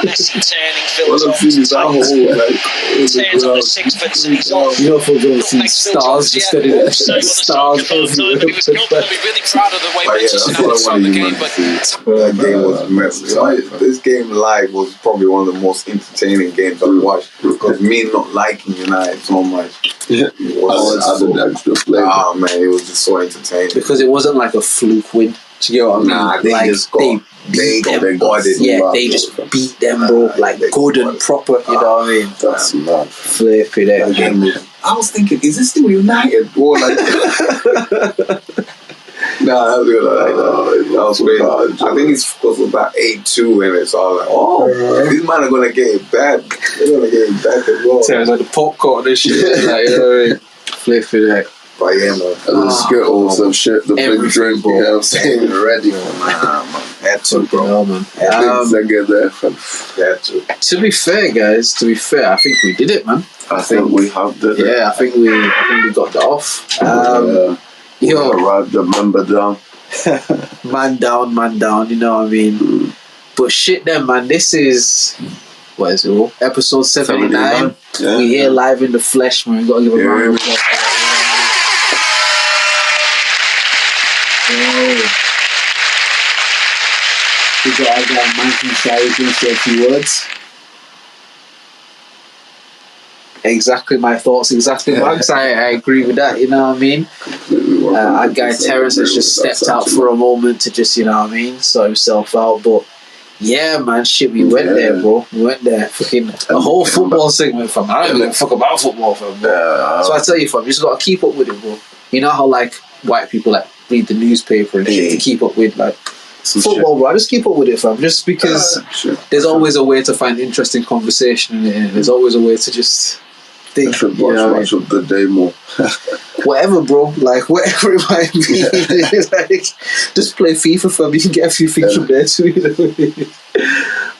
S5: Messi turning, Phil's
S4: Well,
S5: off
S4: I've seen
S5: to
S4: that
S5: tight.
S4: whole, like,
S5: Turns on the sixpence and he's off.
S3: You know, for going to see
S5: Next Phil
S3: stars
S5: Jones,
S3: just
S5: yeah.
S3: studying it.
S5: Staying on the
S3: Stars
S5: soccer ball time, but he was
S3: everywhere.
S5: confident. Really proud of the way
S2: But yeah,
S5: Manchester
S2: that's what
S5: United
S2: I
S5: saw the
S2: wanted you
S5: game.
S2: man
S5: But
S2: to see. That game was this game live was probably one of the most entertaining games I've watched because me not liking United so much.
S4: I didn't extra play.
S2: Ah man, it was just so entertaining.
S3: Because it wasn't like a fluke win. Do you get what I mean?
S2: Nah, they
S3: like,
S2: just got
S3: they
S2: got
S3: bodied. Yeah, they just beat them, bro. Like good and proper. You know what I mean?
S4: That's mad.
S3: Flip it out.
S2: I was thinking, is this still United? Or like, nah, that was good. That was great. I think it's because of that 8-2 in it. So I was like, oh, these men are gonna get it bad. They're gonna get it back as well.
S3: So it was like the popcorn and shit. Like, you know what I mean? Flip it out.
S2: But yeah, man.
S4: And the Skittles and shit, the big drink, you know what I'm saying? Ready.
S2: Man. Had to, bro.
S3: Yeah, man.
S4: Things get there, fam.
S2: Had to.
S3: To be fair, guys, I think we did it, man.
S4: I think we have did it.
S3: Yeah, I think we got that off.
S4: Yo, right, the member down.
S3: man down, you know what I mean? But shit then, man, this is, what is it all? Episode 79.
S4: Yeah.
S3: We here live in the flesh, man. We got to give a round of applause for that. We got our guy Mike inside, he's going to say a few words. Exactly my thoughts, exactly Max. I agree with that, you know what I mean? Our guy Terence has just stepped out for a moment to just, you know what I mean, sort himself out. But yeah, man, shit, we went there, bro. We went there, fucking a whole football segment, fam. I don't even fuck about football, fam. So I tell you, fam, you just gotta keep up with it, bro. You know how like white people like read the newspaper and shit to keep up with like football, bro. I just keep up with it, fam. Just because there's always a way to find interesting conversation in it, and there's always a way to just think.
S4: I should watch of the day more.
S3: Whatever, bro. Like whatever it might be. Like, just play FIFA, fam. You can get a few things from there too. You know?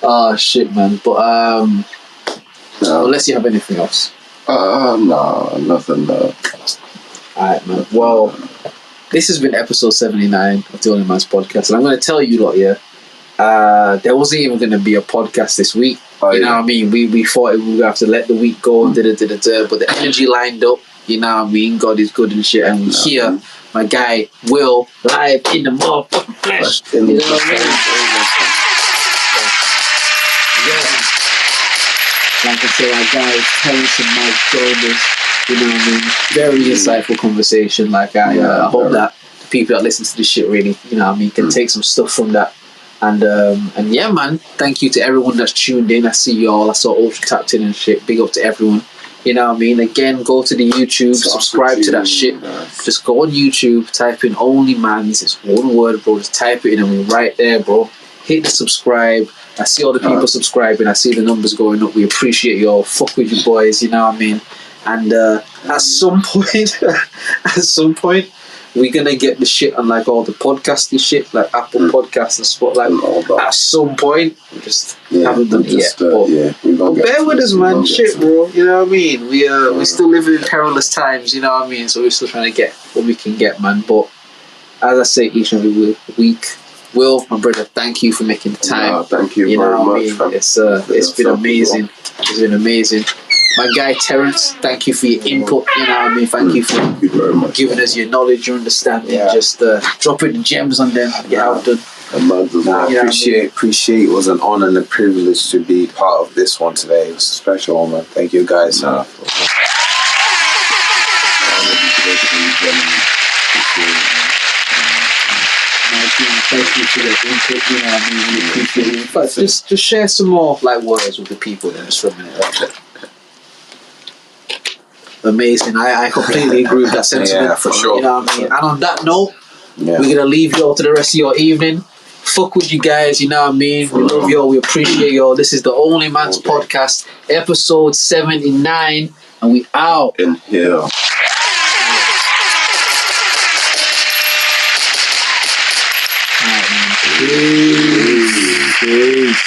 S3: Oh shit, man. But unless you have anything else.
S4: No, nothing.
S3: Alright, man. Well, this has been episode 79 of the OnlyMans podcast, and I'm going to tell you lot, there wasn't even going to be a podcast this week. You know what I mean? We thought we were going to have to let the week go, but the energy lined up. You know what I mean? God is good and shit, and we here. My guy Will live in the motherfucking flesh. You know what I mean? Like I said, our guys Terence and Magz joined us. You know what I mean? Very insightful conversation. Like I hope that the people that listen to this shit really, you know what I mean, can take some stuff from that. And yeah, man, thank you to everyone that's tuned in. I see y'all. I saw Ultra tapped in and shit. Big up to everyone. You know what I mean? Again, go to the YouTube, subscribe to that shit. Just go on YouTube, type in OnlyMans. It's one word, bro. Just type it in and we're right there, bro. Hit the subscribe. I see all the people subscribing. I see the numbers going up. We appreciate y'all. Fuck with you boys, you know what I mean? And at some point, we're gonna get the shit on like all the podcasty shit, like Apple Podcasts and Spotlight. At some point, we just haven't done it yet. But bear with us, man. Shit, bro. You know what I mean? We still living in perilous times. You know what I mean? So we're still trying to get what we can get, man. But as I say each and every week, Will, my brother, thank you for making the time.
S4: Thank you,
S3: know
S4: very
S3: what I
S4: much.
S3: mean? It's been amazing. It's been amazing. My guy Terence, thank you for your input. You know what I mean? Thank you for giving us your knowledge, your understanding. Just dropping the gems on them. Done.
S2: Appreciate. It was an honor and a privilege to be part of this one today. It was special, man. Thank you, guys.
S3: Thank you for the input. You know what I mean? We appreciate it. But just share some more like words with the people then, just for a minute. Amazing. I completely agree with that sentiment.
S2: Yeah, for sure.
S3: You know what I mean? And on that note, we're gonna leave you all to the rest of your evening. Fuck with you guys, you know what I mean? We love y'all, we appreciate y'all. This is the OnlyMans podcast, episode 79, and we out.
S4: In here.
S3: Alright, man. Peace.